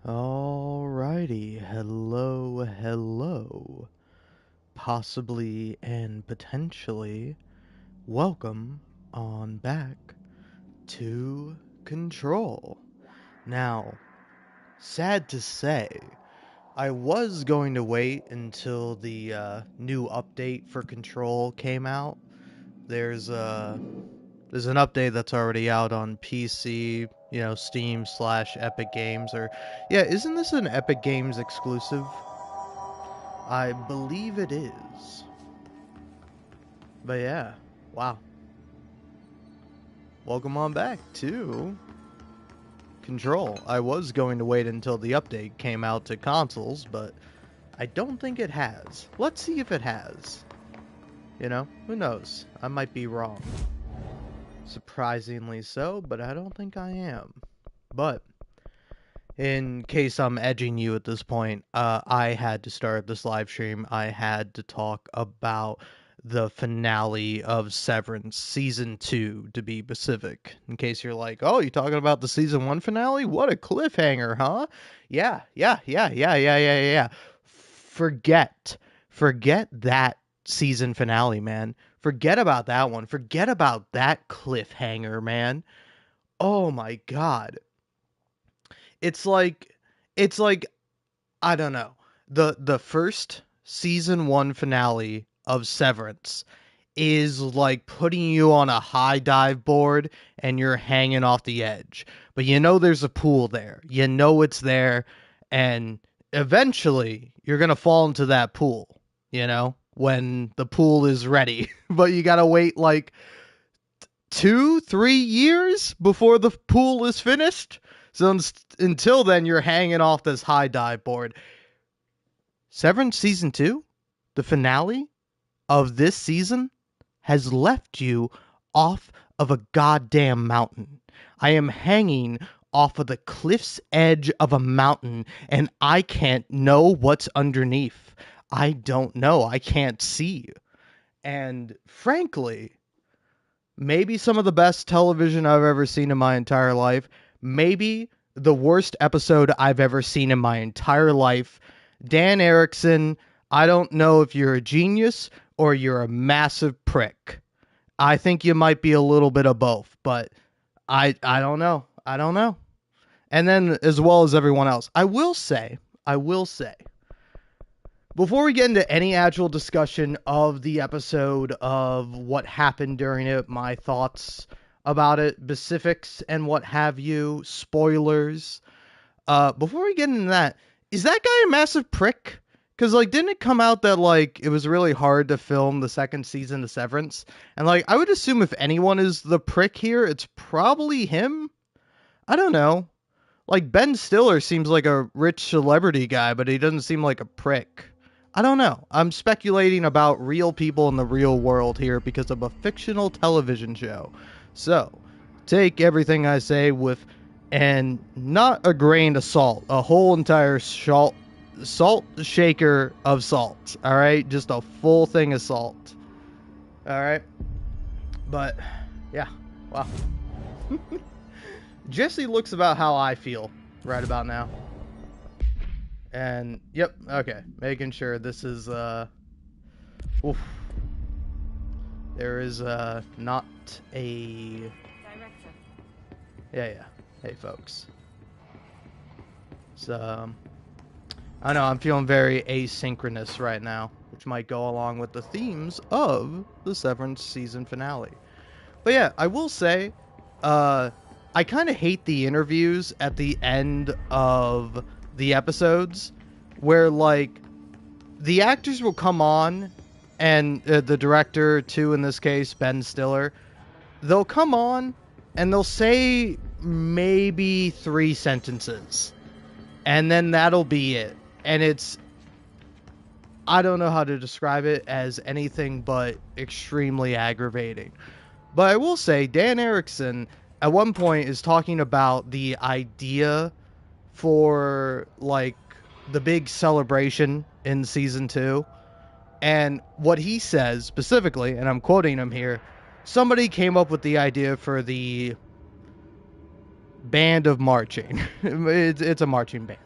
Alrighty, hello. Possibly and potentially, welcome on back to Control. Now, sad to say, I was going to wait until the new update for Control came out. There's an update that's already out on PC, Steam/Epic Games, or yeah, isn't this an Epic Games exclusive? I believe it is. But yeah, wow. Welcome on back to Control. I was going to wait until the update came out to consoles, but I don't think it has. Let's see if it has. Who knows? I might be wrong. Surprisingly so, but I don't think I am. But in case I'm edging you at this point, I had to start this live stream. I had to talk about the finale of Severance, Season 2, to be specific. In case you're like, oh, you talking about the Season 1 finale? What a cliffhanger, huh? Yeah. Forget that season finale, man. Forget about that one. Forget about that cliffhanger, man. Oh my god. It's like I don't know. The first season 1 finale of Severance is like putting you on a high dive board and you're hanging off the edge. But there's a pool there. You know it's there, and eventually you're going to fall into that pool, when the pool is ready. But you got to wait like 2-3 years before the pool is finished. So until then, you're hanging off this high dive board. Severance Season 2, the finale of this season, has left you off of a goddamn mountain. I am hanging off of the cliff's edge of a mountain, and I can't know what's underneath. I don't know. I can't see. And frankly, maybe some of the best television I've ever seen in my entire life. Maybe the worst episode I've ever seen in my entire life. Dan Erickson, I don't know if you're a genius or you're a massive prick. I think you might be a little bit of both, but I don't know. I don't know. And then as well as everyone else, I will say, before we get into any actual discussion of the episode, of what happened during it, my thoughts about it, specifics and what have you, spoilers, before we get into that, is that guy a massive prick? Because, didn't it come out that, it was really hard to film the second season of Severance? And, I would assume if anyone is the prick here, it's probably him? I don't know. Ben Stiller seems like a rich celebrity guy, but he doesn't seem like a prick. I don't know. I'm speculating about real people in the real world here because of a fictional television show. So, take everything I say with, and not a grain of salt, a whole entire salt shaker of salt, alright? Just a full thing of salt. Alright? But, yeah. Wow. Jesse looks about how I feel right about now. And, yep, okay. Making sure this is, oof. There is, not a... Director. Yeah. Hey, folks. So, I know, I'm feeling very asynchronous right now, which might go along with the themes of the Severance season finale. But yeah, I will say, I kind of hate the interviews at the end of the episodes where, the actors will come on, and the director, too, in this case, Ben Stiller, they'll come on, and they'll say maybe 3 sentences, and then that'll be it. And I don't know how to describe it as anything but extremely aggravating. But I will say, Dan Erickson, at one point, is talking about the idea for, the big celebration in Season 2. And what he says, specifically, and I'm quoting him here, somebody came up with the idea for the band of marching. It's a marching band.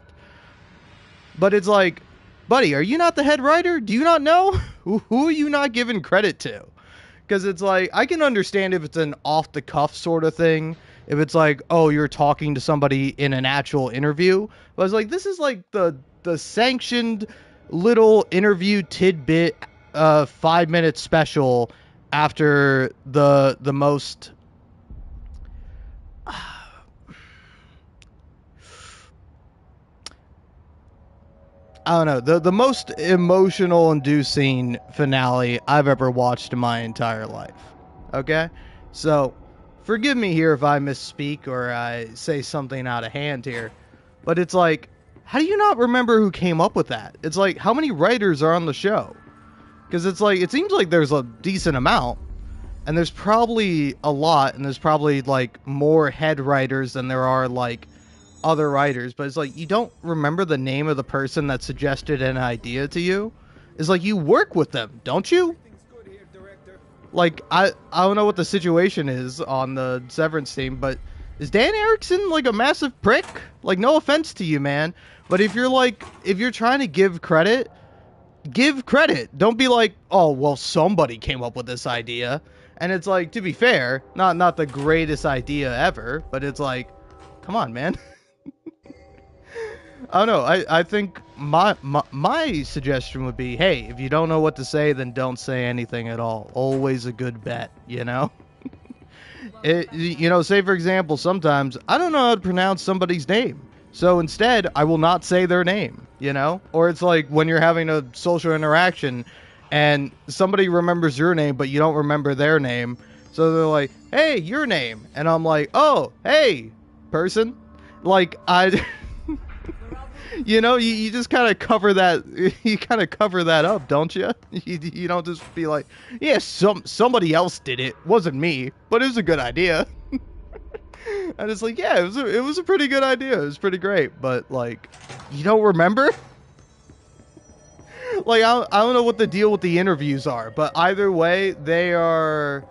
But it's like, buddy, are you not the head writer? Do you not know? Who are you not giving credit to? Because it's like, I can understand if it's an off the cuff sort of thing. If it's like, oh, you're talking to somebody in an actual interview. But it's like, this is like the sanctioned little interview tidbit 5-minute special after the most I don't know, the most emotional inducing finale I've ever watched in my entire life. Okay? So, forgive me here if I misspeak or I say something out of hand here, but it's like, how do you not remember who came up with that? It's like, how many writers are on the show? Because it's like, it seems like there's a decent amount, and there's probably a lot, and there's probably like more head writers than there are like other writers, but it's like, you don't remember the name of the person that suggested an idea to you. It's like, you work with them, don't you? Like, I don't know what the situation is on the Severance team, but is Dan Erickson like a massive prick? Like, no offense to you, man, but if you're trying to give credit, give credit. Don't be like, oh, well, somebody came up with this idea. And it's like, to be fair, not the greatest idea ever, but it's like, come on, man. I don't know. I think my suggestion would be, hey, if you don't know what to say, then don't say anything at all. Always a good bet, you know? Say for example, sometimes I don't know how to pronounce somebody's name. So instead, I will not say their name, you know? Or it's like when you're having a social interaction and somebody remembers your name, but you don't remember their name. So they're like, hey, your name. And I'm like, oh, hey, person. Like, you just kind of cover that. You kind of cover that up, don't you? You don't just be like, yeah, somebody else did it. Wasn't me, but it was a good idea. And it's like, yeah, it was a pretty good idea. It was pretty great, but like, you don't remember? Like, I don't know what the deal with the interviews are, but either way, they are,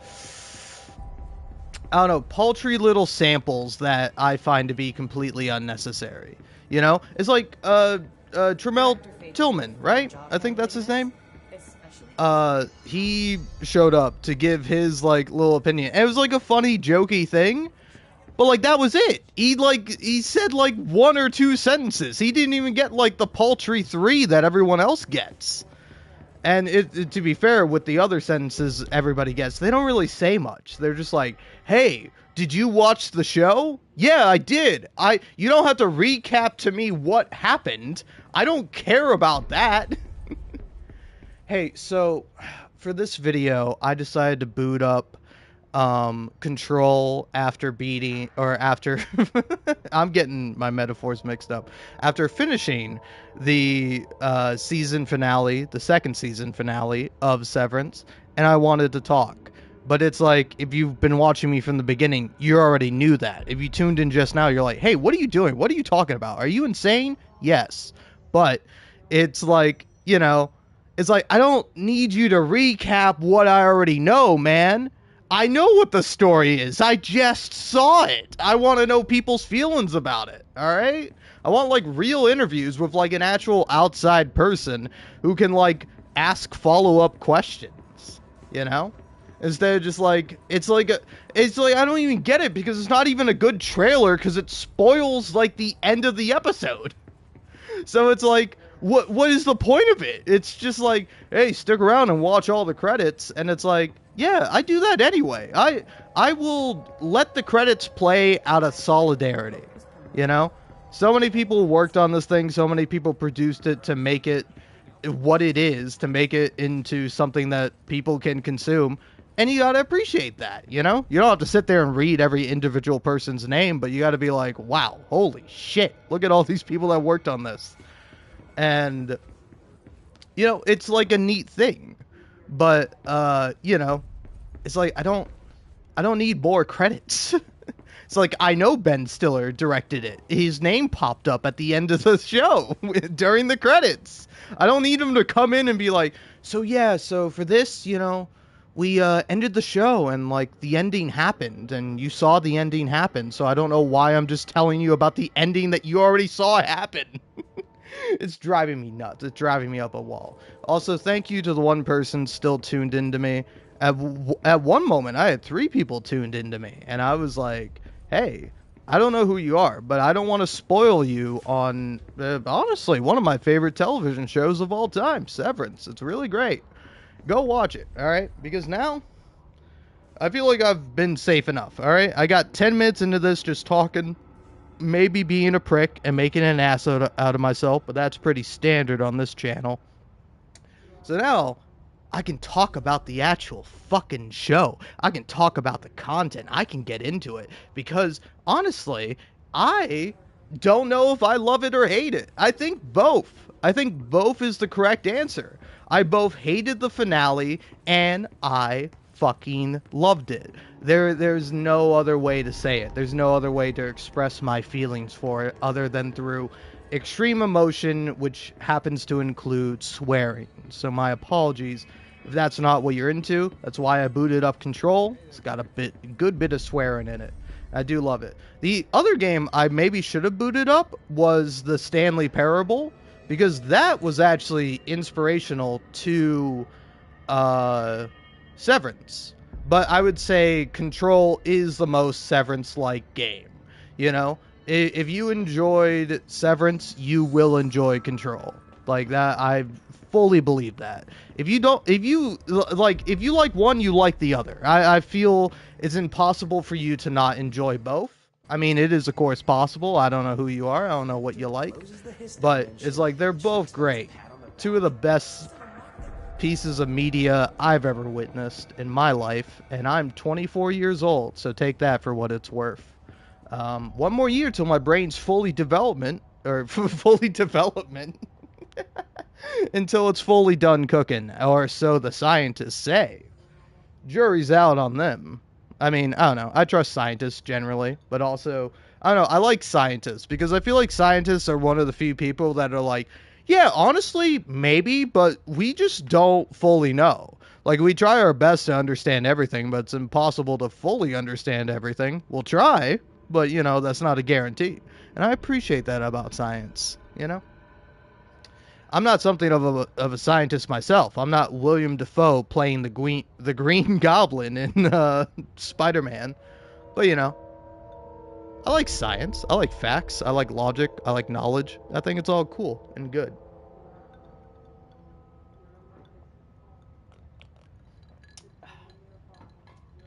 I don't know, paltry little samples that I find to be completely unnecessary. You know, it's like Tremel Tillman, right? I think that's his name. He showed up to give his like little opinion. And it was like a funny, jokey thing, but like that was it. He said like 1 or 2 sentences. He didn't even get like the paltry 3 that everyone else gets. And to be fair, with the other sentences everybody gets, they don't really say much. They're just like, hey, did you watch the show? Yeah, I did. You don't have to recap to me what happened. I don't care about that. Hey, so for this video, I decided to boot up Control after beating, or after, I'm getting my metaphors mixed up, after finishing the season finale, the second season finale of Severance, and I wanted to talk. But it's like, if you've been watching me from the beginning, you already knew that. If you tuned in just now, you're like, hey, what are you doing? What are you talking about? Are you insane? Yes. But it's like, it's like, I don't need you to recap what I already know, man. I know what the story is. I just saw it. I want to know people's feelings about it, all right? I want, like, real interviews with, like, an actual outside person who can, like, ask follow-up questions, you know? Instead of just like, it's like I don't even get it because it's not even a good trailer because it spoils like the end of the episode. So it's like, what is the point of it? It's just like, hey, stick around and watch all the credits, and it's like, yeah, I do that anyway. I will let the credits play out of solidarity, you know? So many people worked on this thing, so many people produced it to make it what it is, to make it into something that people can consume. And you gotta appreciate that, you know? You don't have to sit there and read every individual person's name, but you gotta be like, wow, holy shit, look at all these people that worked on this. And, it's like a neat thing. But, it's like, I don't need more credits. It's like, I know Ben Stiller directed it. His name popped up at the end of the show during the credits. I don't need him to come in and be like, so for this, we ended the show and like the ending happened and you saw the ending happen. So I don't know why I'm just telling you about the ending that you already saw happen. It's driving me nuts. It's driving me up a wall. Also, thank you to the one person still tuned into me. At one moment, I had 3 people tuned into me, and I was like, hey, I don't know who you are, but I don't want to spoil you on, honestly, one of my favorite television shows of all time, Severance. It's really great. Go watch it, all right? Because now I feel like I've been safe enough, all right? I got 10 minutes into this just talking, maybe being a prick and making an ass out of myself, but that's pretty standard on this channel. So now I can talk about the actual fucking show. I can talk about the content. I can get into it because honestly, I don't know if I love it or hate it. I think both. I think both is the correct answer. I both hated the finale and I fucking loved it. There's no other way to say it. There's no other way to express my feelings for it other than through extreme emotion, which happens to include swearing. So my apologies if that's not what you're into. That's why I booted up Control. It's got a good bit of swearing in it. I do love it. The other game I maybe should have booted up was the Stanley Parable, because that was actually inspirational to Severance. But I would say Control is the most Severance-like game. You know, if you enjoyed Severance, you will enjoy Control. Like that, I fully believe that. If you like one, you like the other. I feel it's impossible for you to not enjoy both. I mean, it is of course possible. I don't know who you are. I don't know what you like, but it's like they're both great. 2 of the best pieces of media I've ever witnessed in my life, and I'm 24 years old, so take that for what it's worth. One more year till my brain's fully development, until it's fully done cooking, or so the scientists say. Jury's out on them. I mean, I don't know. I trust scientists generally, but also, I don't know. I like scientists because I feel like scientists are one of the few people that are like, yeah, honestly, maybe, but we just don't fully know. Like, we try our best to understand everything, but it's impossible to fully understand everything. We'll try, but, you know, that's not a guarantee. And I appreciate that about science, you know? I'm not something of a scientist myself. I'm not William Dafoe playing the Green Goblin in Spider-Man. But, you know, I like science. I like facts. I like logic. I like knowledge. I think it's all cool and good.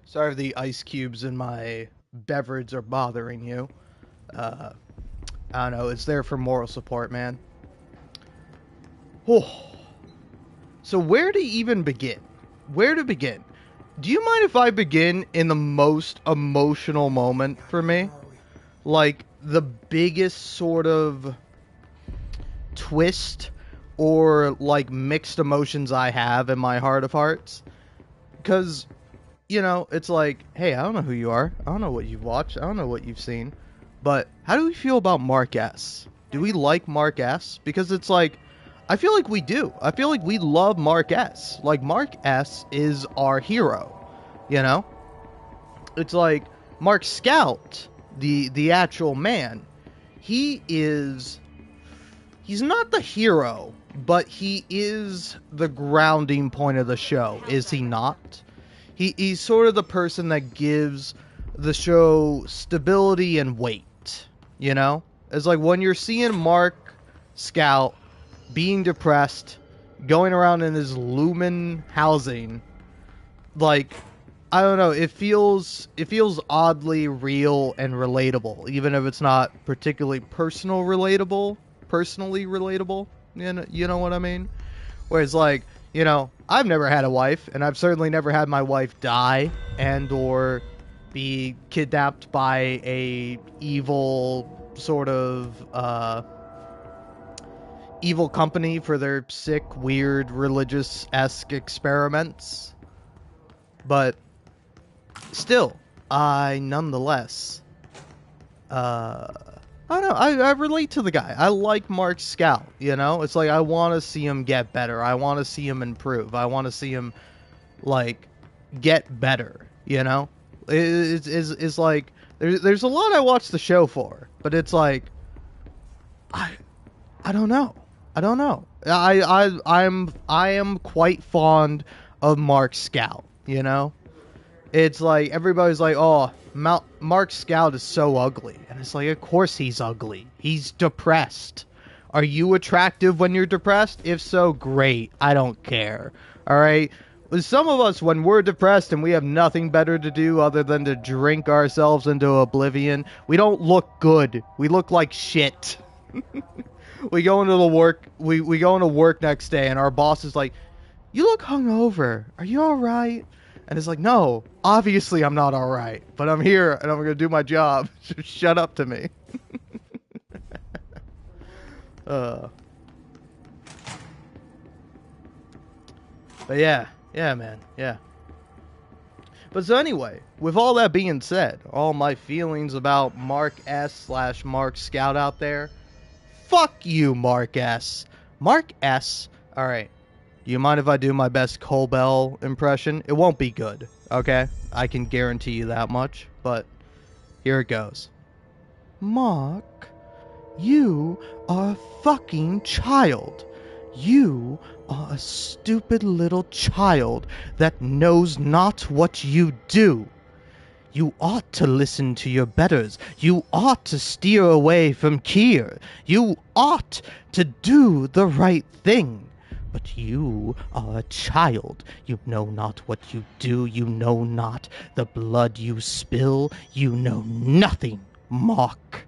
Sorry if the ice cubes in my beverage are bothering you. I don't know. It's there for moral support, man. Oh. So where to even begin? Where to begin? Do you mind if I begin in the most emotional moment for me? Like, the biggest sort of twist or, like, mixed emotions I have in my heart of hearts? Because, you know, it's like, hey, I don't know who you are. I don't know what you've watched. I don't know what you've seen. But how do we feel about Mark S? Do we like Mark S? Because it's like, I feel like we do. I feel like we love Mark S. Like, Mark S is our hero, you know? It's like, Mark Scout, the actual man, he's not the hero, but he is the grounding point of the show, is he not? He's sort of the person that gives the show stability and weight, you know? It's like when you're seeing Mark Scout being depressed, going around in his Lumen housing, like, I don't know, it feels oddly real and relatable, even if it's not particularly personally relatable, you know what I mean? Whereas, like, you know, I've never had a wife, and I've certainly never had my wife die and or be kidnapped by a evil sort of evil company for their sick, weird, religious-esque experiments. But still, I nonetheless, I don't know, I relate to the guy. I like Mark Scout, you know? It's like, I want to see him get better. I want to see him improve. I want to see him, like, get better, you know? It's like, there's a lot I watch the show for, but it's like, I don't know. I don't know. I am quite fond of Mark Scout. You know, it's like everybody's like, oh, Mark Scout is so ugly, and it's like, of course he's ugly. He's depressed. Are you attractive when you're depressed? If so, great. I don't care. All right. With some of us, when we're depressed and we have nothing better to do other than to drink ourselves into oblivion, we don't look good. We look like shit. We go into the work. We go into work next day, and our boss is like, "You look hungover. Are you all right?" And it's like, "No, obviously I'm not all right, but I'm here and I'm gonna do my job. Just shut up to me." uh, but yeah, man, yeah. But so anyway, with all that being said, all my feelings about Mark S slash Mark Scout out there, fuck you, Mark S. Mark S. All right. Do you mind if I do my best Cole Bell impression? It won't be good, okay? I can guarantee you that much, but here it goes. Mark, you are a fucking child. You are a stupid little child that knows not what you do. You ought to listen to your betters. You ought to steer away from Kier. You ought to do the right thing. But you are a child. You know not what you do. You know not the blood you spill. You know nothing, Mark.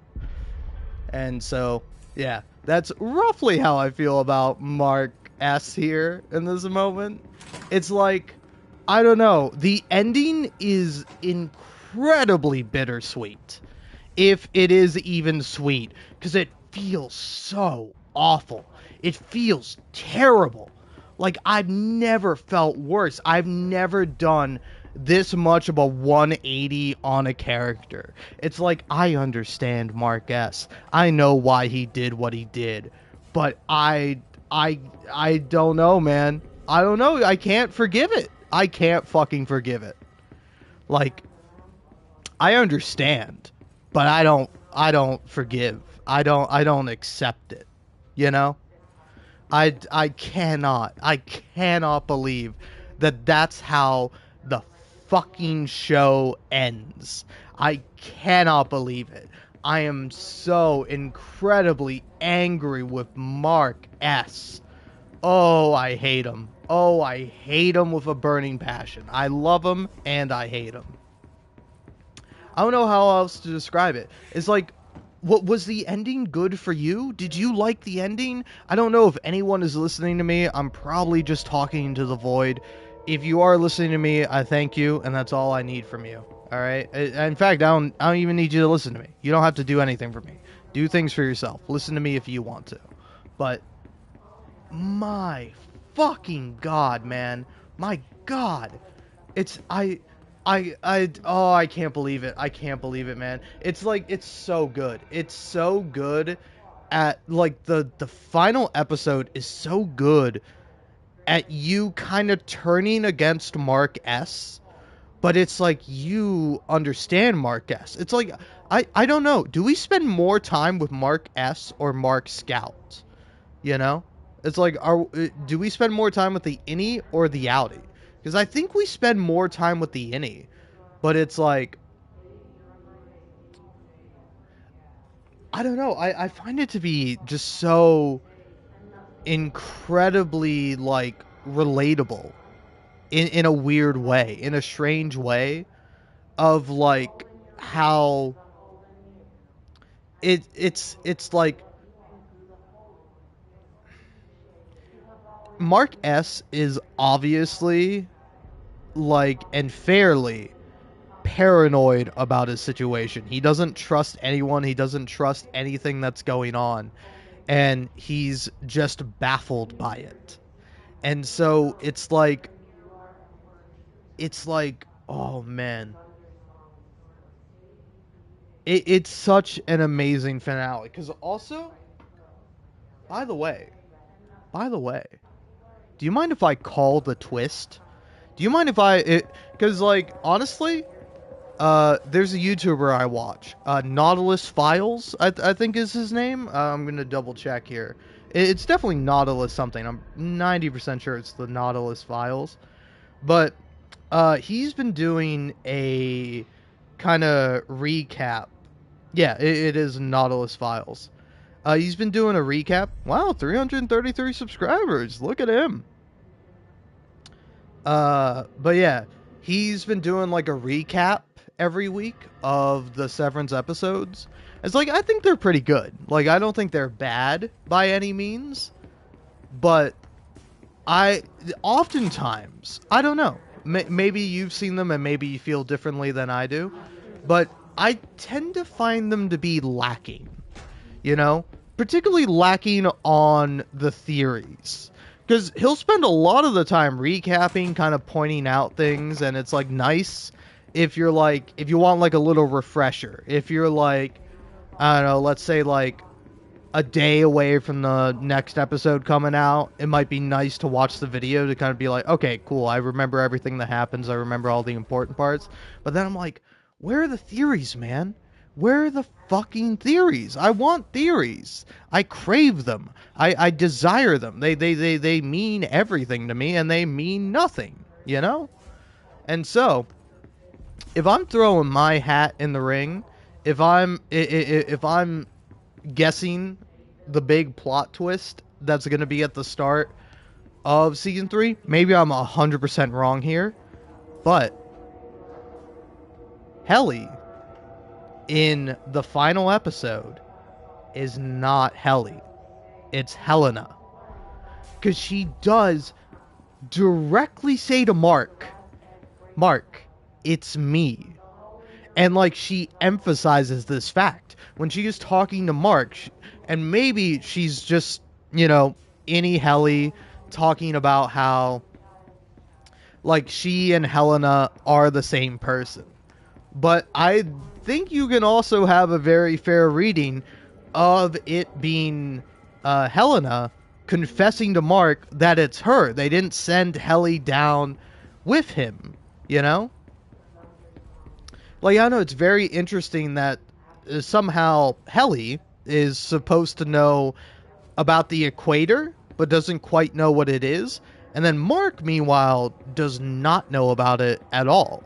And so, yeah, that's roughly how I feel about Mark S here in this moment. It's like, I don't know, the ending is incredibly bittersweet, if it is even sweet, because it feels so awful. It feels terrible. Like, I've never felt worse. I've never done this much of a 180 on a character. It's like, I understand Mark S. I know why he did what he did, but I don't know, man. I don't know. I can't forgive it. I can't fucking forgive it. Like, I understand, but I don't forgive. I don't accept it. You know? I cannot believe that that's how the fucking show ends. I cannot believe it. I am so incredibly angry with Mark S. Oh, I hate him. Oh, I hate him with a burning passion. I love him and I hate him. I don't know how else to describe it. It's like, what was the ending good for you? Did you like the ending? I don't know if anyone is listening to me. I'm probably just talking to the void. If you are listening to me, I thank you, and that's all I need from you. All right. In fact, I don't even need you to listen to me. You don't have to do anything for me. Do things for yourself. Listen to me if you want to. But my fucking god, man. My god. It's I can't believe it. I can't believe it, man. It's like, it's so good. It's so good at, like, the final episode is so good at you kind of turning against Mark S, but it's like you understand Mark S. It's like, I don't know. Do we spend more time with Mark S or Mark Scout? You know? It's like, do we spend more time with the innie or the outie? Because I think we spend more time with the innie. But it's like, I don't know. I find it to be just so incredibly, like, relatable in a weird way, in a strange way, of, like, how it's like Mark S is obviously, like, and fairly paranoid about his situation. He doesn't trust anyone. He doesn't trust anything that's going on. And he's just baffled by it. And so it's like, oh man. It's such an amazing finale. Because also, by the way, by the way, do you mind if I call the twist? Do you mind if I, because, like, honestly, There's a YouTuber I watch, Nautilus Files, I think is his name. I'm gonna double check here. It's definitely Nautilus something. I'm 90% sure it's the Nautilus Files. But he's been doing a kind of recap. Yeah, it is Nautilus Files. He's been doing a recap. Wow, 333 subscribers. Look at him. But yeah, he's been doing like a recap every week of the Severance episodes. It's like, I think they're pretty good. Like, I don't think they're bad by any means, but I oftentimes, I don't know, maybe you've seen them and maybe you feel differently than I do, but I tend to find them to be lacking, you know, particularly lacking on the theories. Because he'll spend a lot of the time recapping, kind of pointing out things, and it's like nice if you're like, if you want like a little refresher. If you're like, I don't know, let's say like a day away from the next episode coming out, it might be nice to watch the video to kind of be like, okay, cool, I remember everything that happens, I remember all the important parts. But then I'm like, where are the theories, man? Where are the fucking theories? I want theories. I crave them. I desire them. They mean everything to me, and they mean nothing, you know? And so, if I'm throwing my hat in the ring, if I'm guessing the big plot twist that's going to be at the start of season 3, maybe I'm 100% wrong here, but Helly in the final episode is not Helly. It's Helena. Because she does directly say to Mark, it's me. And like, she emphasizes this fact when she is talking to Mark, and maybe she's just, you know, any Helly talking about how like she and Helena are the same person. But I think you can also have a very fair reading of it being Helena confessing to Mark that it's her. They didn't send Helly down with him, you know? Like, I know it's very interesting that somehow Helly is supposed to know about the equator, but doesn't quite know what it is. And then Mark, meanwhile, does not know about it at all,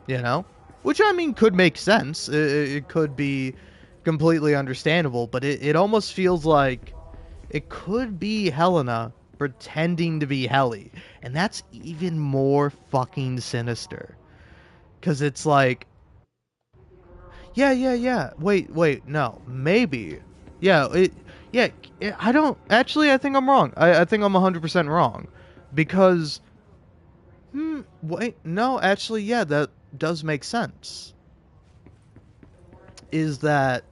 you know? Which, I mean, could make sense. It could be completely understandable, but it almost feels like it could be Helena pretending to be Helly. And that's even more fucking sinister. Because it's like, yeah. Wait, no. Maybe. I don't... Actually, I think I'm wrong. I think I'm 100% wrong. Because... wait, no, actually, yeah, that does make sense. Is that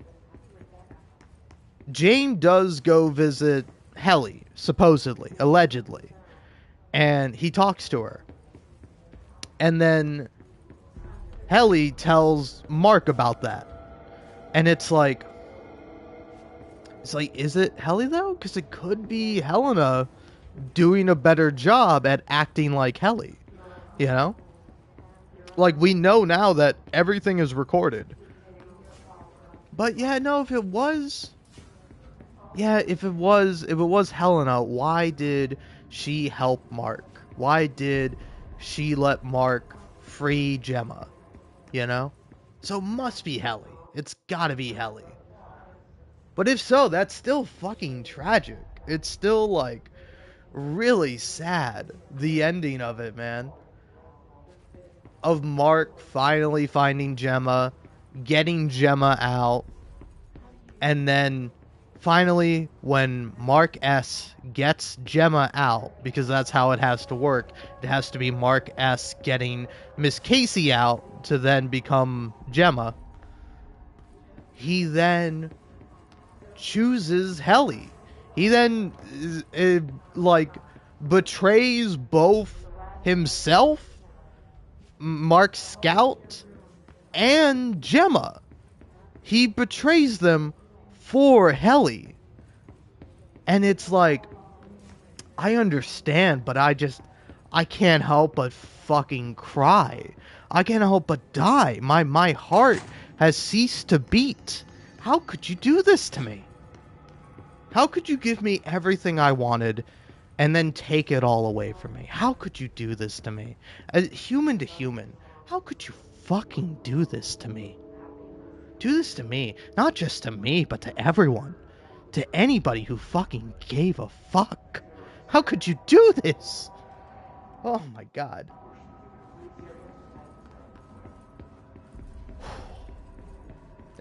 Jane does go visit Helly, supposedly, allegedly. And he talks to her. And then Helly tells Mark about that. And it's like, is it Helly though? Because it could be Helena doing a better job at acting like Helly, you know? Like, we know now that everything is recorded. But yeah, no, if it was Helena, why did she help Mark? Why did she let Mark free Gemma? You know? So it must be Helly. It's gotta be Helly. But if so, that's still fucking tragic. It's still, like, really sad. The ending of it, man. Of Mark finally finding Gemma, getting Gemma out, and then finally, when Mark S gets Gemma out, because that's how it has to work, it has to be Mark S getting Miss Casey out to then become Gemma. He then chooses Helly. He then, like, betrays both himself, Mark Scout, and Gemma. He betrays them for Helly. And it's like, I understand, but I can't help but fucking cry. I can't help but die. My heart has ceased to beat. How could you do this to me? How could you give me everything I wanted and then take it all away from me? How could you do this to me? As human to human, how could you fucking do this to me? Do this to me. Not just to me, but to everyone. To anybody who fucking gave a fuck. How could you do this? Oh my god.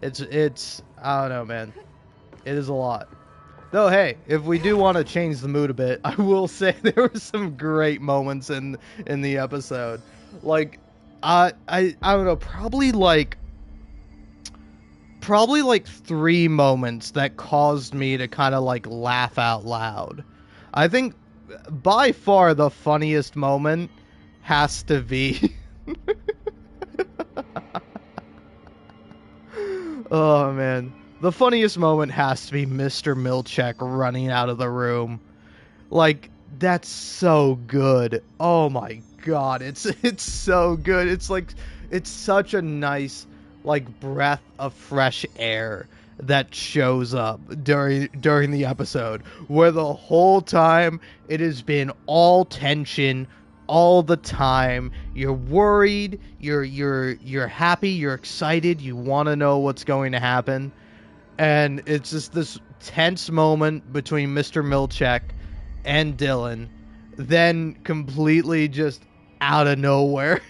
It's I don't know, man. It is a lot. Though, hey, if we do want to change the mood a bit, I will say there were some great moments in the episode. Like, I don't know, probably like 3 moments that caused me to kind of like laugh out loud. I think by far the funniest moment has to be oh man. The funniest moment has to be Mr. Milchek running out of the room. Like, that's so good. Oh my god, it's so good. It's like, it's such a nice like breath of fresh air that shows up during the episode, where the whole time it has been all tension all the time. You're worried, you're happy, you're excited, you want to know what's going to happen. And it's just this tense moment between Mr. Milchek and Dylan, then completely just out of nowhere.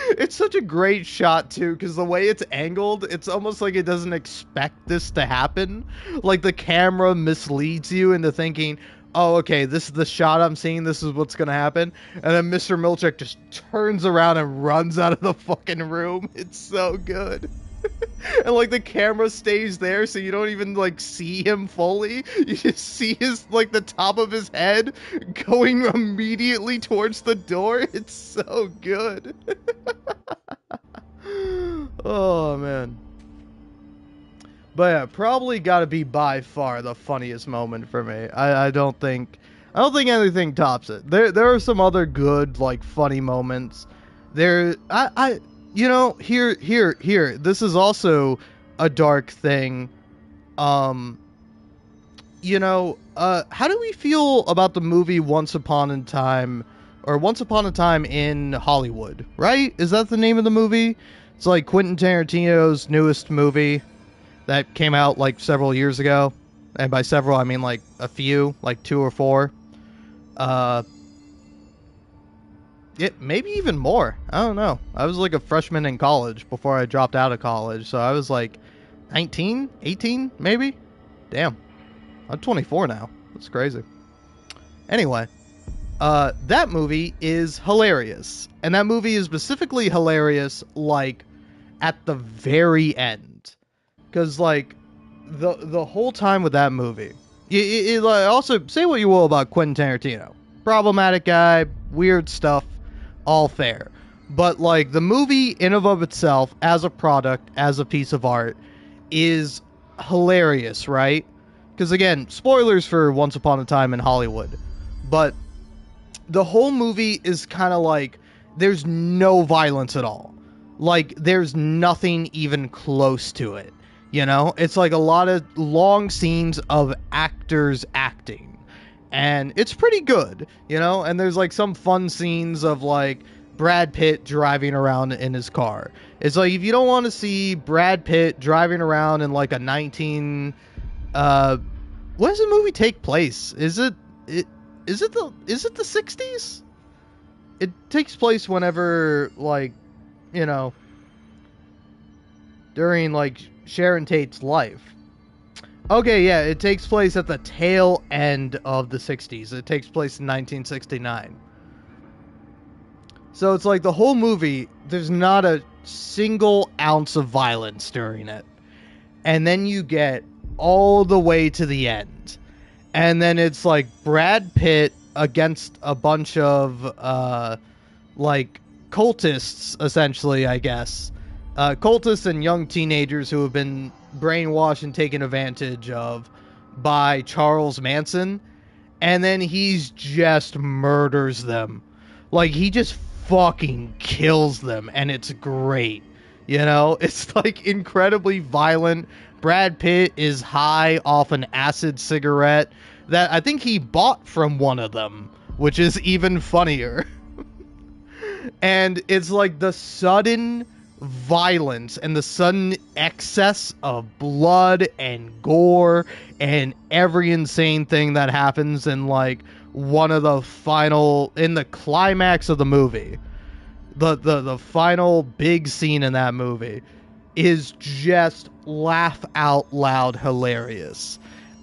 It's such a great shot, too, because the way it's angled, it's almost like it doesn't expect this to happen. Like, the camera misleads you into thinking, oh, okay, this is the shot I'm seeing, this is what's gonna happen. And then Mr. Milchek just turns around and runs out of the fucking room. It's so good. And like the camera stays there, so you don't even like see him fully. You just see his like the top of his head going immediately towards the door. It's so good. Oh man. But yeah, probably gotta be by far the funniest moment for me. I don't think anything tops it. There are some other good like funny moments. You know, here. This is also a dark thing. You know, how do we feel about the movie Once Upon a Time in Hollywood? Right? Is that the name of the movie? It's like Quentin Tarantino's newest movie that came out like several years ago, and by several I mean like a few, like 2 or 4. Maybe even more. I don't know. I was like a freshman in college before I dropped out of college. So I was like 19, 18, maybe? Damn. I'm 24 now. That's crazy. Anyway, that movie is hilarious. And that movie is specifically hilarious, like, at the very end. Because, like, the whole time with that movie... also, say what you will about Quentin Tarantino. Problematic guy, weird stuff. All fair. But, like, the movie in and of itself, as a product, as a piece of art, is hilarious, right? Because, again, spoilers for Once Upon a Time in Hollywood. But the whole movie is kind of like, there's no violence at all. Like, there's nothing even close to it. You know? It's like a lot of long scenes of actors acting. And it's pretty good, you know? And there's, like, some fun scenes of, like, Brad Pitt driving around in his car. It's like, if you don't want to see Brad Pitt driving around in, like, a when does the movie take place? Is it the 60s? It takes place whenever, like, you know, during, like, Sharon Tate's life. Okay, yeah, it takes place at the tail end of the 60s. It takes place in 1969. So it's like the whole movie, there's not a single ounce of violence during it. And then you get all the way to the end. And then it's like Brad Pitt against a bunch of, like, cultists, essentially, I guess. Cultists and young teenagers who have been brainwashed and taken advantage of by Charles Manson, and then he's just murders them. Like, he just fucking kills them, and it's great. You know, it's like incredibly violent. Brad Pitt is high off an acid cigarette that I think he bought from one of them, which is even funnier. And it's like the sudden violence and the sudden excess of blood and gore and every insane thing that happens in like one of the final, in the climax of the movie. The final big scene in that movie is just laugh out loud hilarious.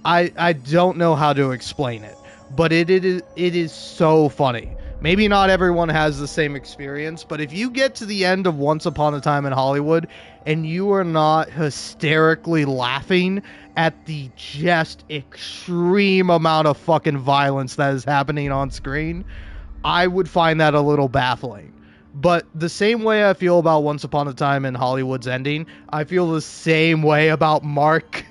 I don't know how to explain it, but it is so funny. Maybe not everyone has the same experience, but if you get to the end of Once Upon a Time in Hollywood and you are not hysterically laughing at the just extreme amount of fucking violence that is happening on screen, I would find that a little baffling. But the same way I feel about Once Upon a Time in Hollywood's ending, I feel the same way about Mark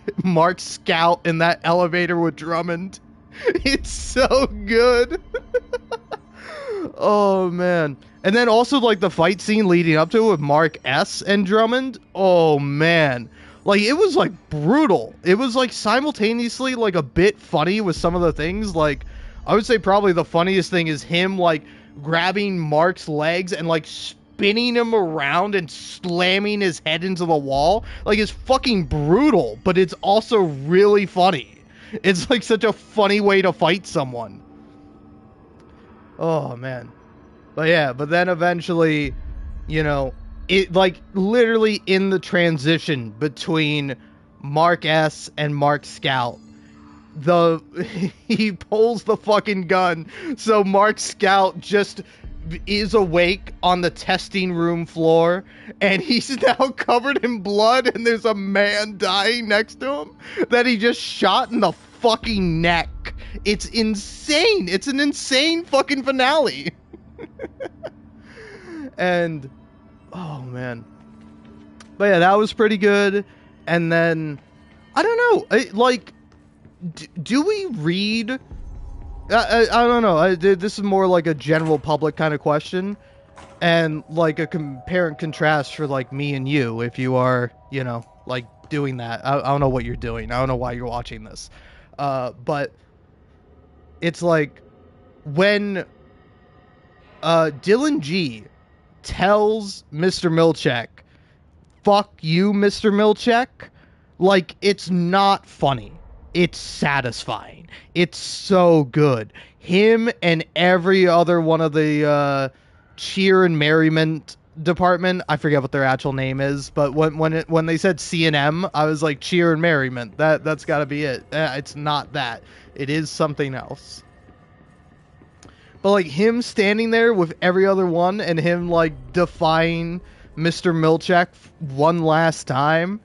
Scout in that elevator with Drummond. It's so good. Oh, man. And then also, like, the fight scene leading up to it with Mark S. and Drummond. Oh, man. Like, it was, like, brutal. It was, like, simultaneously, like, a bit funny with some of the things. Like, I would say probably the funniest thing is him, like, grabbing Mark's legs and, like, spinning him around and slamming his head into the wall. Like, it's fucking brutal, but it's also really funny. It's, like, such a funny way to fight someone. Oh, man. But yeah, but then eventually, you know, it, like, literally in the transition between Mark S. and Mark Scout, he pulls the fucking gun, so Mark Scout just is awake on the testing room floor, and he's now covered in blood, and there's a man dying next to him that he just shot in the fucking neck. It's insane. It's an insane fucking finale. And oh man, but yeah, that was pretty good. And then I don't know, like, do we read? I don't know. This is more like a general public kind of question, and like a compare and contrast for like me and you, if you are, you know, like doing that. I don't know what you're doing. I don't know why you're watching this, but it's like when Dylan G tells Mr. Milchek, "Fuck you, Mr. Milchek," like, it's not funny. It's satisfying. It's so good. Him and every other one of the cheer and merriment department, I forget what their actual name is, but when they said C&M, I was like, cheer and merriment. That's got to be it. It's not that. It is something else. But like him standing there with every other one and him like defying Mr. Milchek one last time.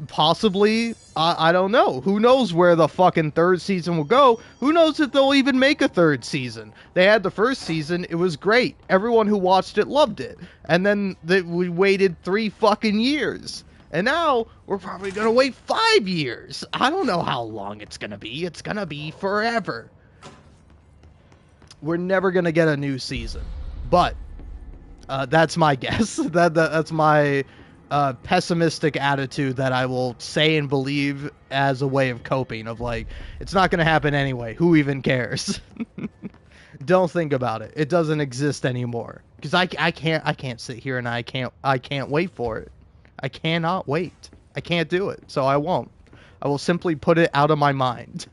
Possibly, I don't know. Who knows where the fucking third season will go? Who knows if they'll even make a third season? They had the first season. It was great. Everyone who watched it loved it. And then we waited 3 fucking years. And now we're probably going to wait 5 years. I don't know how long it's going to be. It's going to be forever. We're never going to get a new season. But that's my guess. That's my pessimistic attitude that I will say and believe as a way of coping, of like, it's not going to happen anyway. Who even cares? Don't think about it. It doesn't exist anymore. Because I can't sit here and I can't wait for it. I cannot wait. I can't do it. So I won't. I will simply put it out of my mind.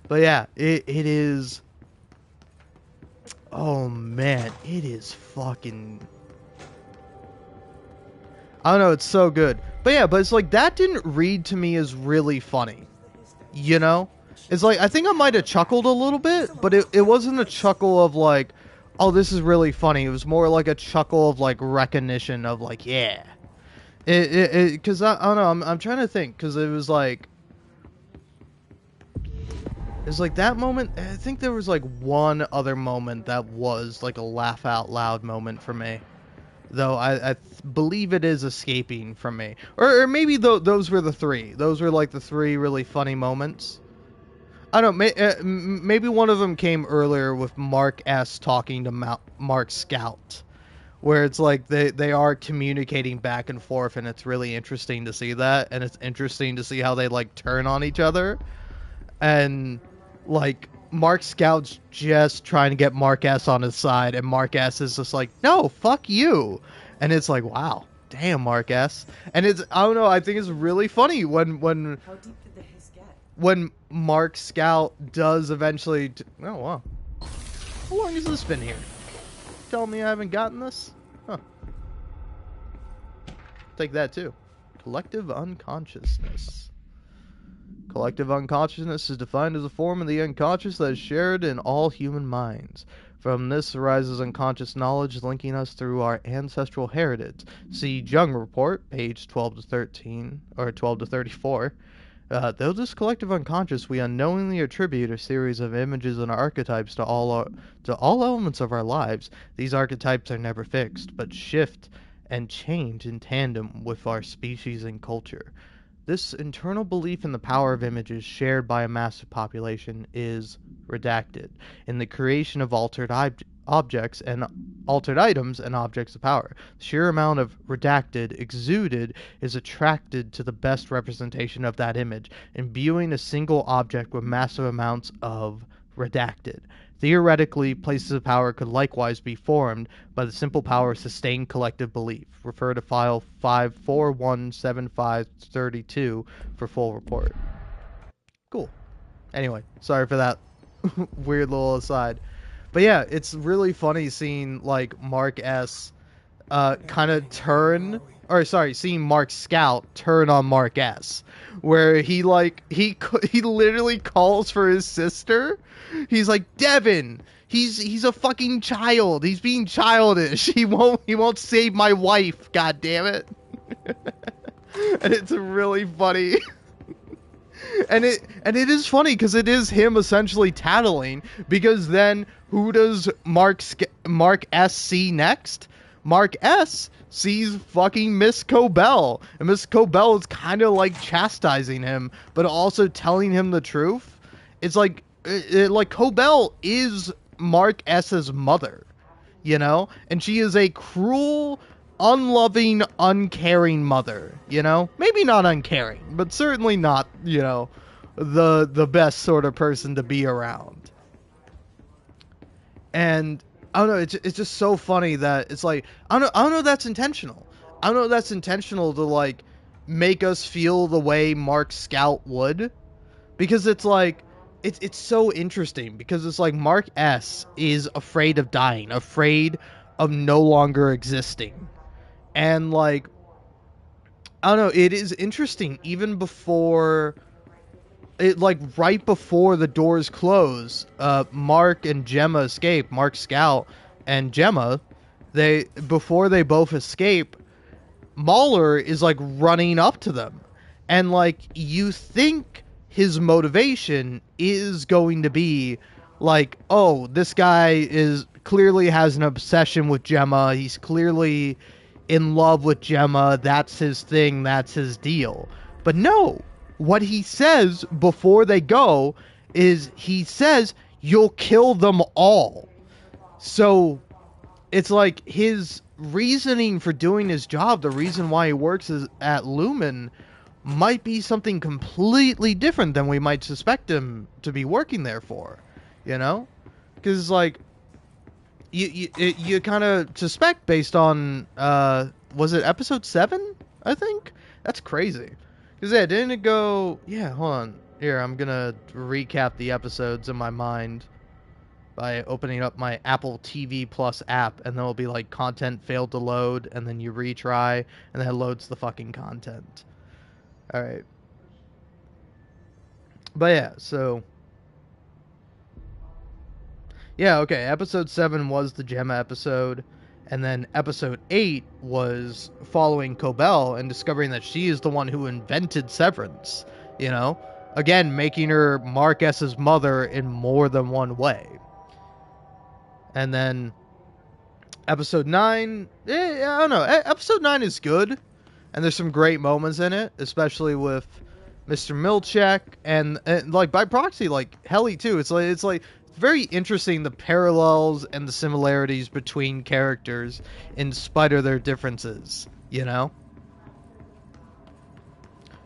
But yeah, it is. Oh man, it is fucking. I don't know, it's so good. But yeah, but it's like, that didn't read to me as really funny. You know? It's like, I think I might have chuckled a little bit, but it wasn't a chuckle of like, oh, this is really funny. It was more like a chuckle of like recognition of like, yeah. Because I don't know, I'm trying to think, because it was like, it's like that moment. I think there was like one other moment that was like a laugh out loud moment for me. Though I believe it is escaping from me. Or maybe those were the 3. Those were like the 3 really funny moments. I don't know. Maybe one of them came earlier with Mark S talking to Mark Scout, where it's like they are communicating back and forth, and it's really interesting to see that, and it's interesting to see how they like turn on each other, and like Mark Scout's just trying to get Mark S on his side, and Mark S is just like, no, fuck you, and it's like, wow, damn, Mark S, and it's, I don't know, I think it's really funny when How deep did the hiss get? when Mark Scout does eventually. Oh wow, how long has this been here? Tell me I haven't gotten this? Huh. Take that too. Collective unconsciousness. Collective unconsciousness is defined as a form of the unconscious that is shared in all human minds. From this arises unconscious knowledge linking us through our ancestral heritage. See Jung Report, page 12 to 13, or 12 to 34. Though this collective unconscious, we unknowingly attribute a series of images and archetypes to all elements of our lives. These archetypes are never fixed, but shift and change in tandem with our species and culture. This internal belief in the power of images shared by a massive population is redacted in the creation of objects and altered items and objects of power. The sheer amount of redacted exuded is attracted to the best representation of that image, imbuing a single object with massive amounts of redacted. Theoretically, places of power could likewise be formed by the simple power of sustained collective belief. Refer to file 5417532 for full report. Cool. Anyway, sorry for that weird little aside. But yeah, it's really funny seeing like Mark S kind of turn, or sorry, seeing Mark Scout turn on Mark S, where he like he literally calls for his sister. He's like, Devin, he's a fucking child. He's being childish. He won't save my wife. God damn it. And it's really funny. And it is funny because it is him essentially tattling, because then who does Mark S see next? Mark S sees fucking Miss Cobell, and Miss Cobell is kind of like chastising him, but also telling him the truth. It's like like Cobell is Mark S's mother, you know, and she is a cruel, unloving, uncaring mother, you know? Maybe not uncaring, but certainly not, you know, the best sort of person to be around. And I don't know, it's just so funny that it's like, I don't know that's intentional. I don't know if that's intentional to like make us feel the way Mark Scout would, because it's like it's so interesting, because it's like Mark S is afraid of dying, afraid of no longer existing. And like, I don't know, it is interesting even before it, like right before the doors close, Mark and Gemma escape. Mark Scout and Gemma, before they both escape, Mahler is like running up to them, and like you think his motivation is going to be like, oh, this guy is clearly has an obsession with Gemma. He's clearly in love with Gemma. That's his thing. That's his deal. But no, what he says before they go is he says, you'll kill them all. So it's like his reasoning for doing his job, the reason why he works at Lumen, might be something completely different than we might suspect him to be working there for, you know? Because like you kind of suspect based on was it episode 7? I think that's crazy. Because yeah, didn't it go? Yeah, hold on. Here, I'm gonna recap the episodes in my mind by opening up my Apple TV Plus app, and then it'll be like content failed to load, and then you retry, and then it loads the fucking content. All right. But yeah, so yeah, okay. Episode 7 was the Gemma episode, and then episode 8 was following Cobell and discovering that she is the one who invented Severance. You know, again, making her Mark S's mother in more than one way. And then episode 9, I don't know. Episode 9 is good, and there's some great moments in it, especially with Mr. Milchek, and like by proxy, like Helly too. It's like very interesting the parallels and the similarities between characters in spite of their differences. You know.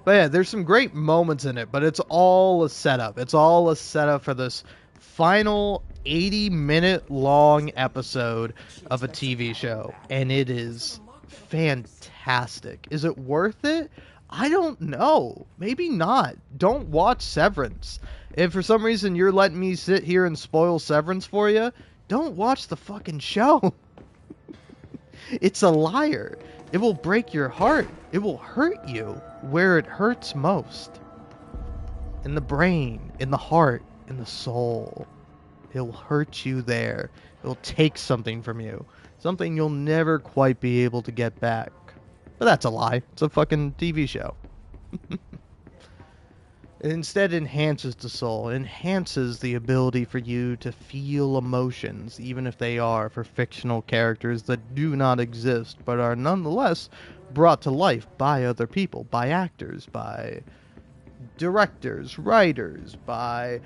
But yeah, there's some great moments in it, but it's all a setup. It's all a setup for this final 80-minute long episode of a TV show, and it is fantastic. Is it worth it? I don't know. Maybe not. Don't watch Severance. If for some reason you're letting me sit here and spoil Severance for you, don't watch the fucking show. It's a liar. It will break your heart. It will hurt you where it hurts most. In the brain, in the heart, in the soul. It will hurt you there. It will take something from you. Something you'll never quite be able to get back. But that's a lie. It's a fucking TV show. It instead enhances the soul, enhances the ability for you to feel emotions, even if they are for fictional characters that do not exist, but are nonetheless brought to life by other people, by actors, by directors, writers, by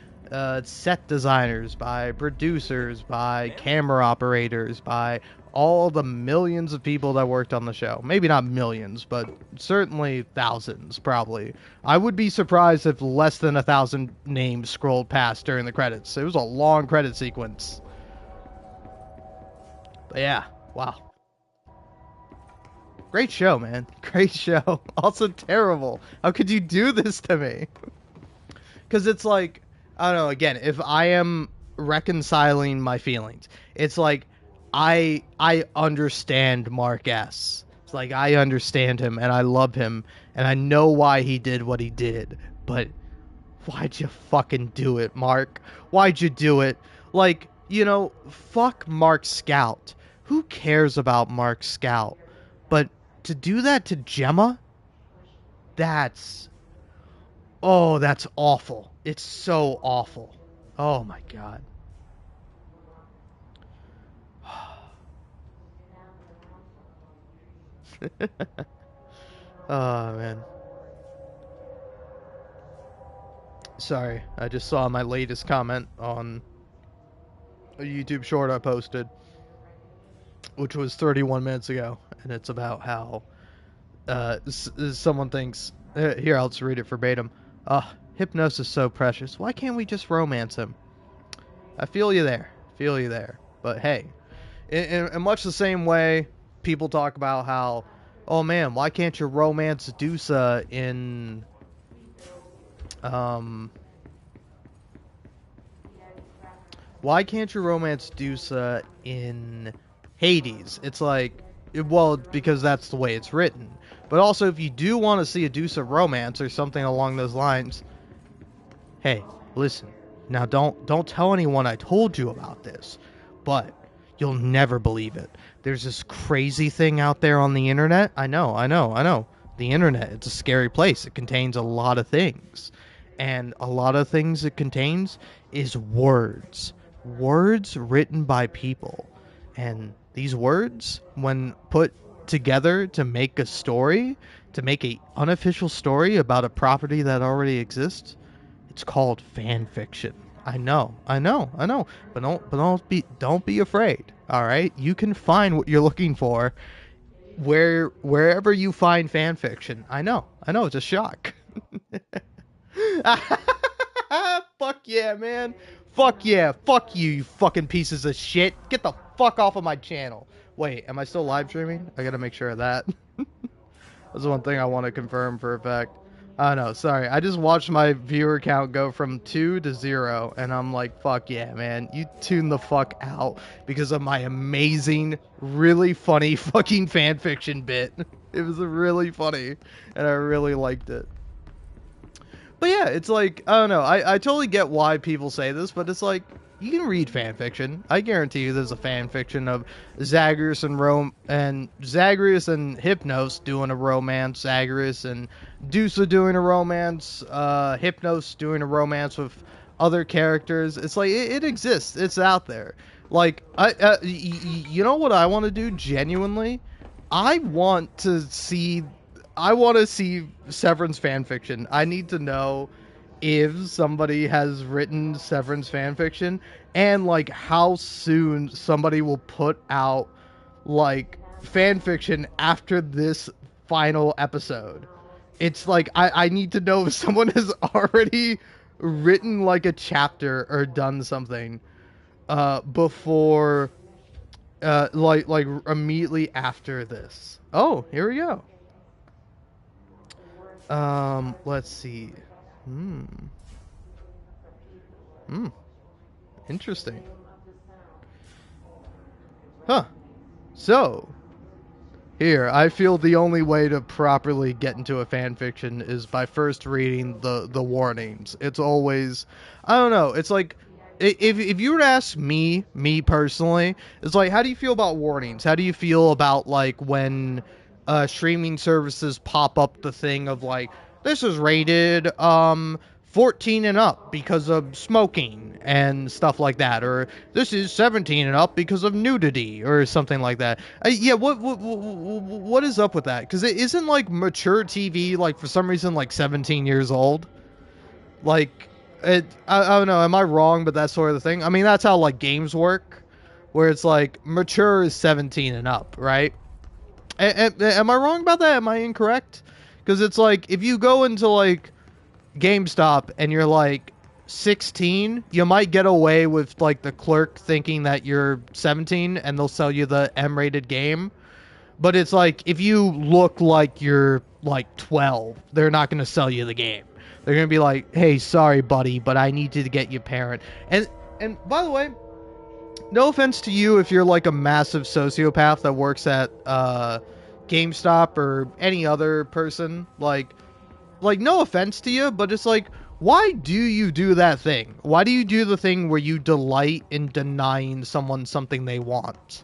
set designers, by producers, by camera operators, by all the millions of people that worked on the show. Maybe not millions, but certainly thousands, probably. I would be surprised if less than 1,000 names scrolled past during the credits. It was a long credit sequence. But yeah, wow. Great show, man. Great show. Also terrible. How could you do this to me? Because it's like, I don't know, again, if I am reconciling my feelings, it's like I understand Mark S. It's like I understand him and I love him and I know why he did what he did. But why'd you fucking do it, Mark? Why'd you do it? Like, fuck Mark Scout. Who cares about Mark Scout? But to do that to Gemma, that's that's awful. It's so awful. Oh my god. Oh man. Sorry, I just saw my latest comment on a YouTube short I posted, which was 31 minutes ago, and it's about how someone thinks, here, I'll just read it verbatim. Hypnos is so precious. Why can't we just romance him? I feel you there. Feel you there. But hey, in much the same way, people talk about how, oh man, why can't you romance Dusa in why can't you romance Dusa in Hades? It's like, well, because that's the way it's written. But also, if you do want to see a Dusa romance or something along those lines, hey, listen. Now, don't tell anyone I told you about this, but you'll never believe it. There's this crazy thing out there on the internet. I know. The internet, it's a scary place. It contains a lot of things. And a lot of things it contains is words. Words written by people. And these words, when put together to make a story, to make an unofficial story about a property that already exists, it's called fan fiction. I know. But don't be afraid. All right? You can find what you're looking for wherever you find fan fiction. I know. It's a shock. Fuck yeah, man. Fuck yeah. Fuck you, you fucking pieces of shit. Get the fuck off of my channel. Wait, am I still live streaming? I gotta make sure of that. That's one thing I want to confirm for a fact. I don't know, sorry. I just watched my viewer count go from 2 to 0, and I'm like, fuck yeah, man. You tune the fuck out because of my amazing, really funny fucking fanfiction bit. It was really funny, and I really liked it. But yeah, it's like, I don't know. I totally get why people say this, but it's like, you can read fan fiction. I guarantee you there's a fan fiction of Zagreus and Zagreus and Hypnos doing a romance, Zagreus and Dusa doing a romance, Hypnos doing a romance with other characters. It's like, it exists. It's out there. Like, you know what I want to do genuinely? I want to see I want to see Severance fan fiction. I need to know if somebody has written Severance fan fiction and like how soon somebody will put out like fan fiction after this final episode. It's like I need to know if someone has already written like a chapter or done something before like immediately after this. Oh, here we go. Let's see. Hmm. Hmm. Interesting. Huh. So, here, I feel the only way to properly get into a fan fiction is by first reading the warnings. It's always, I don't know. It's like if you were to ask me personally, it's like how do you feel about warnings? How do you feel about like when streaming services pop up the thing of like this is rated 14 and up because of smoking and stuff like that, or this is 17 and up because of nudity or something like that. Yeah, what is up with that? Because it isn't like mature TV like for some reason like 17 years old. Like I don't know. Am I wrong? But that's sort of the thing. I mean, that's how like games work, where it's like mature is 17 and up, right? Am I wrong about that? Am I incorrect? Because it's like if you go into like GameStop and you're like 16, you might get away with like the clerk thinking that you're 17 and they'll sell you the M-rated game. But it's like if you look like you're like 12, they're not going to sell you the game. They're going to be like, "Hey, sorry buddy, but I need to get you parent." And by the way, no offense to you if you're like a massive sociopath that works at GameStop or any other person, like no offense to you, but it's like why do you do that thing? Why do you do the thing where you delight in denying someone something they want?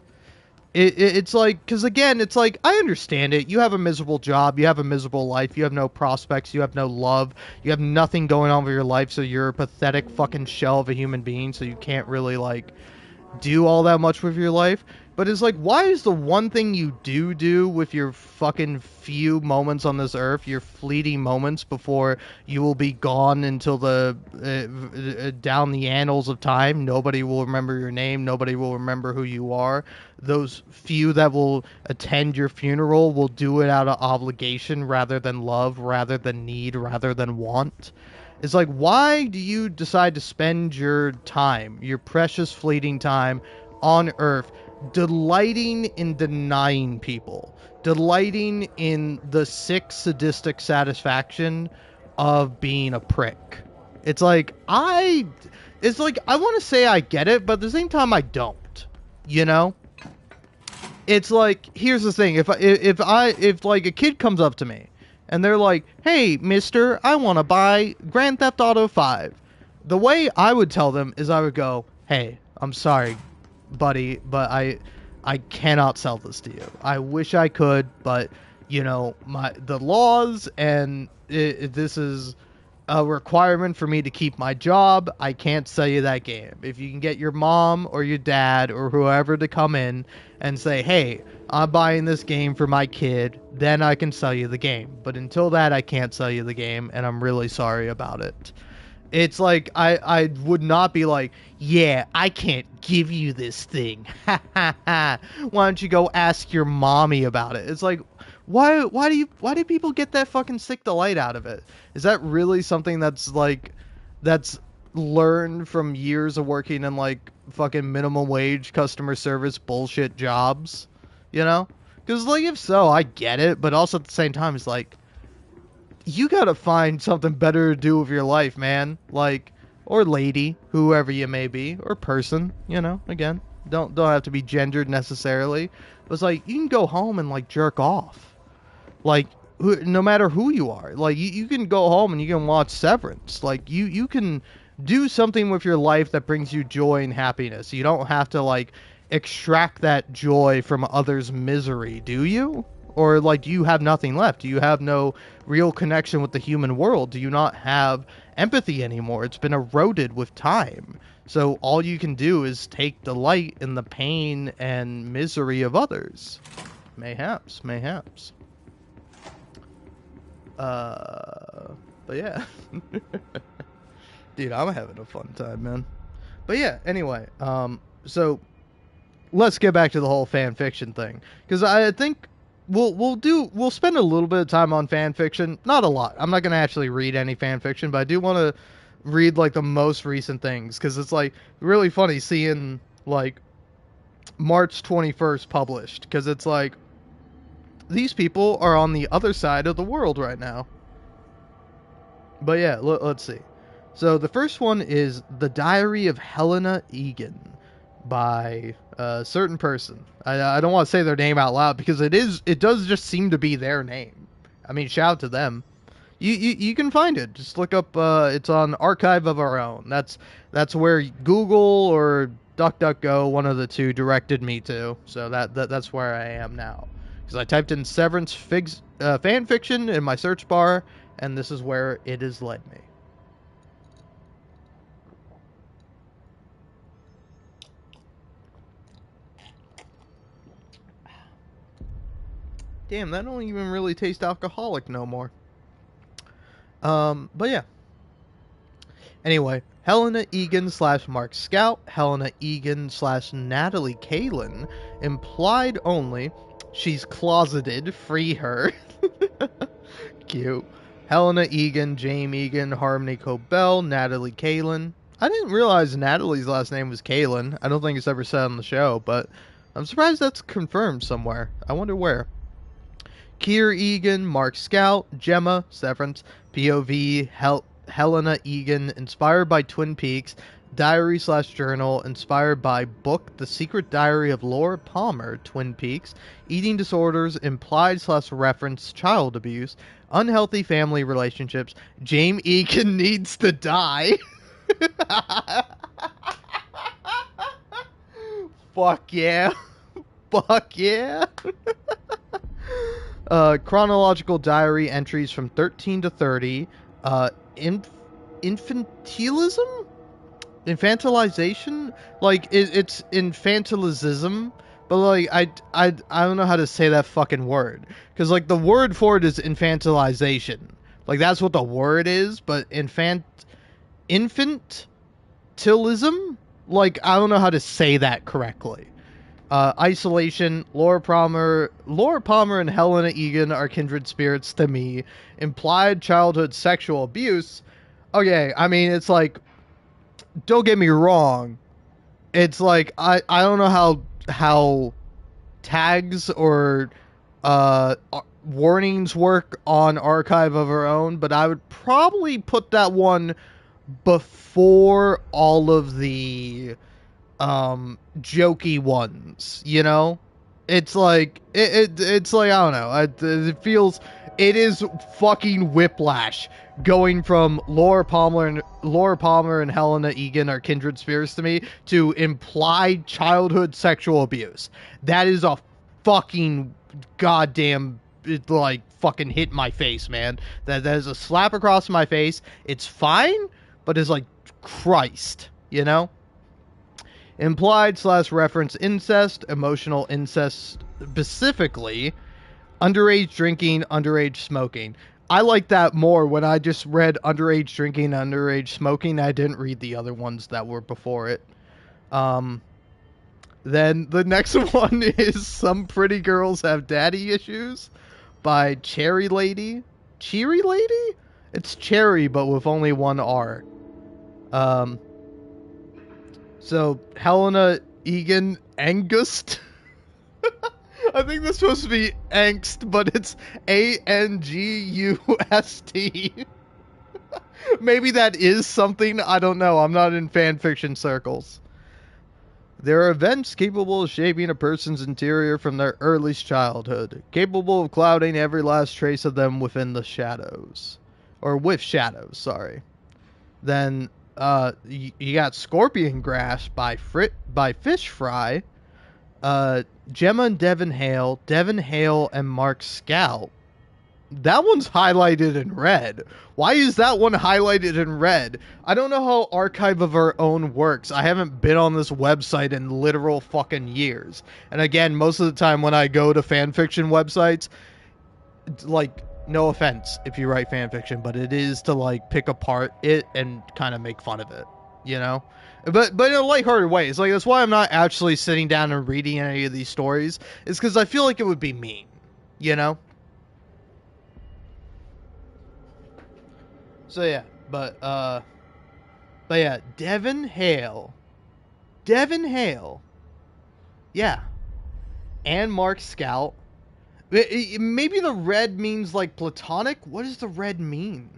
It's like, because again, it's like I understand it. You have a miserable job, you have a miserable life, you have no prospects, you have no love, you have nothing going on with your life, so you're a pathetic fucking shell of a human being, so you can't really like do all that much with your life. But it's like, why is the one thing you do with your fucking few moments on this earth, your fleeting moments before you will be gone until the down the annals of time? Nobody will remember your name. Nobody will remember who you are. Those few that will attend your funeral will do it out of obligation rather than love, rather than need, rather than want. It's like, why do you decide to spend your time, your precious fleeting time on Earth, delighting in denying people, delighting in the sick, sadistic satisfaction of being a prick? It's like, I want to say I get it, but at the same time, I don't, you know? It's like, here's the thing: if like a kid comes up to me and they're like, "Hey, Mister, I want to buy Grand Theft Auto 5," the way I would tell them is I would go, "Hey, I'm sorry, buddy, but I cannot sell this to you. I wish I could, but you know the laws and this is a requirement for me to keep my job. I can't sell you that game. If you can get your mom or your dad or whoever to come in and say, hey, I'm buying this game for my kid, then I can sell you the game. But until that, I can't sell you the game, and I'm really sorry about it." It's like I would not be like, yeah, I can't give you this thing. Ha ha ha. Why don't you go ask your mommy about it? It's like, why do people get that fucking sick delight out of it? Is that really something that's learned from years of working in like fucking minimum wage customer service bullshit jobs? You know? Because like if so, I get it, but also at the same time, it's like you gotta find something better to do with your life, man. Like, or lady, whoever you may be, or person. You know, again, don't have to be gendered necessarily. But it's like you can go home and like jerk off. Like, no matter who you are, like you can go home and you can watch Severance. Like you can do something with your life that brings you joy and happiness. You don't have to like extract that joy from others' misery, do you? Or like, do you have nothing left? Do you have no real connection with the human world? Do you not have empathy anymore? It's been eroded with time. So all you can do is take delight in the pain and misery of others. Mayhaps, mayhaps. But yeah, dude, I'm having a fun time, man. But yeah, anyway, so let's get back to the whole fan fiction thing, because I think we'll spend a little bit of time on fan fiction, not a lot. I'm not gonna actually read any fan fiction, but I do want to read like the most recent things, because it's like really funny seeing like March 21st published, because it's like these people are on the other side of the world right now. But yeah, let's see. So the first one is The Diary of Helena Egan by a certain person. I don't want to say their name out loud because it does just seem to be their name. I mean, shout out to them. You can find it. Just look up. It's on Archive of Our Own. That's where Google or DuckDuckGo, one of the two, directed me to. So that's where I am now. Because I typed in Severance fan fiction in my search bar, and this is where it has led me. Damn, that don't even really taste alcoholic no more. But yeah. Anyway, Helena Egan slash Mark Scout, Helena Egan slash Natalie Kalin, implied only. She's closeted, free her. Cute. Helena Egan, James Egan, Harmony Cobell, Natalie Kalin. I didn't realize Natalie's last name was Kalin. I don't think it's ever said on the show, but I'm surprised that's confirmed somewhere. I wonder where. Keir Egan, Mark Scout, Gemma, Severance, POV, Helena Egan, inspired by Twin Peaks, diary slash journal, inspired by book The Secret Diary of Laura Palmer, Twin Peaks, eating disorders, implied slash reference child abuse, unhealthy family relationships, James Egan needs to die. Fuck yeah. Fuck yeah. Chronological diary entries from 13 to 30. Infantilism? Infantilization? Like, it's infantilism, but, like, I don't know how to say that fucking word. Because, like, the word for it is infantilization. Like, that's what the word is, but infantilism? Like, I don't know how to say that correctly. Isolation, Laura Palmer and Helena Egan are kindred spirits to me. Implied childhood sexual abuse. Okay, I mean, it's like, don't get me wrong. It's like, I don't know how tags or warnings work on Archive of Our Own, but I would probably put that one before all of the jokey ones, you know. It's like it's like, I don't know, it is fucking whiplash going from Laura Palmer and Helena Egan are kindred spirits to me to implied childhood sexual abuse. That is a fucking goddamn, it like fucking hit my face, man. That is a slap across my face. It's fine, but it's like, Christ, you know. Implied slash reference incest, emotional incest specifically, underage drinking, underage smoking. I like that more when I just read underage drinking, underage smoking. I didn't read the other ones that were before it. Then the next one is Some Pretty Girls Have Daddy Issues by Cherry Lady. Cheery Lady? It's Cherry, but with only one R. So, Helena Egan Angust. I think that's supposed to be angst, but it's Angust. Maybe that is something. I don't know. I'm not in fan fiction circles. There are events capable of shaping a person's interior from their earliest childhood, capable of clouding every last trace of them within the shadows. Or with shadows, sorry. Then you got Scorpion Grass by Fish Fry, Gemma and Devin Hale and Mark Scout. That one's highlighted in red. Why is that one highlighted in red? I don't know how Archive of Our Own works. I haven't been on this website in literal fucking years. And again, most of the time when I go to fanfiction websites, like, No offense if you write fan fiction, but it is to like pick apart it and kind of make fun of it, you know. But in a lighthearted way. It's like that's why I'm not actually sitting down and reading any of these stories. Is because I feel like it would be mean, you know. So yeah, but yeah, Devon Hale, yeah, and Mark Scout. Maybe the red means like platonic. What does the red mean?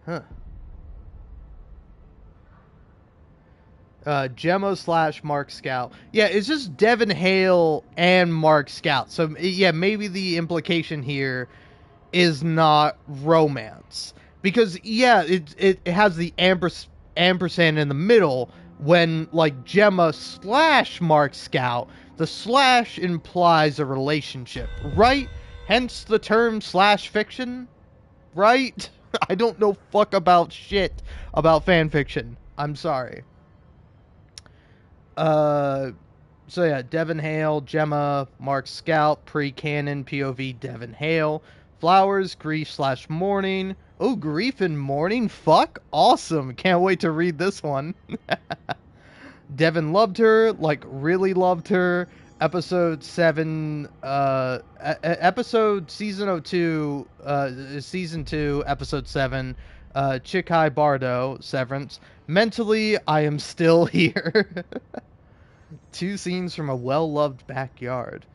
Huh. Gemma slash Mark Scout. Yeah, it's just Devon Hale and Mark Scout. So yeah, maybe the implication here is not romance because yeah, it has the ampersand in the middle when like Gemma slash Mark Scout. The slash implies a relationship, right? Hence the term slash fiction, right? I don't know fuck about shit about fan fiction. I'm sorry. Uh, so yeah, Devon Hale, Gemma, Mark Scout, pre-canon, POV, Devon Hale, Flowers, Grief slash Mourning. Oh, Grief and Mourning? Fuck, awesome! Can't wait to read this one. Devon loved her, like really loved her. Episode 7, episode season 02, season 2, episode 7, Chikai Bardo, Severance. Mentally, I am still here. Two scenes from a well-loved backyard.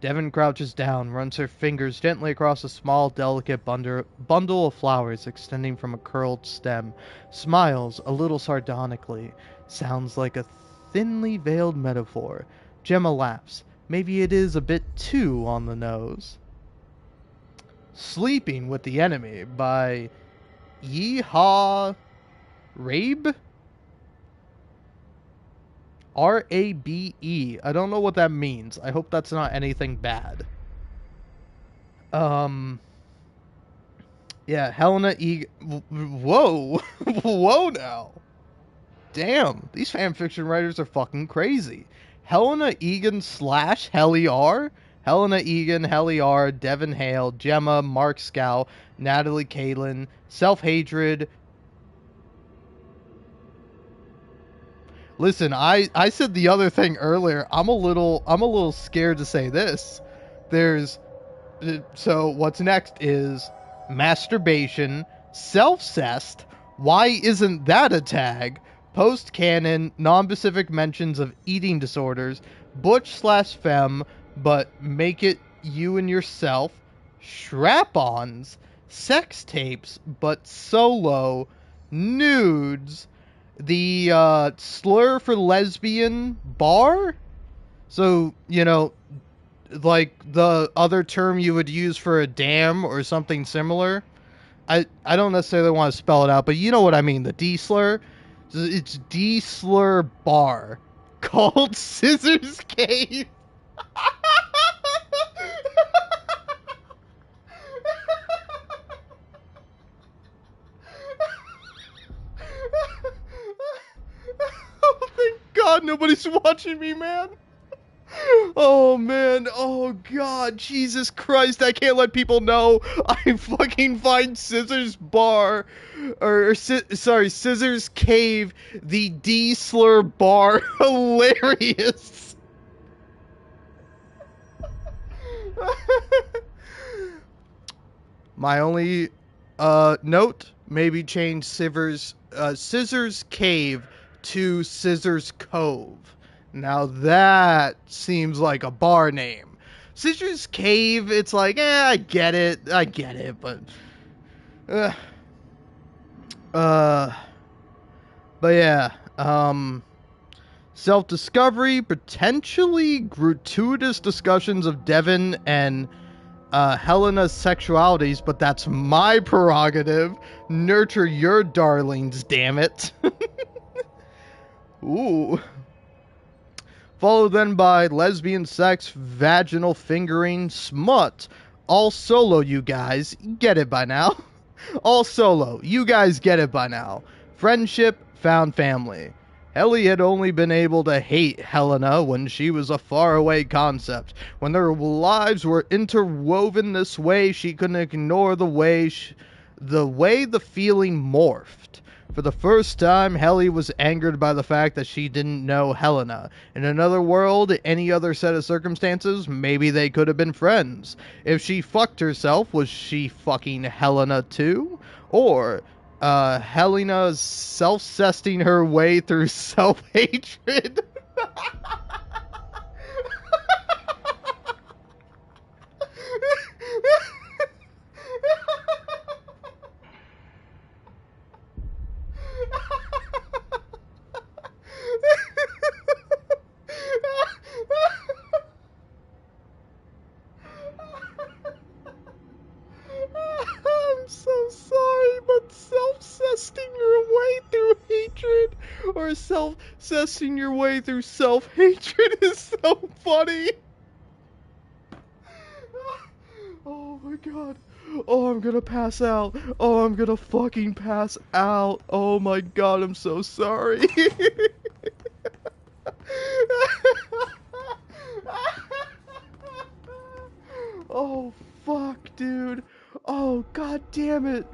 Devon crouches down, runs her fingers gently across a small, delicate bundle of flowers extending from a curled stem, smiles a little sardonically. Sounds like a thinly veiled metaphor. Gemma laughs. Maybe it is a bit too on the nose. Sleeping with the Enemy by Yeehaw Rabe? Rabe. I don't know what that means. I hope that's not anything bad. Yeah, Helena Whoa. Whoa now. Damn, these fanfiction writers are fucking crazy. Helena Egan slash Helly R? Helena Egan, Helly R, Devon Hale, Gemma, Mark Scow, Natalie Kalin, Self-Hatred. Listen, I said the other thing earlier. I'm a little scared to say this. There's so what's next is masturbation, self-cessed. Why isn't that a tag? Post-canon, non-specific mentions of eating disorders, butch slash femme, but make it you and yourself, strap-ons, sex tapes, but solo, nudes, the slur for lesbian bar. So, you know, like the other term you would use for a dam or something similar. I don't necessarily want to spell it out, but you know what I mean. The D slur. It's D slur bar called Scissors Cave. Oh, thank God nobody's watching me, man. Oh man, oh god, Jesus Christ, I can't let people know I fucking find Scissors Bar, sorry, Scissors Cave, the D slur bar, hilarious. My only note, maybe change Scissors Cave to Scissors Cove. Now that seems like a bar name. Scissors Cave, it's like, I get it, but, uh, uh, but yeah, self-discovery, potentially gratuitous discussions of Devon and Helena's sexualities, but that's my prerogative. Nurture your darlings, damn it. Ooh. Followed then by lesbian sex, vaginal fingering, smut. All solo, you guys. Get it by now. All solo. You guys get it by now. Friendship, found family. Helly had only been able to hate Helena when she was a faraway concept. When their lives were interwoven this way, she couldn't ignore the feeling morphed. For the first time, Helly was angered by the fact that she didn't know Helena. In another world, any other set of circumstances, maybe they could have been friends. If she fucked herself, was she fucking Helena too? Or Helena's self-cesting her way through self-hatred. I'm so sorry, but self-cesting your way through hatred or self-cesting your way through self-hatred is so funny. Oh my god. Oh, I'm gonna pass out. Oh, I'm gonna fucking pass out. Oh my god, I'm so sorry. Oh, fuck, dude. Oh, god damn it.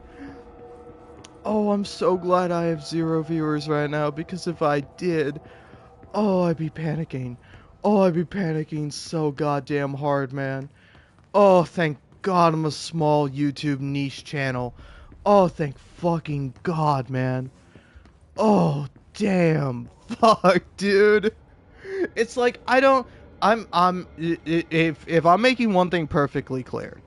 Oh, I'm so glad I have 0 viewers right now, because if I did, oh, I'd be panicking. Oh, I'd be panicking so goddamn hard, man. Oh, thank God I'm a small YouTube niche channel. Oh, thank fucking God, man. Oh, damn. Fuck, dude. It's like if I'm making one thing perfectly clear,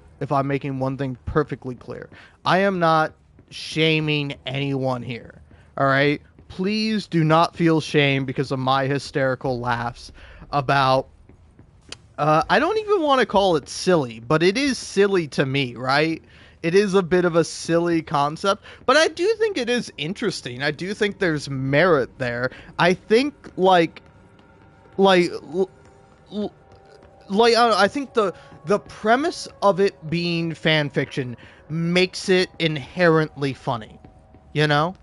I am not shaming anyone here. All right? Please do not feel shame because of my hysterical laughs about I don't even want to call it silly, but it is silly to me, right? It is a bit of a silly concept, but I do think it is interesting. I do think there's merit there. I think like l- l- I think the premise of it being fan fiction makes it inherently funny, you know?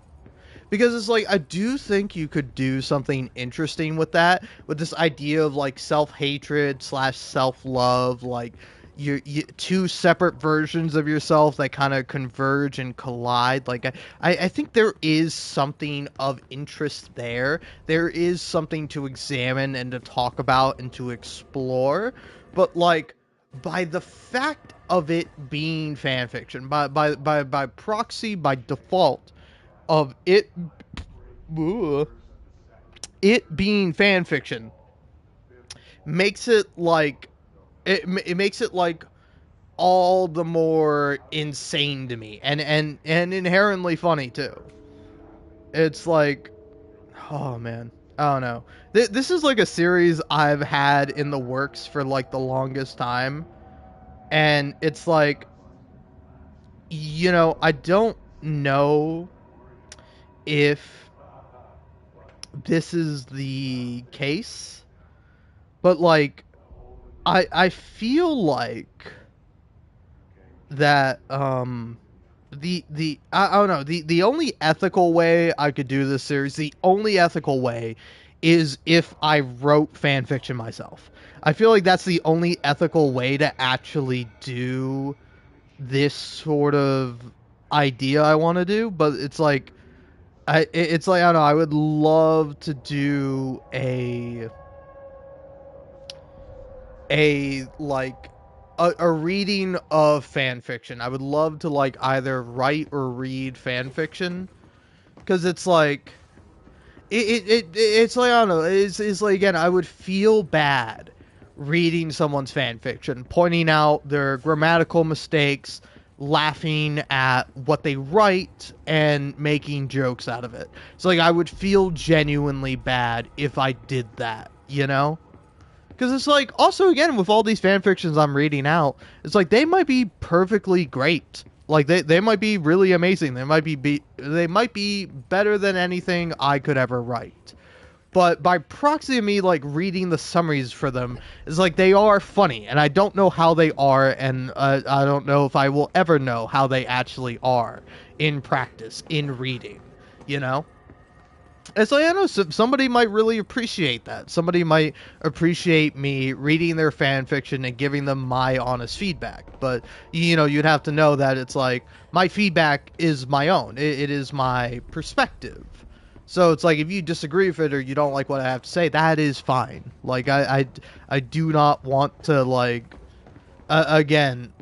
Because it's like I do think you could do something interesting with that, with this idea of like self-hatred slash self-love, like you two separate versions of yourself that kind of converge and collide. Like I think there is something of interest there. There is something to examine and to talk about and to explore. But like by the fact of it being fan fiction, by proxy, by default of ugh, it being fan fiction makes it like it makes it like all the more insane to me and inherently funny too. It's like, oh man, I don't know. This is like a series I've had in the works for like the longest time, and it's like, I don't know if this is the case, but like I feel like that the I don't know, the only ethical way I could do this series, the only ethical way is if I wrote fan fiction myself. I feel like that's the only ethical way to actually do this sort of idea I want to do, but it's like it's like I don't know, I would love to do a like a reading of fan fiction. I would love to like either write or read fan fiction, because it's like it's like I don't know. It's like, again, I would feel bad reading someone's fan fiction, pointing out their grammatical mistakes, laughing at what they write, and making jokes out of it. So like I would feel genuinely bad if I did that, you know? Because it's like, also, again, with all these fan fictions I'm reading out, it's like they might be perfectly great. Like they might be really amazing. They might be better than anything I could ever write. But by proxy of me like reading the summaries for them, it's like they are funny, and I don't know how they are, and I don't know if I will ever know how they actually are in practice, in reading, you know? It's like, I know somebody might really appreciate that. Somebody might appreciate me reading their fan fiction and giving them my honest feedback. But, you'd have to know that it's like my feedback is my own. It is my perspective. So it's like if you disagree with it or you don't like what I have to say, that is fine. Like I do not want to like again,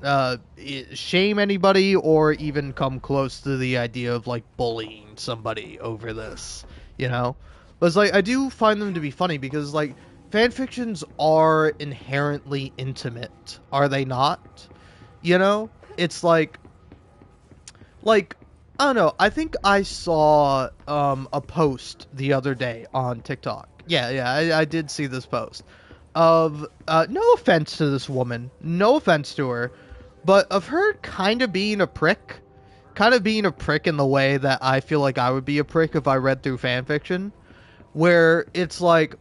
shame anybody or even come close to the idea of like bullying somebody over this, you know? But it's like I do find them to be funny because like fan fictions are inherently intimate, are they not? You know? It's like I don't know. I think I saw a post the other day on TikTok. Yeah, I did see this post of no offense to this woman, no offense to her, but of her kind of being a prick in the way that I feel like I would be a prick if I read through fan fiction, where it's like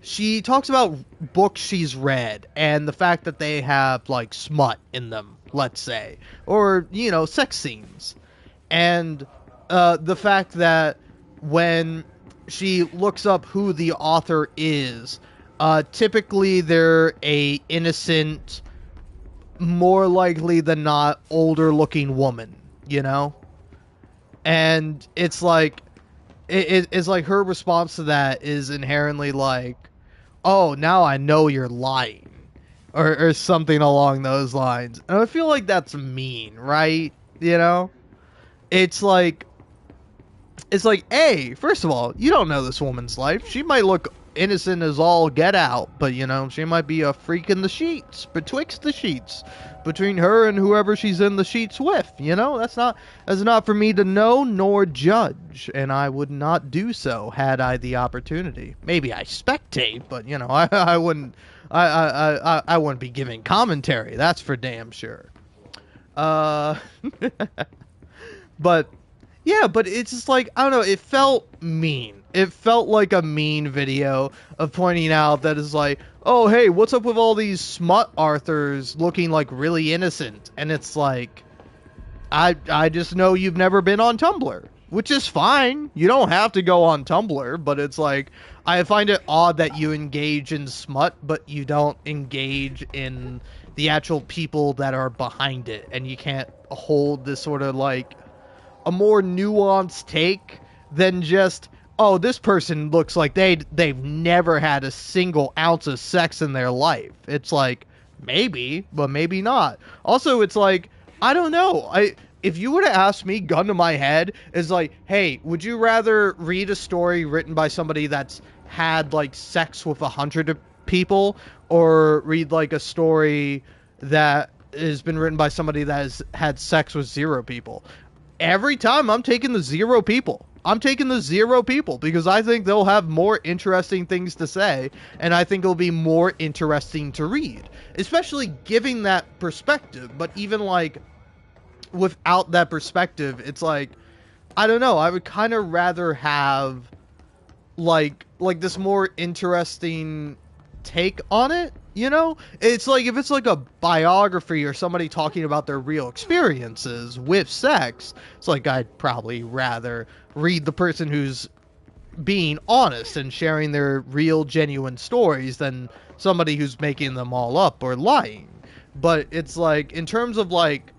she talks about books she's read and the fact that they have like smut in them, let's say, or sex scenes, and the fact that when she looks up who the author is, typically they're a innocent, more likely than not older looking woman, and it's like it's like her response to that is inherently like, oh, now I know you're lying, or something along those lines, and I feel like that's mean, right? It's like hey, first of all, you don't know this woman's life. She might look innocent as all get out, but she might be a freak in the sheets, betwixt the sheets, between her and whoever she's in the sheets with. That's not for me to know nor judge, and I would not do so had I the opportunity. Maybe I spectate, but I wouldn't. I wouldn't be giving commentary. That's for damn sure. Uh, but yeah, but it's just like, I don't know, it felt mean. It felt like a mean video of pointing out that it's like, oh, hey, what's up with all these smut authors looking like really innocent? And it's like, I just know you've never been on Tumblr, which is fine. You don't have to go on Tumblr, but it's like, I find it odd that you engage in smut, but you don't engage in the actual people that are behind it, and you can't hold this sort of like a more nuanced take than just, oh, this person looks like they've never had a single ounce of sex in their life. It's like, maybe, but maybe not. Also, it's like, I don't know. If you would have asked me, gun to my head, is like, hey, would you rather read a story written by somebody that's had like sex with 100 people, or read like a story that has been written by somebody that has had sex with 0 people? Every time I'm taking the 0 people. I'm taking the 0 people because I think they'll have more interesting things to say, and I think it'll be more interesting to read, especially giving that perspective. But even like without that perspective, it's like, I don't know, I would kind of rather have like this more interesting take on it. It's like, if it's like a biography or somebody talking about their real experiences with sex, it's like I'd probably rather read the person who's being honest and sharing their real genuine stories than somebody who's making them all up or lying. But it's like, in terms of like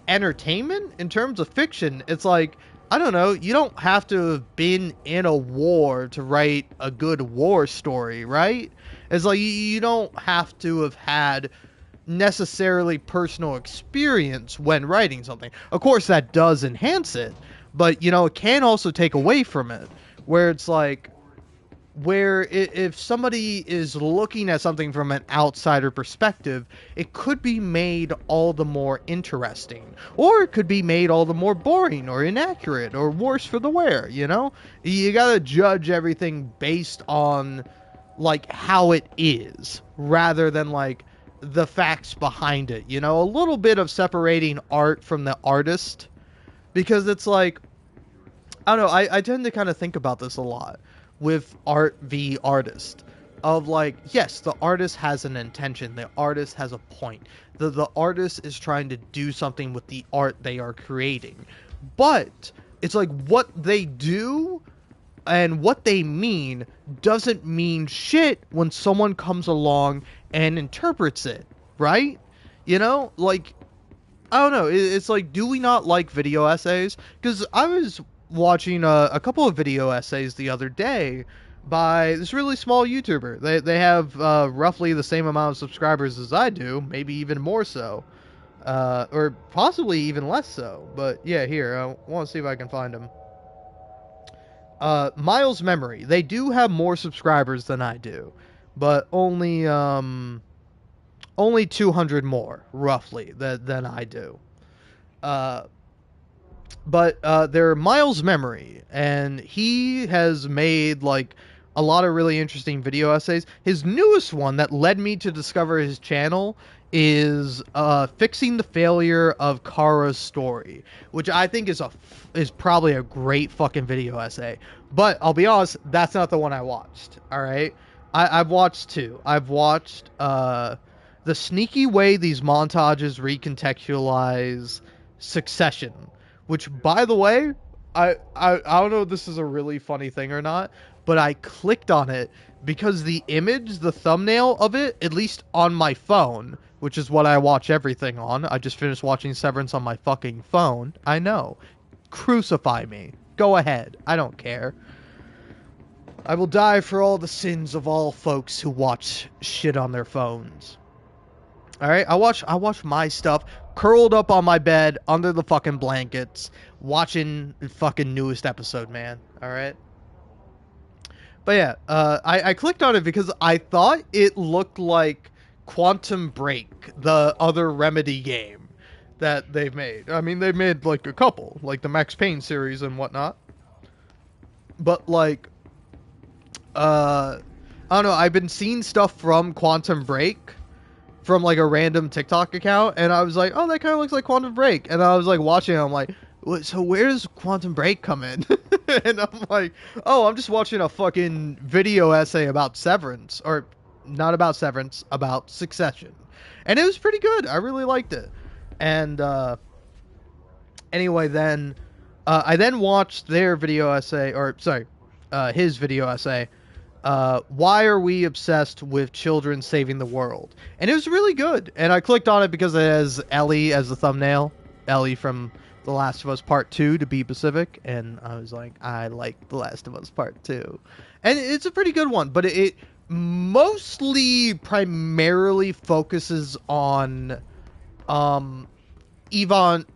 entertainment, in terms of fiction, it's like, I don't know, you don't have to have been in a war to write a good war story, right? It's like, you don't have to have had necessarily personal experience when writing something. Of course, that does enhance it, but it can also take away from it, where it's like, if somebody is looking at something from an outsider perspective, it could be made all the more interesting, or it could be made all the more boring or inaccurate or worse for the wear. You gotta judge everything based on like how it is, rather than like the facts behind it. A little bit of separating art from the artist, because it's like, I don't know, I tend to kind of think about this a lot with art v artist, of like, yes, the artist has an intention, the artist has a point, the artist is trying to do something with the art they are creating, but it's like what they do and what they mean doesn't mean shit when someone comes along and interprets it, right? You know, like I don't know. It's like, do we not like video essays? Because I was watching a couple of video essays the other day by this really small YouTuber. They have roughly the same amount of subscribers as I do, maybe even more so, or possibly even less so. But yeah, here I want to see if I can find them. Miles Memory. They do have more subscribers than I do, but only 200 more roughly than I do. Uh, but they're Miles Memory, and he has made like a lot of really interesting video essays. His newest one that led me to discover his channel is fixing the failure of Kara's story, which I think is probably a great fucking video essay. But I'll be honest, that's not the one I watched. All right, I've watched two. I've watched the sneaky way these montages recontextualize Succession, which, by the way, I don't know if this is a really funny thing or not, but I clicked on it because the image, the thumbnail of it, at least on my phone, which is what I watch everything on. I just finished watching Severance on my fucking phone. I know. Crucify me. Go ahead. I don't care. I will die for all the sins of all folks who watch shit on their phones. All right, I watch my stuff curled up on my bed under the fucking blankets, watching the fucking newest episode, man. All right. But yeah, I clicked on it because I thought it looked like Quantum Break, the other Remedy game that they've made. I mean, they've made like a couple, like the Max Payne series and whatnot. But like, I don't know. I've been seeing stuff from Quantum Break from like a random TikTok account, and I was like, oh, that kind of looks like Quantum Break. And I was like watching it, I'm like, so where does Quantum Break come in? And I'm like, oh, I'm just watching a fucking video essay about Severance, or not about Severance, about Succession. And it was pretty good. I really liked it. And anyway, then I then watched their video essay, or sorry, his video essay. Why are we obsessed with children saving the world? And it was really good. And I clicked on it because it has Ellie as the thumbnail. Ellie from The Last of Us Part 2, to be specific. And I was like, I like The Last of Us Part 2. And it's a pretty good one, but it mostly primarily focuses on Evangelion?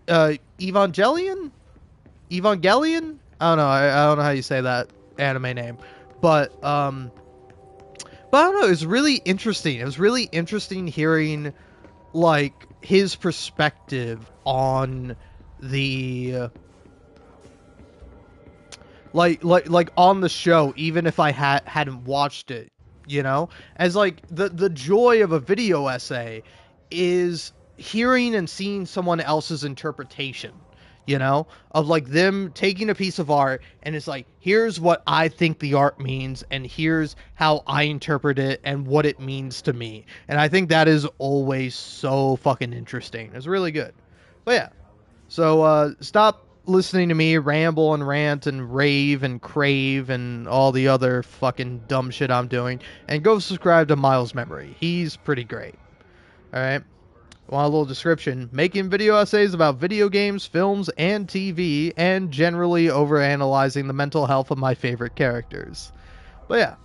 Evangelion? I don't know. I don't know how you say that anime name. But I don't know. It was really interesting. It was really interesting hearing like his perspective on the like on the show, even if I hadn't watched it. You know, as like the joy of a video essay is hearing and seeing someone else's interpretation, you know, of like them taking a piece of art and it's like, here's what I think the art means and here's how I interpret it and what it means to me. And I think that is always so fucking interesting. It's really good. But yeah, so stop listening to me ramble and rant and rave and crave and all the other fucking dumb shit I'm doing, and go subscribe to Miles Memory. He's pretty great. Alright? Want a little description? Making video essays about video games, films, and TV, and generally overanalyzing the mental health of my favorite characters. But yeah,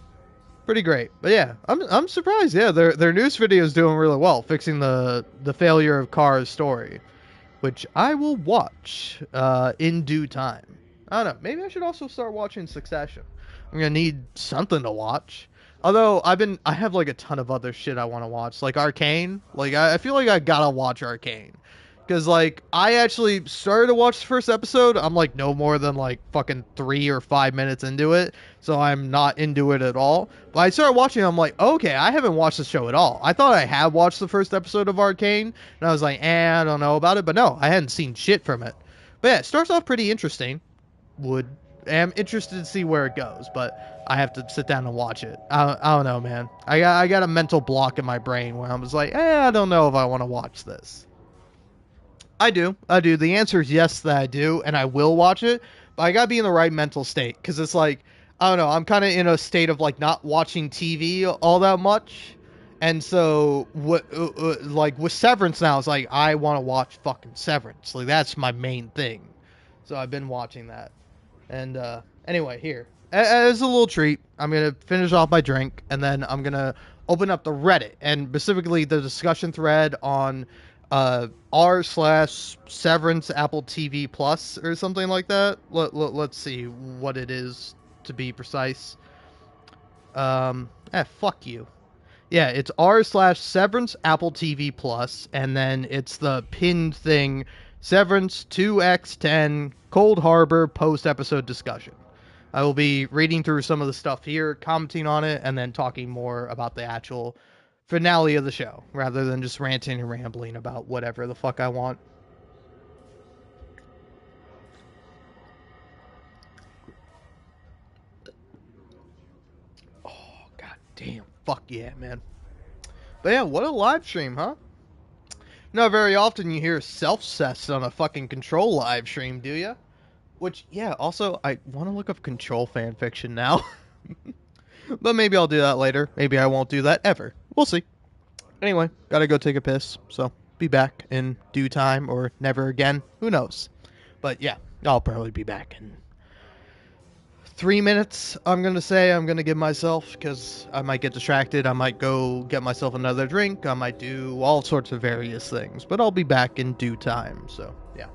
pretty great. But yeah, I'm surprised. Yeah, their news video is doing really well, fixing the failure of Kara's story, which I will watch in due time. I don't know. Maybe I should also start watching Succession. I'm gonna need something to watch. Although I have like a ton of other shit I want to watch, like Arcane. Like I feel like I gotta watch Arcane, because like I actually started to watch the first episode. I'm like no more than like fucking 3 or 5 minutes into it, so I'm not into it at all. But I started watching. I'm like, okay, I haven't watched the show at all. I thought I had watched the first episode of Arcane, and I was like, I don't know about it. But no, I hadn't seen shit from it. But yeah, it starts off pretty interesting. Am interested to see where it goes, but I have to sit down and watch it. I don't know, man. I got a mental block in my brain where I was like, I don't know if I want to watch this. I do. The answer is yes that I do, and I will watch it. I gotta be in the right mental state because it's like I don't know. I'm kind of in a state of like not watching TV all that much, and so what like with Severance now, it's like I want to watch fucking Severance. Like that's my main thing. So I've been watching that. And anyway, here as a little treat, I'm gonna finish off my drink, and then I'm gonna open up the Reddit and specifically the discussion thread on r/ Severance Apple TV Plus or something like that. Let's see what it is to be precise. Fuck you. Yeah, it's r/ Severance Apple TV Plus, and then it's the pinned thing, Severance 2x10 Cold Harbor post episode discussion. I will be reading through some of the stuff here, commenting on it, and then talking more about the actual finale of the show, rather than just ranting and rambling about whatever the fuck I want. Oh, god damn. Fuck yeah, man. But yeah, what a live stream, huh? Not very often you hear self-cess on a fucking Control live stream, do ya? Which, yeah, also, I want to look up Control fan fiction now. But maybe I'll do that later. Maybe I won't do that ever. We'll see. Anyway, gotta go take a piss, so be back in due time or never again. Who knows? But yeah, I'll probably be back in 3 minutes. I'm gonna say I'm gonna give myself because I might get distracted. I might go get myself another drink. I might do all sorts of various things, but I'll be back in due time. So yeah.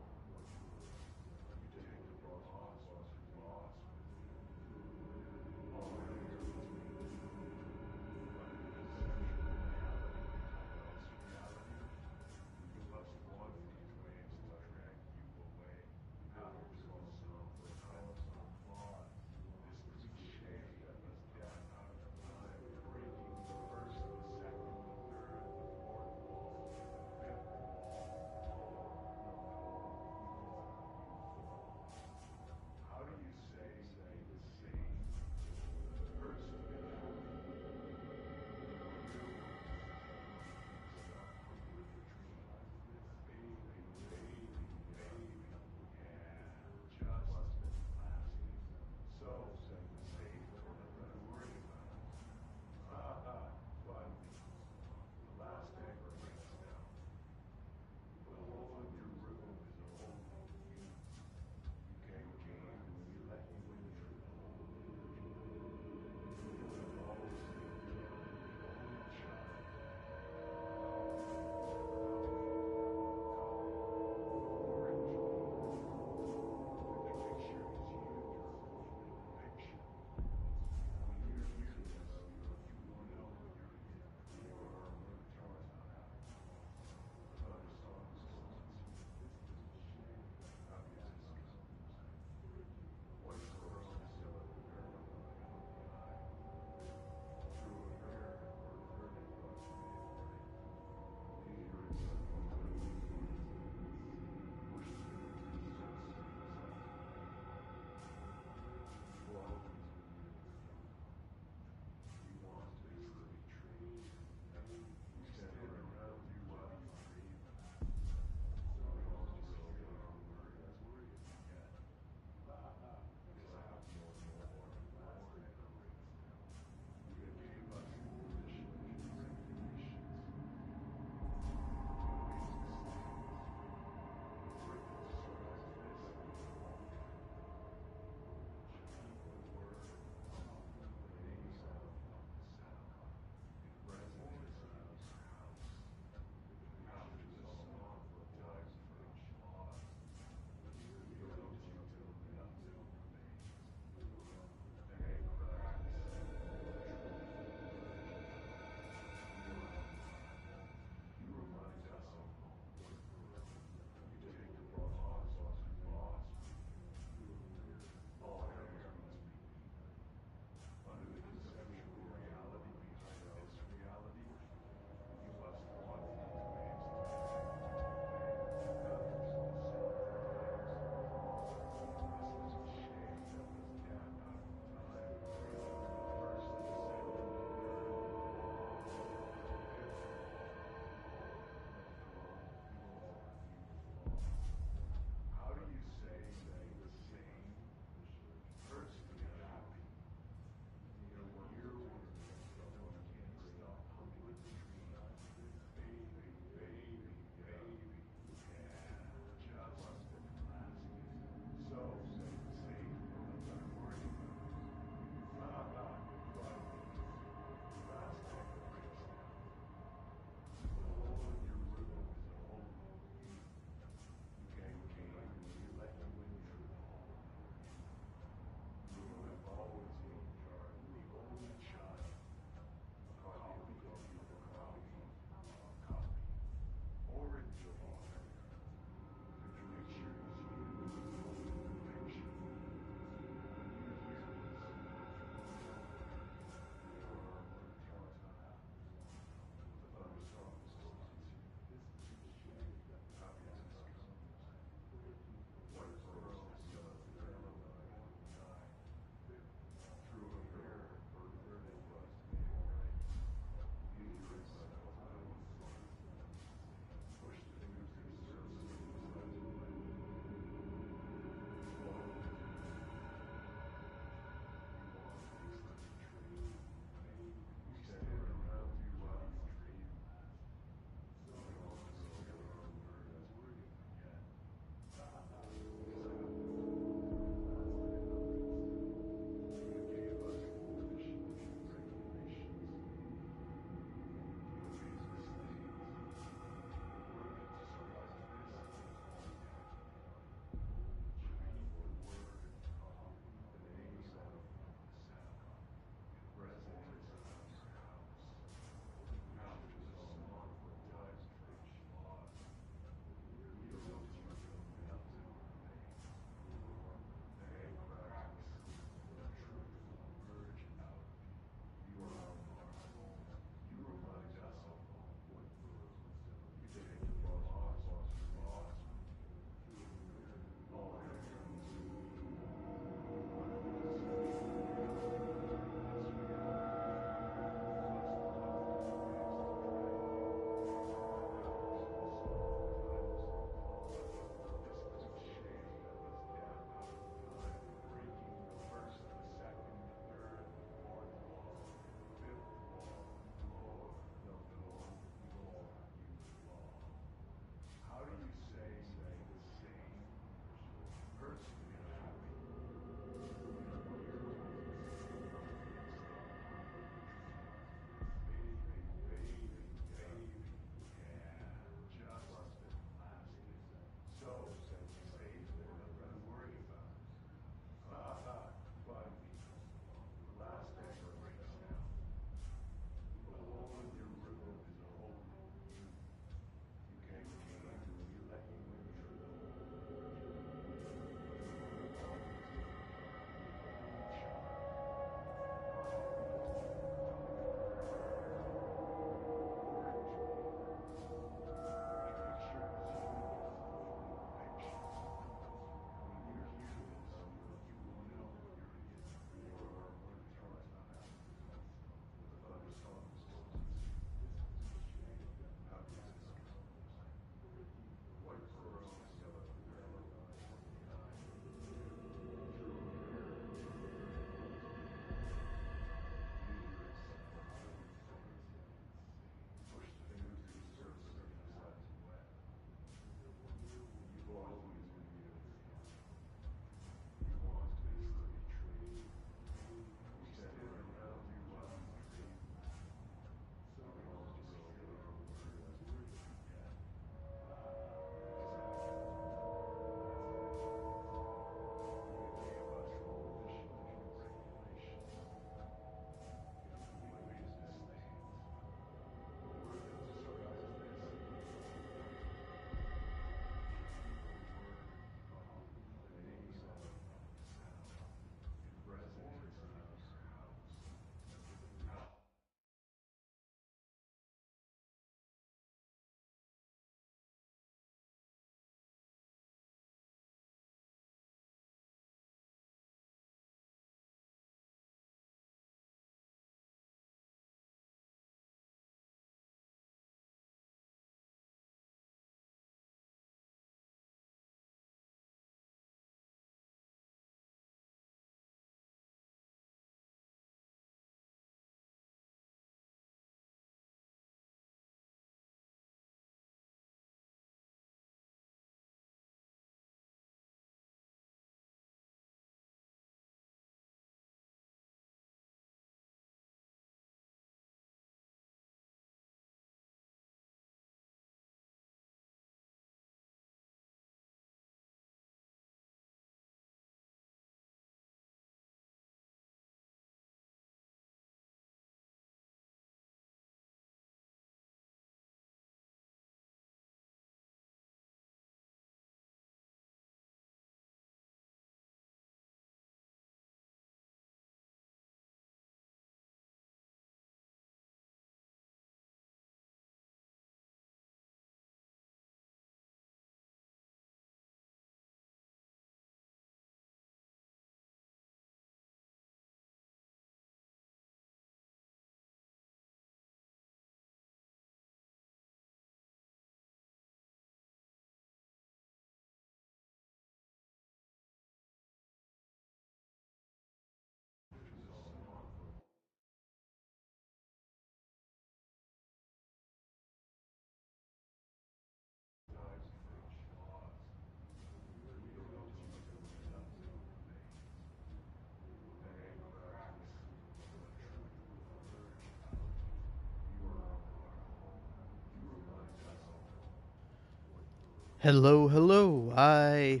Hello, hello. I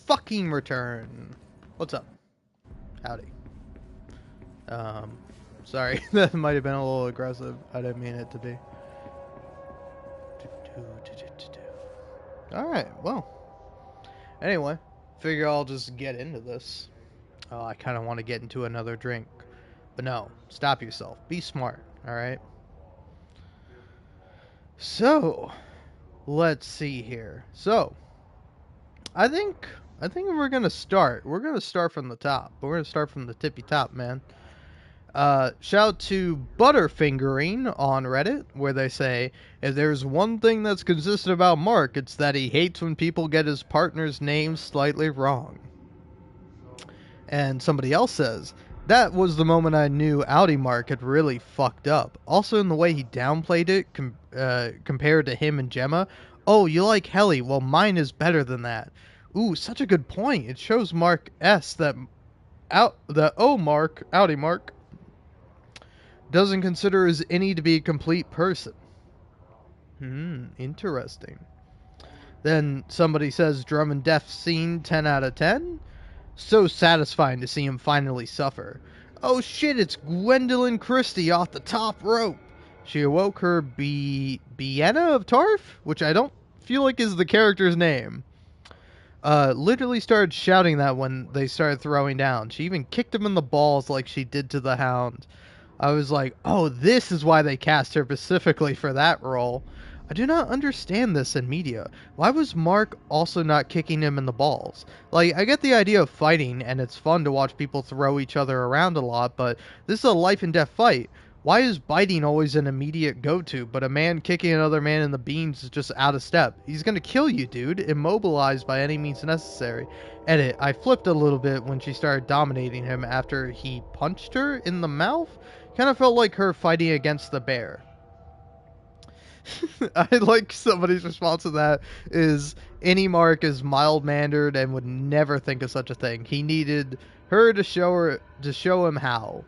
fucking return. What's up? Howdy. Um, sorry, that might have been a little aggressive. I didn't mean it to be. Alright, well. Anyway, figure I'll just get into this. Oh, I kind of want to get into another drink. But no, stop yourself. Be smart, alright? So, let's see here. So, I think we're gonna start. We're gonna start from the top. We're gonna start from the tippy top, man. Shout out to Butterfingering on Reddit, where they say, if there's one thing that's consistent about Mark, it's that he hates when people get his partner's name slightly wrong. And somebody else says, that was the moment I knew Audi Mark had really fucked up. Also in the way he downplayed it compared to him and Gemma. Oh, you like Helly? Well, mine is better than that. Ooh, such a good point. It shows Mark S that Audi Mark doesn't consider his any to be a complete person. Interesting. Then somebody says drum and death scene 10 out of 10. So satisfying to see him finally suffer. Oh shit, it's Gwendolyn Christie off the top rope. She awoke her Bienna of Tarf, which I don't feel like is the character's name. Literally started shouting that when they started throwing down. She even kicked him in the balls like she did to the Hound. I was like, oh, this is why they cast her specifically for that role. I do not understand this in media. Why was Mark also not kicking him in the balls? Like, I get the idea of fighting, and it's fun to watch people throw each other around a lot, but this is a life and death fight. Why is biting always an immediate go-to, but a man kicking another man in the beans is just out of step? He's gonna kill you, dude. Immobilized by any means necessary. Edit, I flipped a little bit when she started dominating him after he punched her in the mouth. Kind of felt like her fighting against the bear. I like somebody's response to that is any Mark is mild mannered and would never think of such a thing. He needed her to show him how.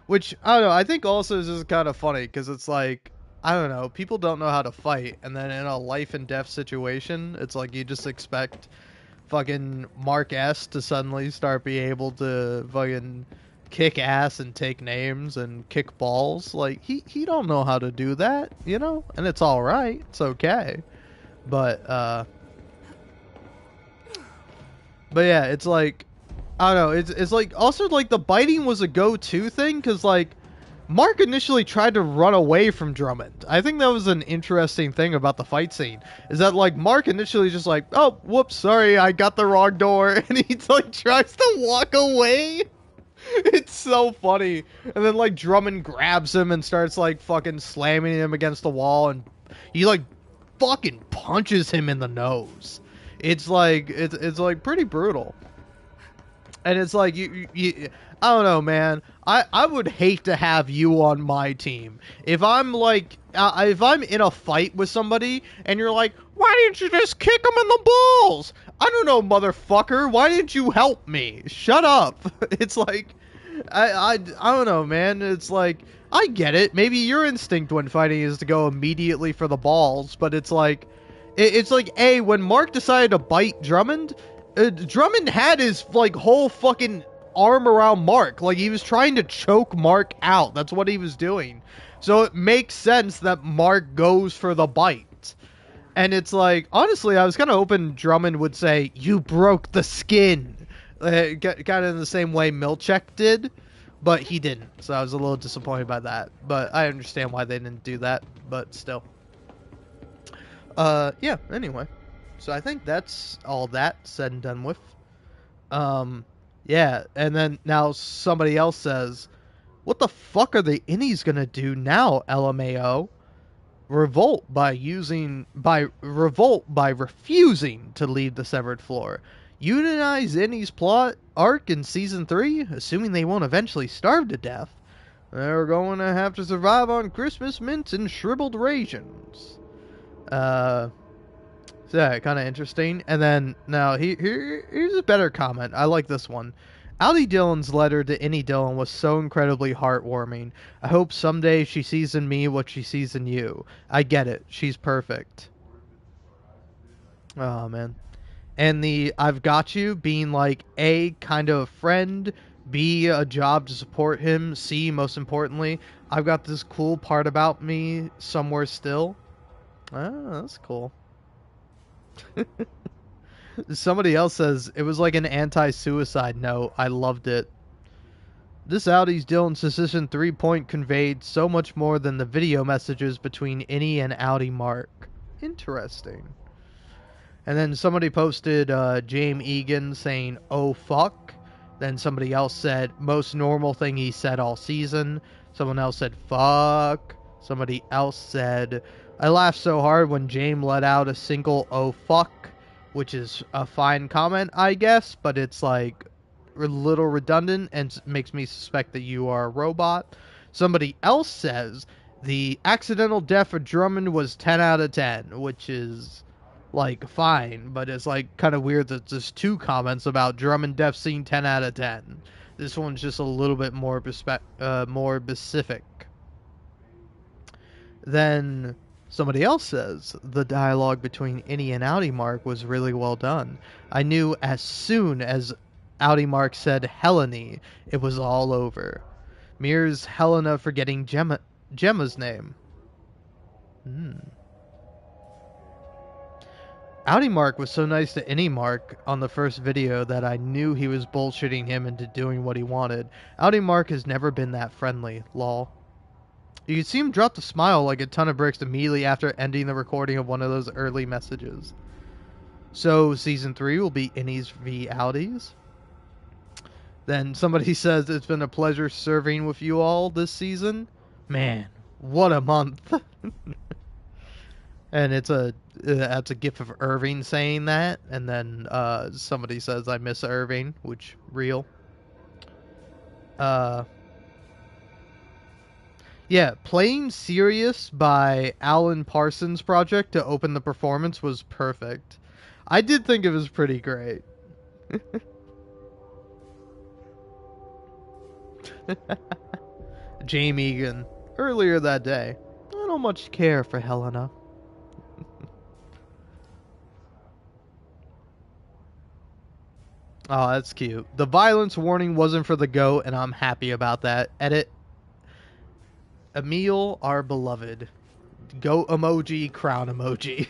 Which I don't know. I think also is just kind of funny because it's like I don't know. People don't know how to fight, and then in a life and death situation, it's like you just expect fucking Mark S to suddenly start being able to fucking kick ass and take names and kick balls. Like he don't know how to do that, you know? And it's all right. It's okay. But yeah, it's like I don't know. It's like also like the biting was a go-to thing cuz like Mark initially tried to run away from Drummond. I think that was an interesting thing about the fight scene. Is that like Mark initially just like, "Oh, whoops, sorry, I got the wrong door." And he like tries to walk away. It's so funny. And then like Drummond grabs him and starts like fucking slamming him against the wall and he like fucking punches him in the nose. It's like it's like pretty brutal. And it's like you I don't know, man. I would hate to have you on my team. If I'm like if I'm in a fight with somebody and you're like, "Why didn't you just kick him in the balls?" I don't know, motherfucker. Why didn't you help me? Shut up. It's like I don't know, man. It's like I get it. Maybe your instinct when fighting is to go immediately for the balls, but it's like it's like when Mark decided to bite Drummond, Drummond had his like whole fucking arm around Mark, like he was trying to choke Mark out. That's what he was doing. So it makes sense that Mark goes for the bite. And it's like, honestly, I was kind of hoping Drummond would say, "You broke the skin," kind of in the same way Milchek did, but he didn't. So I was a little disappointed by that. But I understand why they didn't do that. But still, yeah. Anyway, so I think that's all that said and done with. Yeah, and then now somebody else says, "What the fuck are the innies gonna do now, LMAO? Revolt by refusing to leave the severed floor. Unionize innies plot arc in season 3, assuming they won't eventually starve to death. They're going to have to survive on Christmas mints and shriveled rations." So yeah, kind of interesting. And then now here's a better comment. I like this one. Ali Dillon's letter to Innie Dillon was so incredibly heartwarming. I hope someday she sees in me what she sees in you. I get it. She's perfect. Oh man. And the I've got you being like A, kind of a friend, B, a job to support him, C, most importantly, I've got this cool part about me somewhere still. Oh, that's cool. Somebody else says it was like an anti-suicide note. I loved it. This Audi's Dylan's decision 3-point conveyed so much more than the video messages between Innie and Audi Mark. Interesting. And then somebody posted James Egan saying, "Oh fuck." Then somebody else said, "Most normal thing he said all season." Someone else said, "Fuck." Somebody else said, "I laughed so hard when James let out a single "oh fuck," which is a fine comment, I guess, but it's like a little redundant and makes me suspect that you are a robot." Somebody else says, "The accidental death of Drummond was 10 out of 10, which is like fine, but it's like kind of weird that there's two comments about Drummond death scene 10 out of 10. This one's just a little bit more more specific. Then somebody else says the dialogue between Innie and Audi Mark was really well done. I knew as soon as Audi Mark said Helene, it was all over. Mirrors Helena forgetting Gemma's name. Hmm. Audi Mark was so nice to any Mark on the first video that I knew he was bullshitting him into doing what he wanted. Audi Mark has never been that friendly, lol. You could see him drop the smile like a ton of bricks immediately after ending the recording of one of those early messages. So, Season 3 will be Innies v Audis. Then somebody says it's been a pleasure serving with you all this season. Man, what a month. And that's a gif of Irving saying that, and then somebody says I miss Irving, which real. Yeah, playing Serious by Alan Parsons Project to open the performance was perfect. I did think it was pretty great. James Egan earlier that day. I don't much care for Helena. Oh, that's cute. The violence warning wasn't for the goat, and I'm happy about that. Edit. Emil, our beloved. Goat emoji, crown emoji.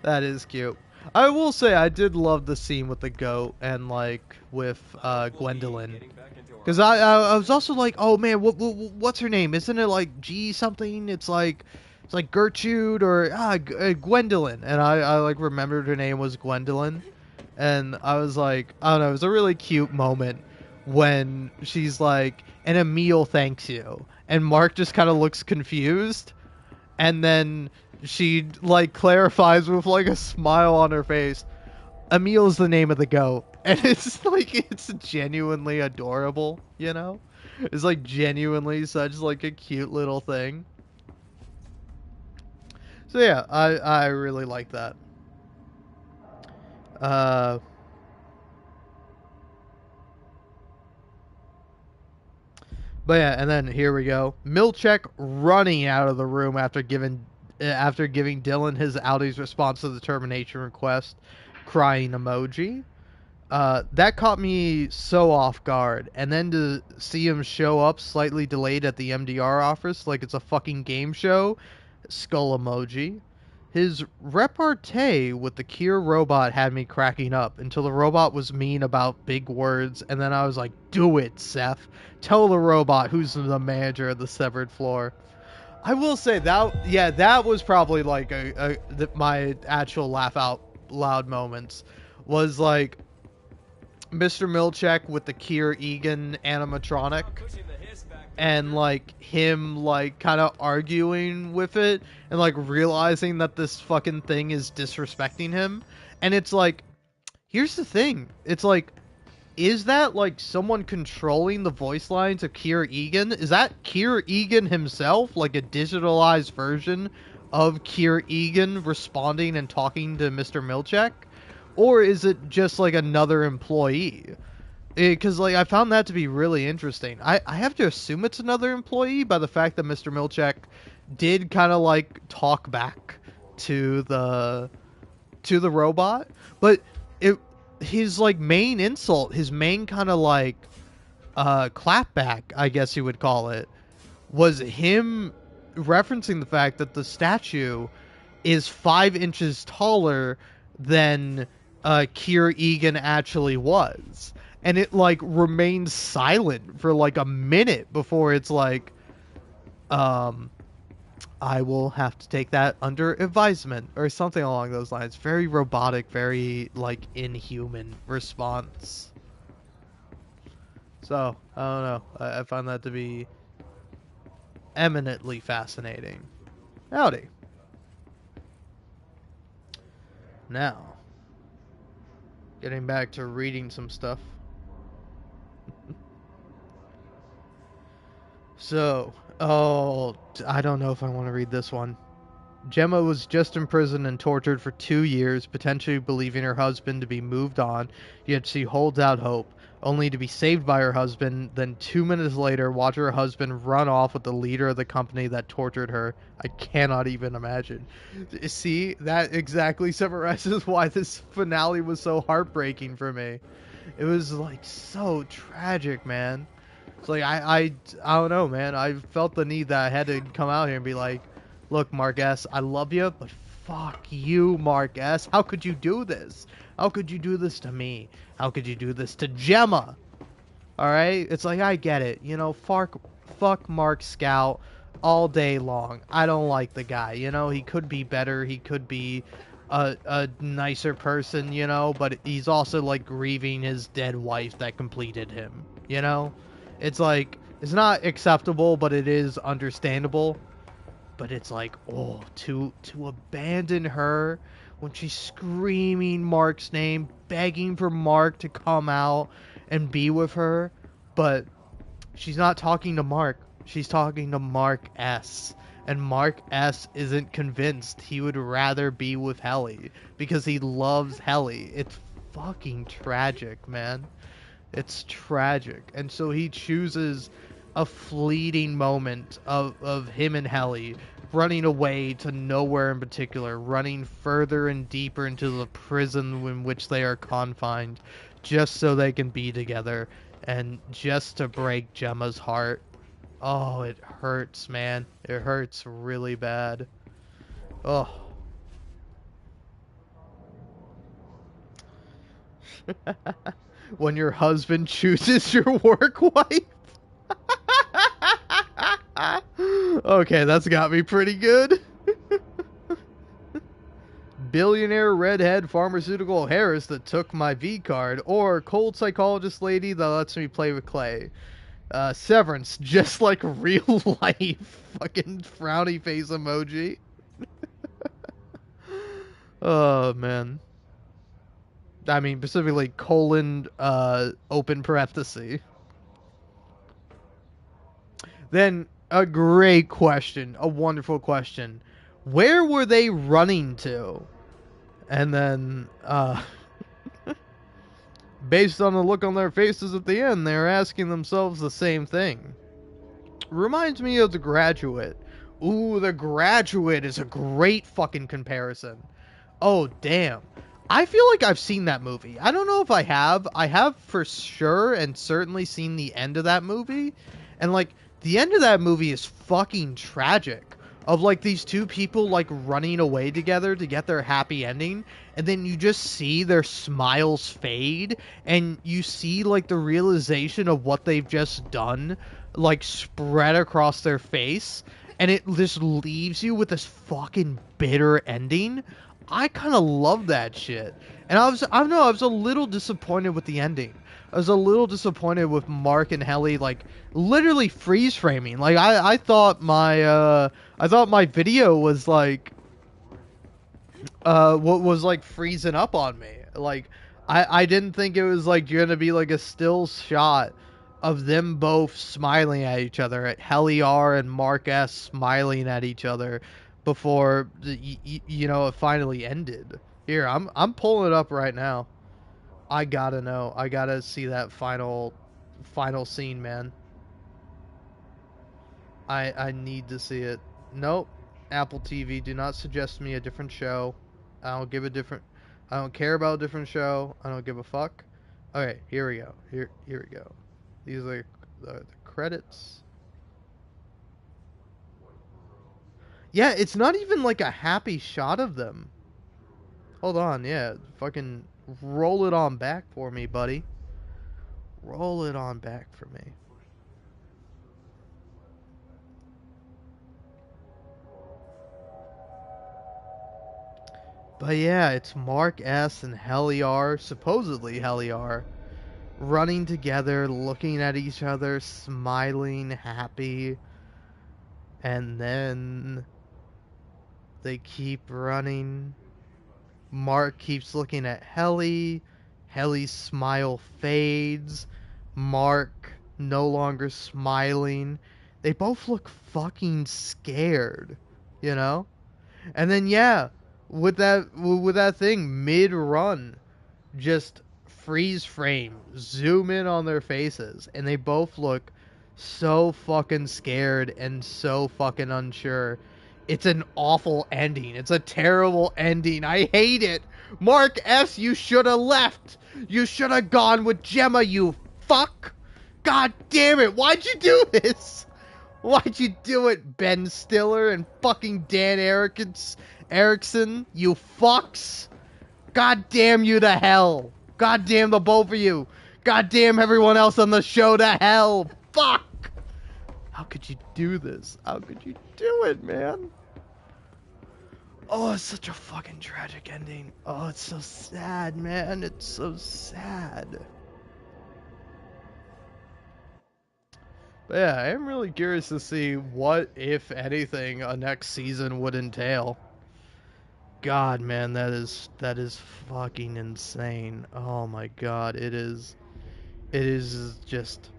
That is cute. I will say I did love the scene with the goat and like with Gwendolyn. Because I was also like, oh man, what's her name? Isn't it like G something? It's like Gertrude or Gwendolyn. And I like remembered her name was Gwendolyn. And I was like, I don't know, it was a really cute moment when she's like, and Emil thanks you. And Mark just kind of looks confused. And then she like clarifies with like a smile on her face. Emil's the name of the goat. And it's like, it's genuinely adorable, you know? It's like genuinely such like a cute little thing. So yeah, I really like that. Uh, but yeah, and then here we go. Milchek running out of the room after giving Dylan his Audi's response to the termination request, crying emoji. That caught me so off guard, and then to see him show up slightly delayed at the MDR office like it's a fucking game show, skull emoji. His repartee with the Kier robot had me cracking up until the robot was mean about big words, and then I was like, do it, Seth. Tell the robot who's the manager of the severed floor. I will say that, yeah, that was probably like my actual laugh out loud moments. Was like Mr. Milchek with the Kier Egan animatronic and like him like kind of arguing with it and like realizing that this fucking thing is disrespecting him. And it's like, here's the thing, it's like, is that like someone controlling the voice lines of Kier Egan? Is that Kier Egan himself, like a digitalized version of Kier Egan responding and talking to Mr. Milchek? Or is it just like another employee? Because like I found that to be really interesting. I have to assume it's another employee by the fact that Mr. Milchek did kind of like talk back to the robot, but it his like main insult, his main kind of like clapback, I guess you would call it, was him referencing the fact that the statue is 5 inches taller than Kier Egan actually was. And it like remained silent for like a minute before it's like, um, I will have to take that under advisement or something along those lines. Very robotic, very like inhuman response. So I don't know. I find that to be eminently fascinating. Howdy. Now, getting back to reading some stuff. So, oh, I don't know if I want to read this one. Gemma was just imprisoned and tortured for 2 years, potentially believing her husband to be moved on, yet she holds out hope, only to be saved by her husband, then 2 minutes later watch her husband run off with the leader of the company that tortured her. I cannot even imagine. See, that exactly summarizes why this finale was so heartbreaking for me. It was like so tragic, man. It's like I don't know, man. I felt the need that I had to come out here and be like, look, Mark S, I love you, but fuck you, Mark S. How could you do this? How could you do this to me? How could you do this to Gemma? All right, it's like I get it, you know. Fuck Mark Scout all day long. I don't like the guy, you know. He could be better. He could be a nicer person, you know. But he's also like grieving his dead wife that completed him, you know. It's like it's not acceptable, but it is understandable. But it's like, oh, to abandon her when she's screaming Mark's name, begging for Mark to come out and be with her, but she's not talking to Mark. She's talking to Mark S. And Mark S isn't convinced. He would rather be with Helly because he loves Helly. It's fucking tragic, man. It's tragic. And so he chooses a fleeting moment of him and Helly running away to nowhere in particular, running further and deeper into the prison in which they are confined, just so they can be together and just to break Gemma's heart. Oh, it hurts, man. It hurts really bad. Oh. When your husband chooses your work wife? Okay, that's got me pretty good. Billionaire redhead pharmaceutical Harris that took my V card, or cold psychologist lady that lets me play with clay. Severance, just like real life. Fucking frowny face emoji. Oh, man. I mean, specifically colon, open parenthesis. Then, a great question. A wonderful question. Where were they running to? And then, based on the look on their faces at the end, they're asking themselves the same thing. Reminds me of The Graduate. Ooh, The Graduate is a great fucking comparison. Oh, damn. I feel like I've seen that movie. I don't know if I have. I have for sure and certainly seen the end of that movie. And, like, the end of that movie is fucking tragic. Of, like, these two people, like, running away together to get their happy ending. And then you just see their smiles fade. And you see, like, the realization of what they've just done, like, spread across their face. And it just leaves you with this fucking bitter ending. I kind of love that shit. And I don't know, I was a little disappointed with the ending. I was a little disappointed with Mark and Helly, like, literally freeze framing. Like, I thought my video was like, what was like freezing up on me. Like, I didn't think it was like gonna be like a still shot of them both smiling at each other, at Helly R and Mark S smiling at each other before you know, it finally ended. Here, I'm pulling it up right now. I gotta know. I gotta see that final scene, man. I need to see it. Nope. Apple TV, do not suggest me a different show. I don't care about a different show. I don't give a fuck. Okay, here we go. Here we go. These are the credits. Yeah, it's not even like a happy shot of them. Hold on, yeah. Fucking roll it on back for me, buddy. Roll it on back for me. But yeah, it's Mark S. and Heliar, supposedly Heliar, running together, looking at each other, smiling, happy. And then they keep running. Mark keeps looking at Helly. Helly's smile fades. Mark no longer smiling. They both look fucking scared, you know? And then yeah, with that thing mid run, just freeze frame, zoom in on their faces, and they both look so fucking scared and so fucking unsure. It's an awful ending. It's a terrible ending. I hate it. Mark S., you should have left. You should have gone with Gemma, you fuck. God damn it. Why'd you do this? Why'd you do it, Ben Stiller and fucking Dan Erickson? You fucks. God damn you to hell. God damn the both of you. God damn everyone else on the show to hell. Fuck. How could you do this? How could you do it, man? Oh, it's such a fucking tragic ending. Oh, it's so sad, man. It's so sad. But yeah, I am really curious to see what, if anything, a next season would entail. God, man, that is fucking insane. Oh my god, it is. It is just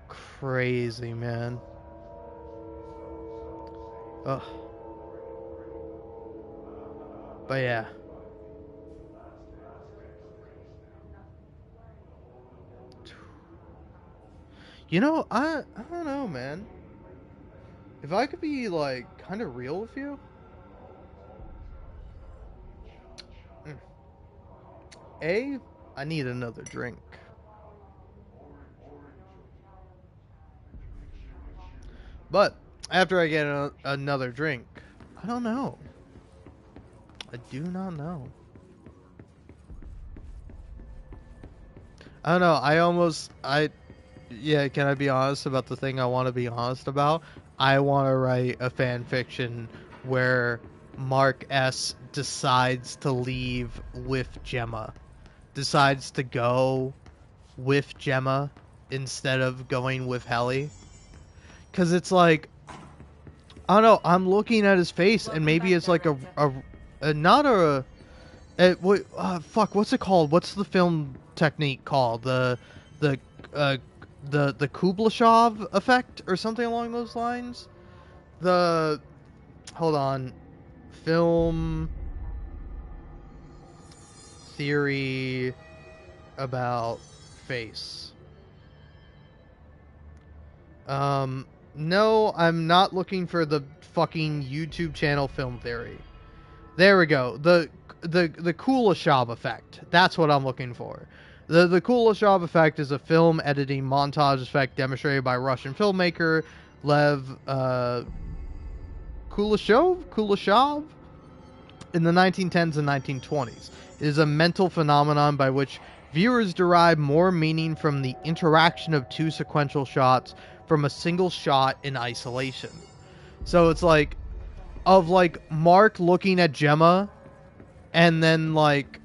crazy, man. Ugh. But yeah. I don't know, man. If I could be like kind of real with you, mm, A, I need another drink. But after I get another drink, I don't know. I do not know. I don't know. Yeah, can I be honest about the thing I want to be honest about? I want to write a fan fiction where Mark S decides to leave with Gemma. Decides to go with Gemma instead of going with Helly. Cuz it's like I don't know, I'm looking at his face and Welcome maybe back, it's like Director. a not fuck, what's it called? What's the film technique called? The uh the Kublashov effect or something along those lines? The hold on. Film theory about face. No, I'm not looking for the fucking YouTube channel film theory. There we go. The Kuleshov effect. That's what I'm looking for. The Kuleshov effect is a film editing montage effect demonstrated by Russian filmmaker Lev Kuleshov in the 1910s and 1920s. It is a mental phenomenon by which viewers derive more meaning from the interaction of two sequential shots from a single shot in isolation. So it's like of like Mark looking at Gemma and then like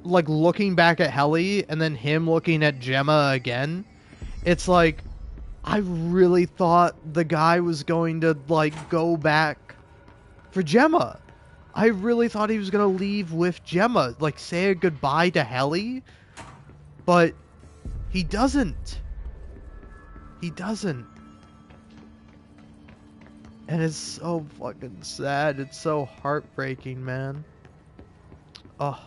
looking back at Helly and then him looking at Gemma again. It's like I really thought the guy was going to like go back for Gemma. I really thought he was gonna leave with Gemma, like say a goodbye to Helly, but he doesn't. He doesn't. And it's so fucking sad. It's so heartbreaking, man. Oh.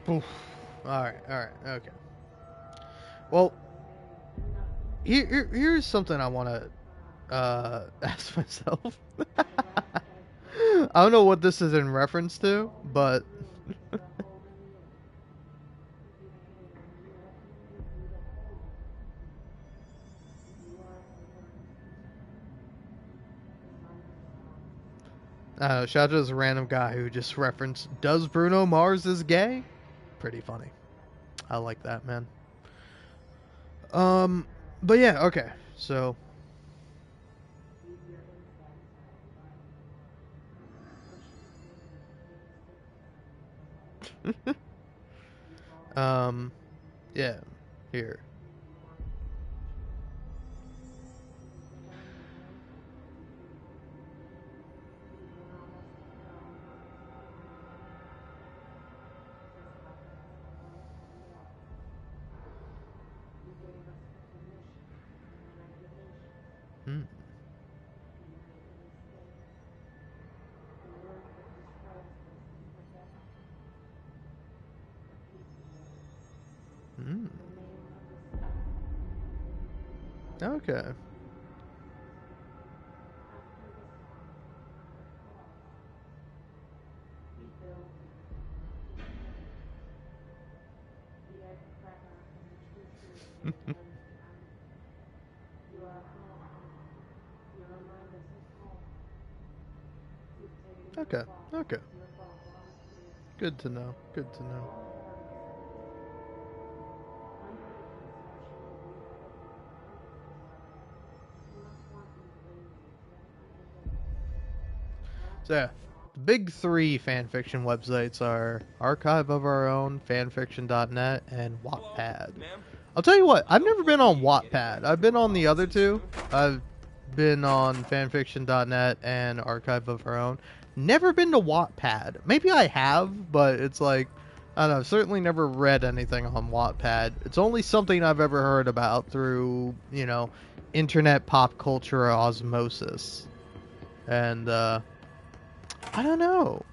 Oof. Alright, okay. Well, here's something I want to ask myself. I don't know what this is in reference to, but shout out to this random guy who just referenced, "Does Bruno Mars is gay?" Pretty funny. I like that, man. Um, but yeah, okay. So, um, yeah, here. Hmm. Hmm. Okay. Okay. Okay. Good to know. Good to know. So yeah, the big three fanfiction websites are Archive of Our Own, fanfiction.net, and Hello, Wattpad. ma'am. I'll tell you what, I I've don't never been on believe the Wattpad. I've individual been on the other policies two. soon. I've been on fanfiction.net and Archive of Our Own. Never been to Wattpad. Maybe I have, but it's like, I don't know, certainly never read anything on Wattpad. It's only something I've ever heard about through, internet pop culture osmosis. And, I don't know.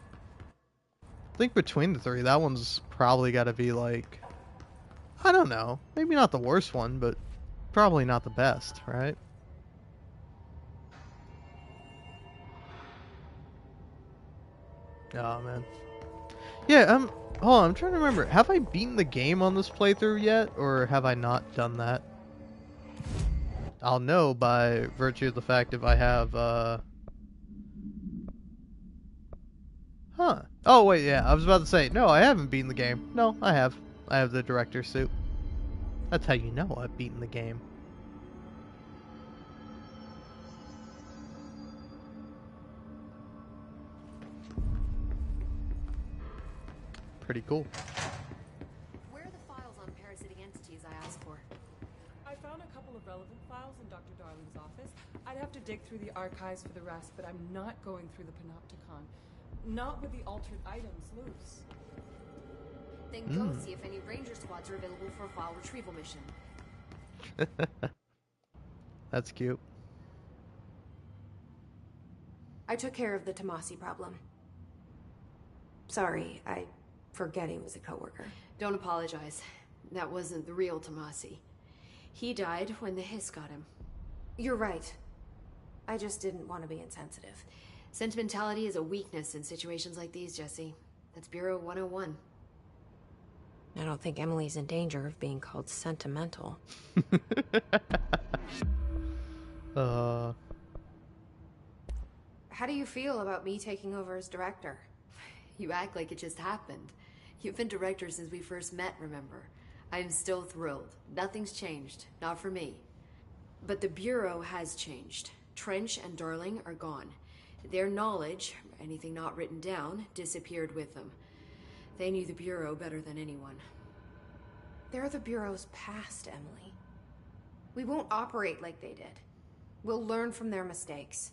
I think between the three, that one's probably got to be like, I don't know, maybe not the worst one, but probably not the best, right? Oh man. Yeah, hold on, I'm trying to remember. Have I beaten the game on this playthrough yet, or have I not done that? I'll know by virtue of the fact if I have, huh. Oh wait, yeah, I was about to say, no, I haven't beaten the game. No, I have. I have the director's suit. That's how you know I've beaten the game. Pretty cool. Where are the files on parasitic entities I asked for? I found a couple of relevant files in Dr. Darling's office. I'd have to dig through the archives for the rest, but I'm not going through the Panopticon. Not with the altered items loose. Then go see if any ranger squads are available for a file retrieval mission. That's cute. I took care of the Tomasi problem. Sorry, I forget he was a coworker. Don't apologize. That wasn't the real Tomasi. He died when the hiss got him. You're right. I just didn't want to be insensitive. Sentimentality is a weakness in situations like these, Jesse. That's Bureau 101. I don't think Emily's in danger of being called sentimental. uh, How do you feel about me taking over as director? You act like it just happened. You've been director since we first met, remember? I'm still thrilled. Nothing's changed. Not for me. But the Bureau has changed. Trench and Darling are gone. Their knowledge, anything not written down, disappeared with them. They knew the Bureau better than anyone. They're the Bureau's past, Emily. We won't operate like they did. We'll learn from their mistakes.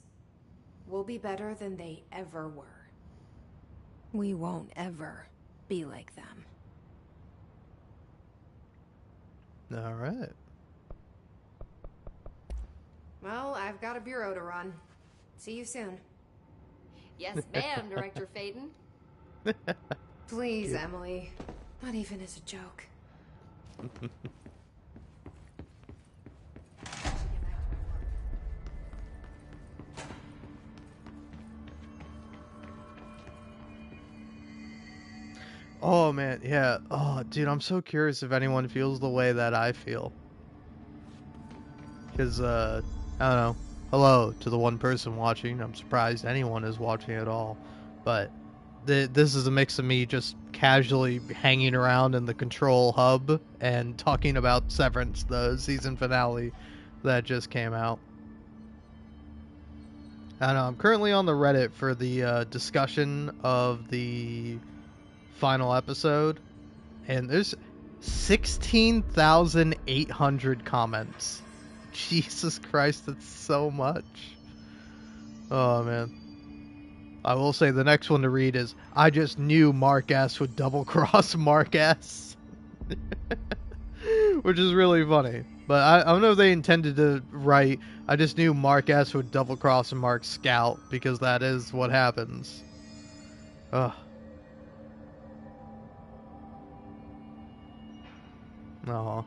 We'll be better than they ever were. We won't ever be like them. all right. Well, I've got a bureau to run. See you soon. Yes, ma'am, Director Faden. Please, Emily. Not even as a joke. Oh man, yeah. Oh, dude, I'm so curious if anyone feels the way that I feel. Because, I don't know. Hello to the one person watching. I'm surprised anyone is watching at all. But this is a mix of me just casually hanging around in the control hub and talking about Severance, the season finale that just came out. I don't know. I'm currently on the Reddit for the discussion of the final episode, and there's 16,800 comments. Jesus Christ, that's so much. Oh man. I will say the next one to read is, I just knew Mark S would double cross Mark S. Which is really funny. But I don't know if they intended to write, I just knew Mark S would double cross Mark Scout, because that is what happens. Ugh. Aw.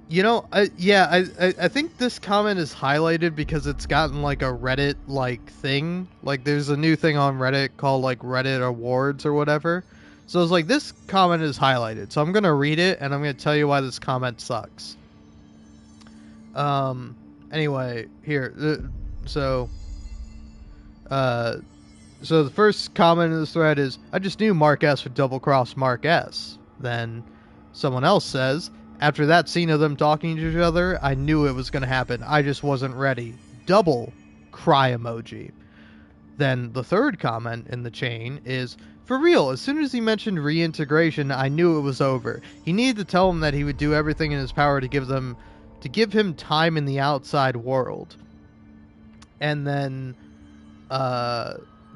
You know, I think this comment is highlighted because it's gotten like a Reddit like thing. Like there's a new thing on Reddit called like Reddit Awards or whatever. So it's like this comment is highlighted. So I'm gonna read it and I'm gonna tell you why this comment sucks. Anyway, here. So the first comment in this thread is, I just knew Mark S would double cross Mark S. Then someone else says, after that scene of them talking to each other, I knew it was going to happen. I just wasn't ready. Double cry emoji. Then the third comment in the chain is, for real, as soon as he mentioned reintegration, I knew it was over. He needed to tell them that he would do everything in his power to give him time in the outside world. And then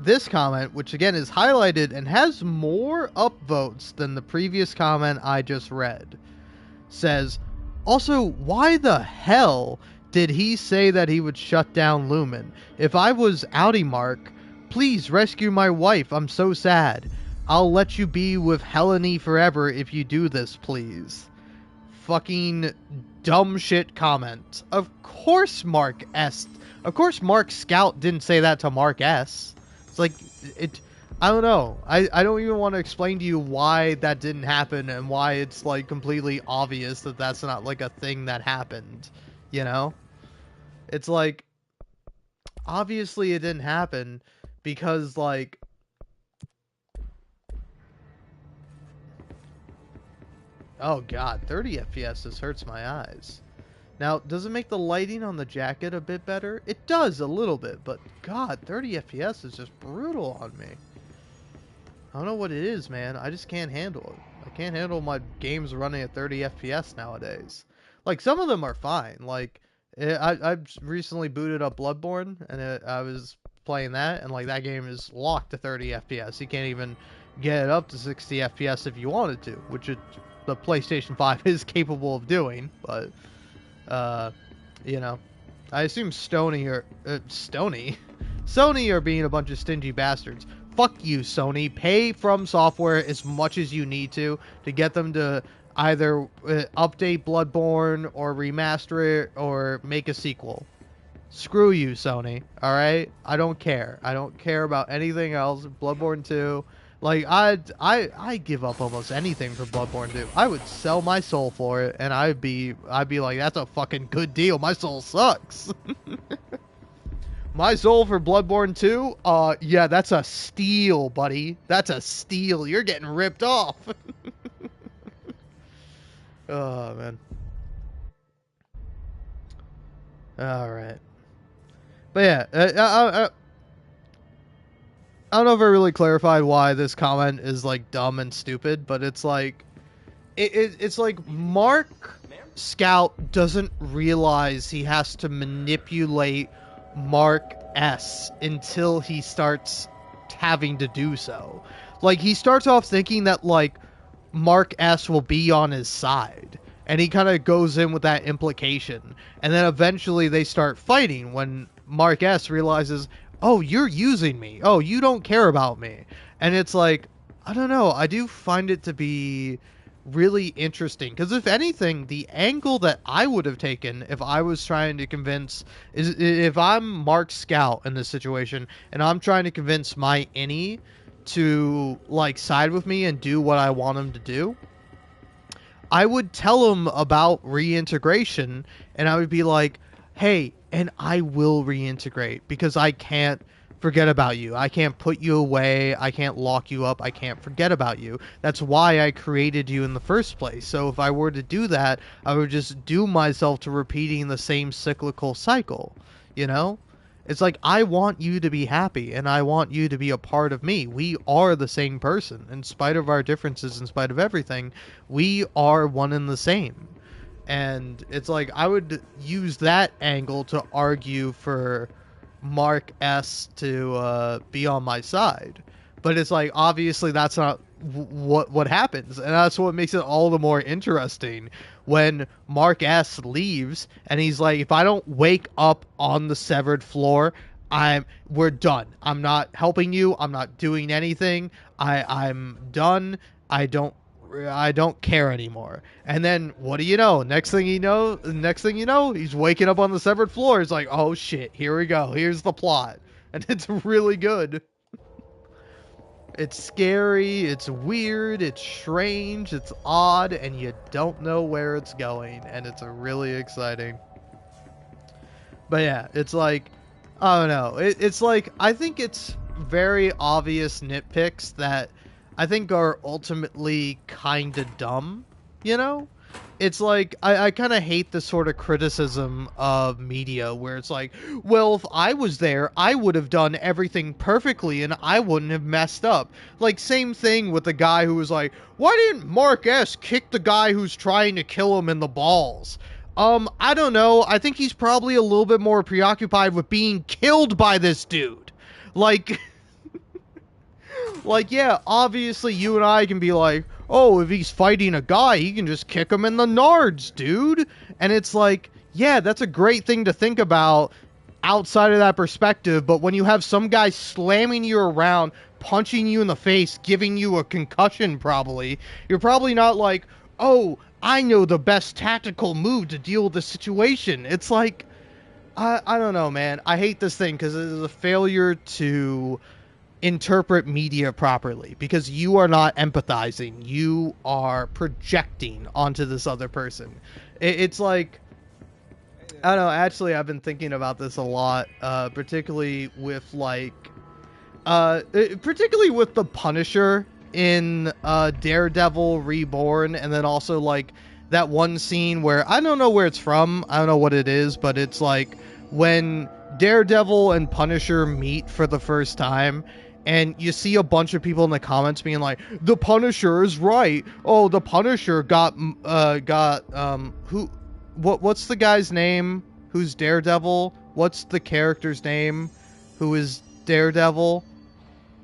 this comment, which again is highlighted and has more upvotes than the previous comment I just read, says, also, why the hell did he say that he would shut down Lumen? If I was Outie Mark, please rescue my wife. I'm so sad. I'll let you be with Helene forever if you do this, please. Fucking dumb shit comment. Of course Mark Scout didn't say that to Mark S. It's like, I don't know. I don't even want to explain to you why that didn't happen and why it's like completely obvious that that's not like a thing that happened, you know? It's like, obviously it didn't happen because like, oh god, 30 FPS, this hurts my eyes. Now, does it make the lighting on the jacket a bit better? It does a little bit, but god, 30 FPS is just brutal on me. I don't know what it is, man. I just can't handle it. I can't handle my games running at 30 FPS nowadays. Like, some of them are fine. Like, I recently booted up Bloodborne, and I was playing that, and, like, that game is locked to 30 FPS. You can't even get it up to 60 FPS if you wanted to, which the PlayStation 5 is capable of doing, but, you know. I assume Sony are being a bunch of stingy bastards. Fuck you, Sony. Pay From Software as much as you need to get them to either update Bloodborne or remaster it or make a sequel. Screw you, Sony. Alright? I don't care. I don't care about anything else. Bloodborne 2. Like, I give up almost anything for Bloodborne 2. I would sell my soul for it, and I'd be like, that's a fucking good deal. My soul sucks. My soul for Bloodborne 2? Yeah, that's a steal, buddy. That's a steal. You're getting ripped off. Oh, man. Alright. But yeah, I don't know if I really clarified why this comment is, like, dumb and stupid, but it's like... It's like Mark Scout doesn't realize he has to manipulate Mark S until he starts having to do so. Like, he starts off thinking that, like, Mark S will be on his side, and he kind of goes in with that implication, and then eventually they start fighting when Mark S realizes, oh, you're using me, oh, you don't care about me. And it's like, I don't know, I do find it to be really interesting, because if anything, the angle that I would have taken if I was trying to convince is if I'm Mark Scout in this situation and I'm trying to convince my innie to like side with me and do what I want him to do, I would tell him about reintegration, and I would be like, hey, and I will reintegrate because I can't forget about you. I can't put you away. I can't lock you up. I can't forget about you. That's why I created you in the first place. So if I were to do that, I would just doom myself to repeating the same cyclical cycle, you know? It's like, I want you to be happy, and I want you to be a part of me. We are the same person. In spite of our differences, in spite of everything, we are one and the same. And it's like, I would use that angle to argue for Mark S to be on my side. But it's like, obviously that's not what happens, and that's what makes it all the more interesting when Mark S leaves and he's like, if I don't wake up on the severed floor, we're done. I'm not helping you. I'm not doing anything. I'm done. I don't care anymore. And then what do you know? Next thing you know, he's waking up on the severed floor. He's like, oh shit, here we go. Here's the plot. And it's really good. It's scary, it's weird, it's strange, it's odd, and you don't know where it's going, and it's really exciting. But yeah, it's like, I don't know. It's like, I think it's very obvious nitpicks that I think are ultimately kind of dumb, you know? It's like, I kind of hate this sort of criticism of media where it's like, well, if I was there, I would have done everything perfectly and I wouldn't have messed up. Like, same thing with the guy who was like, why didn't Mark S kick the guy who's trying to kill him in the balls? I don't know. I think he's probably a little bit more preoccupied with being killed by this dude. Like... Like, yeah, obviously you and I can be like, oh, if he's fighting a guy, he can just kick him in the nards, dude. And it's like, yeah, that's a great thing to think about outside of that perspective. But when you have some guy slamming you around, punching you in the face, giving you a concussion probably, you're probably not like, oh, I know the best tactical move to deal with the situation. It's like, I don't know, man. I hate this thing because it is a failure to interpret media properly, because you are not empathizing, you are projecting onto this other person. It's like, I don't know, actually I've been thinking about this a lot, particularly with like particularly with the Punisher in Daredevil Reborn, and then also like that one scene where I don't know where it's from, I don't know what it is, but it's like when Daredevil and Punisher meet for the first time, and you see a bunch of people in the comments being like, the Punisher is right. Oh, the Punisher got what's the guy's name who's Daredevil? What's the character's name who is Daredevil?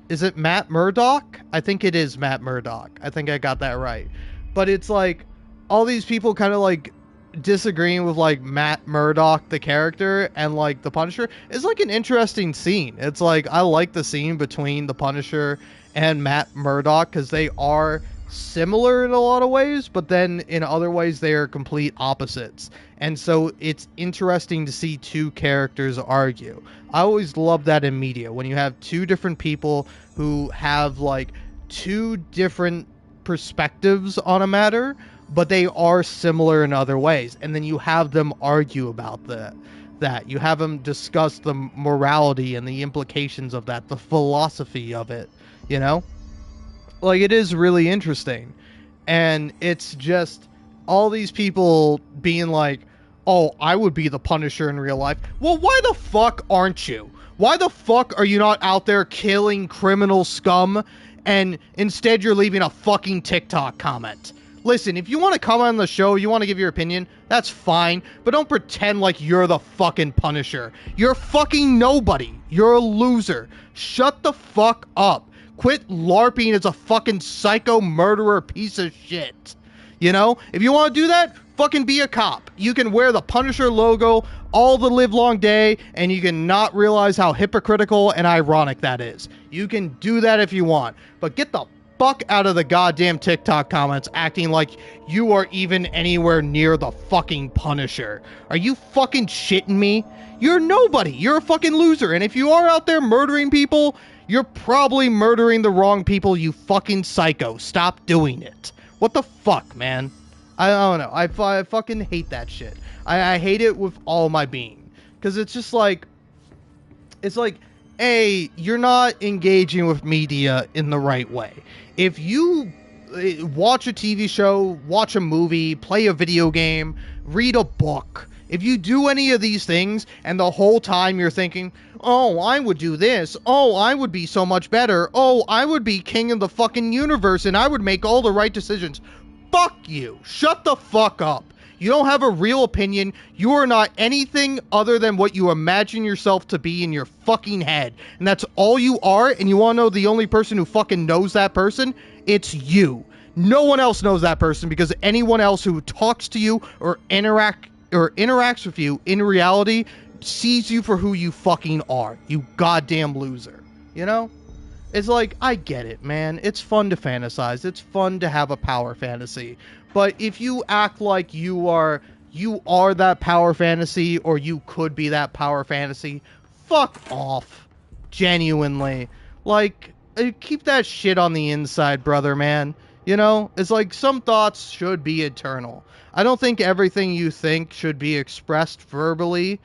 Is it Matt Murdock? I think it is Matt Murdock. I think I got that right. But it's like all these people kind of like disagreeing with like Matt Murdock the character and like the Punisher is like an interesting scene. It's like I like the scene between the Punisher and Matt Murdock because they are similar in a lot of ways, but then in other ways they are complete opposites. And so it's interesting to see two characters argue. I always love that in media when you have two different people who have like two different perspectives on a matter, but they are similar in other ways, and then you have them argue about that you have them discuss the morality and the implications of that, the philosophy of it, you know? Like, it is really interesting. And it's just all these people being like, oh, I would be the Punisher in real life. Well, why the fuck aren't you? Why the fuck are you not out there killing criminal scum, and instead you're leaving a fucking TikTok comment? Listen, if you want to come on the show, you want to give your opinion, that's fine, but don't pretend like you're the fucking Punisher. You're fucking nobody. You're a loser. Shut the fuck up. Quit LARPing as a fucking psycho murderer piece of shit. You know? If you want to do that, fucking be a cop. You can wear the Punisher logo all the livelong day, and you can not realize how hypocritical and ironic that is. You can do that if you want, but get the fuck out of the goddamn TikTok comments acting like you are even anywhere near the fucking Punisher. Are you fucking shitting me? You're nobody. You're a fucking loser. And if you are out there murdering people, you're probably murdering the wrong people, you fucking psycho. Stop doing it. What the fuck, man? I don't know. I fucking hate that shit. I hate it with all my being. Because it's just like... It's like... A, you're not engaging with media in the right way. If you watch a TV show, watch a movie, play a video game, read a book, if you do any of these things and the whole time you're thinking, oh, I would do this, oh, I would be so much better, oh, I would be king of the fucking universe and I would make all the right decisions. Fuck you. Shut the fuck up. You don't have a real opinion. You are not anything other than what you imagine yourself to be in your fucking head. And that's all you are. And you want to know the only person who fucking knows that person? It's you. No one else knows that person, because anyone else who talks to you or interacts with you in reality sees you for who you fucking are. You goddamn loser. You know? It's like, I get it, man. It's fun to fantasize. It's fun to have a power fantasy. But if you act like you are that power fantasy, or you could be that power fantasy, fuck off. Genuinely. Like, keep that shit on the inside, brother, man. You know? It's like, some thoughts should be eternal. I don't think everything you think should be expressed verbally,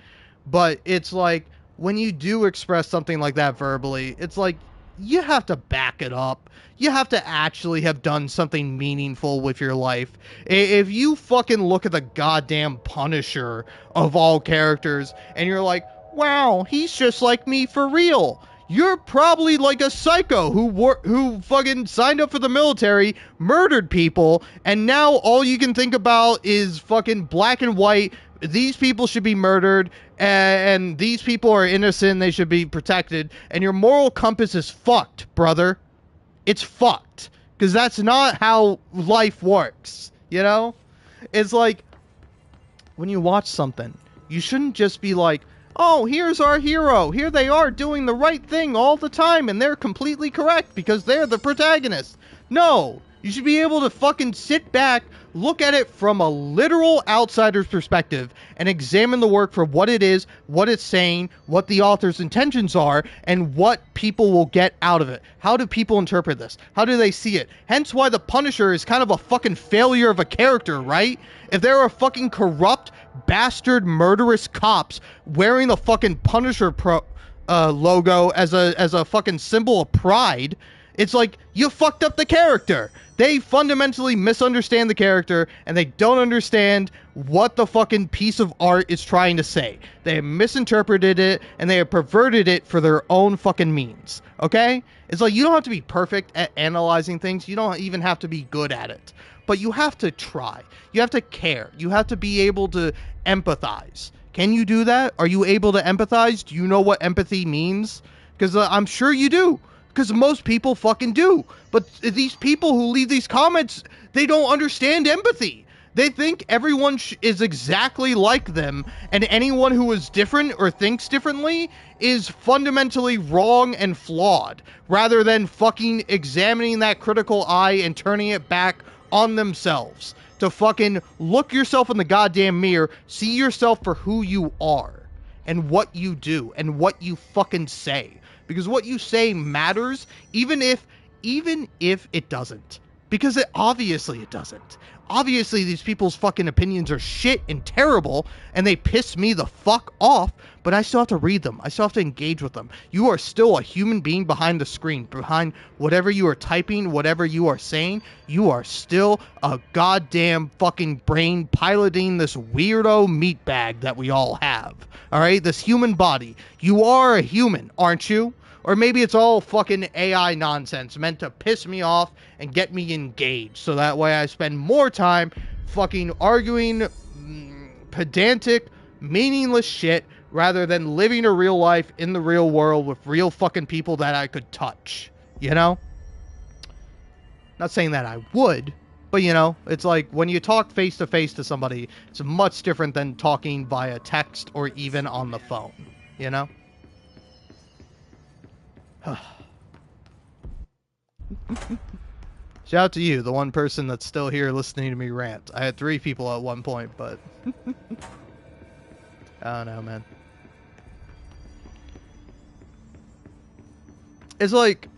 but it's like, when you do express something like that verbally, it's like, you have to back it up. You have to actually have done something meaningful with your life. If you fucking look at the goddamn Punisher of all characters and you're like, wow, he's just like me for real, you're probably like a psycho who fucking signed up for the military, murdered people, and now all you can think about is fucking black and white. These people should be murdered, and these people are innocent, they should be protected, and your moral compass is fucked, brother. It's fucked. Because that's not how life works, you know? It's like, when you watch something, you shouldn't just be like, oh, here's our hero, here they are doing the right thing all the time, and they're completely correct because they're the protagonist. No, you should be able to fucking sit back, look at it from a literal outsider's perspective, and examine the work for what it is, what it's saying, what the author's intentions are, and what people will get out of it. How do people interpret this? How do they see it? Hence why the Punisher is kind of a fucking failure of a character, right? If there are fucking corrupt, bastard, murderous cops wearing the fucking Punisher logo as a fucking symbol of pride, it's like, you fucked up the character. They fundamentally misunderstand the character, and they don't understand what the fucking piece of art is trying to say. They have misinterpreted it, and they have perverted it for their own fucking means. Okay? It's like, you don't have to be perfect at analyzing things. You don't even have to be good at it. But you have to try. You have to care. You have to be able to empathize. Can you do that? Are you able to empathize? Do you know what empathy means? Because I'm sure you do. Because most people fucking do. But these people who leave these comments, they don't understand empathy. They think everyone is exactly like them, and anyone who is different or thinks differently is fundamentally wrong and flawed, rather than fucking examining that critical eye and turning it back on themselves to fucking look yourself in the goddamn mirror, see yourself for who you are, and what you do, and what you fucking say. Because what you say matters, even if it doesn't. Because obviously it doesn't. Obviously these people's fucking opinions are shit and terrible, and they piss me the fuck off, but I still have to read them. I still have to engage with them. You are still a human being behind the screen, behind whatever you are typing, whatever you are saying. You are still a goddamn fucking brain piloting this weirdo meat bag that we all have. Alright? This human body. You are a human, aren't you? Or maybe it's all fucking AI nonsense meant to piss me off and get me engaged. So that way I spend more time fucking arguing pedantic, meaningless shit rather than living a real life in the real world with real fucking people that I could touch. You know? Not saying that I would, but you know, it's like when you talk face to face to somebody, it's much different than talking via text or even on the phone. You know? Shout out to you, the one person that's still here listening to me rant. I had 3 people at one point, but I don't know, man. It's like,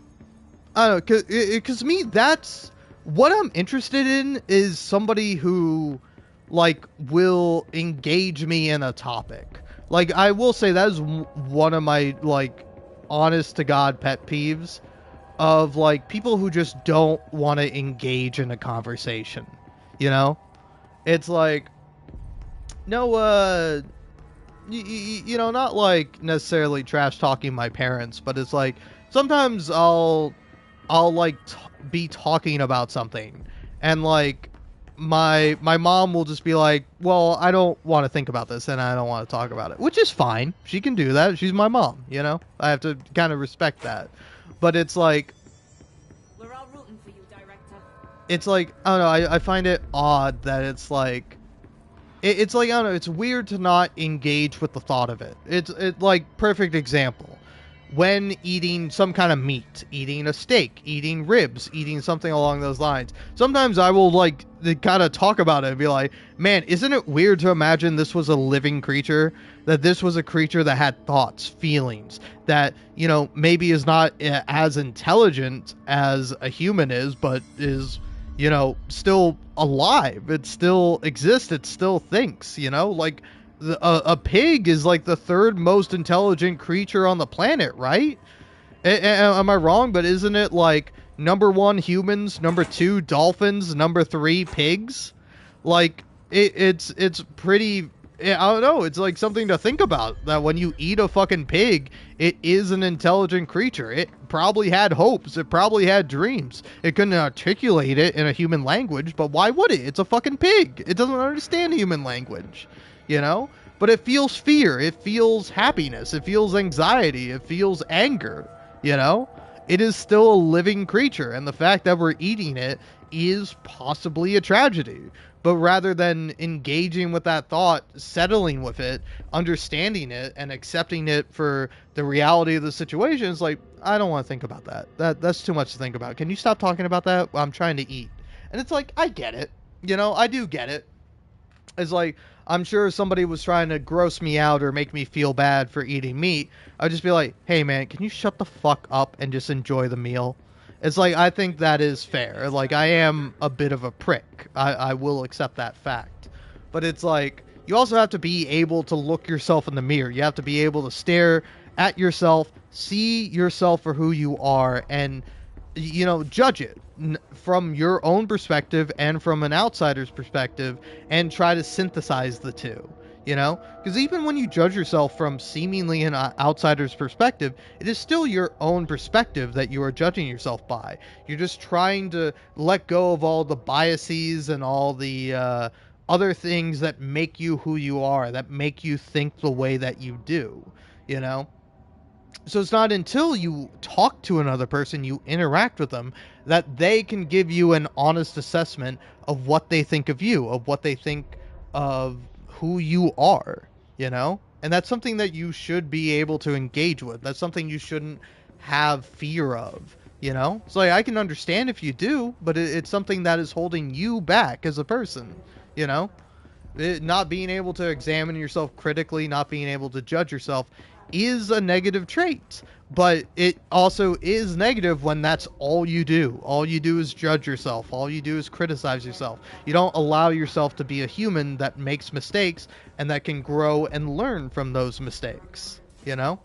I don't know, because me, that's what I'm interested in, is somebody who, like, will engage me in a topic. Like, I will say that is one of my, like, honest to God pet peeves of, like, people who just don't want to engage in a conversation. You know? It's like, no, you know, not like necessarily trash talking my parents, but it's like sometimes I'll like be talking about something, and like my mom will just be like, "Well, I don't want to think about this, and I don't want to talk about it," which is fine. She can do that. She's my mom, you know. I have to kind of respect that, but it's like, We're all rooting for you, Director. it's like, I don't know. I find it odd that it's like. It's like, I don't know, it's weird to not engage with the thought of it. It's like, perfect example. When eating some kind of meat, eating a steak, eating ribs, eating something along those lines, sometimes I will, like, kind of talk about it and be like, man, isn't it weird to imagine this was a living creature? That this was a creature that had thoughts, feelings, that, you know, maybe is not as intelligent as a human is, but is, you know, still alive. It still exists. It still thinks, you know? Like, a pig is like the 3rd most intelligent creature on the planet, right? Am I wrong? But isn't it like number 1 humans, number 2 dolphins, number 3 pigs? Like, it's pretty, I don't know, it's like something to think about, that when you eat a fucking pig, it is an intelligent creature. It probably had hopes. It probably had dreams. It couldn't articulate it in a human language, but why would it? It's a fucking pig. It doesn't understand human language, you know? But it feels fear. It feels happiness. It feels anxiety. It feels anger, you know? It is still a living creature, and the fact that we're eating it is possibly a tragedy. But rather than engaging with that thought, settling with it, understanding it, and accepting it for the reality of the situation, it's like, I don't want to think about that. That's too much to think about. Can you stop talking about that? I'm trying to eat. And it's like, I get it. You know, I do get it. It's like, I'm sure if somebody was trying to gross me out or make me feel bad for eating meat, I'd just be like, hey man, can you shut the fuck up and just enjoy the meal? It's like, I think that is fair. Like, I am a bit of a prick. I will accept that fact. But it's like, you also have to be able to look yourself in the mirror. You have to be able to stare at yourself, see yourself for who you are, and, you know, judge it from your own perspective and from an outsider's perspective, and try to synthesize the two. You know, because even when you judge yourself from seemingly an outsider's perspective, it is still your own perspective that you are judging yourself by. You're just trying to let go of all the biases and all the other things that make you who you are, that make you think the way that you do, you know? So it's not until you talk to another person, you interact with them, that they can give you an honest assessment of what they think of you, of what they think of who you are, you know? And that's something that you should be able to engage with. That's something you shouldn't have fear of, you know? So like, I can understand if you do, but it's something that is holding you back as a person, you know? Not being able to examine yourself critically, not being able to judge yourself is a negative trait. But it also is negative when that's all you do. All you do is judge yourself. All you do is criticize yourself. You don't allow yourself to be a human that makes mistakes and that can grow and learn from those mistakes, you know?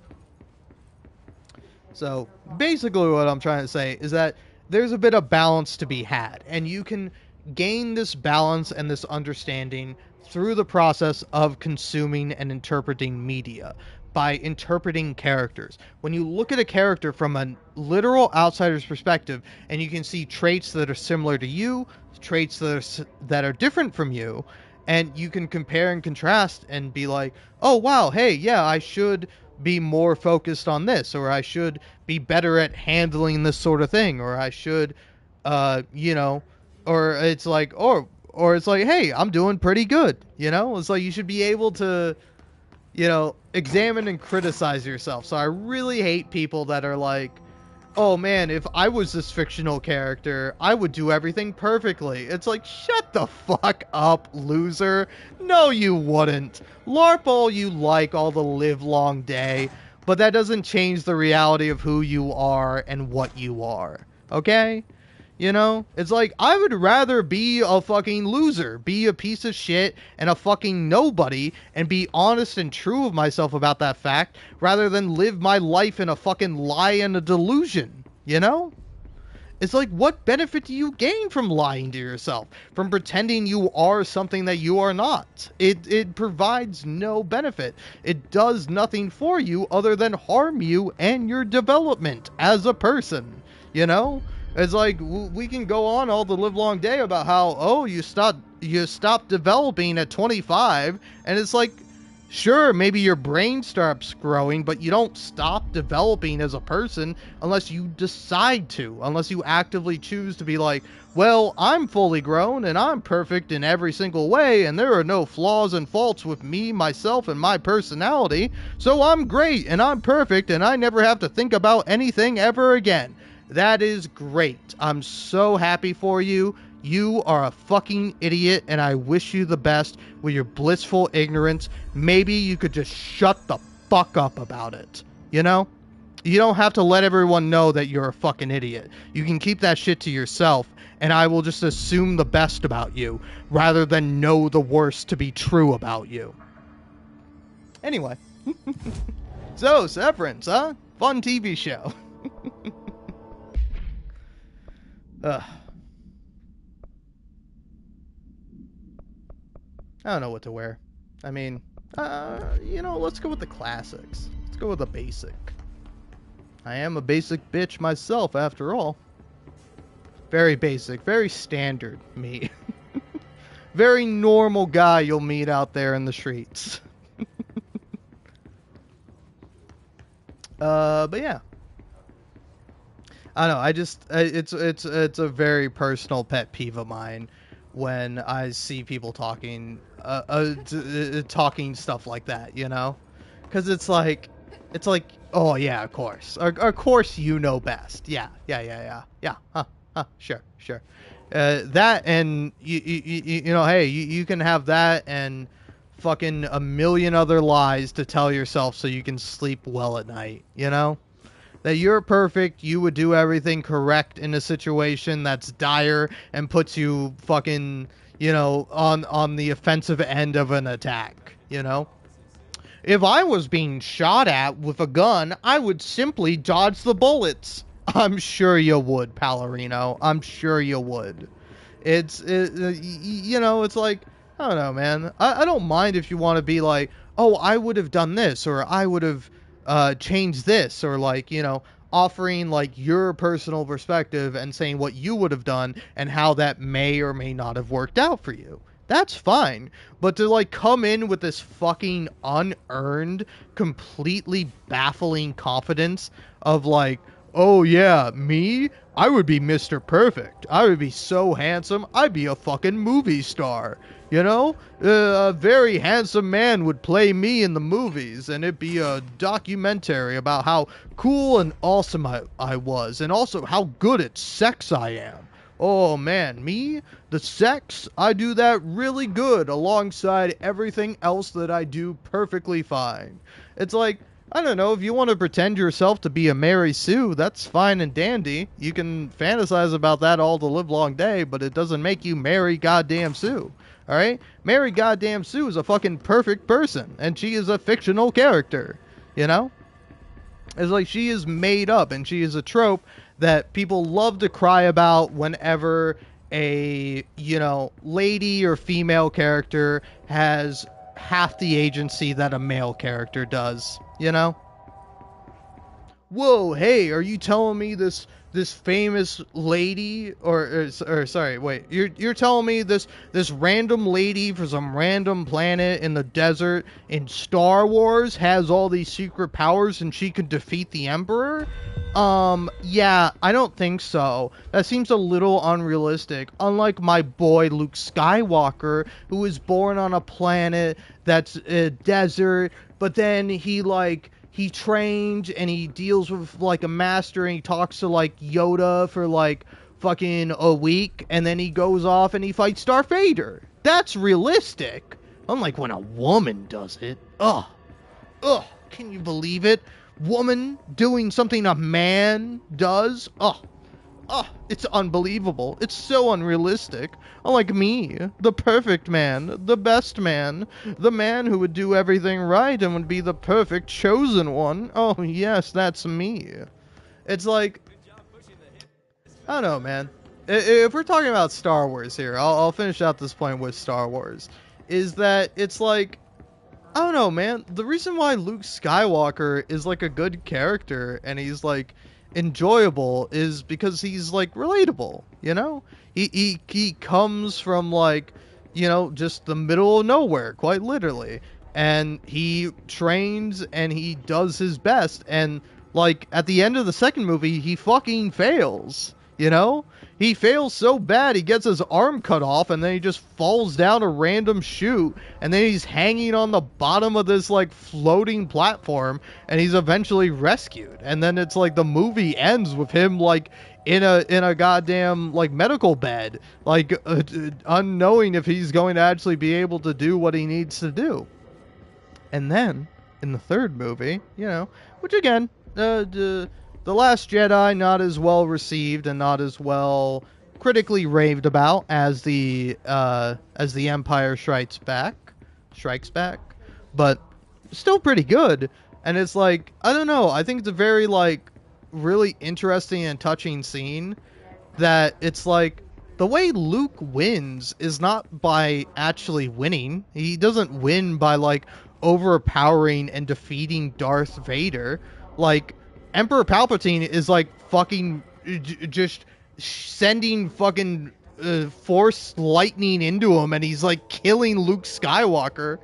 So basically what I'm trying to say is that there's a bit of balance to be had, and you can gain this balance and this understanding through the process of consuming and interpreting media, by interpreting characters. When you look at a character from a literal outsider's perspective, and you can see traits that are similar to you, traits that are different from you, and you can compare and contrast and be like, oh wow, hey, yeah, I should be more focused on this, or I should be better at handling this sort of thing, or I should, you know, or it's like, or it's like, hey, I'm doing pretty good, you know? It's like, you should be able to, you know, examine and criticize yourself. So I really hate people that are like, oh man, if I was this fictional character, I would do everything perfectly. It's like, shut the fuck up, loser. No, you wouldn't. LARP all you like all the live long day, but that doesn't change the reality of who you are and what you are. Okay? You know? It's like, I would rather be a fucking loser, be a piece of shit and a fucking nobody, and be honest and true of myself about that fact, rather than live my life in a fucking lie and a delusion. You know? It's like, what benefit do you gain from lying to yourself? From pretending you are something that you are not? It provides no benefit. It does nothing for you other than harm you and your development as a person. You know? It's like, we can go on all the live long day about how, oh, you stopped developing at 25, and it's like, sure, maybe your brain starts growing, but you don't stop developing as a person unless you decide to, unless you actively choose to be like, well, I'm fully grown and I'm perfect in every single way, and there are no flaws and faults with me, myself, and my personality, so I'm great and I'm perfect and I never have to think about anything ever again. That is great. I'm so happy for you. You are a fucking idiot, and I wish you the best with your blissful ignorance. Maybe you could just shut the fuck up about it. You know? You don't have to let everyone know that you're a fucking idiot. You can keep that shit to yourself, and I will just assume the best about you, rather than know the worst to be true about you. Anyway. So, Severance, huh? Fun TV show. Ugh. I don't know what to wear. I mean, let's go with the classics. Let's go with the basic. I am a basic bitch myself, after all. Very basic, very standard me. Very normal guy you'll meet out there in the streets. But yeah. I don't know, it's a very personal pet peeve of mine when I see people talking talking stuff like that, you know? Because it's like, oh yeah, of course you know best. Yeah, sure. That, and you know, hey, you can have that and fucking a million other lies to tell yourself so you can sleep well at night, you know? That you're perfect, you would do everything correct in a situation that's dire and puts you fucking, you know, on the offensive end of an attack, you know? If I was being shot at with a gun, I would simply dodge the bullets. I'm sure you would, Palorino. I'm sure you would. You know, it's like, I don't know, man. I don't mind if you want to be like, oh, I would have done this, or I would have changed this, or like, you know, offering like your personal perspective and saying what you would have done and how that may or may not have worked out for you. That's fine. But to like come in with this fucking unearned, completely baffling confidence of like, oh yeah, me? I would be Mr. Perfect. I would be so handsome. I'd be a fucking movie star. You know? A very handsome man would play me in the movies, and it'd be a documentary about how cool and awesome I was, and also how good at sex I am. Oh man, me? The sex? I do that really good alongside everything else that I do perfectly fine. It's like, I don't know, if you want to pretend yourself to be a Mary Sue, that's fine and dandy. You can fantasize about that all the live long day, but it doesn't make you Mary goddamn Sue. Alright? Mary goddamn Sue is a fucking perfect person, and she is a fictional character. You know? It's like she is made up, and she is a trope that people love to cry about whenever a, you know, lady or female character has half the agency that a male character does, you know? Whoa, hey, are you telling me this famous lady, or sorry, wait, you're telling me this random lady from some random planet in the desert in Star Wars has all these secret powers and she could defeat the Emperor? Yeah, I don't think so. That seems a little unrealistic. Unlike my boy Luke Skywalker, who was born on a planet that's a desert, but then he, like, he trains and he deals with like a master and he talks to like Yoda for like fucking a week, and then he goes off and he fights Darth Vader. That's realistic. Unlike when a woman does it. Ugh. Ugh. Can you believe it? Woman doing something a man does? Ugh. Oh, it's unbelievable. It's so unrealistic. Unlike me, the perfect man, the best man, the man who would do everything right and would be the perfect chosen one. Oh, yes, that's me. It's like, I don't know, man. If we're talking about Star Wars here, I'll finish out this point with Star Wars. Is that it's like, I don't know, man. The reason why Luke Skywalker is like a good character and he's like enjoyable is because he's like relatable, you know? He comes from like, you know, just the middle of nowhere, quite literally. And he trains and he does his best, and like at the end of the second movie, he fucking fails, you know? He fails so bad he gets his arm cut off, and then he just falls down a random chute, and then he's hanging on the bottom of this like floating platform, and he's eventually rescued. And then it's like the movie ends with him like in a goddamn like medical bed, like unknowing if he's going to actually be able to do what he needs to do. And then in the third movie, you know, which again, the Last Jedi, not as well received and not as well critically raved about as the Empire Strikes Back, but still pretty good. And it's like, I don't know, I think it's a very like really interesting and touching scene that it's like the way Luke wins is not by actually winning. He doesn't win by like overpowering and defeating Darth Vader. Like Emperor Palpatine is like fucking just sending fucking force lightning into him, and he's like killing Luke Skywalker.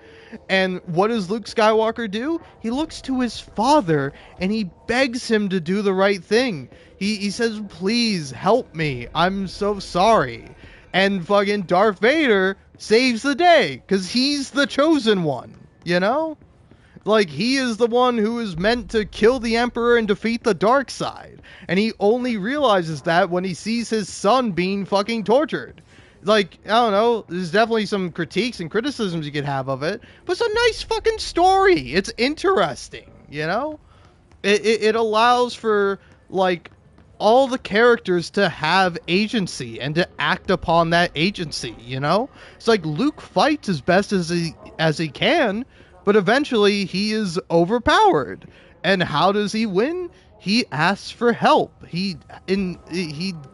And what does Luke Skywalker do? He looks to his father and he begs him to do the right thing. He says, please help me. I'm so sorry. And fucking Darth Vader saves the day because he's the chosen one, you know? Like, he is the one who is meant to kill the Emperor and defeat the dark side. And he only realizes that when he sees his son being fucking tortured. Like, I don't know, there's definitely some critiques and criticisms you could have of it, but it's a nice fucking story. It's interesting, you know? It allows for, like, all the characters to have agency and to act upon that agency, you know? It's like Luke fights as best as he can, but eventually he is overpowered. And how does he win? He asks for help. He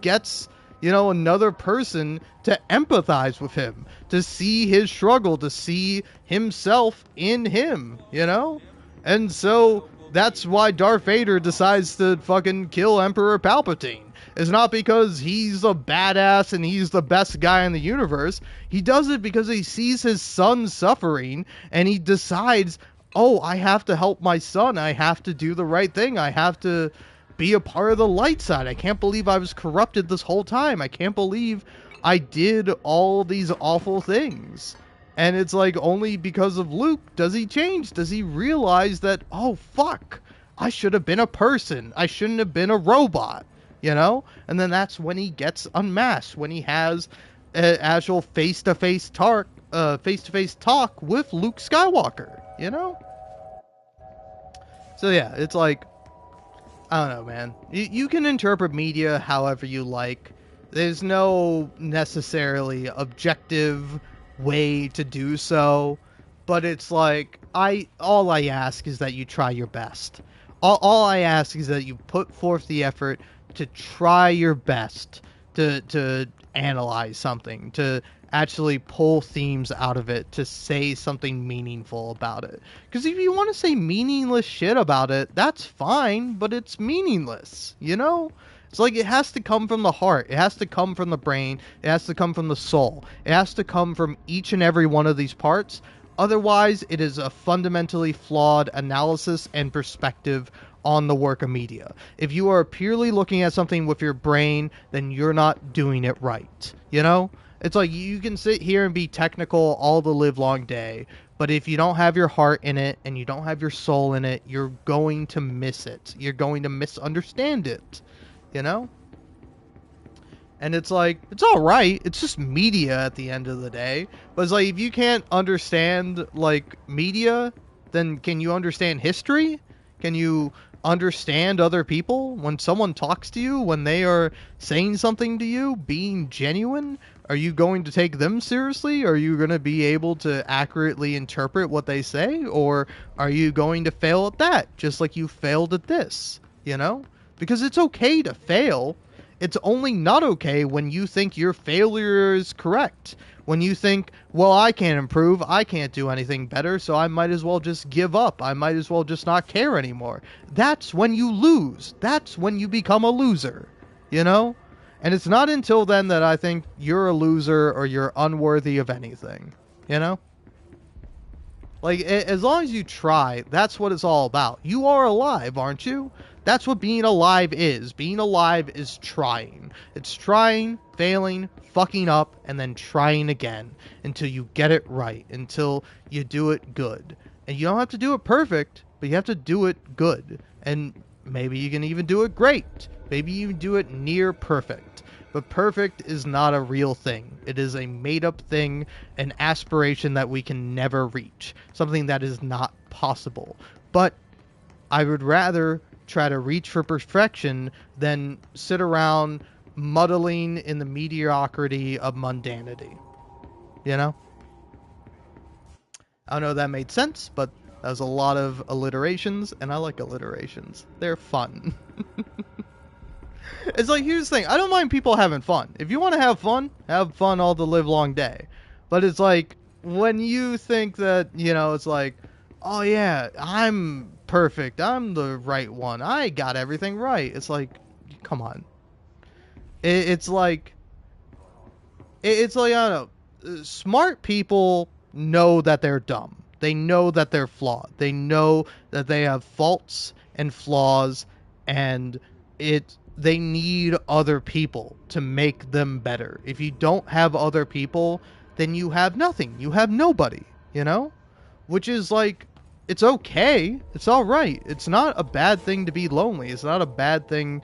gets, you know, another person to empathize with him, to see his struggle, to see himself in him, you know? And so that's why Darth Vader decides to fucking kill Emperor Palpatine. It's not because he's a badass and he's the best guy in the universe. He does it because he sees his son suffering and he decides, oh, I have to help my son. I have to do the right thing. I have to be a part of the light side. I can't believe I was corrupted this whole time. I can't believe I did all these awful things. And it's like only because of Luke does he change. Does he realize that, oh, fuck, I should have been a person. I shouldn't have been a robot, you know? And then that's when he gets unmasked, when he has an actual face-to-face talk with Luke Skywalker, you know? So yeah, it's like, I don't know, man. You can interpret media however you like. There's no necessarily objective way to do so, but it's like, all I ask is that you try your best. All I ask is that you put forth the effort to try your best to analyze something, to actually pull themes out of it, to say something meaningful about it. Because if you want to say meaningless shit about it, that's fine, but it's meaningless, you know? It's like it has to come from the heart. It has to come from the brain. It has to come from the soul. It has to come from each and every one of these parts. Otherwise, it is a fundamentally flawed analysis and perspective on the work of media. If you are purely looking at something with your brain, then you're not doing it right. You know? It's like you can sit here and be technical all the live long day, But if you don't have your heart in it and you don't have your soul in it, you're going to miss it. You're going to misunderstand it, you know? And it's like, it's all right. It's just media at the end of the day. But it's like, if you can't understand, like, media, then can you understand history? Can you understand other people? When someone talks to you, when they are saying something to you, being genuine, are you going to take them seriously? Are you going to be able to accurately interpret what they say? Or are you going to fail at that, just like you failed at this, you know? Because it's okay to fail. It's only not okay when you think your failure is correct. When you think, well, I can't improve, I can't do anything better, so I might as well just give up. I might as well just not care anymore. That's when you lose. That's when you become a loser, you know? And it's not until then that I think you're a loser or you're unworthy of anything, you know? Like, as long as you try, that's what it's all about. You are alive, aren't you? That's what being alive is. Being alive is trying. It's trying, failing, fucking up, and then trying again until you get it right, until you do it good. And you don't have to do it perfect, but you have to do it good. And maybe you can even do it great. Maybe you do it near perfect. But perfect is not a real thing. It is a made-up thing, an aspiration that we can never reach. Something that is not possible. But I would rather try to reach for perfection than sit around muddling in the mediocrity of mundanity. You know? I don't know if that made sense, but that was a lot of alliterations, and I like alliterations. They're fun. It's like, here's the thing. I don't mind people having fun. If you want to have fun all the live long day. But it's like, when you think that, you know, it's like, oh yeah, I'm perfect. I'm the right one. I got everything right. It's like, come on. It's like, I don't know. Smart people know that they're dumb. They know that they're flawed. They know that they have faults and flaws, and they need other people to make them better. If you don't have other people, then you have nothing. You have nobody, you know? Which is like, it's okay. It's all right. It's not a bad thing to be lonely. It's not a bad thing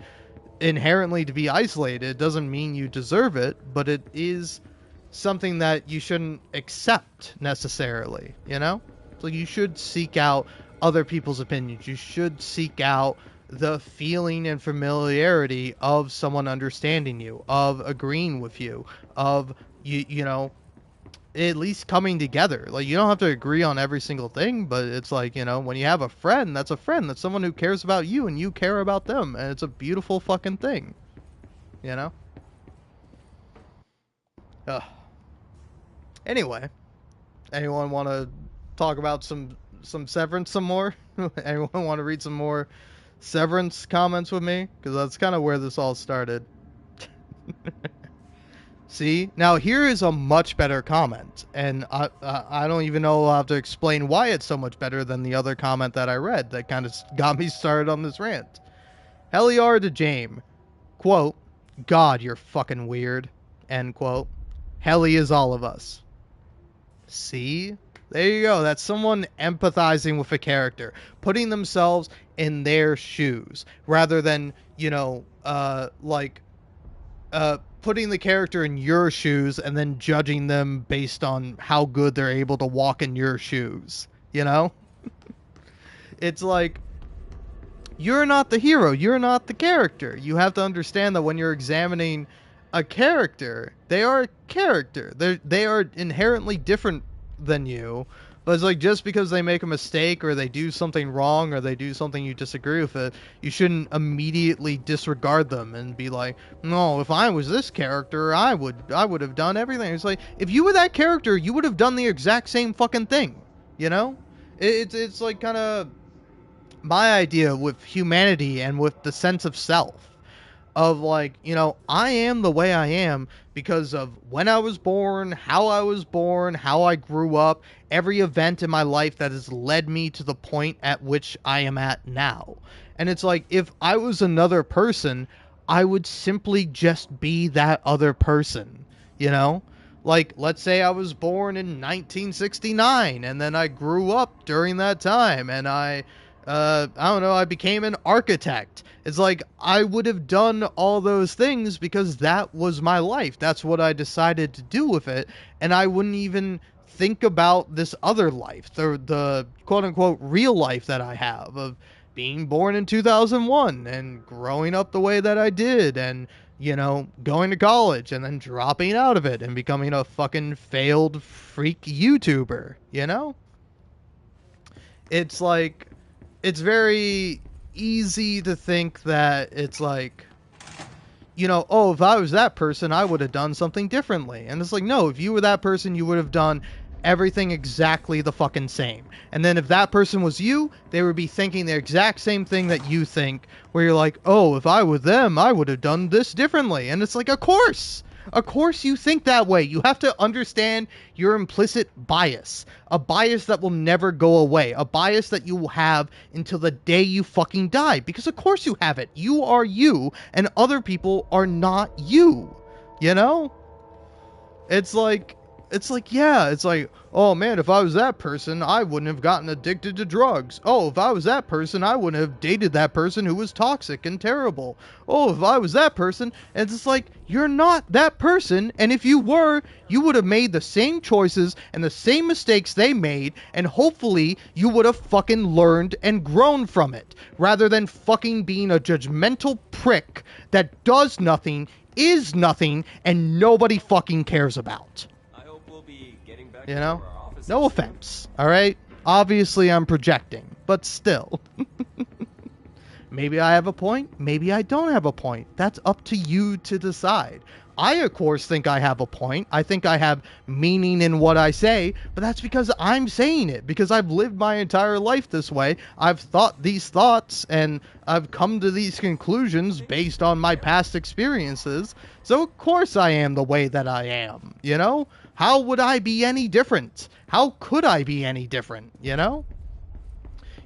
inherently to be isolated. It doesn't mean you deserve it, but it is something that you shouldn't accept necessarily, you know? So you should seek out other people's opinions. You should seek out the feeling and familiarity of someone understanding you, of agreeing with you, of you know, at least coming together. Like, you don't have to agree on every single thing, but it's like, you know, when you have a friend, that's someone who cares about you and you care about them, and it's a beautiful fucking thing, you know? Ugh. Anyway, anyone want to talk about some Severance some more? Anyone want to read some more Severance comments with me? Because that's kind of where this all started. See? Now, here is a much better comment. And I don't even know I'll have to explain why it's so much better than the other comment that I read that kind of got me started on this rant. Heliar to Jame. Quote, God, you're fucking weird. End quote. Helly is all of us. See? There you go. That's someone empathizing with a character, putting themselves in their shoes, rather than, you know, putting the character in your shoes and then judging them based on how good they're able to walk in your shoes. You know? It's like, you're not the hero. You're not the character. You have to understand that when you're examining a character, they are a character. They are inherently different than you, but it's like, just because they make a mistake or they do something wrong or they do something you disagree with it, you shouldn't immediately disregard them and be like, no, if I was this character, I would have done everything. It's like, if you were that character, you would have done the exact same fucking thing, you know? It's like kind of my idea with humanity and with the sense of self. Of like, you know, I am the way I am because of when I was born, how I grew up, every event in my life that has led me to the point at which I am at now. And it's like, if I was another person, I would simply just be that other person, you know? Like, let's say I was born in 1969, and then I grew up during that time, and I don't know, I became an architect. It's like, I would have done all those things because that was my life. That's what I decided to do with it, and I wouldn't even think about this other life, the quote-unquote real life that I have, of being born in 2001, and growing up the way that I did, and going to college and then dropping out of it and becoming a fucking failed freak YouTuber, It's like, it's very easy to think that it's like, oh, if I was that person, I would have done something differently. And it's like, no, if you were that person, you would have done everything exactly the fucking same. And then if that person was you, they would be thinking the exact same thing that you think, where you're like, oh, if I were them, I would have done this differently. And it's like, of course. Of course you think that way. You have to understand your implicit bias. A bias that will never go away. A bias that you will have until the day you fucking die. Because of course you have it. You are you, and other people are not you. You know? Yeah, it's like, oh man, if I was that person, I wouldn't have gotten addicted to drugs. Oh, if I was that person, I wouldn't have dated that person who was toxic and terrible. Oh, if I was that person, and it's like, you're not that person, and if you were, you would have made the same choices and the same mistakes they made, and hopefully you would have fucking learned and grown from it, rather than fucking being a judgmental prick that does nothing, is nothing, and nobody fucking cares about. You know? No offense, alright? Obviously I'm projecting, but still. Maybe I have a point, maybe I don't have a point. That's up to you to decide. I, of course, think I have a point. I think I have meaning in what I say, but that's because I'm saying it, because I've lived my entire life this way. I've thought these thoughts, and I've come to these conclusions based on my past experiences. So, of course, I am the way that I am, you know? How would I be any different? How could I be any different, you know?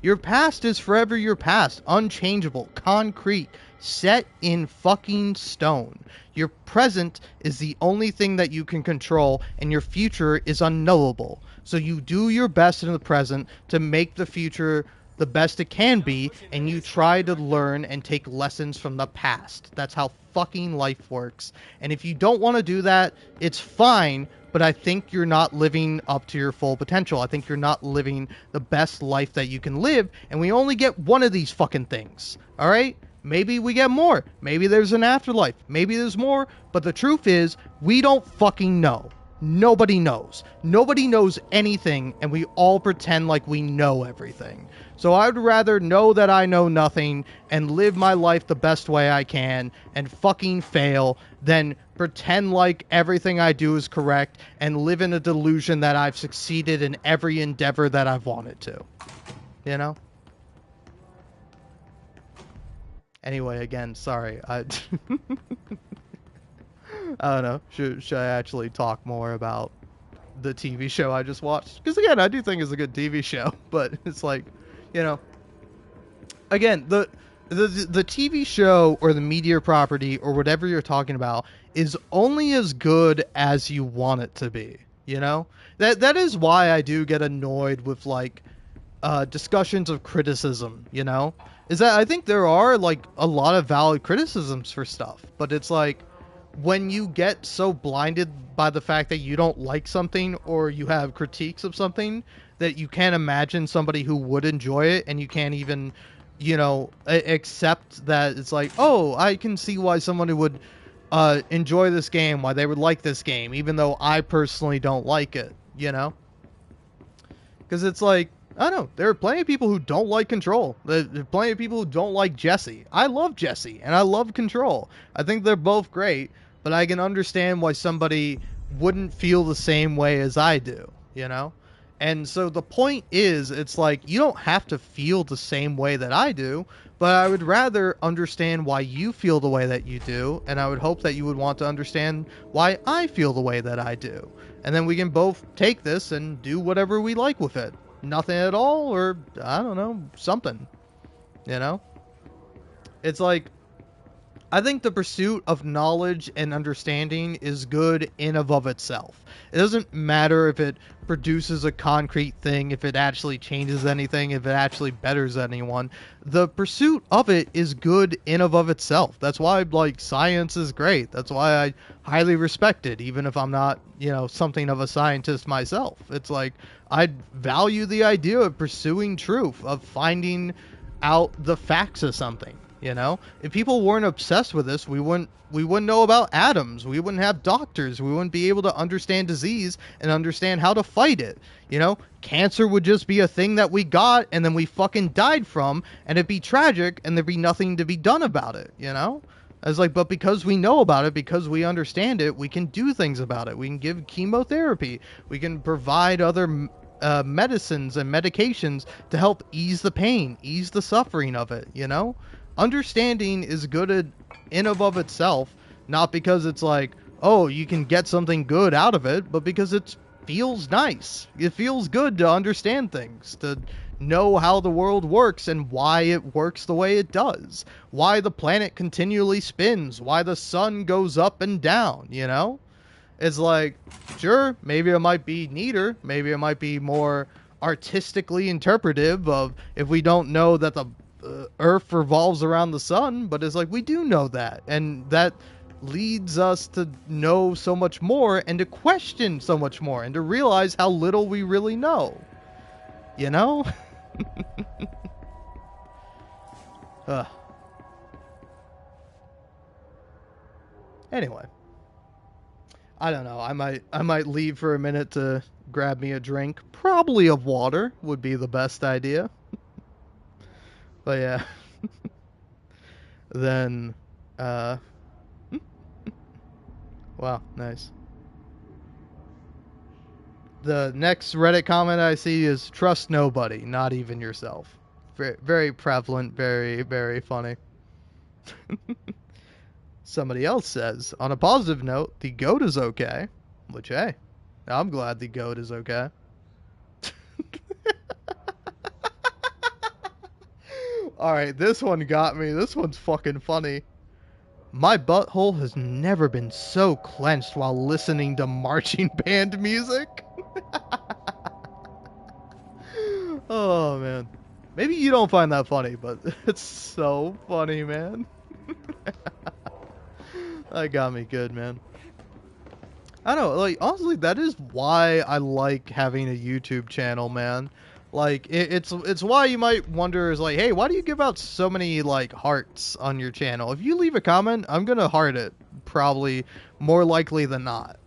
Your past is forever your past, unchangeable, concrete, set in fucking stone. Your present is the only thing that you can control, and your future is unknowable. So you do your best in the present to make the future the best it can be, and you try to learn and take lessons from the past. That's how fucking life works. And if you don't want to do that, it's fine, but I think you're not living up to your full potential. I think you're not living the best life that you can live, and we only get one of these fucking things, alright? Maybe we get more. Maybe there's an afterlife. Maybe there's more, but the truth is, we don't fucking know. Nobody knows. Nobody knows anything, and we all pretend like we know everything. So I would rather know that I know nothing and live my life the best way I can and fucking fail than pretend like everything I do is correct and live in a delusion that I've succeeded in every endeavor that I've wanted to. You know? Anyway, again, sorry. I don't know. Should I actually talk more about the TV show I just watched? Because again, I do think it's a good TV show, but it's like, again, the TV show or the media property or whatever you're talking about is only as good as you want it to be. That is why I do get annoyed with like discussions of criticism. Is that I think there are like a lot of valid criticisms for stuff, but it's like, when you get so blinded by the fact that you don't like something or you have critiques of something that you can't imagine somebody who would enjoy it, and you can't even, accept that it's like, oh, I can see why somebody would enjoy this game, why they would like this game, even though I personally don't like it, Because it's like, I don't know, there are plenty of people who don't like Control. There are plenty of people who don't like Jesse. I love Jesse, and I love Control. I think they're both great, but I can understand why somebody wouldn't feel the same way as I do, And so the point is, it's like, you don't have to feel the same way that I do, but I would rather understand why you feel the way that you do, and I would hope that you would want to understand why I feel the way that I do. And then we can both take this and do whatever we like with it. Nothing at all, or, I don't know, something. It's like, I think the pursuit of knowledge and understanding is good in and of itself. It doesn't matter if it produces a concrete thing, if it actually changes anything, if it actually betters anyone. The pursuit of it is good in and of itself. That's why, like, science is great. That's why I highly respect it, even if I'm not, something of a scientist myself. It's like, I value the idea of pursuing truth, of finding out the facts of something. If people weren't obsessed with this, we wouldn't know about atoms. We wouldn't have doctors. We wouldn't be able to understand disease and understand how to fight it. Cancer would just be a thing that we got and then we fucking died from, and it'd be tragic and there'd be nothing to be done about it. It's like, but because we know about it, because we understand it, we can do things about it. We can give chemotherapy. We can provide other medicines and medications to help ease the pain, ease the suffering of it. Understanding is good in and of itself, not because it's like, oh, you can get something good out of it, but because it feels nice. It feels good to understand things, to know how the world works and why it works the way it does, why the planet continually spins, why the sun goes up and down. It's like, sure, maybe it might be neater, maybe it might be more artistically interpretive of if we don't know that the Earth revolves around the sun, but it's like, we do know that, and that leads us to know so much more and to question so much more and to realize how little we really know. Anyway, I don't know. I might leave for a minute to grab me a drink. Probably of water would be the best idea. But yeah. Then, wow, nice. The next Reddit comment I see is trust nobody, not even yourself. Very, very prevalent, very, very funny. Somebody else says, on a positive note, the goat is okay. Which, hey, I'm glad the goat is okay. Alright, this one got me. This one's fucking funny. My butthole has never been so clenched while listening to marching band music. Oh, man. Maybe you don't find that funny, but it's so funny, man. That got me good, man. I don't know, like, honestly, that is why I like having a YouTube channel, man. Like, it's why you might wonder, is like, hey, why do you give out so many, like, hearts on your channel? If you leave a comment, I'm gonna heart it, probably, more likely than not.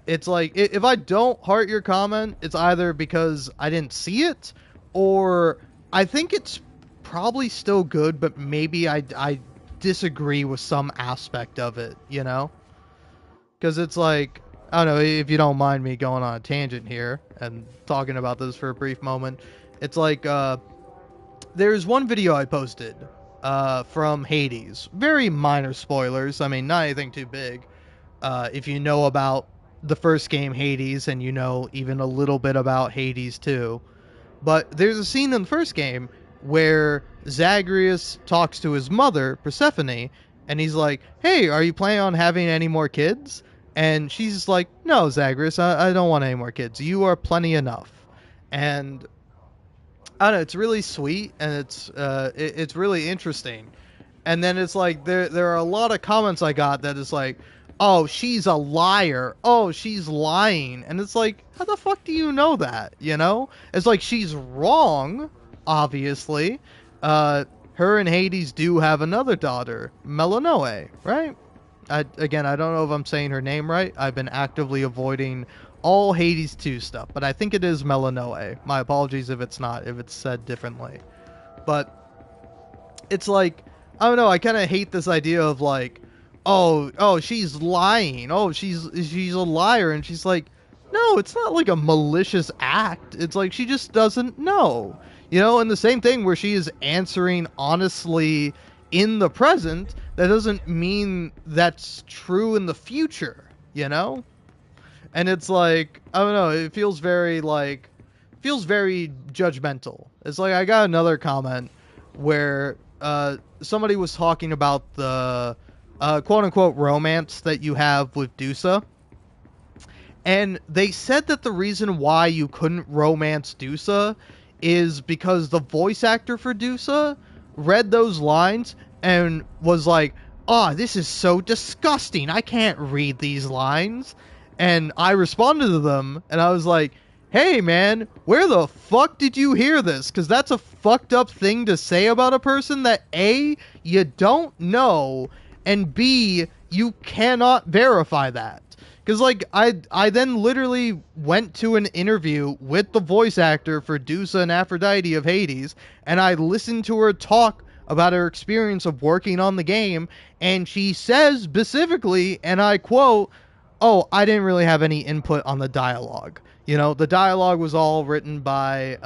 It's like, if I don't heart your comment, it's either because I didn't see it, or I think it's probably still good, but maybe I disagree with some aspect of it, Because it's like, I don't know, if you don't mind me going on a tangent here and talking about this for a brief moment. It's like, there's one video I posted from Hades. Very minor spoilers. I mean, not anything too big. If you know about the first game, Hades, and you know even a little bit about Hades 2. But there's a scene in the first game where Zagreus talks to his mother, Persephone, and he's like, hey, are you planning on having any more kids? And she's like, no, Zagreus, I don't want any more kids. You are plenty enough. And I don't know, it's really sweet, and it's really interesting. And then it's like, there are a lot of comments I got that is like, oh, she's a liar. Oh, she's lying. And it's like, how the fuck do you know that? It's like, she's wrong, obviously. Her and Hades do have another daughter, Melanoe, right? I don't know if I'm saying her name right. I've been actively avoiding all Hades 2 stuff, but I think it is Melanoe. My apologies if it's not, if it's said differently. But it's like, I don't know, I kind of hate this idea of like, oh, she's lying. Oh, she's a liar. And she's like, no, it's not like a malicious act. It's like she just doesn't know. And the same thing where she is answering honestly in the present, that doesn't mean that's true in the future, And it's like, I don't know, it feels very judgmental. It's like, I got another comment where somebody was talking about the quote unquote romance that you have with Dusa. And they said that the reason why you couldn't romance Dusa is because the voice actor for Dusa read those lines and was like, "Oh, this is so disgusting. I can't read these lines." And I responded to them and I was like, "Hey man, where the fuck did you hear this? Cuz that's a fucked up thing to say about a person that A, you don't know, and B, you cannot verify that." Because, like, I then literally went to an interview with the voice actor for Dusa and Aphrodite of Hades, and I listened to her talk about her experience of working on the game, and she says specifically, and I quote, "Oh, I didn't really have any input on the dialogue." You know, the dialogue was all written by,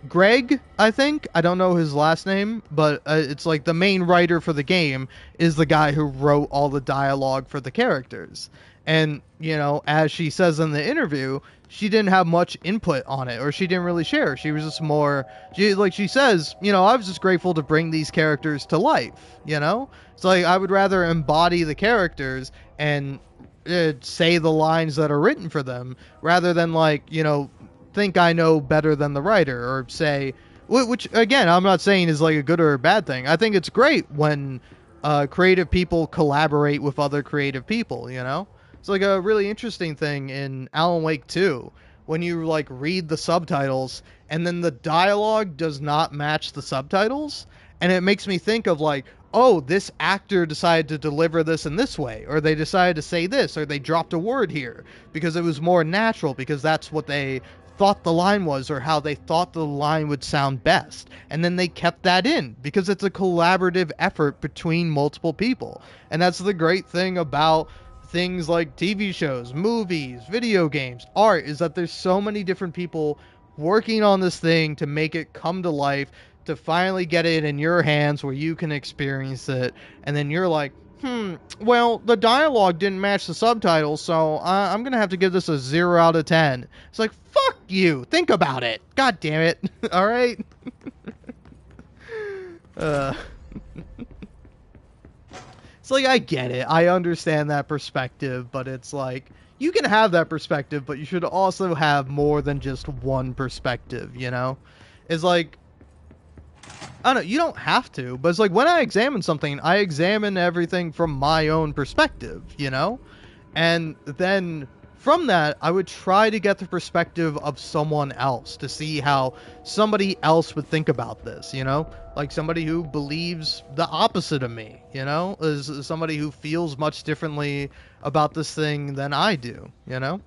Greg, I think. I don't know his last name, but it's like the main writer for the game is the guy who wrote all the dialogue for the characters. And, you know, as she says in the interview, she didn't have much input on it, or she didn't really share. She was just more, she says, you know, I was just grateful to bring these characters to life, you know? So, like, I would rather embody the characters and say the lines that are written for them rather than, like, you know, think I know better than the writer, or say, which again, I'm not saying is like a good or a bad thing. I think it's great when creative people collaborate with other creative people, you know? It's like a really interesting thing in Alan Wake 2 when you like read the subtitles and then the dialogue does not match the subtitles, and it makes me think of like, oh, this actor decided to deliver this in this way, or they decided to say this, or they dropped a word here because it was more natural, because that's what they thought the line was, or how they thought the line would sound best. And then they kept that in because it's a collaborative effort between multiple people. And that's the great thing about things like TV shows, movies, video games, art, is that there's so many different people working on this thing to make it come to life, to finally get it in your hands where you can experience it. And then you're like, well, the dialogue didn't match the subtitles, so I'm going to have to give this a 0 out of 10. It's like, fuck you. Think about it. God damn it. All right? It's like, I get it. I understand that perspective, but it's like, you can have that perspective, but you should also have more than just one perspective, you know? It's like, I don't know, you don't have to, but it's like when I examine something, I examine everything from my own perspective, you know? And then from that, I would try to get the perspective of someone else to see how somebody else would think about this, you know? Like somebody who believes the opposite of me, you know? Is somebody who feels much differently about this thing than I do, you know?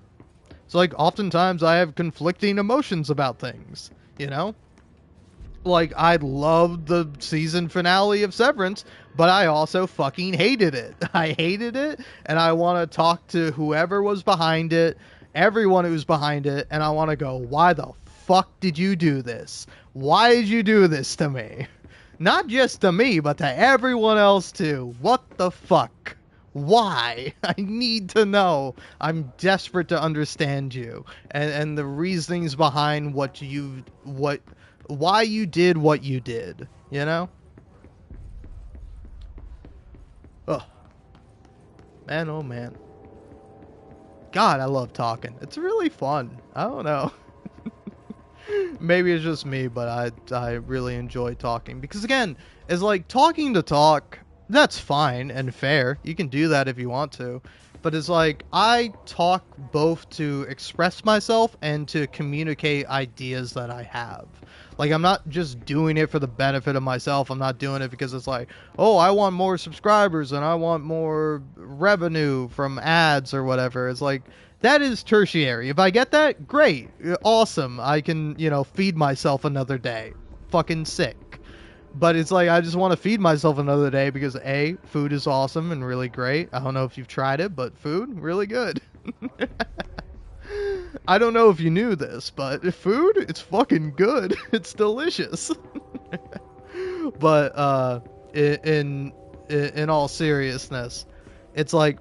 So like oftentimes I have conflicting emotions about things, you know? Like, I loved the season finale of Severance, but I also fucking hated it. I hated it, and I want to talk to whoever was behind it, everyone who's behind it, and I want to go, why the fuck did you do this? Why did you do this to me? Not just to me, but to everyone else too. What the fuck? Why? I need to know. I'm desperate to understand you. And the reasonings behind why you did what you did, you know? Oh, man, oh man. God, I love talking. It's really fun. I don't know. Maybe it's just me, but I really enjoy talking. Because again, it's like talking to talk, that's fine and fair. You can do that if you want to. But it's like, I talk both to express myself and to communicate ideas that I have. Like, I'm not just doing it for the benefit of myself. I'm not doing it because it's like, oh, I want more subscribers and I want more revenue from ads or whatever. It's like, that is tertiary. If I get that, great. Awesome. I can, you know, feed myself another day. Fucking sick. But it's like, I just want to feed myself another day because A, food is awesome and really great. I don't know if you've tried it, but food, really good. I don't know if you knew this, but food, it's fucking good. It's delicious. But in all seriousness, it's like,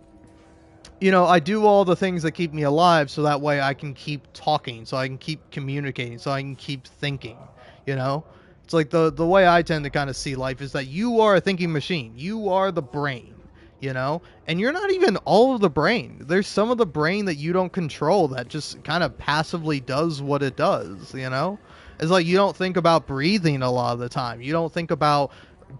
you know, I do all the things that keep me alive so that way I can keep talking, so I can keep communicating, so I can keep thinking, you know? It's like the way I tend to kind of see life is that you are a thinking machine. You are the brain, you know? And you're not even all of the brain. There's some of the brain that you don't control that just kind of passively does what it does, you know? It's like you don't think about breathing a lot of the time. You don't think about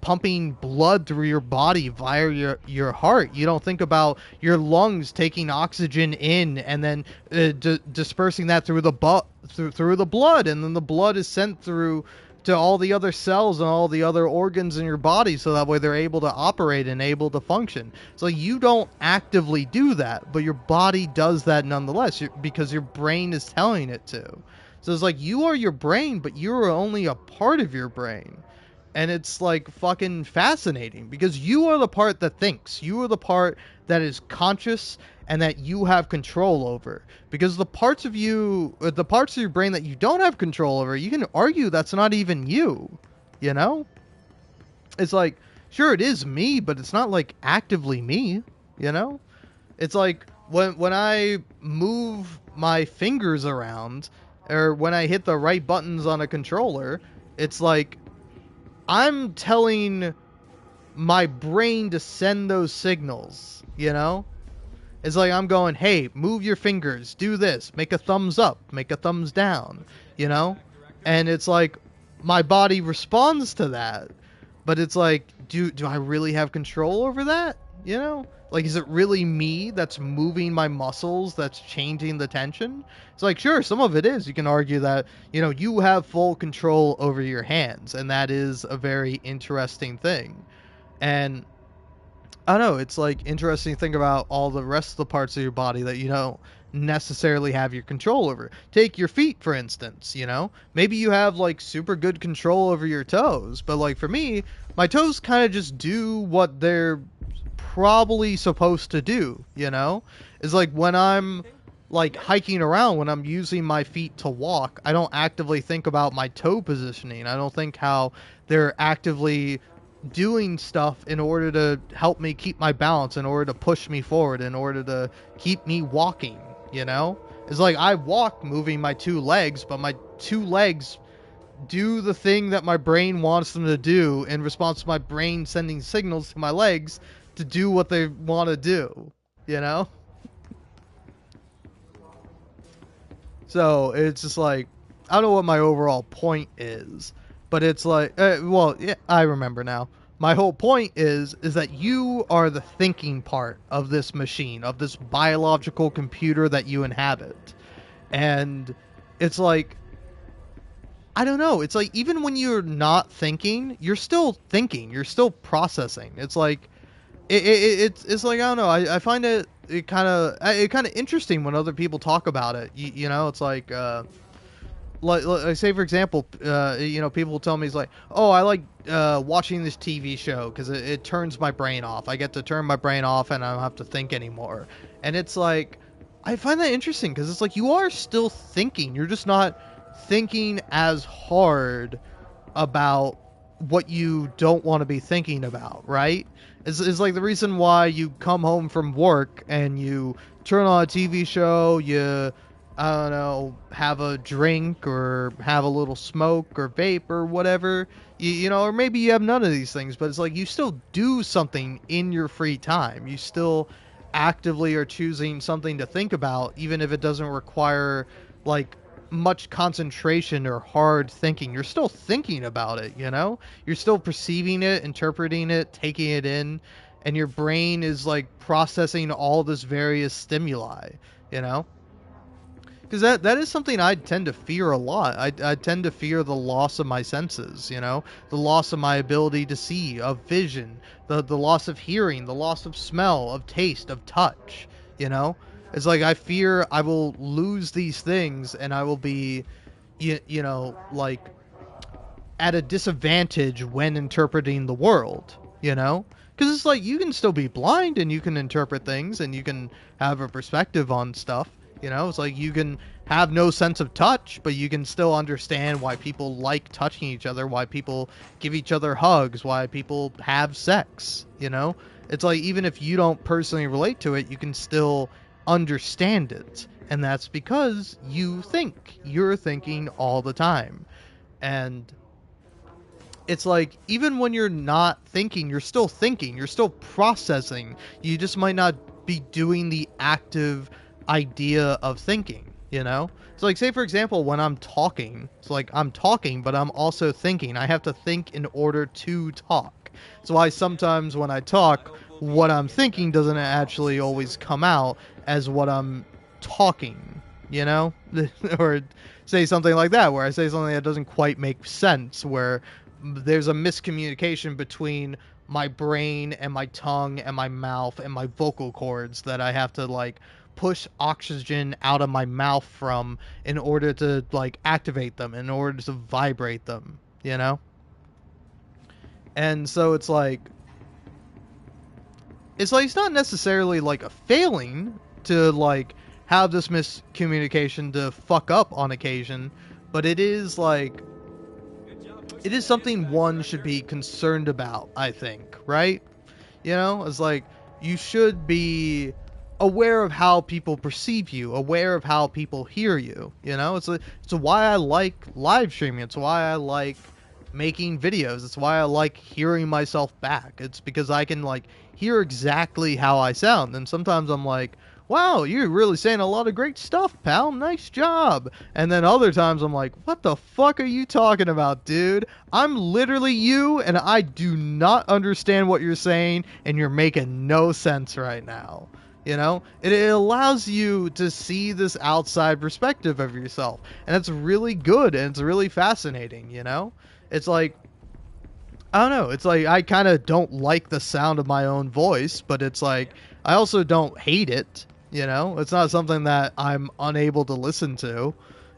pumping blood through your body via your heart. You don't think about your lungs taking oxygen in and then dispersing that through through the blood, and then the blood is sent through to all the other cells and all the other organs in your body, so that way they're able to operate and able to function. So you don't actively do that, but your body does that nonetheless because your brain is telling it to. So it's like you are your brain, but you are only a part of your brain. And it's like fucking fascinating because you are the part that thinks. You are the part that is conscious and that you have control over. Because the parts of your brain that you don't have control over, you can argue that's not even you. You know? It's like, sure, it is me, but it's not like actively me. You know? It's like when I move my fingers around, or when I hit the right buttons on a controller, it's like I'm telling my brain to send those signals, you know? It's like I'm going, hey, move your fingers, do this, make a thumbs up, make a thumbs down, you know? And it's like my body responds to that. But it's like, do I really have control over that? You know? Like, is it really me that's moving my muscles, that's changing the tension? It's like, sure, some of it is. You can argue that, you know, you have full control over your hands, and that is a very interesting thing. And I don't know, it's like interesting to think about all the rest of the parts of your body that you don't necessarily have your control over. Take your feet, for instance, you know? Maybe you have like super good control over your toes, but like for me, my toes kind of just do what they're probably supposed to do, you know? It's like when I'm like hiking around, when I'm using my feet to walk, I don't actively think about my toe positioning. I don't think how they're actively doing stuff in order to help me keep my balance, in order to push me forward, in order to keep me walking, you know? It's like I walk moving my two legs, but my two legs do the thing that my brain wants them to do in response to my brain sending signals to my legs to do what they want to do, you know? So it's just like, I don't know what my overall point is, but it's like, well, yeah, I remember now. My whole point is that you are the thinking part of this machine, of this biological computer that you inhabit. And it's like, I don't know. It's like even when you're not thinking, you're still thinking. You're still processing. It's like it's like I don't know. I find it kind of interesting when other people talk about it. You know, it's like say for example, you know, people will tell me it's like, oh, I like watching this TV show because it turns my brain off. I get to turn my brain off and I don't have to think anymore. And it's like I find that interesting because it's like you are still thinking. You're just not thinking as hard about what you don't want to be thinking about, right? It's like the reason why you come home from work and you turn on a TV show, you, I don't know, have a drink or have a little smoke or vape or whatever, you know, or maybe you have none of these things, but it's like you still do something in your free time. You still actively are choosing something to think about, even if it doesn't require, like, much concentration or hard thinking. You're still thinking about it, you know? You're still perceiving it, interpreting it, taking it in, and your brain is like processing all this various stimuli, you know? Because that is something I tend to fear a lot. I tend to fear the loss of my senses, you know? The loss of my ability to see, of vision, the loss of hearing, the loss of smell, of taste, of touch, you know? It's like I fear I will lose these things and I will be, you know, like at a disadvantage when interpreting the world, you know? Because it's like you can still be blind and you can interpret things and you can have a perspective on stuff, you know? It's like you can have no sense of touch, but you can still understand why people like touching each other, why people give each other hugs, why people have sex, you know? It's like even if you don't personally relate to it, you can still understand it. And that's because you think. You're thinking all the time. And it's like even when you're not thinking, you're still thinking, you're still processing. You just might not be doing the active idea of thinking, you know? So like say for example when I'm talking, it's like I'm talking but I'm also thinking. I have to think in order to talk. So why sometimes when I talk, what I'm thinking doesn't actually always come out as what I'm talking, you know? Or say something like that where I say something that doesn't quite make sense, where there's a miscommunication between my brain and my tongue and my mouth and my vocal cords that I have to like push oxygen out of my mouth from in order to like activate them, in order to vibrate them, you know? And so it's like it's not necessarily like a failing to like have this miscommunication to fuck up on occasion, but it is like it is something one should be concerned about, I think, right? You know, it's like you should be aware of how people perceive you, aware of how people hear you. You know, it's why I like live streaming. It's why I like making videos. It's why I like hearing myself back. It's because I can like hear exactly how I sound. And sometimes I'm like, wow, you're really saying a lot of great stuff, pal. Nice job. And then other times I'm like, what the fuck are you talking about, dude? I'm literally you, and I do not understand what you're saying, and you're making no sense right now. You know, it allows you to see this outside perspective of yourself, and it's really good and it's really fascinating. You know, it's like I don't know. It's like I kind of don't like the sound of my own voice, but it's like I also don't hate it. You know, it's not something that I'm unable to listen to.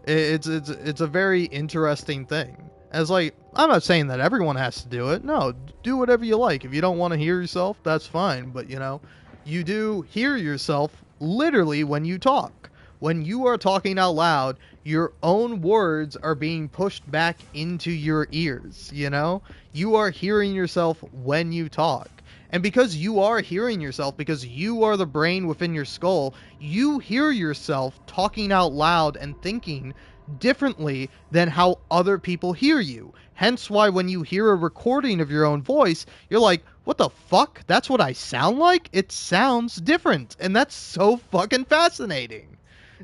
It's a very interesting thing. And it's like I'm not saying that everyone has to do it. No, do whatever you like. If you don't want to hear yourself, that's fine. But you know, you do hear yourself literally when you talk. When you are talking out loud, your own words are being pushed back into your ears, you know? You are hearing yourself when you talk. And because you are hearing yourself, because you are the brain within your skull, you hear yourself talking out loud and thinking differently than how other people hear you. Hence why when you hear a recording of your own voice, you're like, what the fuck? That's what I sound like? It sounds different. And that's so fucking fascinating.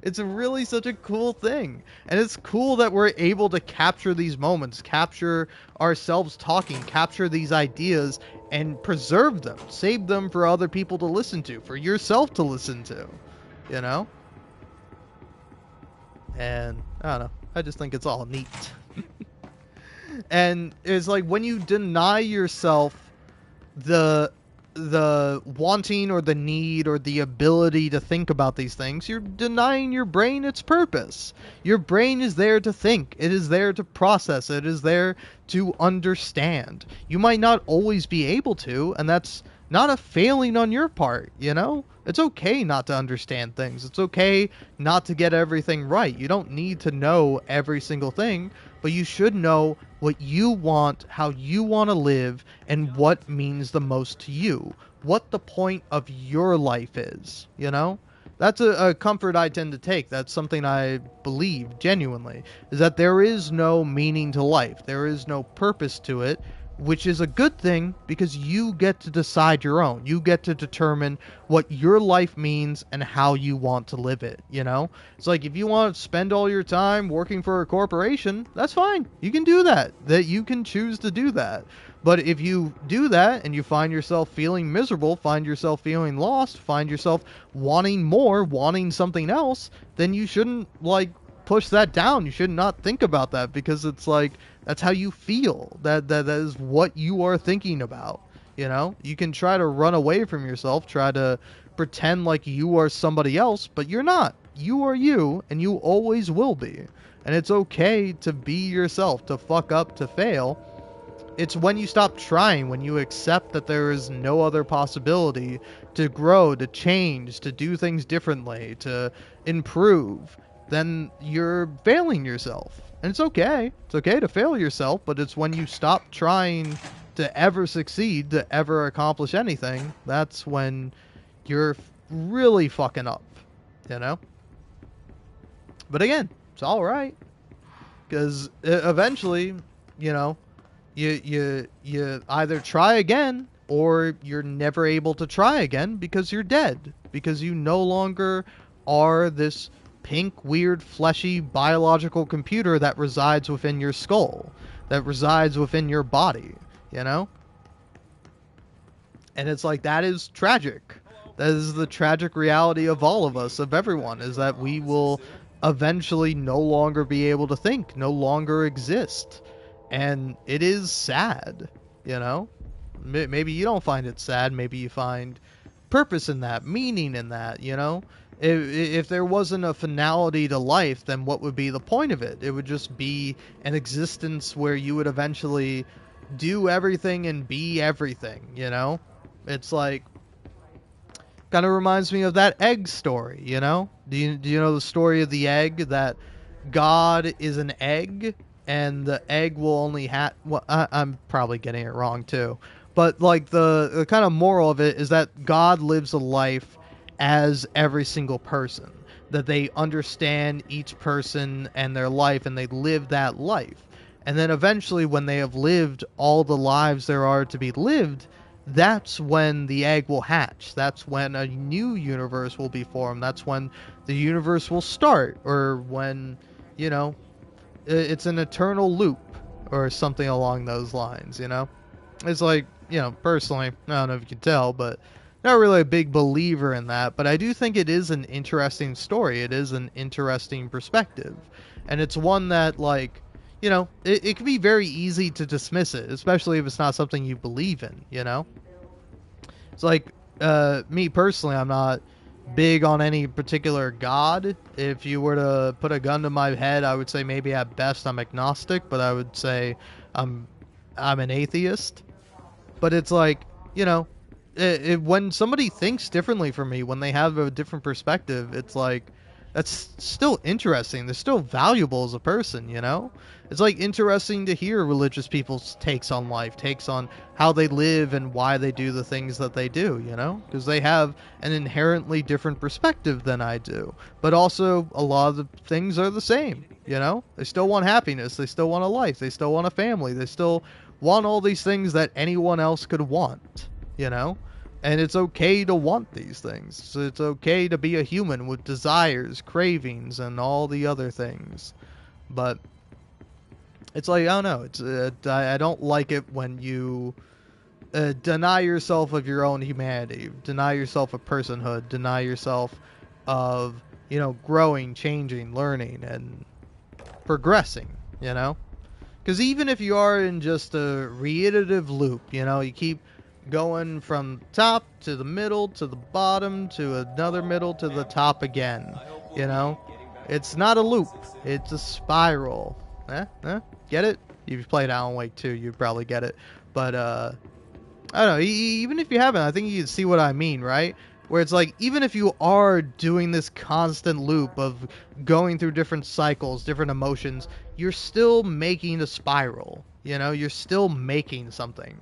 It's really such a cool thing. And it's cool that we're able to capture these moments, capture ourselves talking, capture these ideas, and preserve them, save them for other people to listen to, for yourself to listen to, you know? And I don't know. I just think it's all neat. And it's like when you deny yourself the wanting or the need or the ability to think about these things, you're denying your brain its purpose. Your brain is there to think. It is there to process. It is there to understand. You might not always be able to, and that's not a failing on your part, you know? It's okay not to understand things. It's okay not to get everything right. You don't need to know every single thing, but you should know what you want, how you want to live, and what means the most to you. What the point of your life is, you know? That's a comfort I tend to take. That's something I believe genuinely, is that there is no meaning to life. There is no purpose to it, which is a good thing because you get to decide your own. You get to determine what your life means and how you want to live it, you know? It's like if you want to spend all your time working for a corporation, that's fine. You can do that. That you can choose to do that. But if you do that and you find yourself feeling miserable, find yourself feeling lost, find yourself wanting more, wanting something else, then you shouldn't like push that down. You should not think about that because it's like that's how you feel. That is what you are thinking about. You know, you can try to run away from yourself, try to pretend like you are somebody else, but you're not. You are you, and you always will be. And it's okay to be yourself, to fuck up, to fail. It's when you stop trying, when you accept that there is no other possibility to grow, to change, to do things differently, to improve, then you're failing yourself. And it's okay. It's okay to fail yourself, but it's when you stop trying to ever succeed, to ever accomplish anything, that's when you're really fucking up, you know? But again, it's alright. Because eventually, you know, You either try again or you're never able to try again because you're dead, because you no longer are this pink, weird, fleshy biological computer that resides within your skull, that resides within your body, you know? And it's like, that is tragic. That is the tragic reality of all of us, of everyone, is that we will eventually no longer be able to think, no longer exist. And it is sad, you know? Maybe you don't find it sad. Maybe you find purpose in that, meaning in that, you know? If there wasn't a finality to life, then what would be the point of it? It would just be an existence where you would eventually do everything and be everything, you know? It's like, kind of reminds me of that egg story, you know? Do you know the story of the egg, that God is an egg and the egg will only have, well, I'm probably getting it wrong too. But like the kind of moral of it is that God lives a life as every single person, that they understand each person and their life and they live that life. And then eventually, when they have lived all the lives there are to be lived, that's when the egg will hatch. That's when a new universe will be formed. That's when the universe will start, or when, you know, it's an eternal loop or something along those lines, you know? It's like, you know, personally, I don't know if you can tell, but not really a big believer in that, but I do think it is an interesting story. It is an interesting perspective. And it's one that, like, you know, it can be very easy to dismiss it, especially if it's not something you believe in, you know? It's like, me personally, I'm not big on any particular god. If you were to put a gun to my head, I would say maybe at best I'm agnostic, but I would say I'm I'm an atheist. But it's like, you know, when somebody thinks differently from me, when they have a different perspective, it's like, that's still interesting. They're still valuable as a person, you know? It's like interesting to hear religious people's takes on life, takes on how they live and why they do the things that they do, you know? Because they have an inherently different perspective than I do. But also, a lot of the things are the same, you know? They still want happiness, they still want a life, they still want a family, they still want all these things that anyone else could want, you know? And it's okay to want these things. So it's okay to be a human with desires, cravings, and all the other things. But it's like, I don't know. I don't like it when you deny yourself of your own humanity, deny yourself of personhood, deny yourself of, you know, growing, changing, learning, and progressing, you know? Because even if you are in just a reiterative loop, you know, you keep going from top to the middle to the bottom to another middle to the top again, you know, it's not a loop, it's a spiral. Get it? If you've played Alan Wake 2, you'd probably get it. But I don't know, even if you haven't, I think you can see what I mean, right? Where it's like, even if you are doing this constant loop of going through different cycles, different emotions, you're still making a spiral. You know, you're still making something.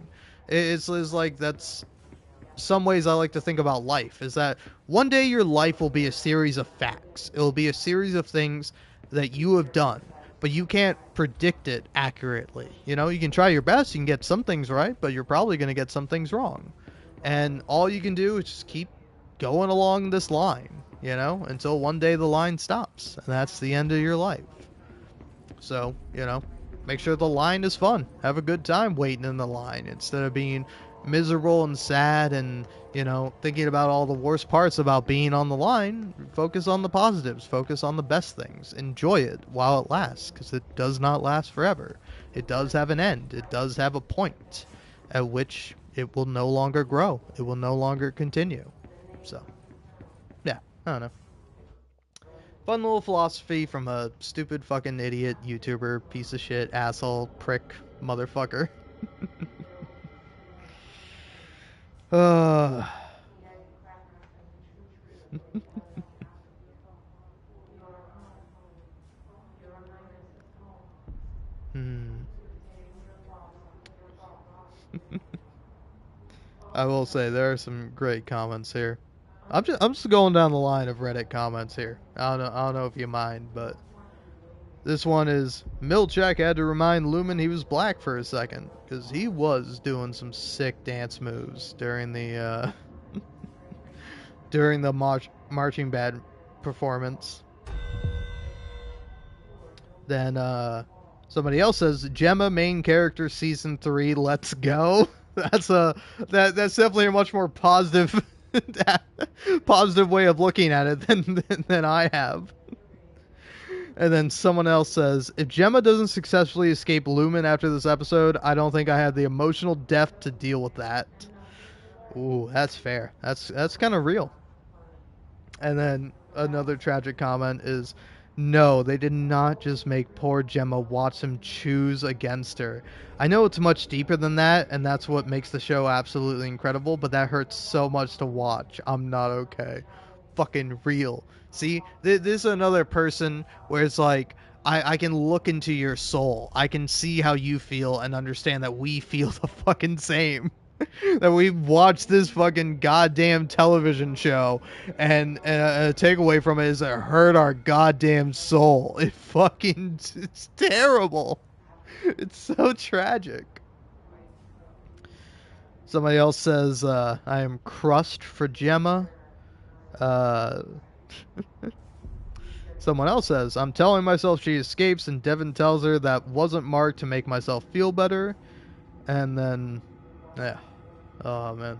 It's like, that's some ways I like to think about life, is that one day your life will be a series of facts. It will be a series of things that you have done, but you can't predict it accurately. You know, you can try your best, you can get some things right, but you're probably going to get some things wrong. And all you can do is just keep going along this line, you know, until one day the line stops, and that's the end of your life. So, you know, make sure the line is fun. Have a good time waiting in the line instead of being miserable and sad and, you know, thinking about all the worst parts about being on the line. Focus on the positives. Focus on the best things. Enjoy it while it lasts, because it does not last forever. It does have an end. It does have a point at which it will no longer grow. It will no longer continue. So, yeah, I don't know. Fun little philosophy from a stupid fucking idiot YouTuber, piece of shit, asshole, prick, motherfucker. uh. hmm. I will say there are some great comments here. I'm just going down the line of Reddit comments here. I don't know if you mind, but This one is Milchek had to remind Lumen he was black for a second, because he was doing some sick dance moves during the during the marching band performance. Then somebody else says Gemma main character season 3, let's go. That's that's definitely a much more positive positive way of looking at it than I have. And then someone else says, if Gemma doesn't successfully escape Lumen after this episode, I don't think I have the emotional depth to deal with that. Ooh, that's fair. That's kind of real. And then another tragic comment is, no, they did not just make poor Gemma watch him choose against her. I know it's much deeper than that, and that's what makes the show absolutely incredible, but that hurts so much to watch. I'm not okay. Fucking real. See, this is another person where it's like, I can look into your soul. I can see how you feel and understand that we feel the fucking same. That we watched this fucking goddamn television show, and a takeaway from it is it hurt our goddamn soul. It's terrible. It's so tragic. Somebody else says, I am crushed for Gemma. Someone else says, I'm telling myself she escapes, and Devin tells her that wasn't marked to make myself feel better. And then, yeah. Oh, man.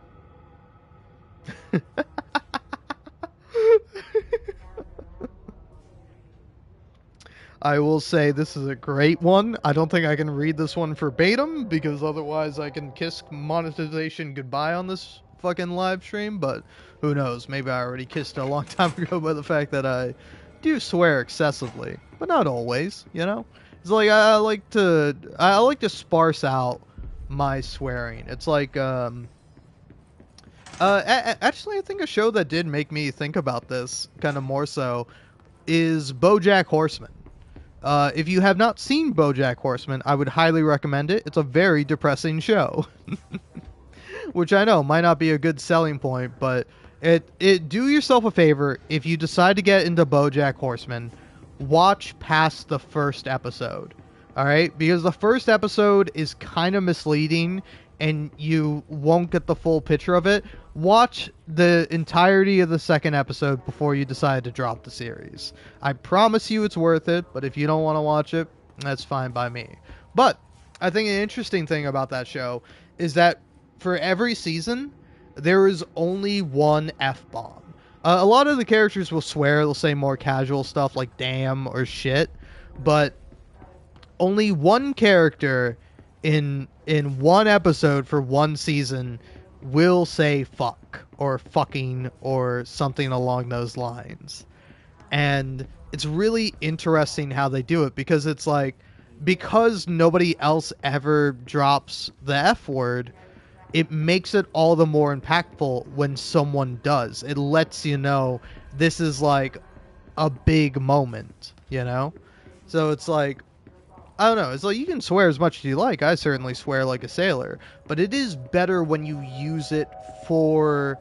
I will say this is a great one. I don't think I can read this one verbatim, because otherwise I can kiss monetization goodbye on this fucking live stream, but who knows? Maybe I already kissed it a long time ago by the fact that I do swear excessively, but not always, you know? It's like I like to sparse out my swearing. It's like actually I think a show that did make me think about this kind of more so is BoJack Horseman. If you have not seen BoJack Horseman, I would highly recommend it. It's a very depressing show. Which I know might not be a good selling point, but it do yourself a favor if you decide to get into BoJack Horseman, watch past the first episode. All right? Because the first episode is kind of misleading and you won't get the full picture of it. Watch the entirety of the second episode before you decide to drop the series. I promise you it's worth it, but if you don't want to watch it, that's fine by me. But I think an interesting thing about that show is that for every season, there is only one F-bomb. A lot of the characters will swear, they'll say more casual stuff like damn or shit, but only one character in one episode for one season will say fuck or fucking or something along those lines. And it's really interesting how they do it, because it's like, because nobody else ever drops the F word, it makes it all the more impactful when someone does. It lets you know this is like a big moment, you know? So it's like, I don't know, it's like you can swear as much as you like. I certainly swear like a sailor. But it is better when you use it for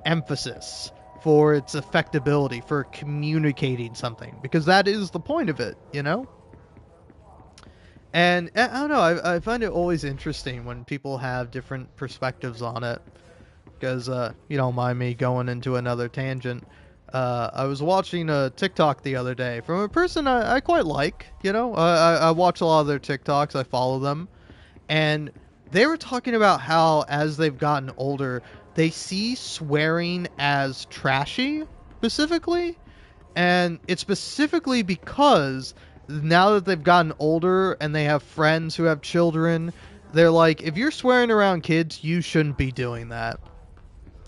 emphasis, for its effectability, for communicating something. Because that is the point of it, you know? And I don't know, I find it always interesting when people have different perspectives on it. Because, you don't mind me going into another tangent. I was watching a TikTok the other day from a person I quite like, you know? I watch a lot of their TikToks, I follow them. And they were talking about how, as they've gotten older, they see swearing as trashy, specifically. And it's specifically because now that they've gotten older and they have friends who have children, they're like, if you're swearing around kids, you shouldn't be doing that.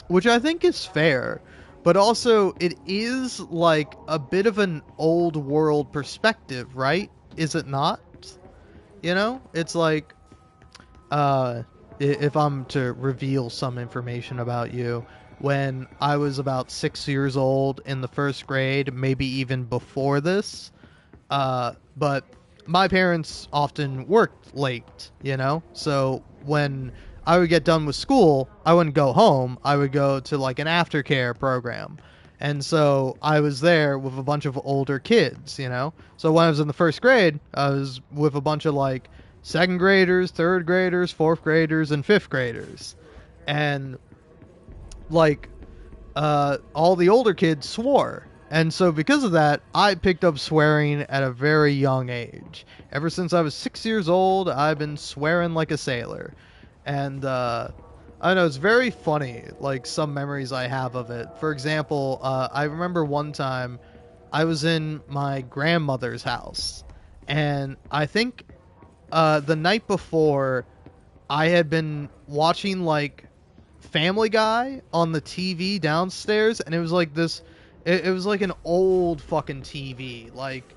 Which I think is fair. But also, it is like a bit of an old world perspective, right? Is it not? You know? It's like, if I'm to reveal some information about you, when I was about 6 years old in the first grade, maybe even before this, but my parents often worked late, you know? So when I would get done with school, I wouldn't go home. I would go to like an aftercare program. And so I was there with a bunch of older kids, you know? So when I was in the first grade, I was with a bunch of like second graders, third graders, fourth graders, and fifth graders. And like all the older kids swore. And so because of that, I picked up swearing at a very young age. Ever since I was 6 years old, I've been swearing like a sailor. And I know it's very funny, like some memories I have of it. For example, I remember one time I was in my grandmother's house, and I think the night before I had been watching like Family Guy on the TV downstairs, and it was like this. It was like an old fucking TV, like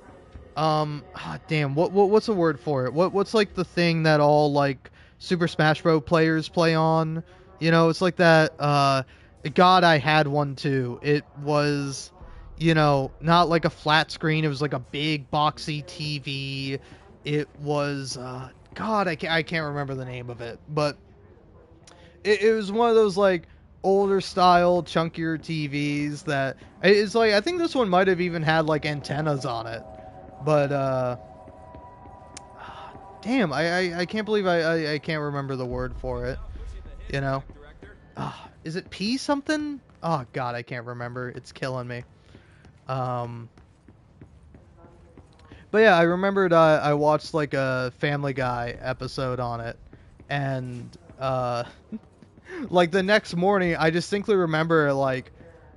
damn, what's the word for it? What's like the thing that all like Super Smash Bros. Players play on? You know, it's like that. God, I had one too. It was, you know, not like a flat screen. It was like a big boxy TV. It was, God, I can't remember the name of it, but it was one of those like older style chunkier TVs that it's like I think this one might have even had like antennas on it, but damn, I can't believe I can't remember the word for it, you know. Is it P something? Oh god, I can't remember. It's killing me. Um but yeah, I remembered I watched like a Family Guy episode on it, and like the next morning I distinctly remember like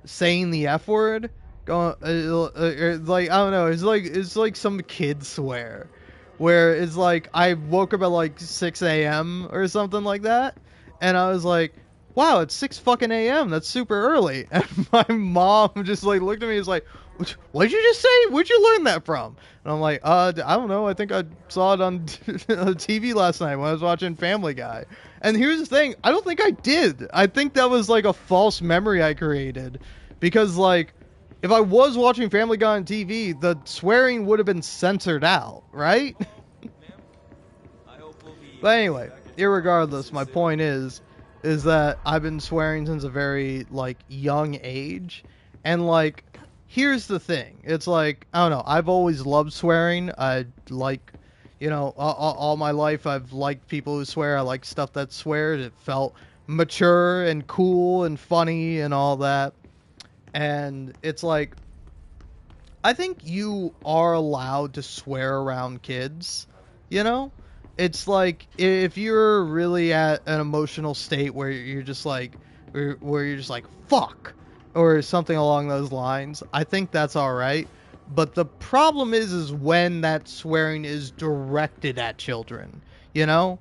saying the F word, going like I don't know, it's like some kid swear, where it's like I woke up at like 6 a.m. or something like that, and I was like, wow, it's 6 fucking a.m. That's super early. And my mom just like looked at me and was like, what did you just say? Where'd you learn that from? And I'm like, I don't know. I think I saw it on TV last night when I was watching Family Guy. And here's the thing, I don't think I did. I think that was like a false memory I created. Because like, if I was watching Family Guy on TV, the swearing would have been censored out, right? But anyway, irregardless, my point is that I've been swearing since a very like young age, and like here's the thing, it's like I don't know, I've always loved swearing. I like, you know, all my life I've liked people who swear. I like stuff that swears. It felt mature and cool and funny and all that. And it's like I think you are allowed to swear around kids, you know? It's like if you're really at an emotional state where you're just like where you're just like fuck or something along those lines, I think that's all right. But the problem is when that swearing is directed at children, you know?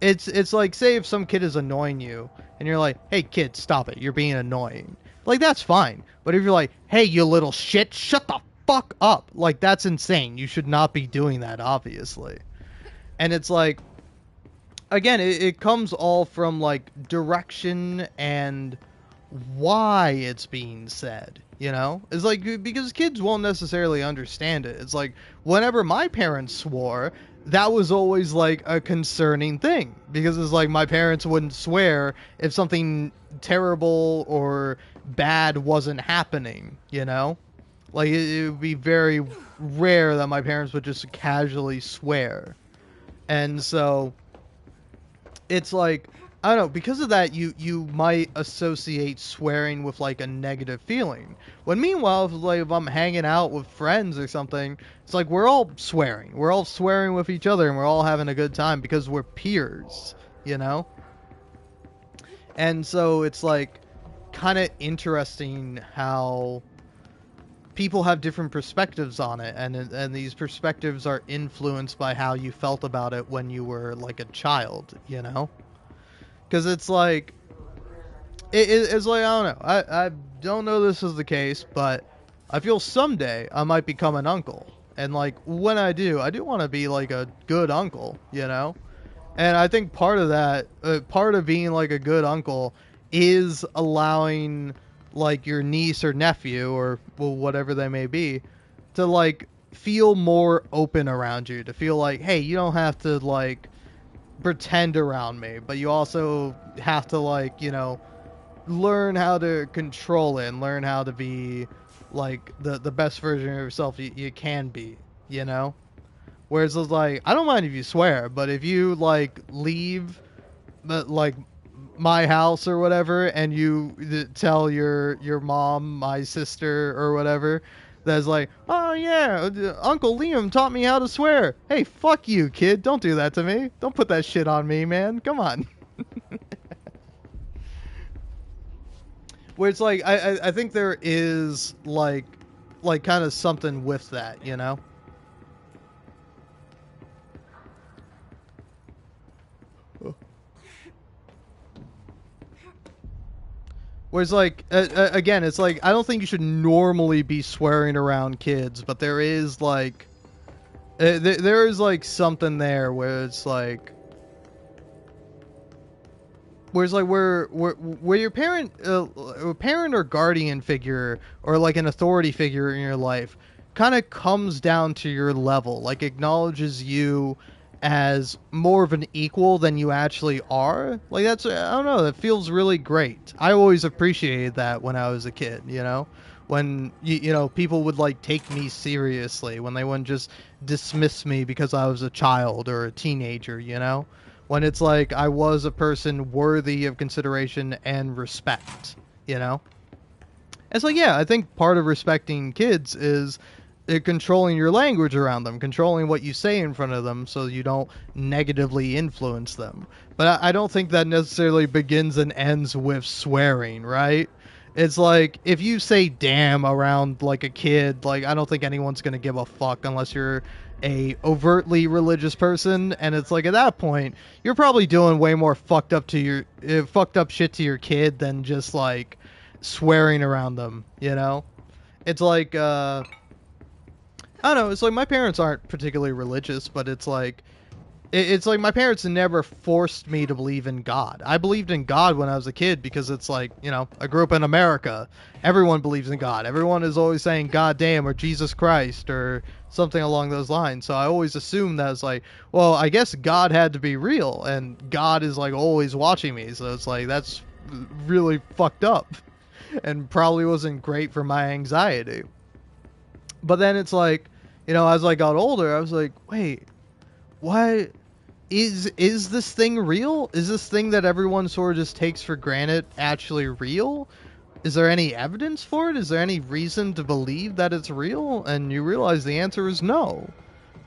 It's like, say if some kid is annoying you and you're like, "Hey kid, stop it. You're being annoying." Like that's fine. But if you're like, "Hey you little shit, shut the fuck up." Like that's insane. You should not be doing that, obviously. And it's like, again, it comes all from like direction and why it's being said, you know? It's like, because kids won't necessarily understand it. It's like whenever my parents swore, that was always like a concerning thing, because it's like my parents wouldn't swear if something terrible or bad wasn't happening, you know? Like it would be very rare that my parents would just casually swear. And so it's like, I don't know, because of that you might associate swearing with like a negative feeling, when meanwhile if I'm hanging out with friends or something, it's like we're all swearing with each other and we're all having a good time because we're peers, you know. And so it's like kind of interesting how people have different perspectives on it, and these perspectives are influenced by how you felt about it when you were like a child, you know. Because it's like it's like I don't know, I don't know this is the case, but I feel someday I might become an uncle, and like when I do want to be like a good uncle, you know. And I think part of that, part of being like a good uncle, is allowing like your niece or nephew or well, whatever they may be, to like feel more open around you, to feel like, hey, you don't have to like pretend around me, but you also have to like, you know, learn how to control it and learn how to be like the best version of yourself you can be, you know? Whereas it's like, I don't mind if you swear, but if you like leave like my house or whatever and you tell your mom, my sister or whatever, that's like, oh yeah, Uncle Liam taught me how to swear. Hey, fuck you, kid. Don't do that to me. Don't put that shit on me, man. Come on. Where it's like, I think there is like kind of something with that, you know? Whereas, like, again, it's like, I don't think you should normally be swearing around kids, but there is, like, there is, like, something there where it's like, where your parent, a parent or guardian figure, or, like, an authority figure in your life, kind of comes down to your level, like, acknowledges you as more of an equal than you actually are. Like, that's, I don't know, that feels really great. I always appreciated that when I was a kid, you know? When, you know, people would, like, take me seriously, when they wouldn't just dismiss me because I was a child or a teenager, you know? When it's like I was a person worthy of consideration and respect, you know? And so, yeah, I think part of respecting kids is controlling your language around them, controlling what you say in front of them so you don't negatively influence them. But I don't think that necessarily begins and ends with swearing, right? It's like, if you say damn around, like, a kid, like, I don't think anyone's going to give a fuck unless you're a overtly religious person, and it's like, at that point, you're probably doing way more fucked up shit to your kid than just, like, swearing around them, you know? It's like, I don't know, it's like my parents aren't particularly religious, but it's like my parents never forced me to believe in God. I believed in God when I was a kid because it's like, you know, I grew up in America. Everyone believes in God. Everyone is always saying God damn or Jesus Christ or something along those lines. So I always assumed that it's like, well, I guess God had to be real and God is like always watching me. So it's like, that's really fucked up and probably wasn't great for my anxiety. But then it's like, you know, as I got older, I was like, wait, why is this thing real? Is this thing that everyone sort of just takes for granted actually real? Is there any evidence for it? Is there any reason to believe that it's real? And you realize the answer is no.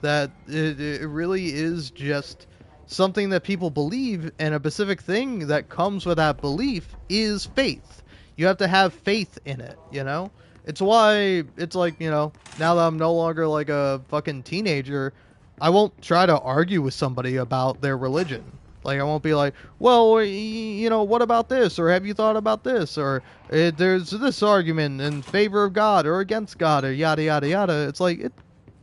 That it really is just something that people believe, and a specific thing that comes with that belief is faith. You have to have faith in it, you know? It's why it's like, you know, now that I'm no longer like a fucking teenager, I won't try to argue with somebody about their religion. Like, I won't be like, well, you know, what about this? Or have you thought about this? Or there's this argument in favor of God or against God or yada, yada, yada. It's like,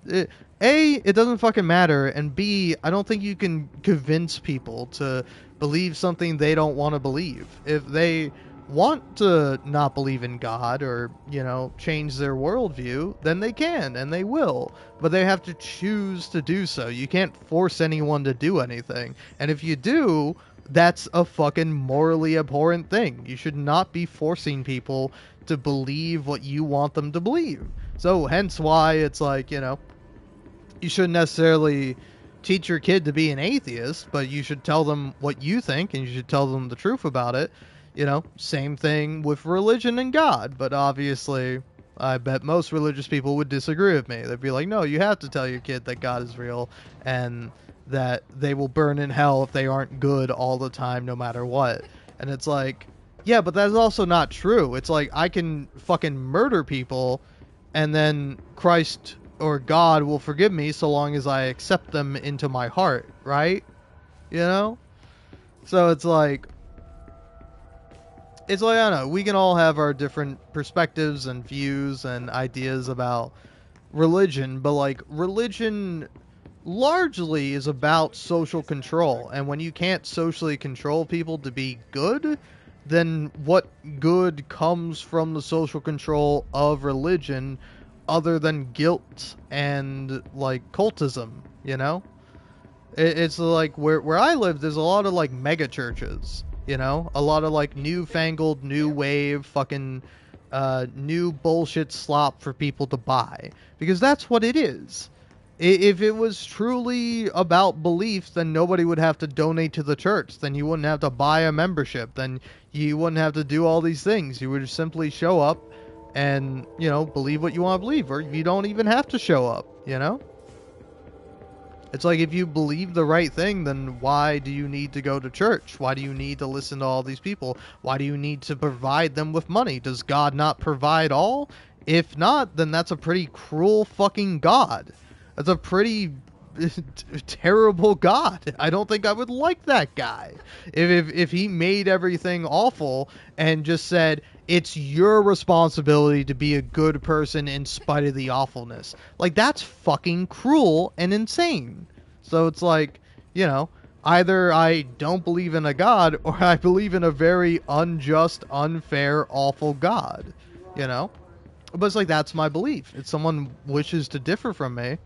it doesn't fucking matter. And B, I don't think you can convince people to believe something they don't want to believe. If they want to not believe in God or, you know, change their worldview, then they can and they will. But they have to choose to do so. You can't force anyone to do anything. And if you do, that's a fucking morally abhorrent thing. You should not be forcing people to believe what you want them to believe. So hence why it's like, you know, you shouldn't necessarily teach your kid to be an atheist, but you should tell them what you think and you should tell them the truth about it. You know, same thing with religion and God, but obviously, I bet most religious people would disagree with me. They'd be like, no, you have to tell your kid that God is real and that they will burn in hell if they aren't good all the time, no matter what. And it's like, yeah, but that's also not true. It's like, I can fucking murder people and then Christ or God will forgive me so long as I accept them into my heart, right? You know? So it's like, I don't know, we can all have our different perspectives and views and ideas about religion, but like religion largely is about social control. And when you can't socially control people to be good, then what good comes from the social control of religion other than guilt and like cultism, you know? It's like where I live, there's a lot of like mega churches. You know, a lot of like newfangled, new wave, fucking new bullshit slop for people to buy, because that's what it is. If it was truly about beliefs, then nobody would have to donate to the church. Then you wouldn't have to buy a membership. Then you wouldn't have to do all these things. You would simply show up and, you know, believe what you want to believe, or you don't even have to show up, you know? It's like, if you believe the right thing, then why do you need to go to church? Why do you need to listen to all these people? Why do you need to provide them with money? Does God not provide all? If not, then that's a pretty cruel fucking God. That's a pretty terrible God. I don't think I would like that guy. If he made everything awful and just said, it's your responsibility to be a good person in spite of the awfulness. Like, that's fucking cruel and insane. So it's like, you know, either I don't believe in a God, or I believe in a very unjust, unfair, awful God. You know? But it's like, that's my belief. If someone wishes to differ from me,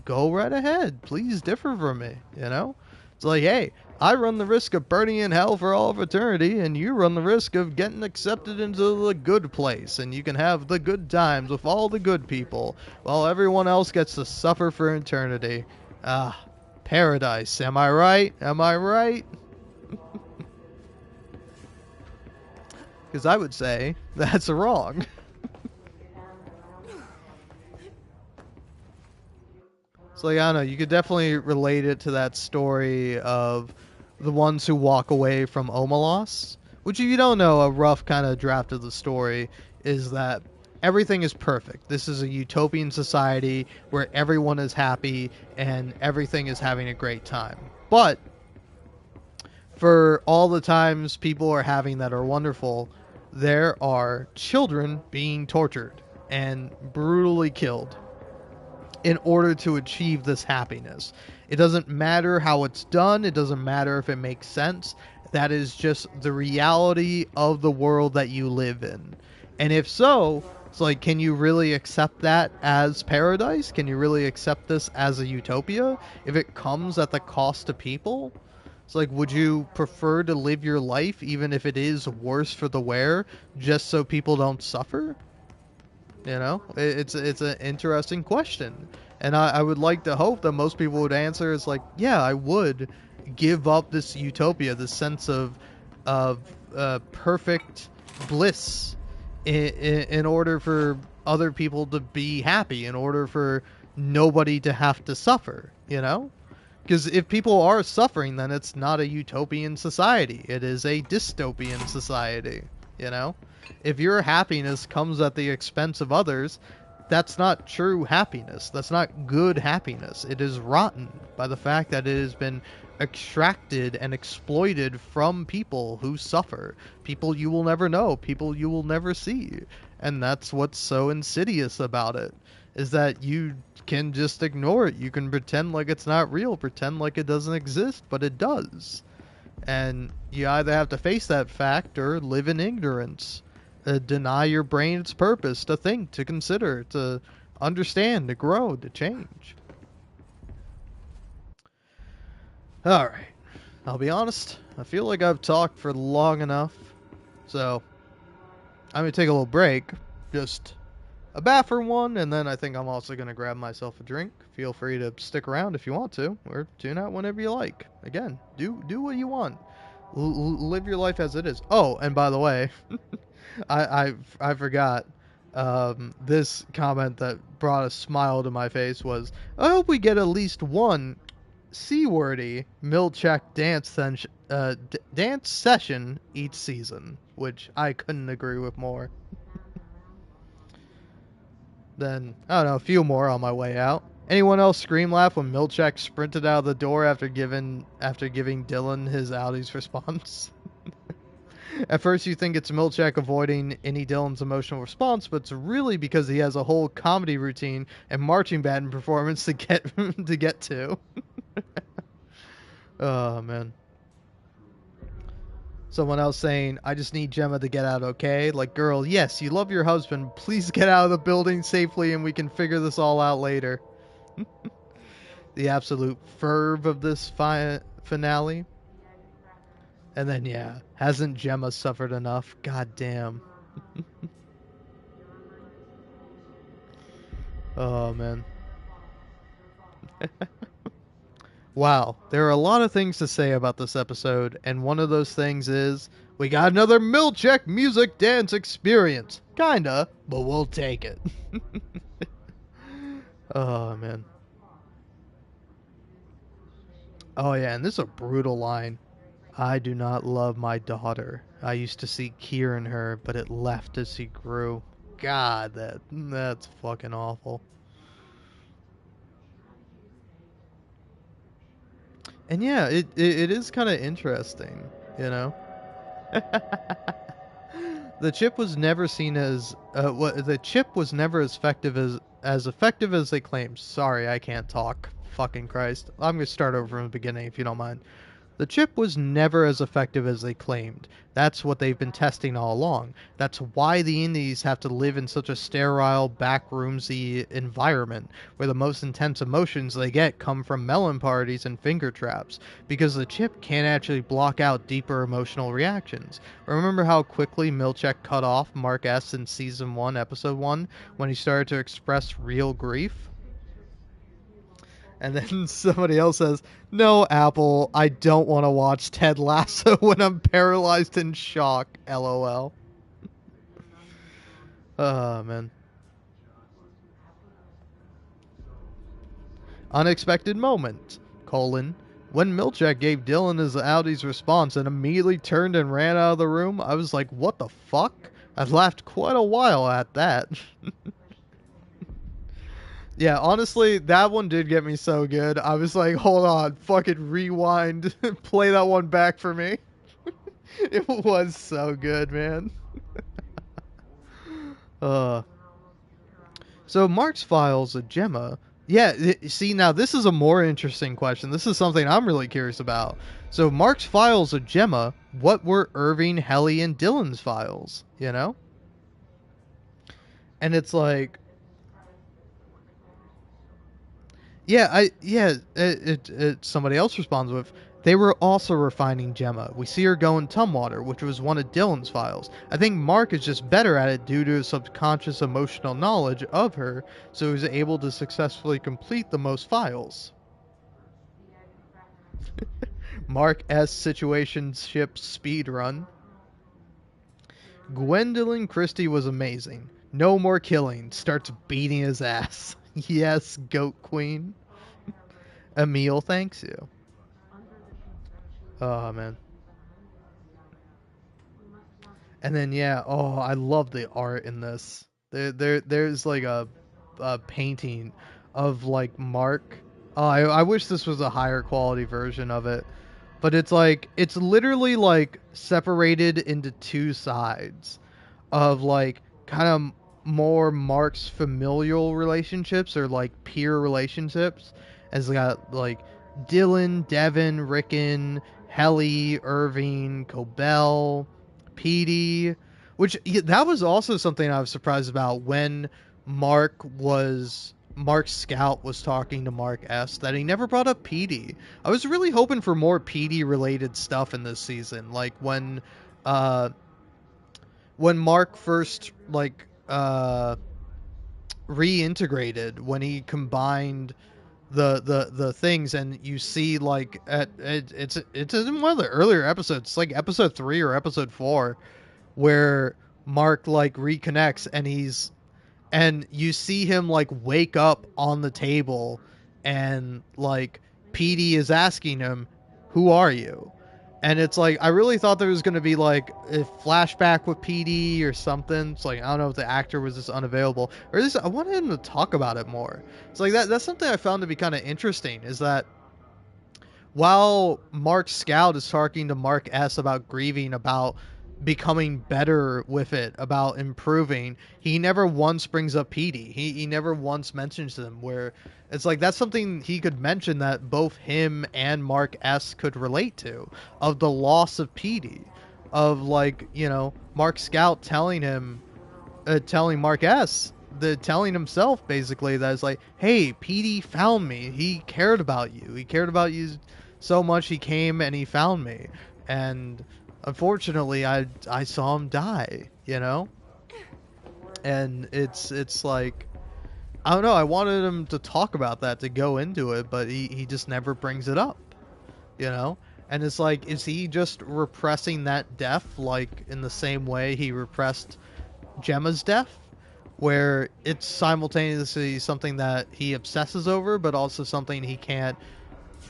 go right ahead. Please differ from me, you know? It's like, hey, I run the risk of burning in hell for all of eternity, and you run the risk of getting accepted into the good place, and you can have the good times with all the good people, while everyone else gets to suffer for eternity. Ah, paradise. Am I right? Am I right? Because I would say that's wrong. So, like, I don't know, you could definitely relate it to that story of the ones who walk away from Omelos, which, if you don't know, a rough kind of draft of the story is that everything is perfect. This is a utopian society where everyone is happy and everything is having a great time. But for all the times people are having that are wonderful, there are children being tortured and brutally killed in order to achieve this happiness. It doesn't matter how it's done, it doesn't matter if it makes sense. That is just the reality of the world that you live in. And if so, it's like, can you really accept that as paradise? Can you really accept this as a utopia if it comes at the cost of people? It's like, would you prefer to live your life even if it is worse for the wear, just so people don't suffer? You know, it's an interesting question, and I would like to hope that most people would answer is like, yeah, I would give up this utopia, this sense of perfect bliss, in order for other people to be happy, in order for nobody to have to suffer. You know, because if people are suffering, then it's not a utopian society; it is a dystopian society. You know? If your happiness comes at the expense of others, that's not true happiness. That's not good happiness. It is rotten by the fact that it has been extracted and exploited from people who suffer. People you will never know, people you will never see. And that's what's so insidious about it, is that you can just ignore it. You can pretend like it's not real, pretend like it doesn't exist, but it does. And you either have to face that fact or live in ignorance. Deny your brain its purpose to think, to consider, to understand, to grow, to change. Alright. I'll be honest, I feel like I've talked for long enough. So, I'm going to take a little break. Just a bathroom one, and then I think I'm also going to grab myself a drink. Feel free to stick around if you want to, or tune out whenever you like. Again, do what you want. Live your life as it is. Oh, and by the way, I forgot. This comment that brought a smile to my face was, I hope we get at least one C-wordy Milchek dance session each season, which I couldn't agree with more. Then, I don't know, a few more on my way out. Anyone else scream laugh when Milchek sprinted out of the door after giving Dylan his Audi's response? At first you think it's Milchek avoiding any Dylan's emotional response, but it's really because he has a whole comedy routine and marching band performance to get to. Oh, man. Someone else saying, I just need Gemma to get out okay. Like, girl, yes, you love your husband. Please get out of the building safely and we can figure this all out later. The absolute ferv of this finale. And then, yeah, hasn't Gemma suffered enough? God damn. Oh, man. Wow, there are a lot of things to say about this episode, and one of those things is we got another Milchek music dance experience. Kinda, but we'll take it. Oh, man. Oh, yeah, and this is a brutal line. I do not love my daughter. I used to see Kier in her, but it left as he grew. God, that's fucking awful. And yeah, it is kind of interesting, you know. The chip was never seen as what the chip was never as effective as they claimed. Sorry, I can't talk. Fucking Christ. I'm gonna start over from the beginning if you don't mind. The chip was never as effective as they claimed. That's what they've been testing all along. That's why the Indies have to live in such a sterile, backroomsy environment, where the most intense emotions they get come from melon parties and finger traps, because the chip can't actually block out deeper emotional reactions. Remember how quickly Milchek cut off Mark S. in Season 1, Episode 1, when he started to express real grief? And then somebody else says, "No, Apple, I don't want to watch Ted Lasso when I'm paralyzed in shock. LOL." Oh, man. Unexpected moment, colon. When Milchek gave Dylan his Audi's response and immediately turned and ran out of the room, I was like, what the fuck? I laughed quite a while at that. Yeah, honestly, that one did get me so good. I was like, hold on, fucking rewind, play that one back for me. It was so good, man. uh, so Mark's files of Gemma. Yeah, see, now this is a more interesting question. This is something I'm really curious about. So Mark's files of Gemma, what were Irving, Helly, and Dylan's files? You know? And it's like, somebody else responds with, they were also refining Gemma. We see her go in Tumwater, which was one of Dylan's files. I think Mark is just better at it due to his subconscious emotional knowledge of her, so he's able to successfully complete the most files. Mark S. Situationship speed run. Gwendolyn Christie was amazing. No more killing. Starts beating his ass. Yes, Goat Queen. Emil thanks you. Oh, man. And then, yeah, oh, I love the art in this. There's like a painting of like Mark. Oh, I wish this was a higher quality version of it. But it's like, it's literally like separated into two sides of like kind of more Mark's familial relationships or like peer relationships. As got like Dylan, Devin, Rickon, Helly, Irving, Cobell, Petey, which that was also something I was surprised about when Mark Scout was talking to Mark S, that he never brought up Petey. I was really hoping for more Petey related stuff in this season, like uh when Mark first reintegrated, when he combined the things, and you see like it's in one of the earlier episodes, like episode 3 or episode 4, where Mark like reconnects, and you see him like wake up on the table, and like Petey is asking him, "Who are you?" And it's like, I really thought there was going to be like a flashback with PD or something. It's like, I don't know if the actor was just unavailable, or this, I wanted him to talk about it more. It's like that's something I found to be kind of interesting, is that while Mark Scout is talking to Mark S about grieving, about becoming better with it, about improving, he never once brings up Petey. He never once mentions them, where it's like that's something he could mention that both him and Mark S could relate to, of the loss of Petey, of like, you know, Mark Scout telling him, telling Mark S, telling himself basically that it's like, hey, Petey found me. He cared about you. He cared about you so much, he came and he found me. and unfortunately, I saw him die. And it's like, I don't know. I wanted him to talk about that, to go into it, but he just never brings it up. you know? And it's like, is he just repressing that death, like in the same way he repressed Gemma's death? Where it's simultaneously something that he obsesses over, but also something he can't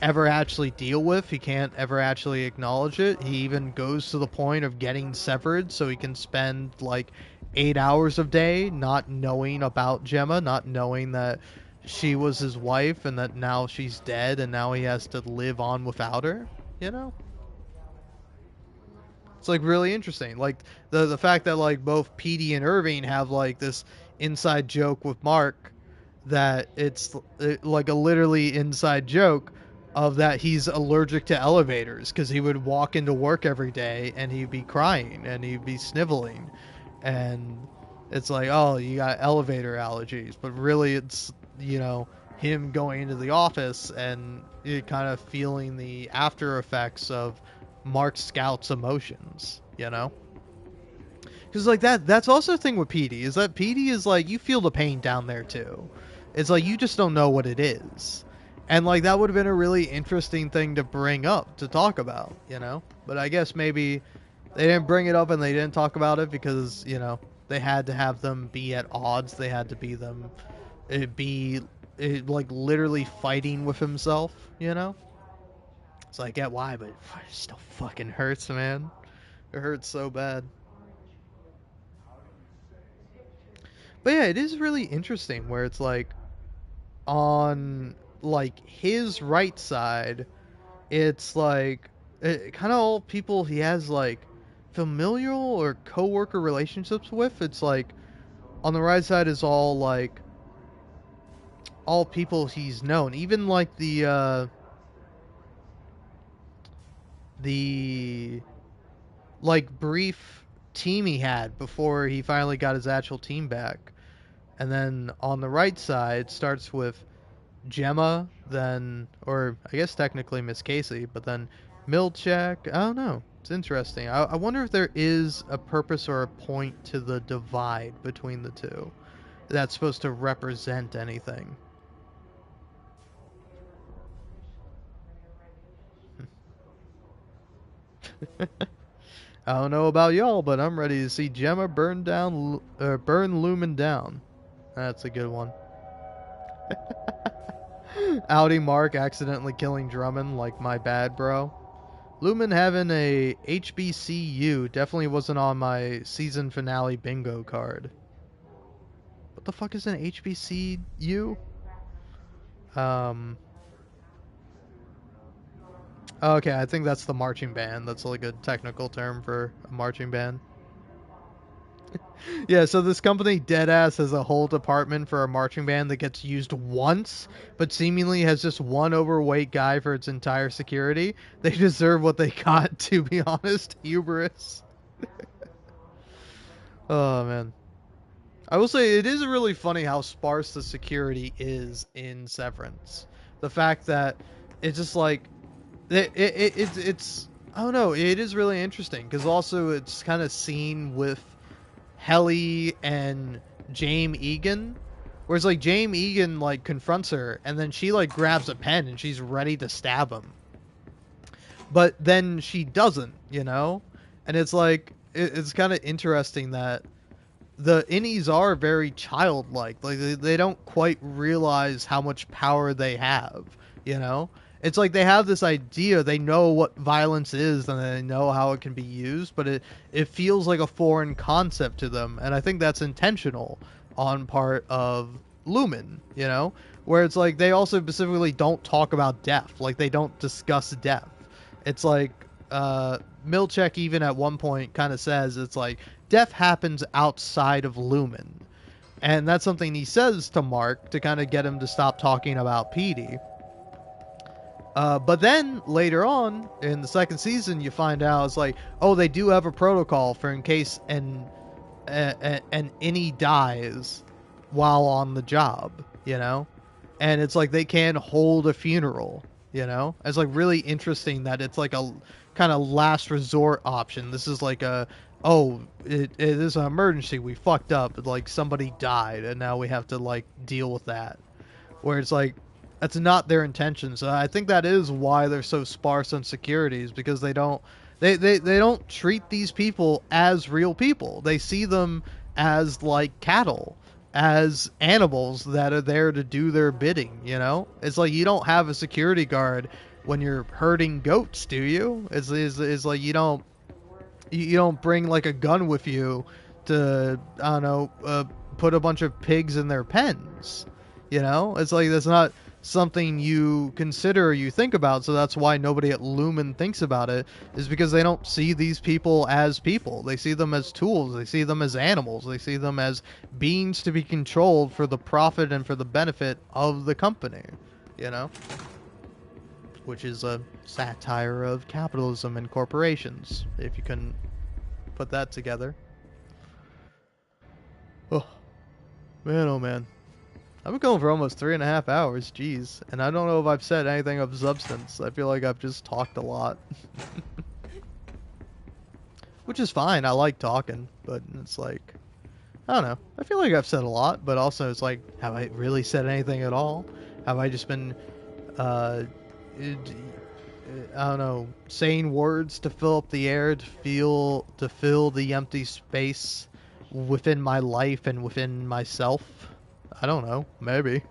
ever actually deal with. He can't ever actually acknowledge it. He even goes to the point of getting severed so he can spend like 8 hours of day not knowing about Gemma, not knowing that she was his wife and that now she's dead and now he has to live on without her, you know? It's like really interesting. Like the fact that like both Petey and Irving have like this inside joke with Mark, that it's like a literally inside joke of that he's allergic to elevators because he would walk into work every day and he'd be crying and he'd be sniveling, and it's like, oh, you got elevator allergies, but really it's him going into the office and kind of feeling the after effects of Mark Scout's emotions, because like that's also the thing with Petey, is that Petey is like, you feel the pain down there too. It's like, you just don't know what it is. And like, that would have been a really interesting thing to bring up, to talk about. But I guess maybe they didn't bring it up and they didn't talk about it because, they had to have them be at odds. They had to be like literally fighting with himself. So I get why, but it still fucking hurts, man. It hurts so bad. But yeah, it is really interesting where it's like, on like his right side, it's like kind of all people he has like familial or coworker relationships with. It's like on the right side is all like all people he's known, even like the like brief team he had before he finally got his actual team back. And then on the right side starts with Gemma, then, or I guess technically Miss Casey, but then Milchek. I don't know. It's interesting. I wonder if there is a purpose or a point to the divide between the two that's supposed to represent anything. I don't know about y'all, but I'm ready to see Gemma burn Lumen down. That's a good one. Audi Mark accidentally killing Drummond, like, my bad, bro. Lumen having a HBCU definitely wasn't on my season finale bingo card. What the fuck is an HBCU? Okay, I think that's the marching band. That's like a technical term for a marching band. Yeah, so this company, Deadass, has a whole department for a marching band that gets used once, but seemingly has just one overweight guy for its entire security. They deserve what they got, to be honest. Hubris. Oh, man. I will say, it is really funny how sparse the security is in Severance. The fact that it's just like, it's I don't know, it is really interesting, because also it's kind of seen with Helly and Jaime Egan, whereas like Jaime Egan like confronts her and then she like grabs a pen and she's ready to stab him, but then she doesn't. And it's like it's kind of interesting that the innies are very childlike. Like they don't quite realize how much power they have. You know, it's like they have this idea. They know what violence is and they know how it can be used, but it feels like a foreign concept to them. And I think that's intentional on part of Lumen. Where it's like they also specifically don't talk about death. Like they don't discuss death. It's like Milchek even at one point kind of says it's like death happens outside of Lumen. And that's something he says to Mark to kind of get him to stop talking about Petey. But then later on in the second season, you find out it's like, oh, they do have a protocol for in case an innie dies while on the job, and it's like they can hold a funeral It's like really interesting that it's like a kind of last resort option. This is like it is an emergency, we fucked up, like somebody died and now we have to like deal with that, where it's like that's not their intention. So I think that is why they're so sparse on securities, because they don't treat these people as real people. They see them as like cattle, as animals that are there to do their bidding. It's like you don't have a security guard when you're herding goats, do you? It's like you don't bring like a gun with you to, I don't know, put a bunch of pigs in their pens. It's like that's not something you consider or you think about. So that's why nobody at Lumen thinks about it, is because they don't see these people as people. They see them as tools. They see them as animals. They see them as beings to be controlled for the profit and for the benefit of the company. You know, which is a satire of capitalism and corporations, if you can put that together. Oh, man, oh man. I've been going for almost 3.5 hours, jeez. And I don't know if I've said anything of substance. I feel like I've just talked a lot. Which is fine, I like talking, but it's like, I don't know. I feel like I've said a lot, but also it's like, have I really said anything at all? Have I just been, I don't know, saying words to fill up the air, to fill the empty space within my life and within myself? I don't know, maybe.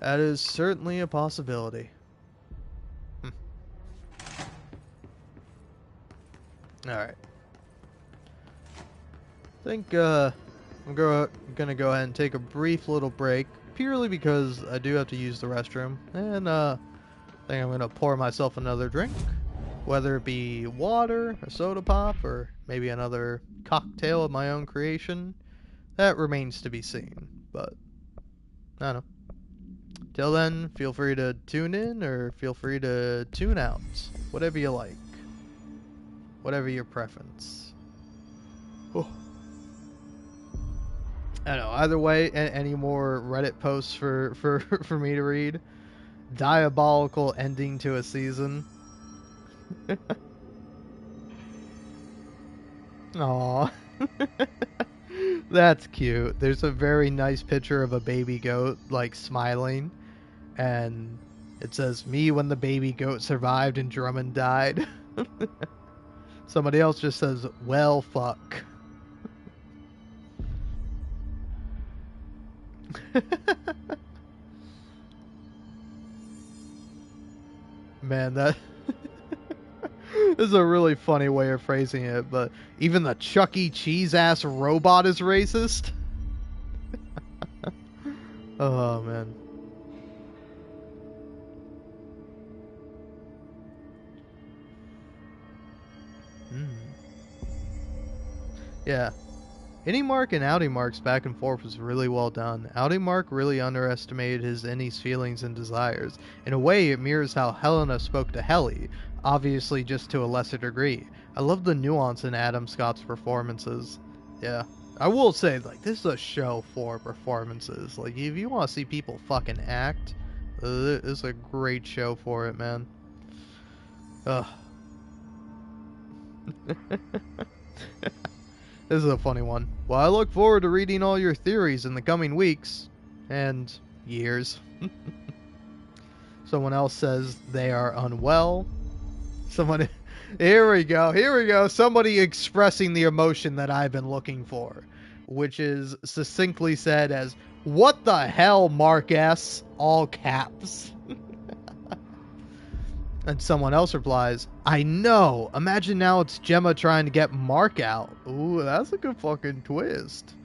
That is certainly a possibility. Alright. I think I'm gonna go ahead and take a brief little break, purely because I do have to use the restroom, and I think I'm gonna pour myself another drink, whether it be water, a soda pop, or maybe another cocktail of my own creation. That remains to be seen, but I don't know. Till then, feel free to tune in or feel free to tune out. Whatever you like. Whatever your preference. Oh. I don't know. Either way, any more Reddit posts for for me to read? Diabolical ending to a season. Aww. That's cute. There's a very nice picture of a baby goat, like, smiling. And it says, "Me when the baby goat survived and Drummond died." Somebody else just says, "Well, fuck." Man, that is a really funny way of phrasing it, but even the Chuck E. Cheese ass robot is racist? Oh, man. Yeah. Innie Mark and Outie Mark's back and forth was really well done. Outie Mark really underestimated his Innie's feelings and desires. In a way, it mirrors how Helena spoke to Helly, obviously just to a lesser degree. I love the nuance in Adam Scott's performances. Yeah. I will say, like, this is a show for performances. Like, if you want to see people fucking act, this is a great show for it, man. Ugh. This is a funny one. Well, I look forward to reading all your theories in the coming weeks and years. Someone else says they are unwell. Someone... Here we go. Here we go. Somebody expressing the emotion that I've been looking for, which is succinctly said as, "What the hell, Mark S?" All caps. And someone else replies, "I know. Imagine now it's Gemma trying to get Mark out." Ooh, that's a good fucking twist.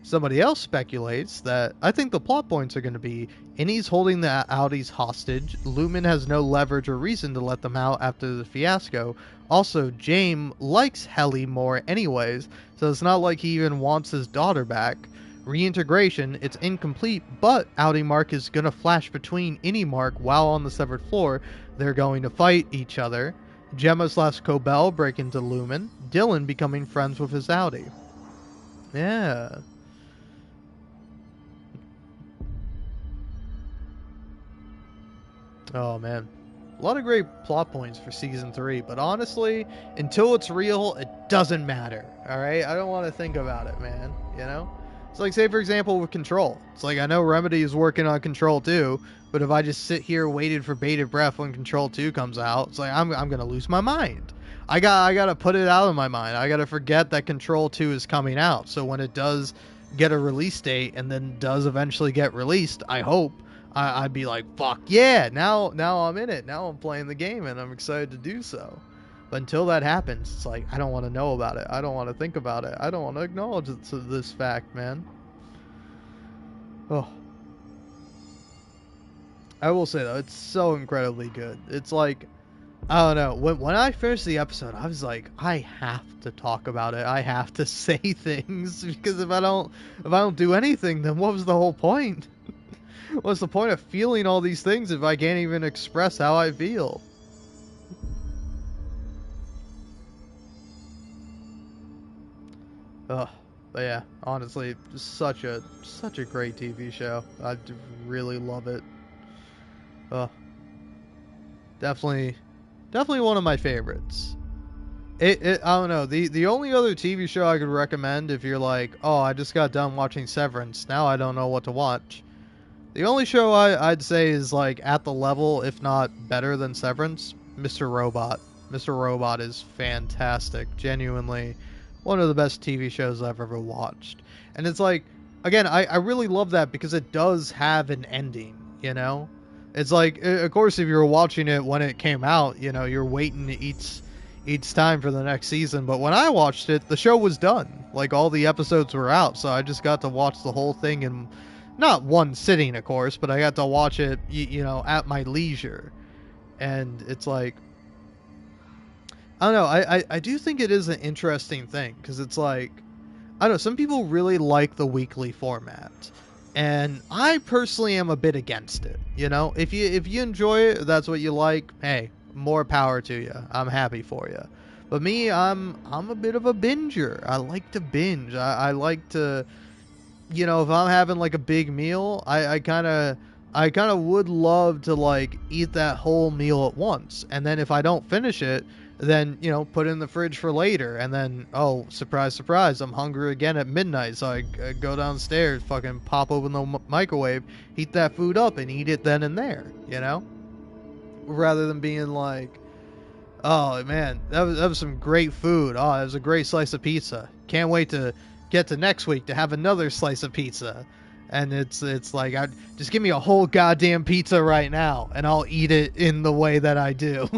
Somebody else speculates that I think the plot points are going to be Innie's holding the Audis hostage, Lumen has no leverage or reason to let them out after the fiasco. Also, James likes Helly more anyways, so it's not like he even wants his daughter back. Reintegration, it's incomplete, but Outie Mark is going to flash between Innie Mark while on the severed floor. They're going to fight each other. Gemma/Cobell break into Lumen. Dylan becoming friends with his Outie. Yeah. Oh man, a lot of great plot points for season 3, but honestly, until it's real, it doesn't matter. All right, I don't want to think about it, man. You know, it's like, say for example with Control. It's like, I know Remedy is working on Control 2, but if I just sit here waiting for bated breath when Control 2 comes out, it's like I'm gonna lose my mind. I gotta put it out of my mind. I gotta forget that Control 2 is coming out. So when it does get a release date and then does eventually get released, I hope I'd be like, fuck yeah, now I'm in it. Now I'm playing the game and I'm excited to do so. But until that happens, it's like, I don't want to know about it. I don't want to think about it. I don't want to acknowledge this fact, man. Oh. I will say, though, it's so incredibly good. It's like, I don't know. When I finished the episode, I was like, I have to talk about it. I have to say things, because if I don't do anything, then what was the whole point? What's the point of feeling all these things if I can't even express how I feel? Ugh. But yeah, honestly, such a great TV show. I really love it. Definitely one of my favorites. I don't know. The only other TV show I could recommend if you're like, oh, I just got done watching Severance, now I don't know what to watch. The only show I'd say is like at the level, if not better than Severance, Mr. Robot. Mr. Robot is fantastic. Genuinely one of the best TV shows I've ever watched. And it's like, again, I really love that because it does have an ending, you know? It's like, of course, if you were watching it when it came out, you know, you're waiting each time for the next season. But when I watched it, the show was done. Like, all the episodes were out, so I just got to watch the whole thing in not one sitting, of course, but I got to watch it, you know, at my leisure. And it's like, I don't know, I do think it is an interesting thing, because it's like, I don't know, some people really like the weekly format. And I personally am a bit against it. You know, if you enjoy it, that's what you like, hey, more power to you. I'm happy for you. But me, I'm a bit of a binger. I like to binge. I like to, you know, if I'm having like a big meal, I kind of would love to like eat that whole meal at once. And then if I don't finish it, then, you know, put it in the fridge for later. And then, oh, surprise, surprise, I'm hungry again at midnight. So I go downstairs, fucking pop open the microwave, heat that food up, and eat it then and there, you know? Rather than being like, oh, man, that was some great food. Oh, that was a great slice of pizza. Can't wait to get to next week to have another slice of pizza. And it's like, just give me a whole goddamn pizza right now, and I'll eat it in the way that I do.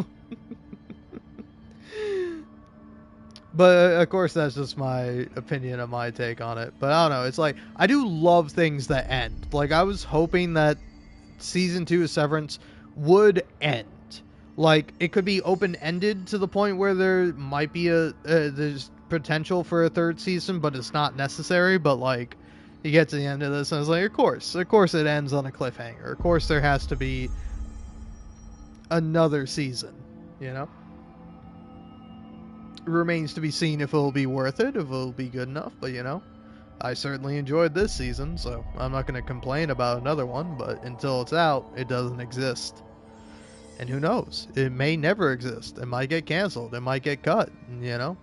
But of course, that's just my opinion and my take on it. But I don't know. It's like, I do love things that end. Like, I was hoping that season 2 of Severance would end. Like, it could be open-ended to the point where there might be there's potential for a third season, but it's not necessary. But like, you get to the end of this, and it's like, of course it ends on a cliffhanger. Of course there has to be another season, you know? It remains to be seen if it'll be worth it, if it'll be good enough, but you know, I certainly enjoyed this season, so I'm not going to complain about another one, but until it's out, it doesn't exist. And who knows? It may never exist. It might get canceled. It might get cut, you know?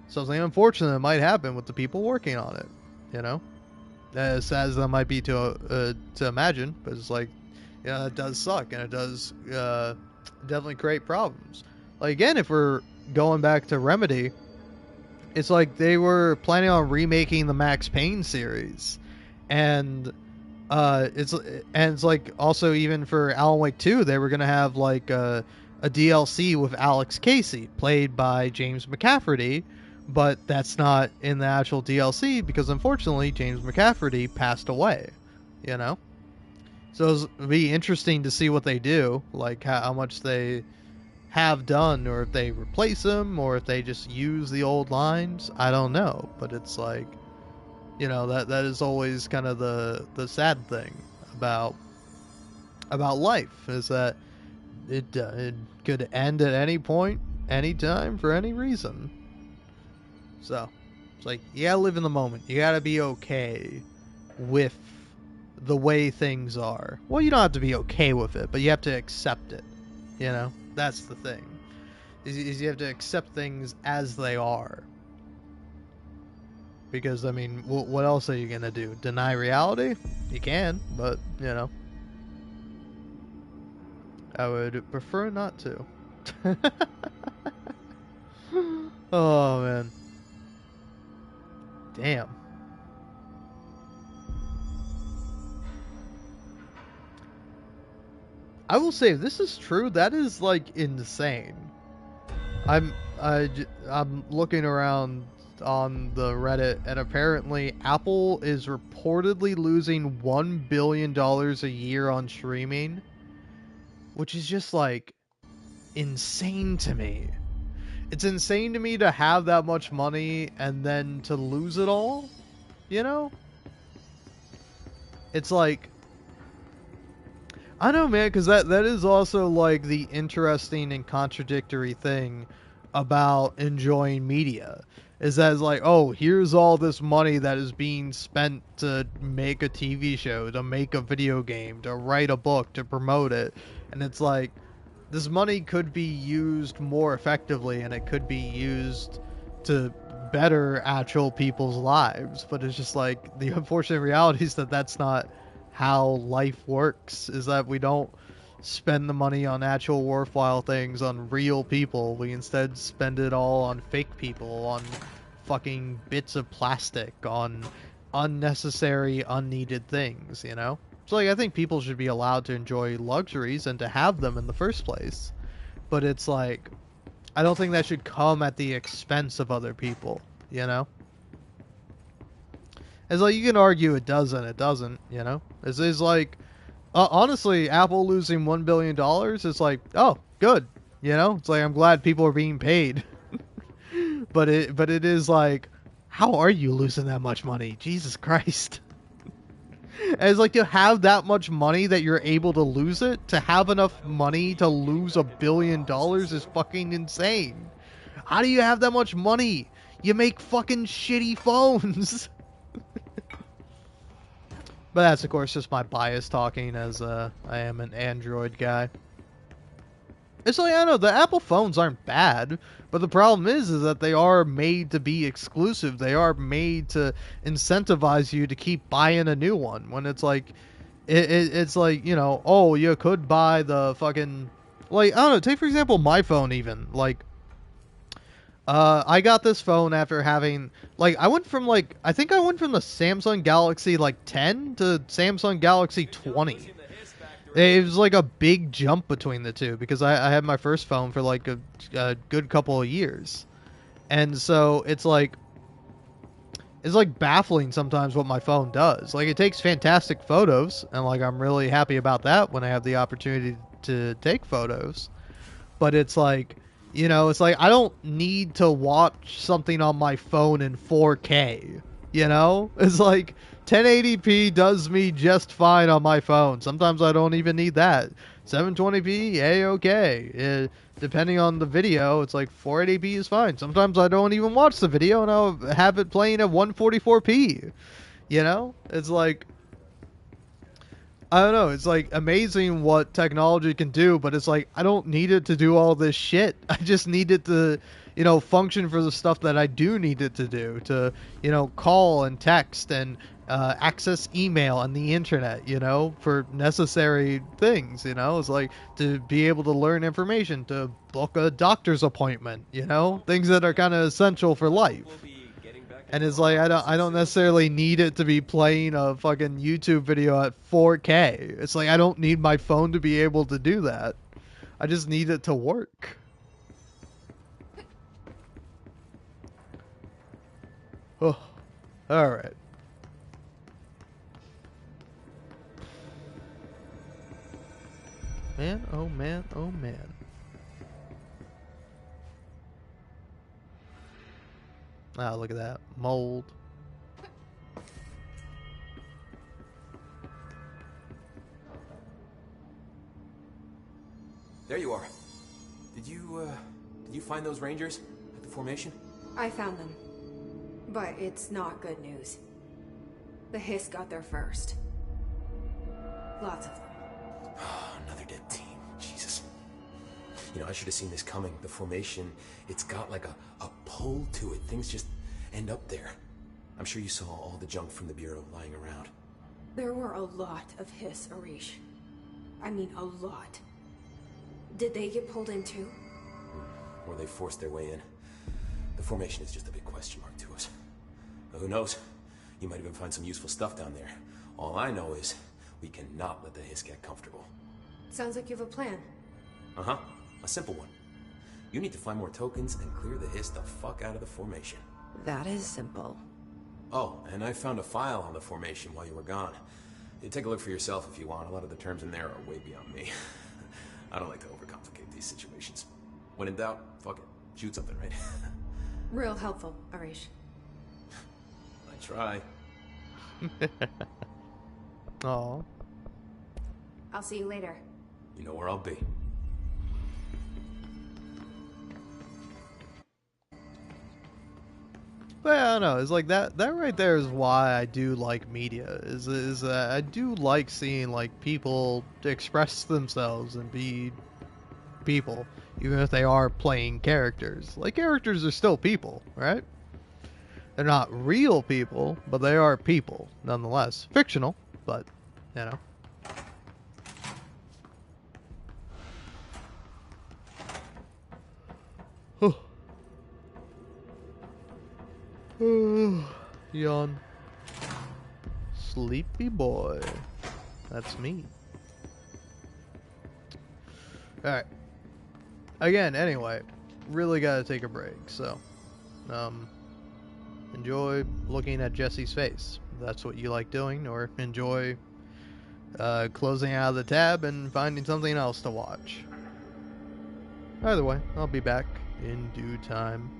Something unfortunate might happen with the people working on it, you know? As sad as that might be to imagine, but it's like, you know, it does suck, and it does definitely create problems. Like, again, if we're going back to Remedy, it's like they were planning on remaking the Max Payne series, and it's like also even for Alan Wake 2, they were gonna have like a DLC with Alex Casey, played by James McCafferty, but that's not in the actual DLC because unfortunately James McCafferty passed away, you know. So it'll be interesting to see what they do, like how much they have done, or if they replace them, or if they just use the old lines. I don't know, but it's like, you know, that is always kind of the sad thing about life, is that it could end at any point, any time, for any reason. So it's like, you gotta live in the moment. You gotta be okay with the way things are. Well, you don't have to be okay with it, but you have to accept it. You know, that's the thing. Is you have to accept things as they are. Because, I mean, what else are you going to do? Deny reality? You can, but, you know. I would prefer not to. Oh, man. Damn. I will say, if this is true, that is, like, insane. I'm looking around on the Reddit, and apparently Apple is reportedly losing $1 billion a year on streaming, which is just, like, insane to me. It's insane to me to have that much money and then to lose it all, you know? It's like, I don't know, man, because that is also, like, the interesting and contradictory thing about enjoying media. Is that it's like, oh, here's all this money that is being spent to make a TV show, to make a video game, to write a book, to promote it. And it's like, this money could be used more effectively, and it could be used to better actual people's lives. But it's just like, the unfortunate reality is that that's not how life works, is that we don't spend the money on actual worthwhile things, on real people. We instead spend it all on fake people, on fucking bits of plastic, on unnecessary, unneeded things, you know? So, like, I think people should be allowed to enjoy luxuries and to have them in the first place. But it's like, I don't think that should come at the expense of other people, you know? It's like, you can argue it doesn't, you know? It's like, honestly, Apple losing $1 billion is like, oh, good, you know? It's like, I'm glad people are being paid. but it is like, how are you losing that much money? Jesus Christ. And it's like, to have that much money that you're able to lose it, to have enough money to lose $1 billion is fucking insane. How do you have that much money? You make fucking shitty phones. But that's, of course, just my bias talking, as I am an Android guy. It's like, I don't know, the Apple phones aren't bad, but the problem is that they are made to be exclusive. They are made to incentivize you to keep buying a new one. When it's like, it's like, you know, oh, you could buy the fucking, like, I don't know, take for example my phone even. Like, I got this phone after having, like, I think I went from the Samsung Galaxy, like, 10 to Samsung Galaxy 20. It was, like, a big jump between the two, because I had my first phone for, like, a good couple of years. And so, it's like baffling sometimes what my phone does. Like, it takes fantastic photos, and, like, I'm really happy about that when I have the opportunity to take photos. But it's like, you know, it's like, I don't need to watch something on my phone in 4K, you know? It's like, 1080p does me just fine on my phone. Sometimes I don't even need that. 720p, a-okay. Depending on the video, it's like 480p is fine. Sometimes I don't even watch the video, and I'll have it playing at 144p, you know? It's like, I don't know, it's like amazing what technology can do, but it's like, I don't need it to do all this shit. I just need it to, you know, function for the stuff that I do need it to do, to, you know, call and text and access email and the internet, you know, for necessary things, you know? It's like, to be able to learn information, to book a doctor's appointment, you know? Things that are kind of essential for life. And it's like, I don't necessarily need it to be playing a fucking YouTube video at 4K. It's like, I don't need my phone to be able to do that. I just need it to work. Oh, alright. Man, oh man, oh man. Ah, look at that. Mold. There you are. Did you find those Rangers at the formation? I found them. But it's not good news. The Hiss got there first. Lots of them. Another dead team. Jesus. You know, I should have seen this coming. The formation, it's got like a pull to it. Things just end up there. I'm sure you saw all the junk from the Bureau lying around. There were a lot of Hiss, Arish. I mean, a lot. Did they get pulled in too? Or they forced their way in. The formation is just a big question mark to us. But who knows? You might even find some useful stuff down there. All I know is we cannot let the Hiss get comfortable. Sounds like you have a plan. Uh-huh. A simple one. You need to find more tokens and clear the Hiss the fuck out of the formation. That is simple. Oh, and I found a file on the formation while you were gone. You take a look for yourself if you want. A lot of the terms in there are way beyond me. I don't like to overcomplicate these situations. When in doubt, fuck it. Shoot something, right? Real helpful, Arish. I try. Aw. I'll see you later. You know where I'll be. But yeah, I don't know. It's like that right there is why I do like media. Is I do like seeing like people express themselves and be people, even if they are playing characters. Like characters are still people, right? They're not real people, but they are people nonetheless. Fictional, but you know. Yawn. Sleepy boy. That's me. Alright. Again, anyway, really gotta take a break, so enjoy looking at Jesse's face. If that's what you like doing, or enjoy closing out of the tab and finding something else to watch. Either way, I'll be back in due time.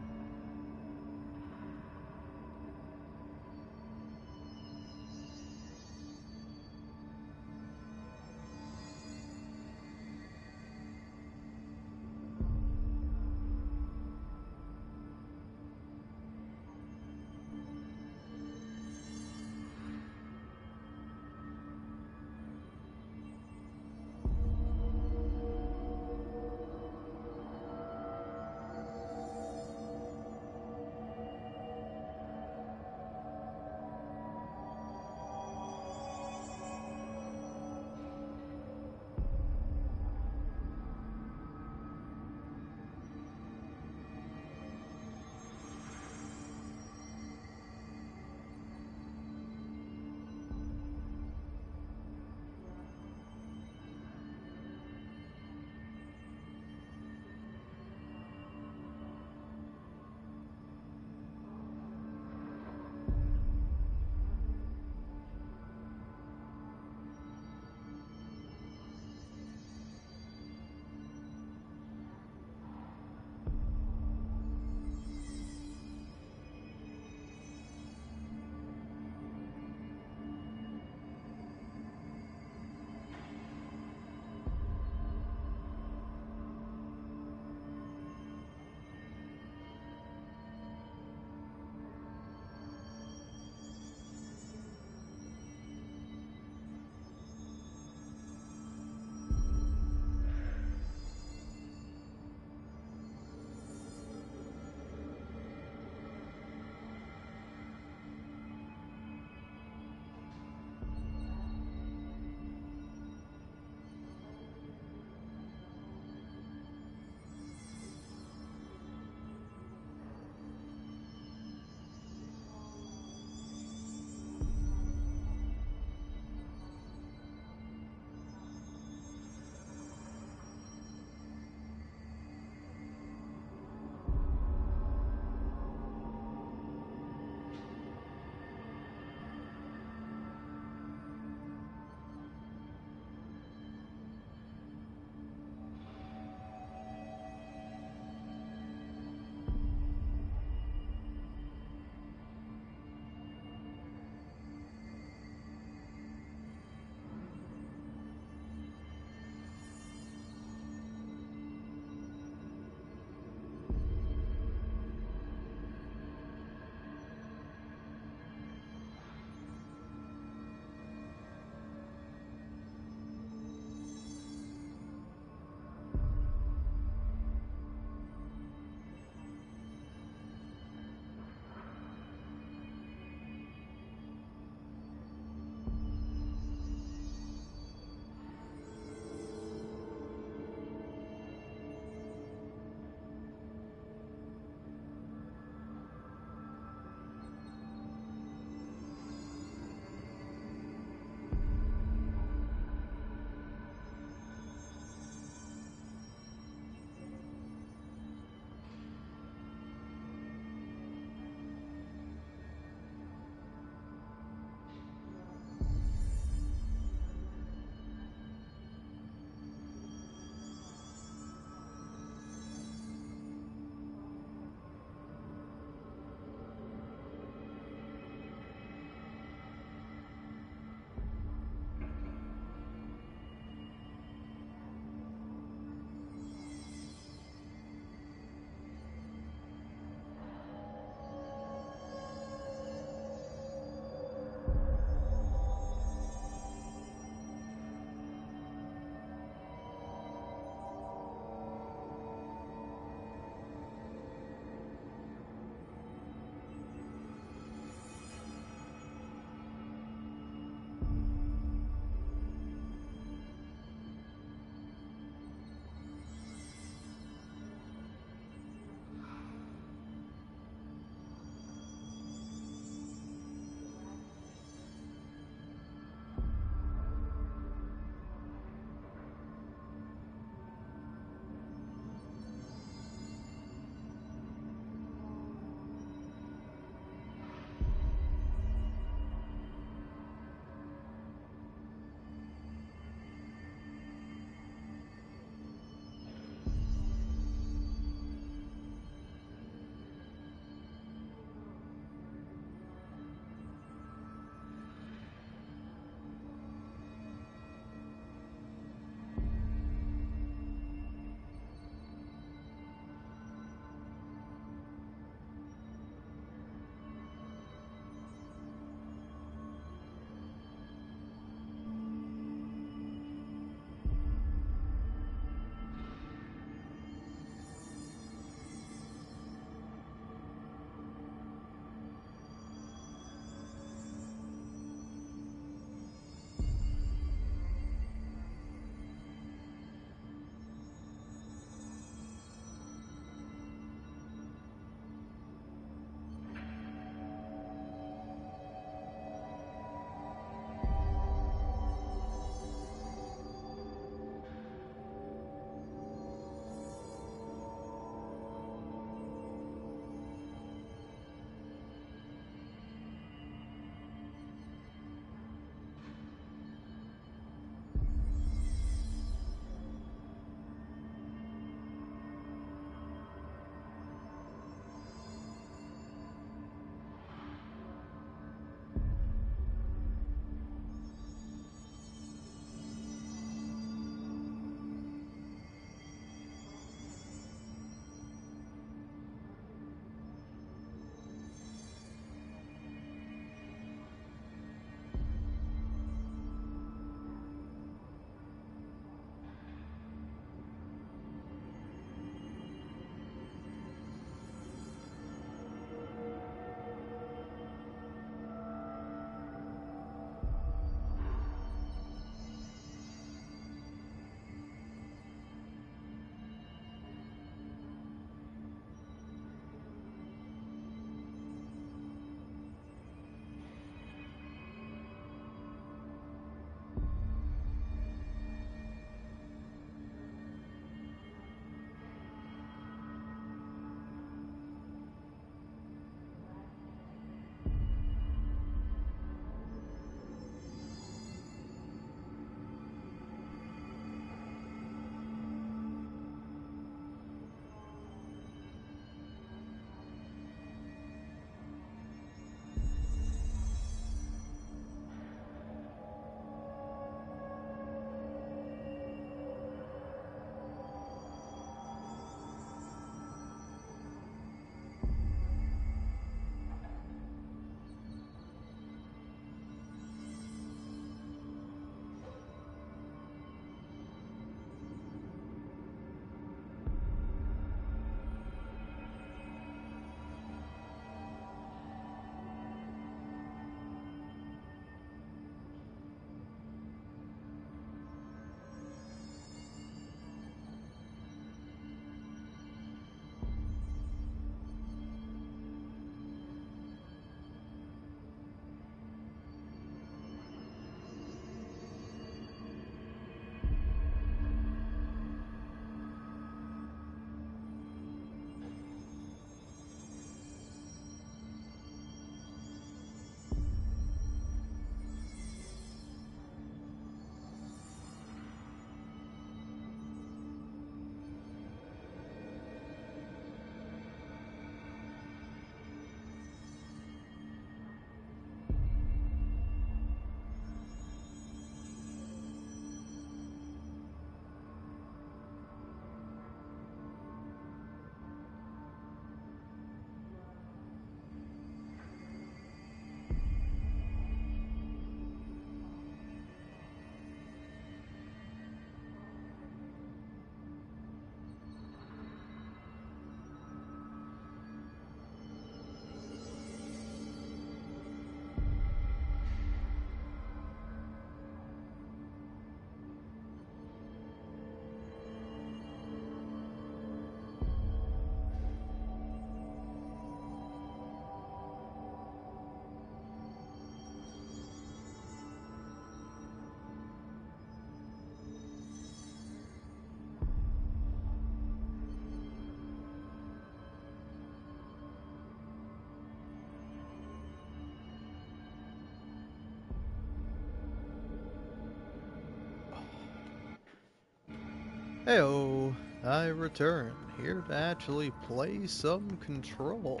Heyo, I return, here to actually play some Control.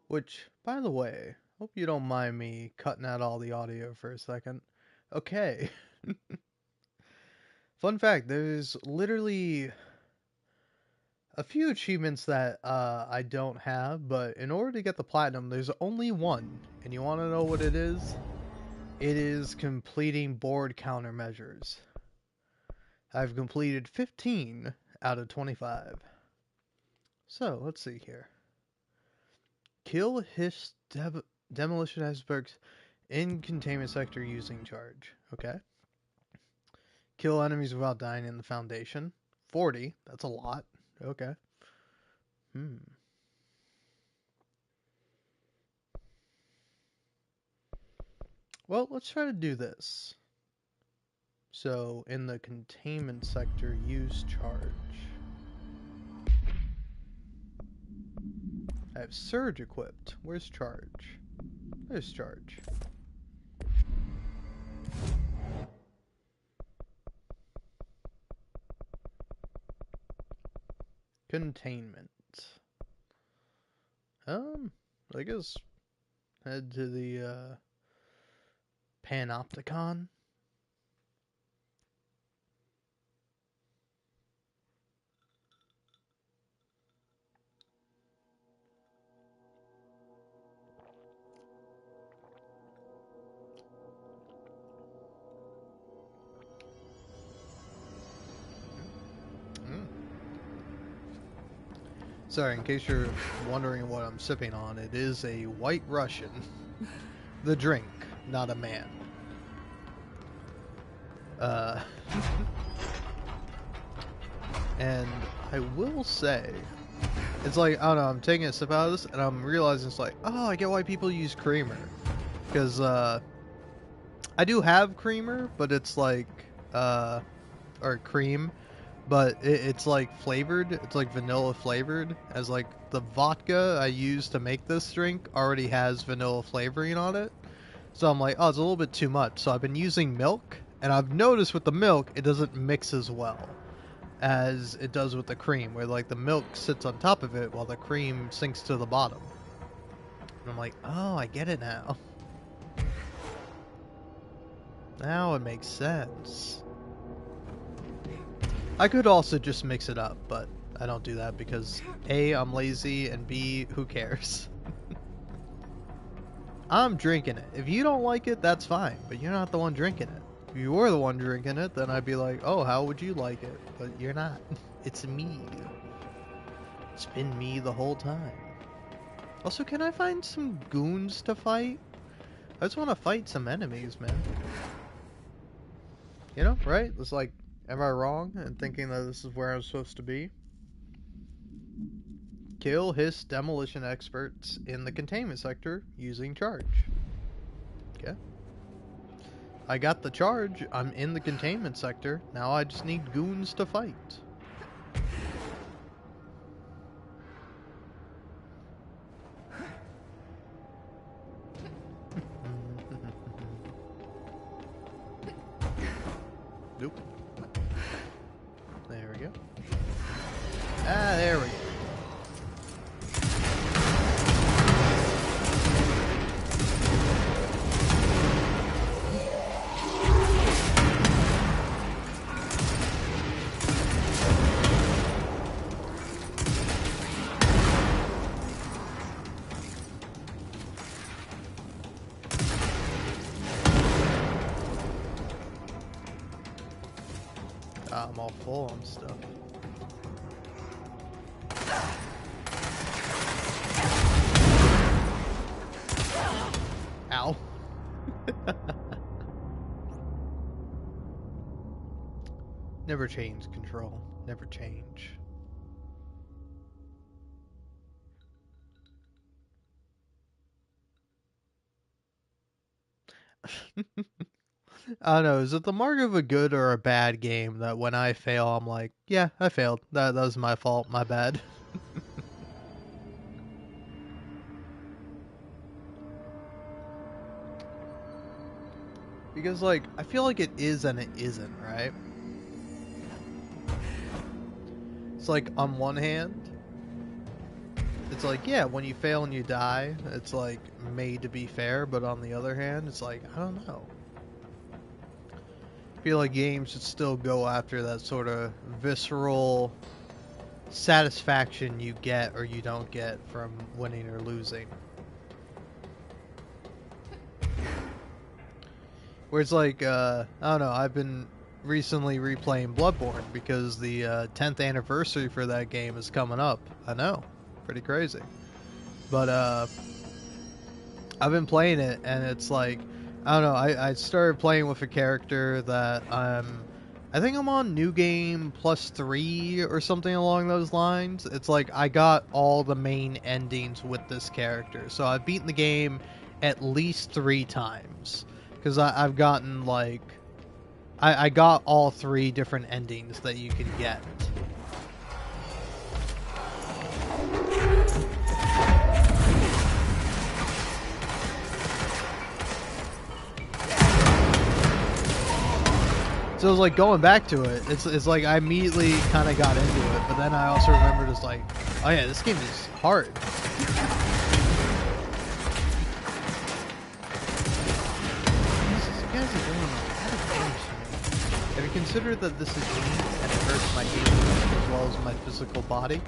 Which, by the way, hope you don't mind me cutting out all the audio for a second. Okay. Fun fact, there's literally a few achievements that I don't have, but in order to get the platinum, there's only one. And you want to know what it is? It is completing board countermeasures. I've completed 15 out of 25. So, let's see here. Kill his demolition icebergs in containment sector using charge. Okay. Kill enemies without dying in the foundation. 40. That's a lot. Okay. Well, let's try to do this. So, in the containment sector, use charge. I have surge equipped. Where's charge? There's charge. Containment. I guess head to the Panopticon. Sorry, in case you're wondering what I'm sipping on, it is a White Russian. The drink, not a man. And I will say, it's like, I don't know, I'm taking a sip out of this, and I'm realizing it's like, oh, I get why people use creamer. Because, I do have creamer, but it's like, or cream, but it's like flavored. It's like vanilla flavored, as like the vodka I use to make this drink already has vanilla flavoring on it. So I'm like, oh, it's a little bit too much. So I've been using milk, and I've noticed with the milk, it doesn't mix as well as it does with the cream, where like the milk sits on top of it while the cream sinks to the bottom. And I'm like, oh, I get it now. Now it makes sense. I could also just mix it up, but I don't do that because A, I'm lazy, and B, who cares? I'm drinking it. If you don't like it, that's fine, but you're not the one drinking it. If you were the one drinking it, then I'd be like, oh, how would you like it? But you're not. It's me. It's been me the whole time. Also, can I find some goons to fight? I just want to fight some enemies, man. You know, right? It's like, am I wrong in thinking that this is where I'm supposed to be? Kill his demolition experts in the containment sector using charge. Okay. I got the charge. I'm in the containment sector. Now I just need goons to fight. Nope. There we go. Ah, there we go. I'm all full on stuff. Ow. Never change, Control. Never change. I don't know, is it the mark of a good or a bad game that when I fail, I'm like, yeah, I failed. That was my fault, my bad. Because, like, I feel like it is and it isn't, right? It's like, on one hand, it's like, yeah, when you fail and you die, it's like made to be fair, but on the other hand, it's like, I don't know. I feel like games should still go after that sort of visceral satisfaction you get or you don't get from winning or losing. Where it's like, I don't know, I've been recently replaying Bloodborne because the 10th anniversary for that game is coming up. I know, pretty crazy. But I've been playing it, and it's like, I don't know, I started playing with a character that I think I'm on New Game +3 or something along those lines. It's like I got all the main endings with this character. So I've beaten the game at least 3 times. Because I've gotten, like, I got all 3 different endings that you can get. So it was like going back to it. It's like I immediately kind of got into it, but then I also remembered it's like, oh yeah, this game is hard. These guys are doing a lot of damage to me. Have you considered that this is me and it hurts my game as well as my physical body?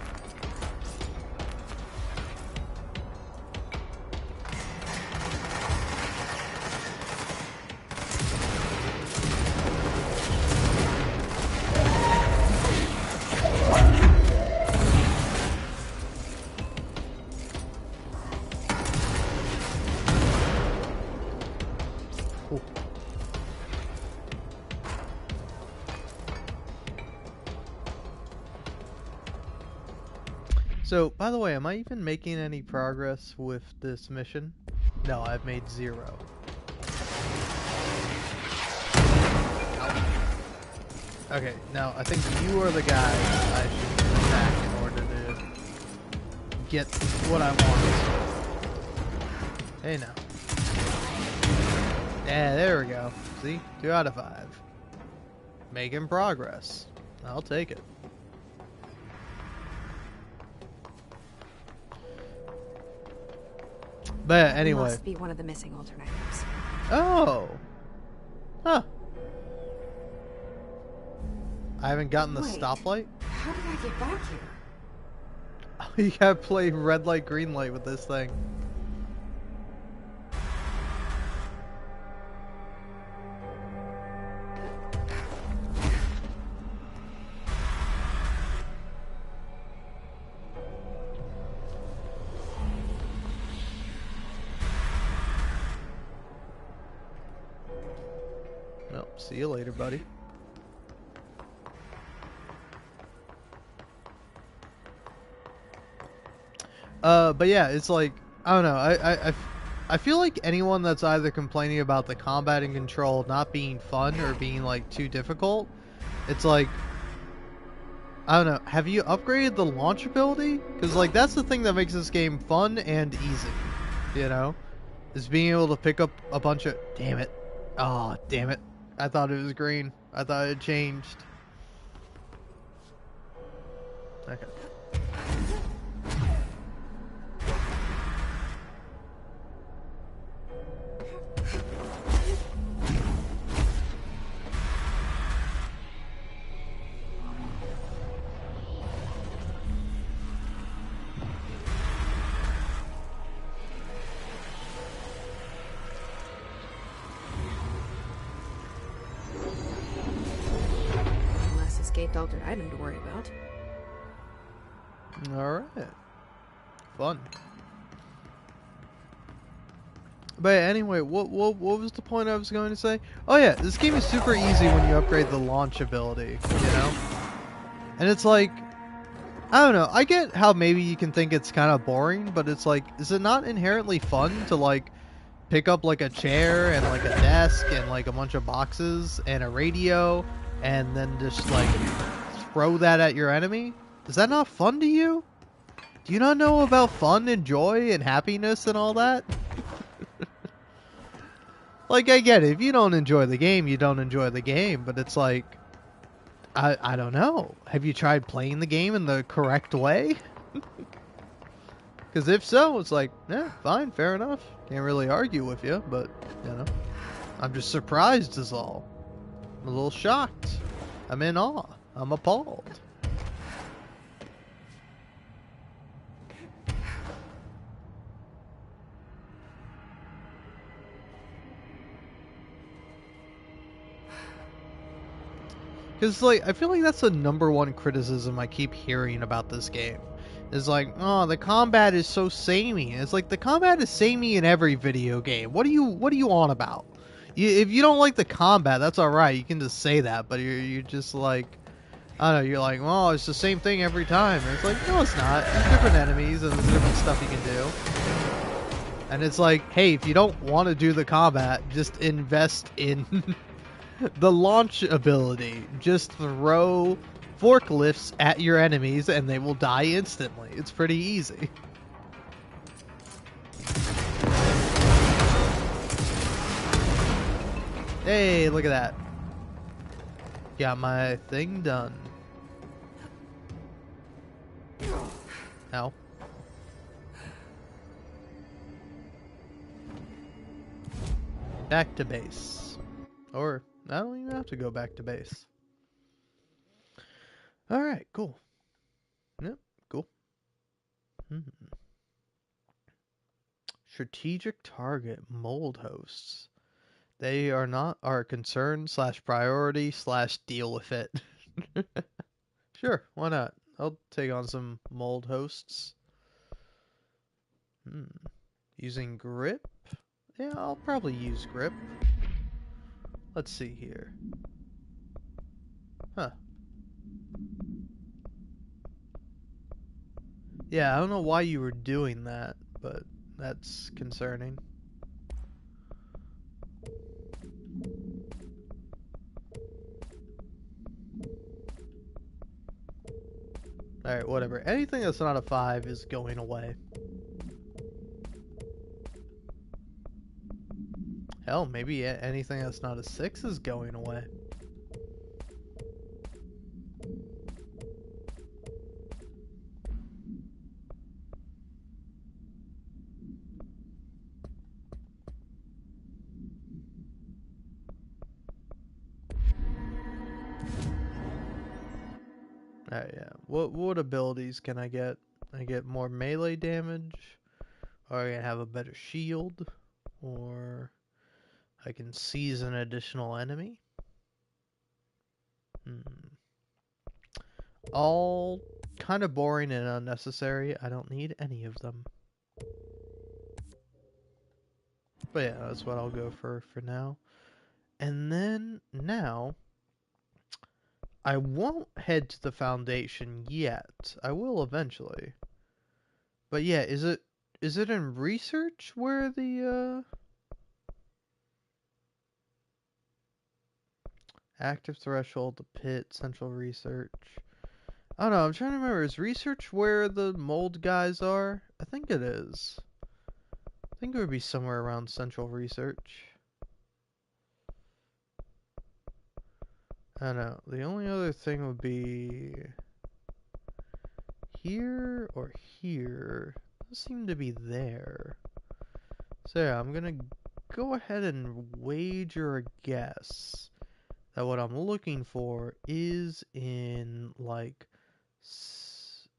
So, by the way, am I even making any progress with this mission? No, I've made 0. Okay, now I think you are the guy I should attack in order to get what I want. Hey now. Yeah, there we go. See? 2 out of 5. Making progress. I'll take it. But anyway. Must be one of the missing alternatives. Oh. Huh. I haven't gotten the Wait. stoplight. How did I get back here? You gotta play red light, green light with this thing. Well, see you later, buddy. But yeah, it's like, I don't know, I feel like anyone that's either complaining about the combat and control not being fun or being like too difficult, it's like, I don't know, have you upgraded the launch ability? Because like that's the thing that makes this game fun and easy, you know, is being able to pick up a bunch of, damn it, oh damn it, I thought it was green, I thought it changed. Okay. Escaped altered item to worry about. Alright. Fun. But anyway, what was the point I was going to say? Oh yeah, this game is super easy when you upgrade the launch ability, you know? And it's like, I don't know, I get how maybe you can think it's kind of boring, but it's like, is it not inherently fun to like pick up like a chair and like a desk and like a bunch of boxes and a radio and then just like throw that at your enemy? Is that not fun to you? Do you not know about fun and joy and happiness and all that? Like, I get it. If you don't enjoy the game, you don't enjoy the game. But it's like, I don't know. Have you tried playing the game in the correct way? Because if so, it's like, yeah, fine, fair enough. Can't really argue with you, but, you know, I'm just surprised is all. I'm a little shocked. I'm in awe. I'm appalled. Because, like, I feel like that's the number one criticism I keep hearing about this game. Is like, oh, the combat is so samey. It's like, the combat is samey in every video game. What are you on about? If you don't like the combat, that's alright. You can just say that. But you're just like, I don't know, you're like, well, it's the same thing every time. And it's like, no, it's not. There's different enemies and there's different stuff you can do. And it's like, hey, if you don't want to do the combat, just invest in the launch ability. Just throw forklifts at your enemies and they will die instantly. It's pretty easy. Hey, look at that. Got my thing done. Ow. Back to base. Or, I don't even have to go back to base. Alright, cool. Yep, cool. Strategic target mold hosts. They are not our concern / priority / deal with it. Sure, why not? I'll take on some mold hosts. Using grip? Yeah, I'll probably use grip. Let's see here. Huh. Yeah, I don't know why you were doing that, but that's concerning. Alright, whatever. Anything that's not a 5 is going away. Hell, maybe anything that's not a 6 is going away. Alright, yeah. What abilities can I get? I get more melee damage, or I can have a better shield, or I can seize an additional enemy. All kind of boring and unnecessary. I don't need any of them. But yeah, that's what I'll go for now. And then now, I won't head to the Foundation yet. I will eventually. But yeah, is it in research where the active threshold, the pit, central research? I don't know, I'm trying to remember. Is research where the mold guys are? I think it is. I think it would be somewhere around central research. I don't know. The only other thing would be here or here. Doesn't seem to be there. So yeah, I'm gonna go ahead and wager a guess that what I'm looking for is in like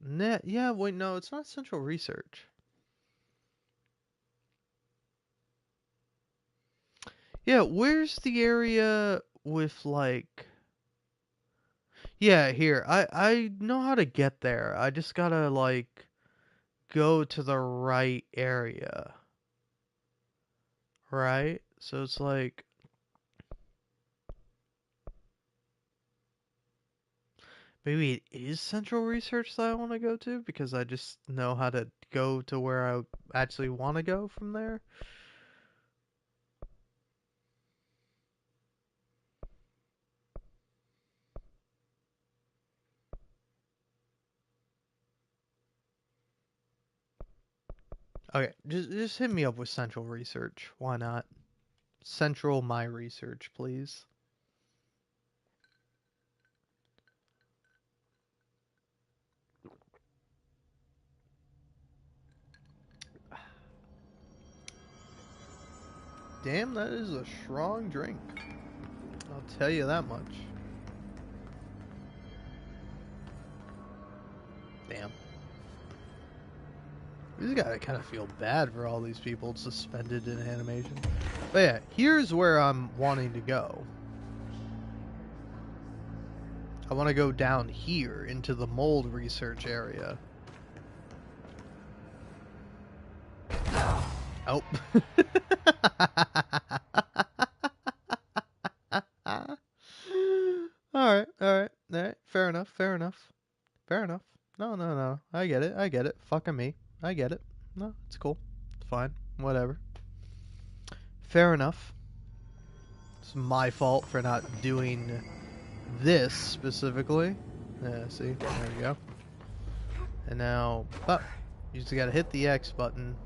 net. Yeah, wait, no, it's not central research. Yeah, where's the area with like? Yeah, here. I know how to get there. I just gotta like go to the right area. Right? So it's like maybe it is central research that I want to go to because I just know how to go to where I actually want to go from there. Okay, just hit me up with central research. Why not? Central my research, please. Damn, that is a strong drink. I'll tell you that much. Damn. We just gotta kind of feel bad for all these people suspended in animation. But yeah, here's where I'm wanting to go. I want to go down here into the mold research area. Oh. Alright. Fair enough. No. I get it. Fucking me. I get it. No, it's cool. It's fine. Whatever. Fair enough. It's my fault for not doing this specifically. Yeah, see? There we go. And now, you just gotta hit the X button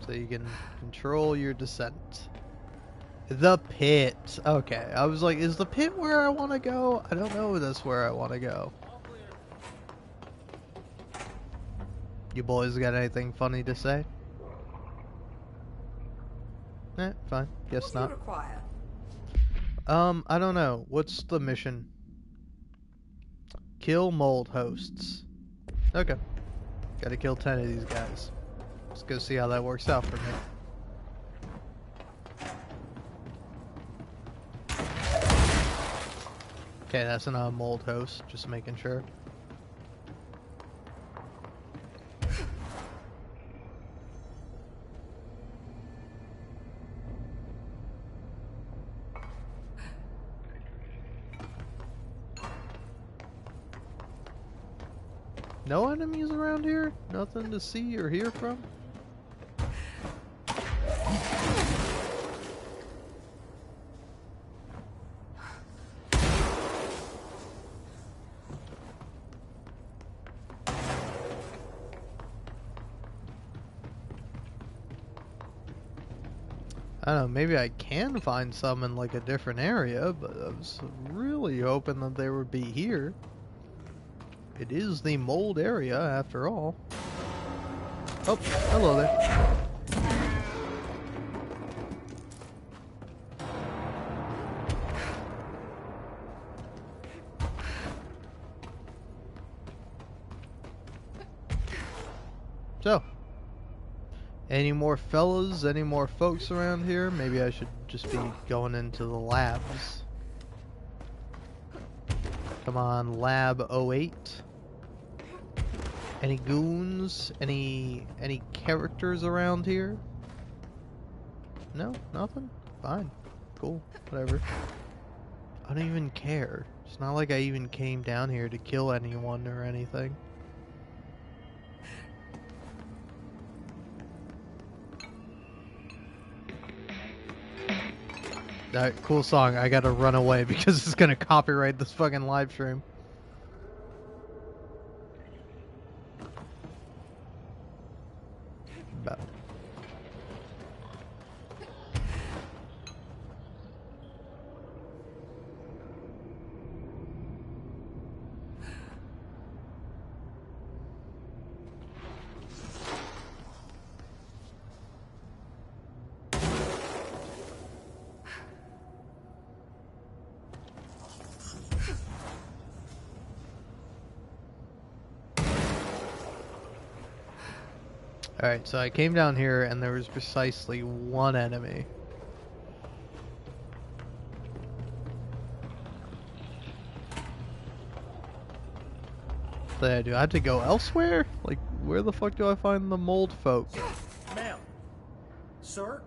so you can control your descent. The pit. Okay, I was like, is the pit where I want to go? I don't know if that's where I want to go. You boys got anything funny to say? Fine. Guess not. I don't know. What's the mission? Kill mold hosts. Okay. Gotta kill 10 of these guys. Let's go see how that works out for me. Okay, that's not a mold host. Just making sure. No enemies around here? Nothing to see or hear from? I don't know, maybe I can find some in like a different area, but I was really hoping that they would be here. It is the mold area, after all. Oh, hello there. So, any more fellas, any more folks around here? Maybe I should just be going into the labs. Come on, Lab 08. Any goons? Any characters around here? No? Nothing? Fine. Cool. Whatever. I don't even care. It's not like I even came down here to kill anyone or anything. Alright, cool song. I gotta run away because it's gonna copyright this fucking live stream. But alright, so I came down here and there was precisely one enemy. So do I have to go elsewhere? Like, where the fuck do I find the mold folk? Ma'am. Sir?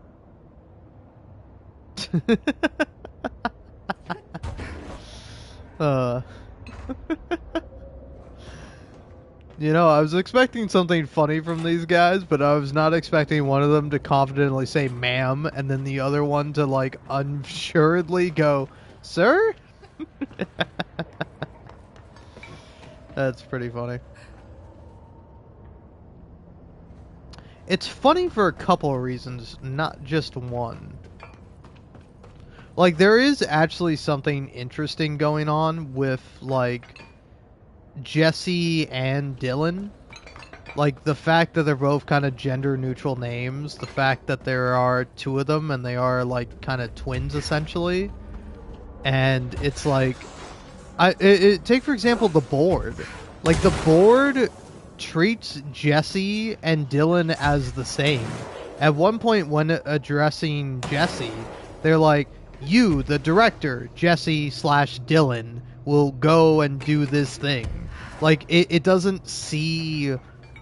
You know, I was expecting something funny from these guys, but I was not expecting one of them to confidently say ma'am, and then the other one to, like, unassuredly go, sir? That's pretty funny. It's funny for a couple of reasons, not just one. Like, there is actually something interesting going on with, like, Jesse and Dylan. Like, the fact that they're both kind of gender neutral names, the fact that there are two of them and they are, like, kind of twins, essentially. And it's like, take, for example, the board. Like, the board treats Jesse and Dylan as the same. At one point, when addressing Jesse, they're like, you, the director, Jesse slash Dylan, will go and do this thing. Like, it doesn't see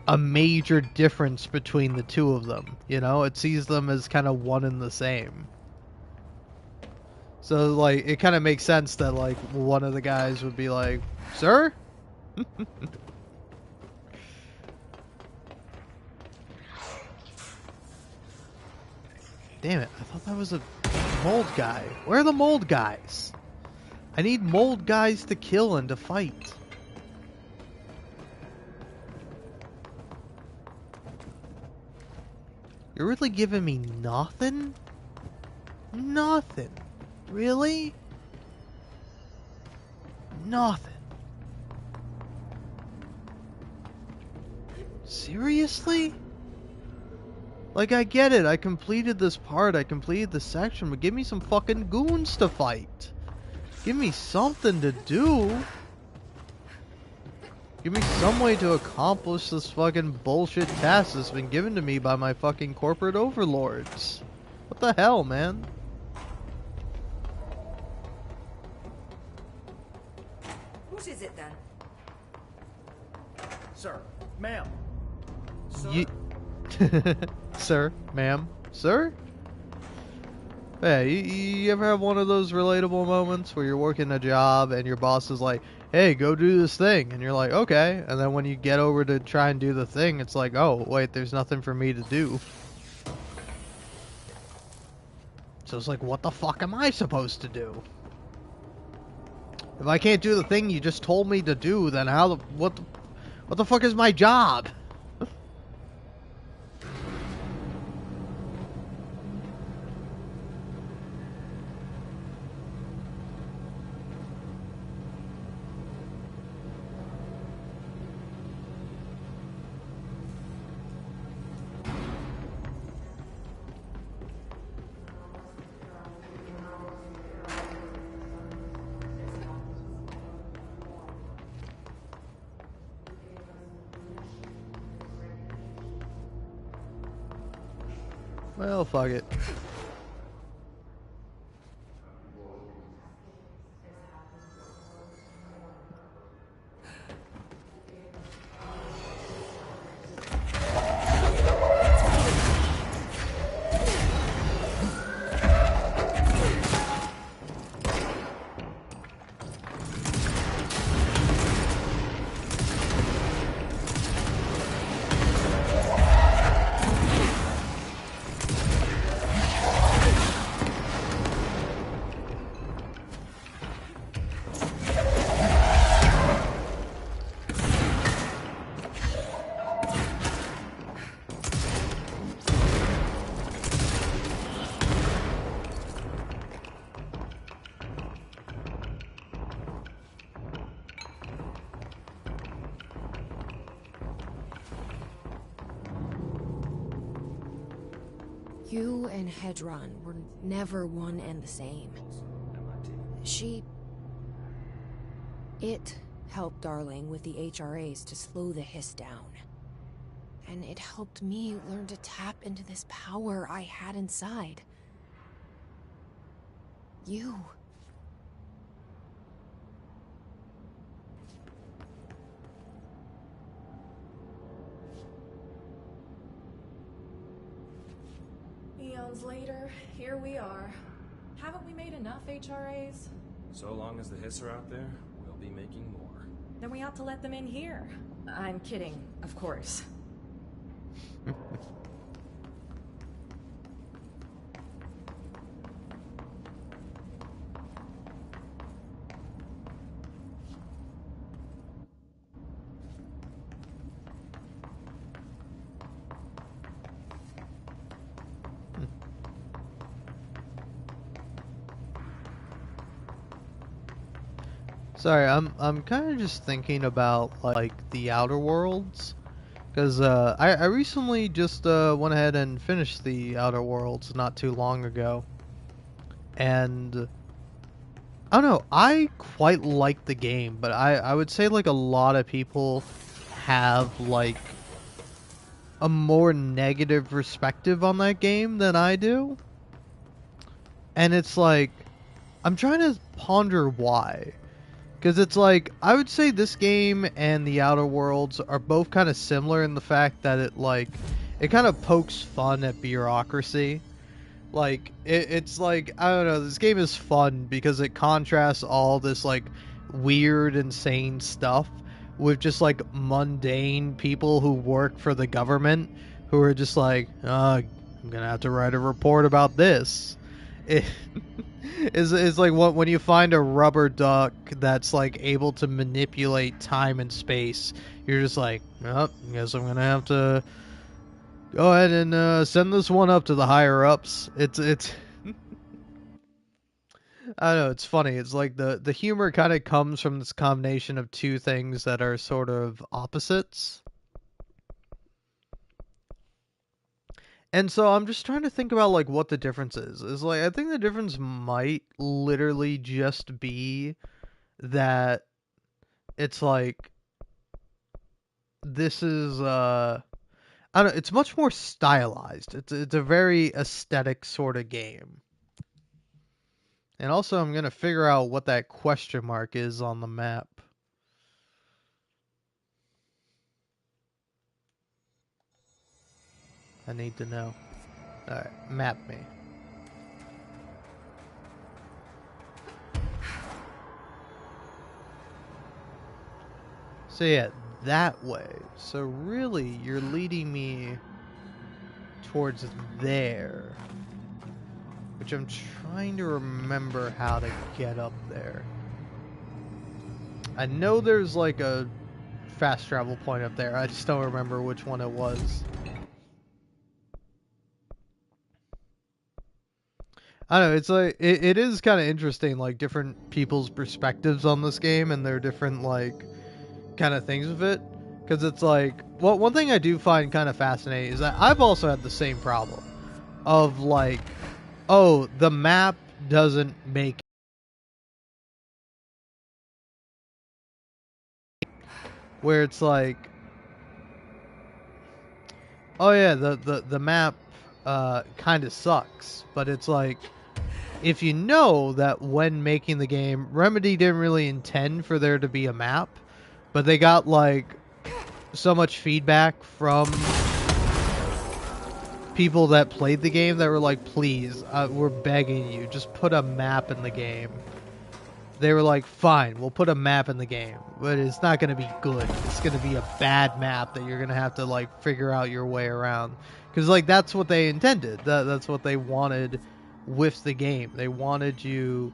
a major difference between the two of them, you know? It sees them as kind of one and the same. So, like, it kind of makes sense that, like, one of the guys would be like, sir? Damn it, I thought that was a mold guy. Where are the mold guys? I need mold guys to kill and to fight. You're really giving me nothing? Nothing. Really? Nothing. Seriously? Like, I get it. I completed this part. I completed this section. But give me some fucking goons to fight. Give me something to do. Give me some way to accomplish this fucking bullshit task that's been given to me by my fucking corporate overlords. What the hell, man? Whose is it then? Sir, ma'am. Sir? You... Sir, ma'am, sir? Yeah, you ever have one of those relatable moments where you're working a job and your boss is like, hey, go do this thing. And you're like, okay. And then when you get over to try and do the thing, it's like, oh, wait, there's nothing for me to do. So it's like, what the fuck am I supposed to do? If I can't do the thing you just told me to do, then what the fuck is my job? Well, fuck it. You and Hedron were never one and the same. It helped Darling with the HRAs to slow the hiss down. And it helped me learn to tap into this power I had inside. You. Eons later, here we are. Haven't we made enough HRAs? So long as the hiss are out there, we'll be making more. Then we ought to let them in here. I'm kidding, of course. Sorry, I'm kind of just thinking about like the Outer Worlds, because I recently just went ahead and finished the Outer Worlds not too long ago, and I don't know, I quite like the game, but I would say like a lot of people have like a more negative perspective on that game than I do, and it's like I'm trying to ponder why. Because it's like, I would say this game and the Outer Worlds are both kind of similar in the fact that it kind of pokes fun at bureaucracy. Like, it's like, I don't know, this game is fun because it contrasts all this, like, weird, insane stuff with just, like, mundane people who work for the government who are just like, I'm gonna have to write a report about this. It, it's like when you find a rubber duck that's like able to manipulate time and space, you're just like, oh, I guess I'm gonna have to go ahead and send this one up to the higher ups. It's I don't know, it's funny. It's like the humor kind of comes from this combination of two things that are sort of opposites. And so I'm just trying to think about like what the difference is. Is like I think the difference might literally just be that it's like this is I don't know, it's much more stylized. It's a very aesthetic sort of game. And also I'm going to figure out what that question mark is on the map. I need to know. All right, map me. So yeah, that way. So really, you're leading me towards there. Which I'm trying to remember how to get up there. I know there's like a fast travel point up there. I just don't remember which one it was. I don't know, it's like it is kind of interesting, like different people's perspectives on this game and their different like kind of things with it. Because it's like, well, one thing I do find kind of fascinating is that I've also had the same problem of like, oh, the map doesn't make, where it's like, oh yeah, the map kind of sucks, but it's like, if you know that when making the game, Remedy didn't really intend for there to be a map, but they got like so much feedback from people that played the game that were like, please, we're begging you, just put a map in the game. They were like, fine, we'll put a map in the game, but it's not going to be good. It's going to be a bad map that you're going to have to like figure out your way around. Because like that's what they intended. That's what they wanted with the game. They wanted you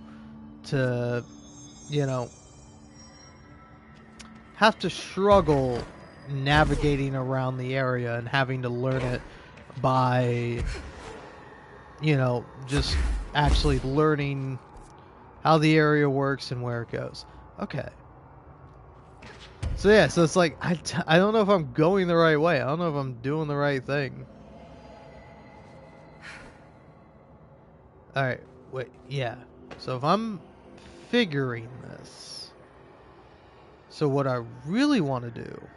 to, you know, have to struggle navigating around the area and having to learn it by, you know, just actually learning how the area works and where it goes. Okay. So yeah, so it's like, I don't know if I'm going the right way. I don't know if I'm doing the right thing. Alright, wait, yeah. So if I'm figuring this, so what I really want to do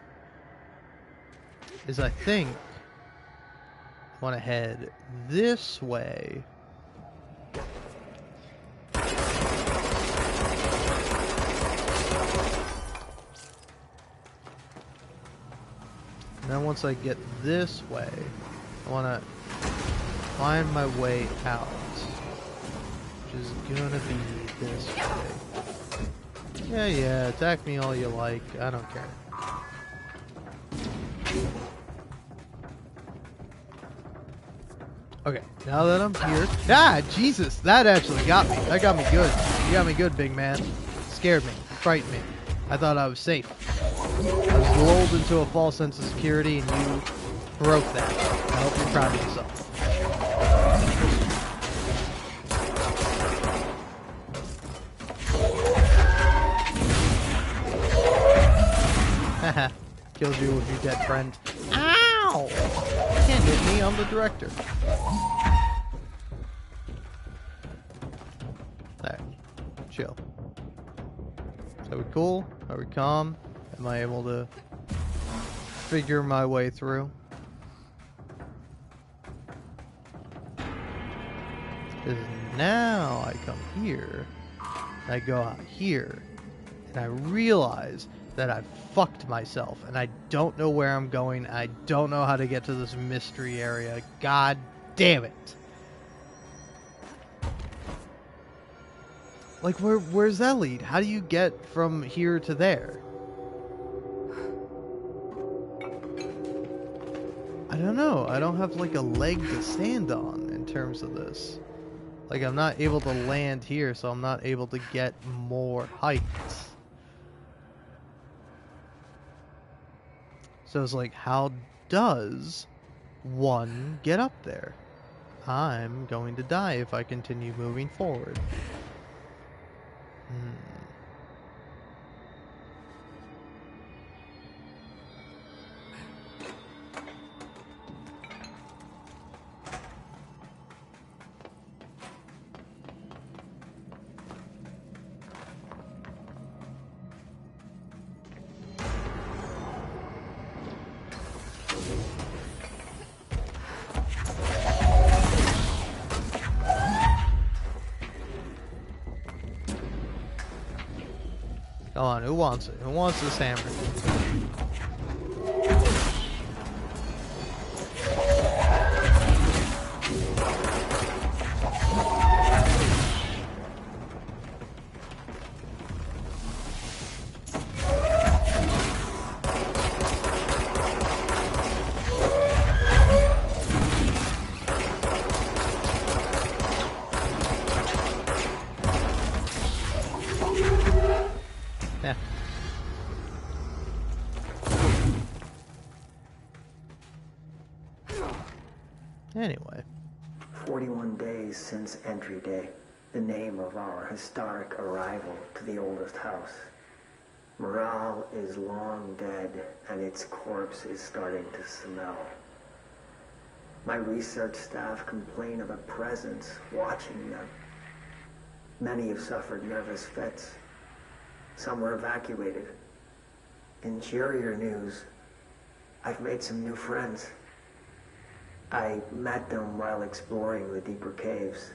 is I think I want to head this way. And then once I get this way, I want to find my way out, which is gonna be this way. Yeah, attack me all you like. I don't care. Okay, now that I'm here. Ah, Jesus, that actually got me. That got me good. You got me good, big man. Scared me. Frightened me. I thought I was safe. I was lulled into a false sense of security, and you broke that. I hope you're proud of yourself. Kills you with your dead friend. Ow! Can't hit me, I'm the director. There. Chill. So are we cool? Are we calm? Am I able to figure my way through? Because now I come here, and I go out here, and I realize that I've fucked myself, and I don't know where I'm going. I don't know how to get to this mystery area. God damn it. Like, where's that lead? How do you get from here to there? I don't know. I don't have, like, a leg to stand on in terms of this. Like, I'm not able to land here, so I'm not able to get more heights. So it's like, how does one get up there? I'm going to die if I continue moving forward. Come on, who wants it? Who wants this hammer? Yeah. Anyway. 41 days since entry day, the name of our historic arrival to the oldest house. Morale is long dead, and its corpse is starting to smell. My research staff complain of a presence watching them. Many have suffered nervous fits. Some were evacuated. In cheerier news, I've made some new friends. I met them while exploring the deeper caves.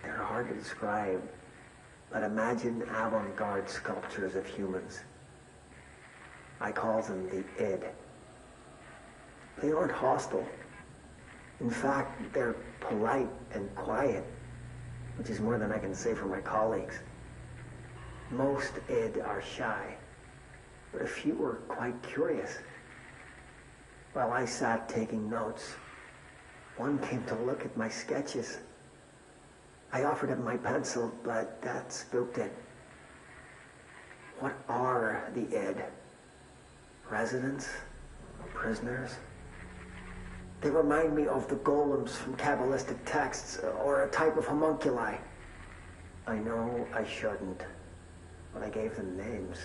They're hard to describe, but imagine avant-garde sculptures of humans. I call them the id. They aren't hostile. In fact, they're polite and quiet, which is more than I can say for my colleagues. Most id are shy, but a few were quite curious. While I sat taking notes, one came to look at my sketches. I offered him my pencil, but that spooked it. What are the id? Residents? Prisoners? They remind me of the golems from Kabbalistic texts, or a type of homunculi. I know I shouldn't, but I gave them names.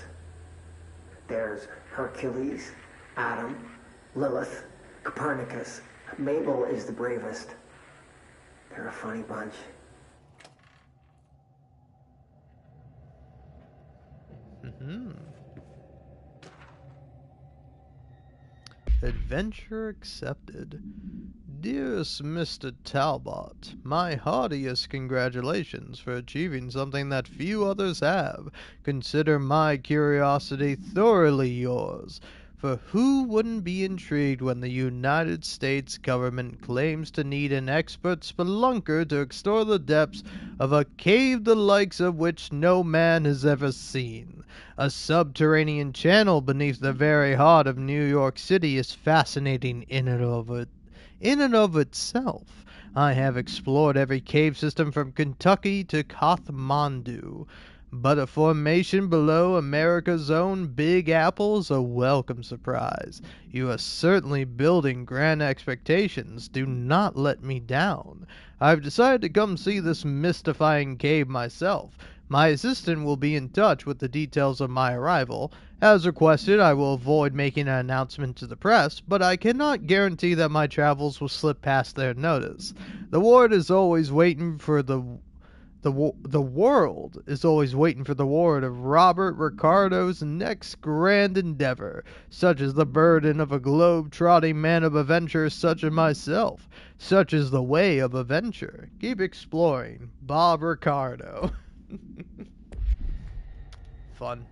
There's Hercules, Adam, Lilith, Copernicus. Mabel is the bravest. They're a funny bunch. Adventure accepted. Dearest Mr. Talbot, my heartiest congratulations for achieving something that few others have. Consider my curiosity thoroughly yours. For who wouldn't be intrigued when the United States government claims to need an expert spelunker to explore the depths of a cave the likes of which no man has ever seen? A subterranean channel beneath the very heart of New York City is fascinating in and of itself. I have explored every cave system from Kentucky to Kathmandu. But a formation below America's own Big Apple's a welcome surprise. You are certainly building grand expectations. Do not let me down. I've decided to come see this mystifying cave myself. My assistant will be in touch with the details of my arrival. As requested, I will avoid making an announcement to the press, but I cannot guarantee that my travels will slip past their notice. The ward is always waiting for the world is always waiting for the ward of Robert Ricardo's next grand endeavor, such as the burden of a globe-trotting man of adventure such as myself. Such is the way of adventure. Keep exploring. Bob Ricardo. Fun.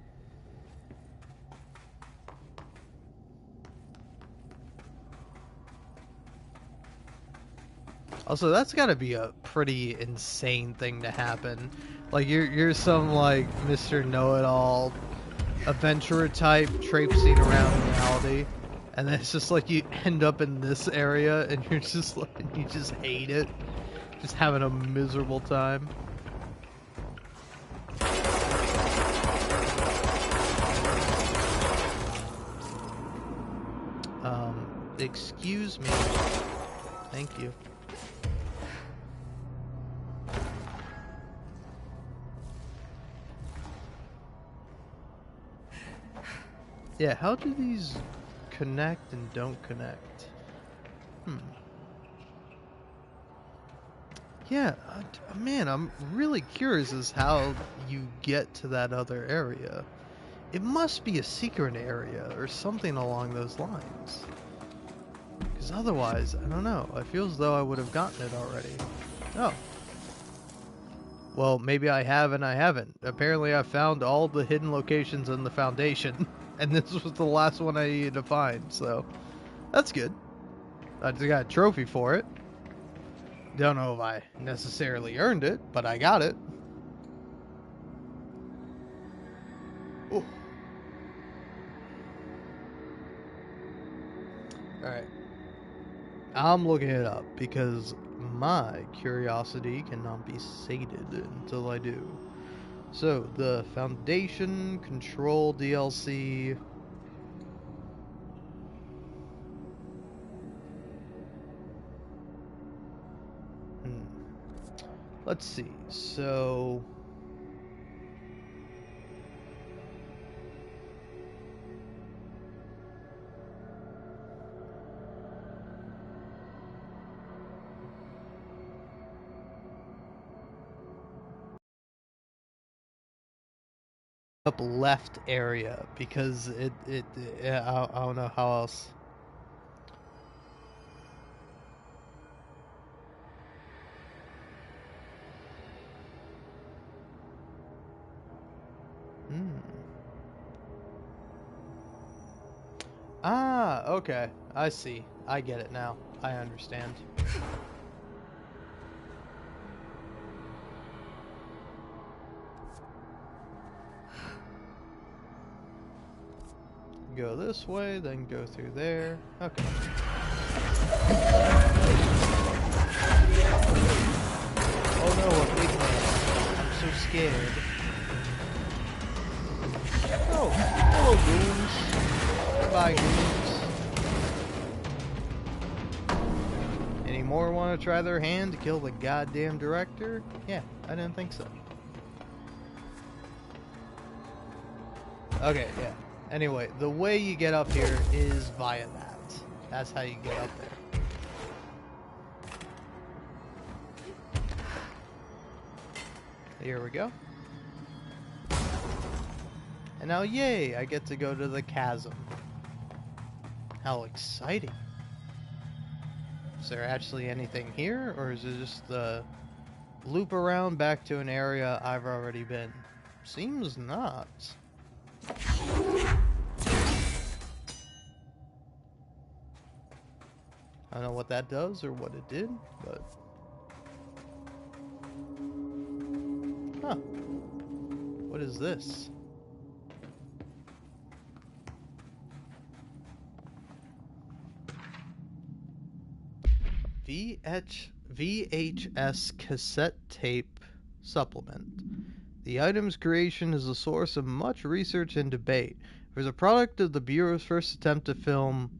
Also, that's got to be a pretty insane thing to happen. Like you're some like Mr. Know-it-all adventurer type traipsing around reality, and then it's just like you end up in this area and you're just like you just hate it, just having a miserable time. Excuse me. Thank you. Yeah, how do these connect and don't connect? Yeah, man, I'm really curious as how you get to that other area. It must be a secret area or something along those lines. Because otherwise, I don't know. I feel as though I would have gotten it already. Oh. Well, maybe I have and I haven't. Apparently I found all the hidden locations in the Foundation. And this was the last one I needed to find, so that's good. I just got a trophy for it. Don't know if I necessarily earned it, but I got it. Ooh. Alright. I'm looking it up because my curiosity cannot be sated until I do. So, the Foundation Control DLC. Let's see. So, up left area because I don't know how else. Ah, okay. I see. I get it now. I understand. Go this way, then go through there. Okay. Oh no, a big man. I'm so scared. Oh, hello goons. Goodbye goons. Any more want to try their hand to kill the goddamn director? Yeah, I didn't think so. Okay, yeah. Anyway, the way you get up here is via that. That's how you get up there. Here we go. And now, yay, I get to go to the chasm. How exciting. Is there actually anything here, or is it just the loop around back to an area I've already been? Seems not. I don't know what that does or what it did, but... Huh. What is this? VHS cassette tape supplement. The item's creation is the source of much research and debate. It was a product of the Bureau's first attempt to film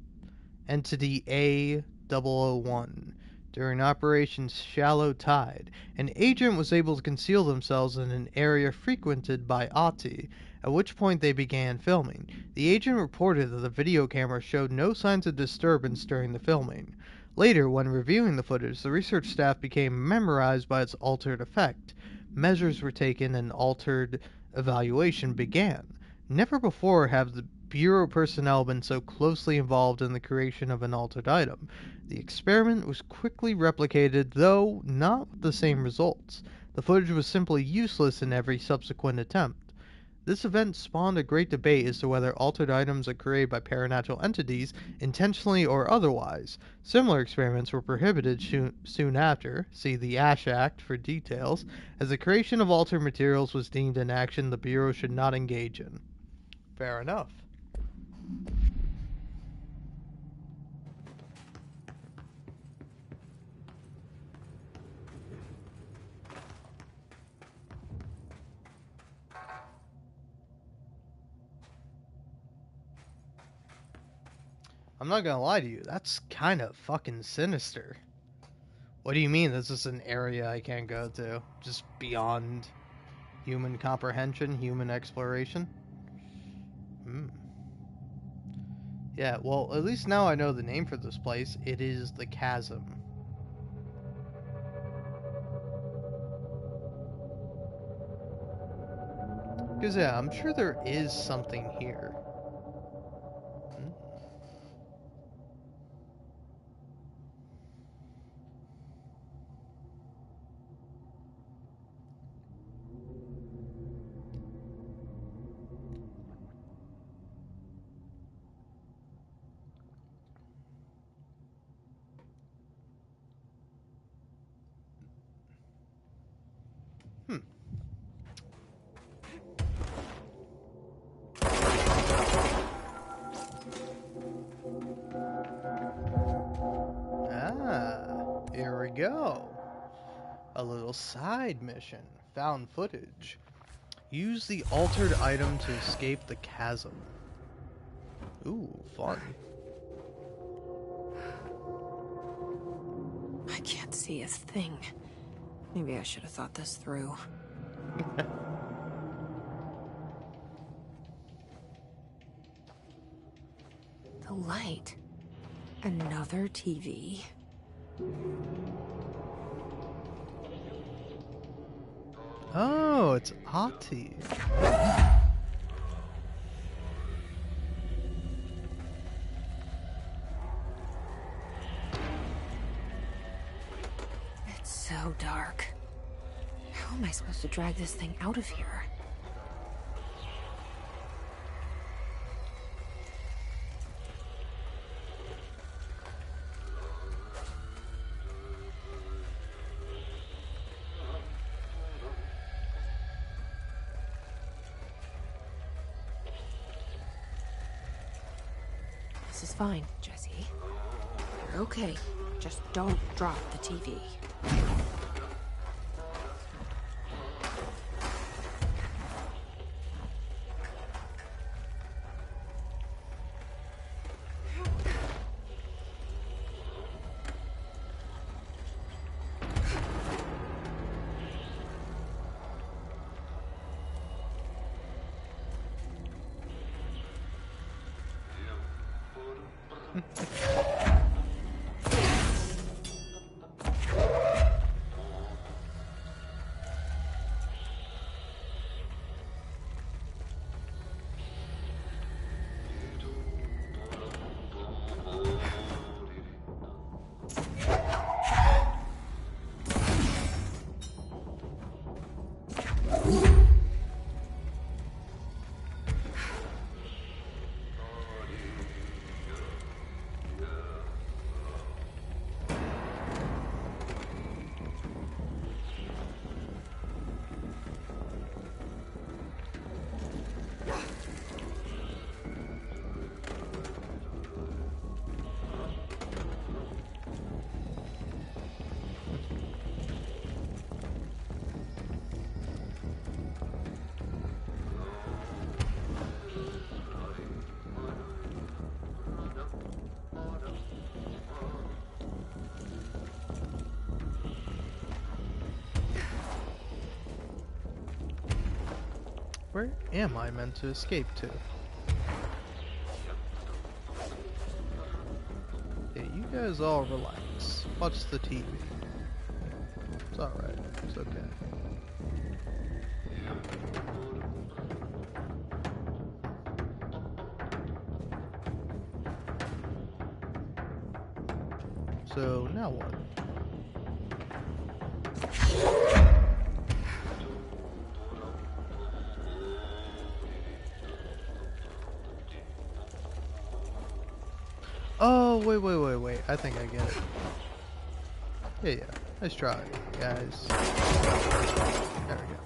Entity A001. During Operation Shallow Tide, an agent was able to conceal themselves in an area frequented by Ati, at which point they began filming. The agent reported that the video camera showed no signs of disturbance during the filming. Later, when reviewing the footage, the research staff became memorized by its altered effect. Measures were taken and altered evaluation began. Never before have the Bureau personnel been so closely involved in the creation of an altered item. The experiment was quickly replicated, though not with the same results. The footage was simply useless in every subsequent attempt. This event spawned a great debate as to whether altered items are created by paranatural entities, intentionally or otherwise. Similar experiments were prohibited soon after, see the Ash Act for details, as the creation of altered materials was deemed an action the Bureau should not engage in. Fair enough. I'm not gonna lie to you, that's kind of fucking sinister. What do you mean this is an area I can't go to? Just beyond human comprehension, human exploration? Yeah, well, at least now I know the name for this place. It is the Chasm. Because, yeah, I'm sure there is something here. Ah, here we go. A little side mission. Found footage. Use the altered item to escape the chasm. Ooh, fun. I can't see a thing. Maybe I should have thought this through. The light. Another TV. Oh, it's Ati. It's so dark. How am I supposed to drag this thing out of here? This is fine, Jesse. You're okay. Just don't drop the TV. Where am I meant to escape to? Hey, you guys all relax. Watch the TV. It's alright. It's okay. So, now what? Oh, wait. I think I get it. Yeah. Nice try, guys. There we go.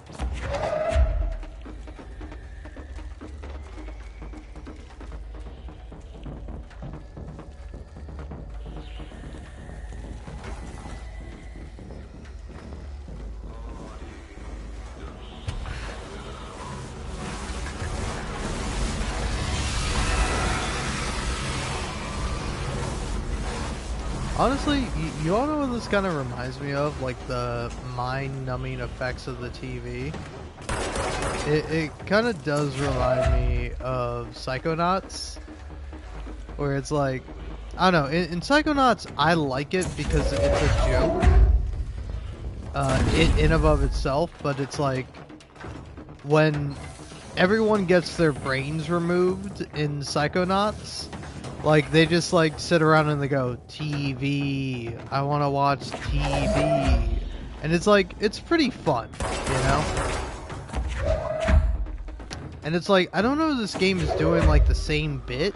Honestly, you all know what this kind of reminds me of? Like the mind-numbing effects of the TV. It kind of does remind me of Psychonauts, where it's like, I don't know, in Psychonauts, I like it because it's a joke, in and of itself, but it's like, when everyone gets their brains removed in Psychonauts, like, they just, like, sit around and they go, TV, I want to watch TV, and it's like, it's pretty fun, you know? And it's like, I don't know if this game is doing, like, the same bit,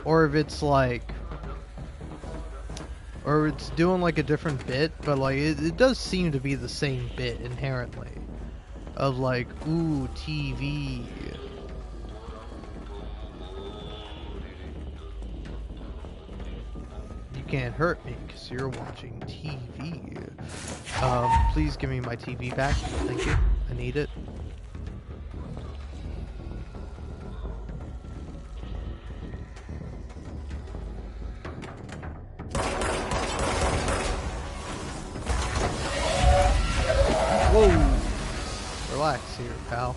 or if it's, like, or it's doing, like, a different bit, but, like, it does seem to be the same bit, inherently, of, like, ooh, TV. You can't hurt me, because you're watching TV. Please give me my TV back, thank you, I need it. Whoa! Relax here, pal.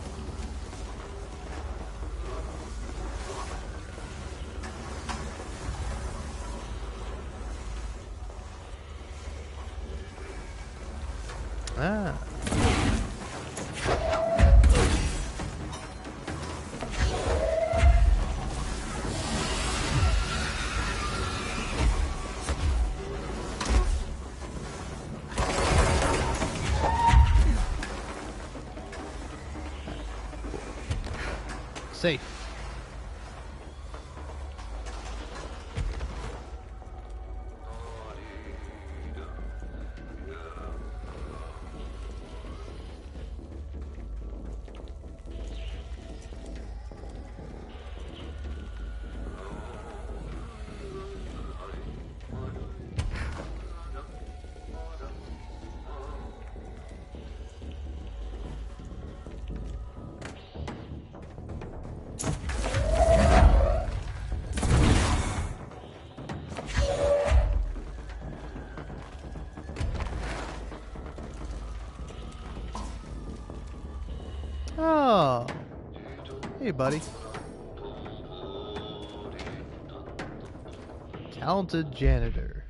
Ah. Safe. Oh. Hey, buddy. Talented janitor.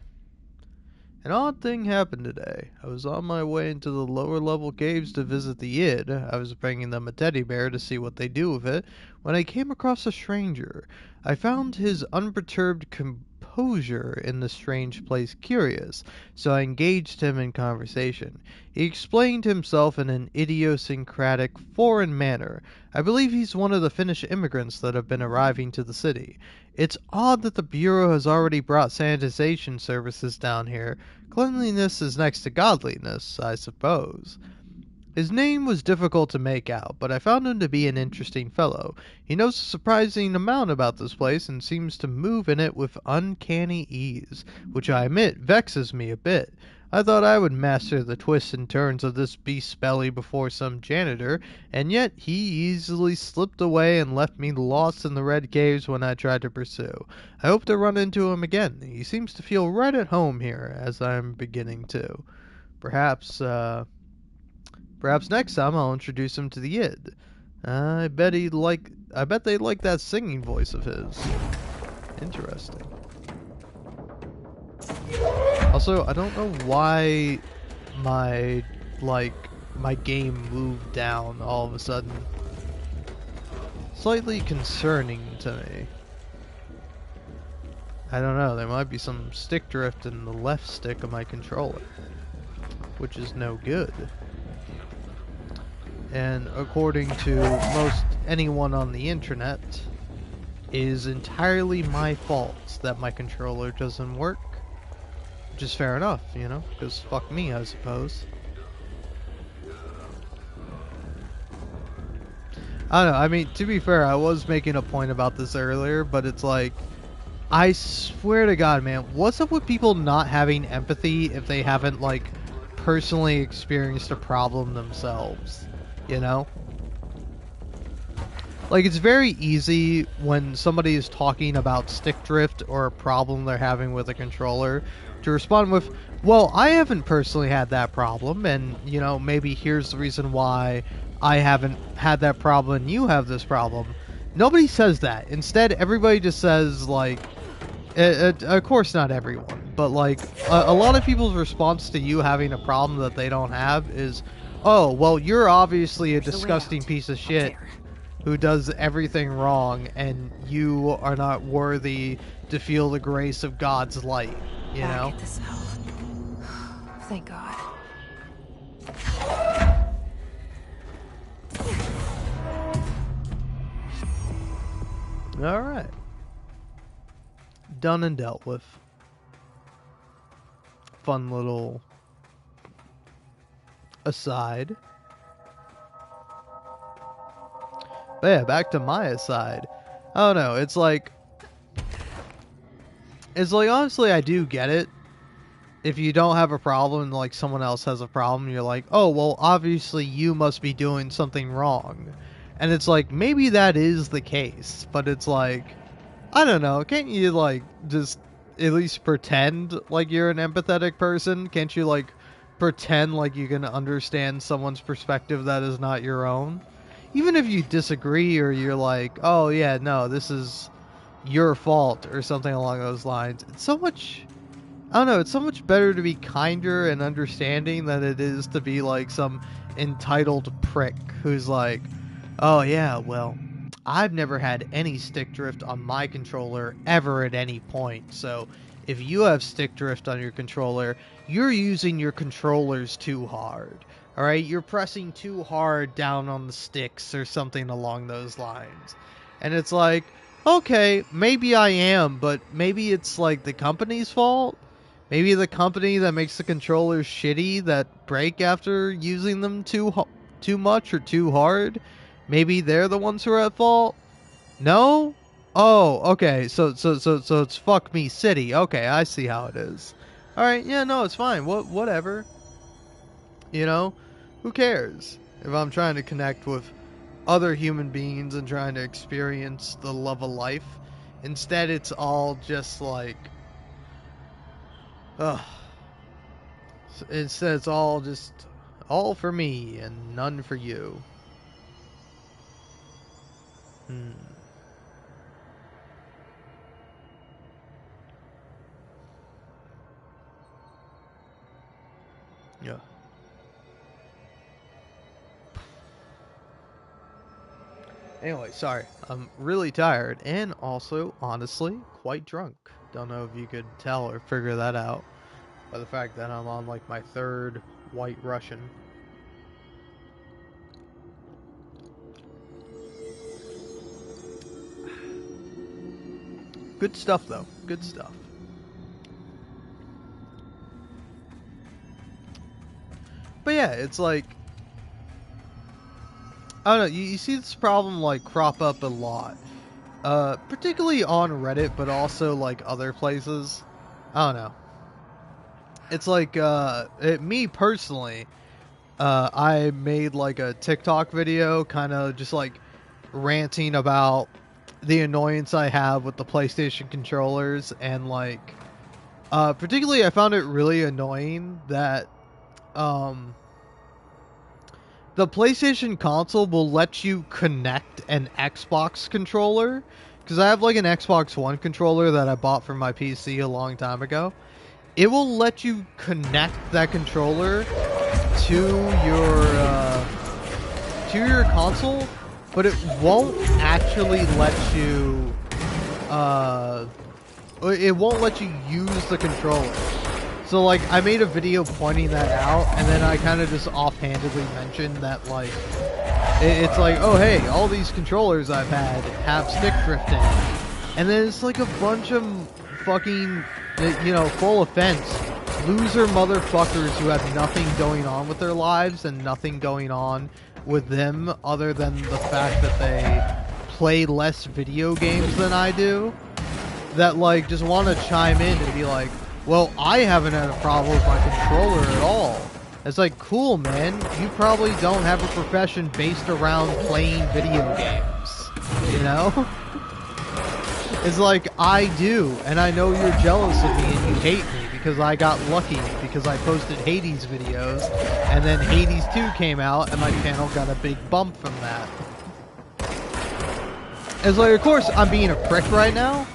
An odd thing happened today. I was on my way into the lower level caves to visit the id. I was bringing them a teddy bear to see what they do with it when I came across a stranger. I found his unperturbed composure in the strange place curious, so I engaged him in conversation. He explained himself in an idiosyncratic foreign manner. I believe he's one of the Finnish immigrants that have been arriving to the city. It's odd that the Bureau has already brought sanitization services down here. Cleanliness is next to godliness, I suppose. His name was difficult to make out, but I found him to be an interesting fellow. He knows a surprising amount about this place and seems to move in it with uncanny ease, which I admit vexes me a bit. I thought I would master the twists and turns of this beast's belly before some janitor, and yet he easily slipped away and left me lost in the red caves when I tried to pursue. I hope to run into him again. He seems to feel right at home here, as I'm beginning to. Perhaps next time I'll introduce him to the id. I bet they like that singing voice of his. Interesting. Also, I don't know why my game moved down all of a sudden. Slightly concerning to me. I don't know, there might be some stick drift in the left stick of my controller, which is no good. And according to most anyone on the internet, it is entirely my fault that my controller doesn't work. Which is fair enough, you know, because fuck me, I suppose. I don't know, I mean, to be fair, I was making a point about this earlier, but it's like, I swear to God, man, what's up with people not having empathy if they haven't, like, personally experienced a problem themselves, you know? Like, it's very easy when somebody is talking about stick drift or a problem they're having with a controller to respond with, well, I haven't personally had that problem, and, you know, maybe here's the reason why I haven't had that problem and you have this problem. Nobody says that. Instead, everybody just says, like, of course not everyone, but, like, a lot of people's response to you having a problem that they don't have is, oh, well, you're obviously a disgusting piece of shit who does everything wrong, and you are not worthy to feel the grace of God's light, you know? Back at the cell. Thank God. Alright. Done and dealt with. Fun little aside. But yeah, back to my aside. I don't know, it's like honestly I do get it. If you don't have a problem and like someone else has a problem, you're like, oh well, obviously you must be doing something wrong. And it's like, maybe that is the case, but it's like, I don't know, can't you like just at least pretend like you're an empathetic person? Can't you like pretend like you can understand someone's perspective that is not your own? Even if you disagree or you're like, oh yeah, no, this is your fault or something along those lines. It's so much, I don't know, it's so much better to be kinder and understanding than it is to be like some entitled prick who's like, oh yeah, well, I've never had any stick drift on my controller ever at any point, so if you have stick drift on your controller, you're using your controllers too hard. Alright, you're pressing too hard down on the sticks or something along those lines. And it's like, okay, maybe I am, but maybe it's like the company's fault? Maybe the company that makes the controllers shitty that break after using them too much or too hard? Maybe they're the ones who are at fault? No? Oh, okay. So it's fuck me city. Okay, I see how it is. All right, yeah, no, it's fine. Whatever. You know, who cares if I'm trying to connect with other human beings and trying to experience the love of life? Instead, it's all just like, ugh. Instead, it's all just all for me and none for you. Hmm. Yeah. Anyway, sorry. I'm really tired and also, honestly, quite drunk. Don't know if you could tell or figure that out by the fact that I'm on like my third White Russian. Good stuff though. Good stuff. But yeah, it's like, I don't know, you see this problem like crop up a lot. Particularly on Reddit, but also like other places. I don't know. It's like, me personally, I made like a TikTok video kind of just like ranting about the annoyance I have with the PlayStation controllers and like, particularly I found it really annoying that, the PlayStation console will let you connect an Xbox controller, because I have like an Xbox One controller that I bought for my PC a long time ago. It will let you connect that controller to your console, but it won't actually let you it won't let you use the controller. So like I made a video pointing that out, and then I kind of just offhandedly mentioned that like it's like, oh hey, all these controllers I've had have stick drift in it. And then it's like a bunch of fucking, full offense, loser motherfuckers who have nothing going on with their lives and nothing going on with them other than the fact that they play less video games than I do, that like just want to chime in and be like, well, I haven't had a problem with my controller at all. It's like, cool, man. You probably don't have a profession based around playing video games, you know? It's like, I do, and I know you're jealous of me and you hate me because I got lucky because I posted Hades videos, and then Hades 2 came out and my channel got a big bump from that. It's like, of course, I'm being a prick right now,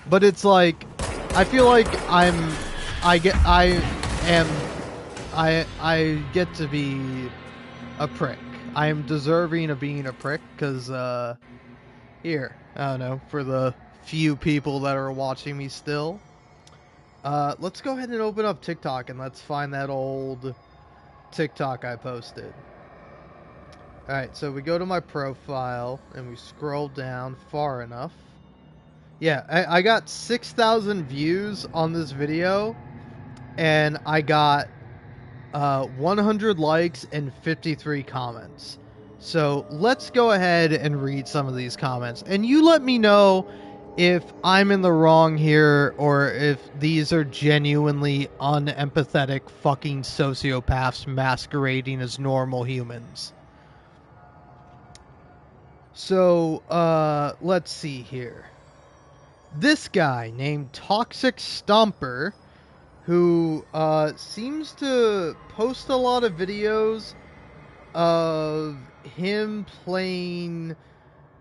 but it's like, I feel like I get to be a prick. I am deserving of being a prick because, here, I don't know, for the few people that are watching me still, let's go ahead and open up TikTok and let's find that old TikTok I posted. Alright, so we go to my profile and we scroll down far enough. Yeah, I got 6,000 views on this video, and I got 100 likes and 53 comments. So let's go ahead and read some of these comments, and you let me know if I'm in the wrong here or if these are genuinely unempathetic fucking sociopaths masquerading as normal humans. So, let's see here. This guy named Toxic Stomper, who seems to post a lot of videos of him playing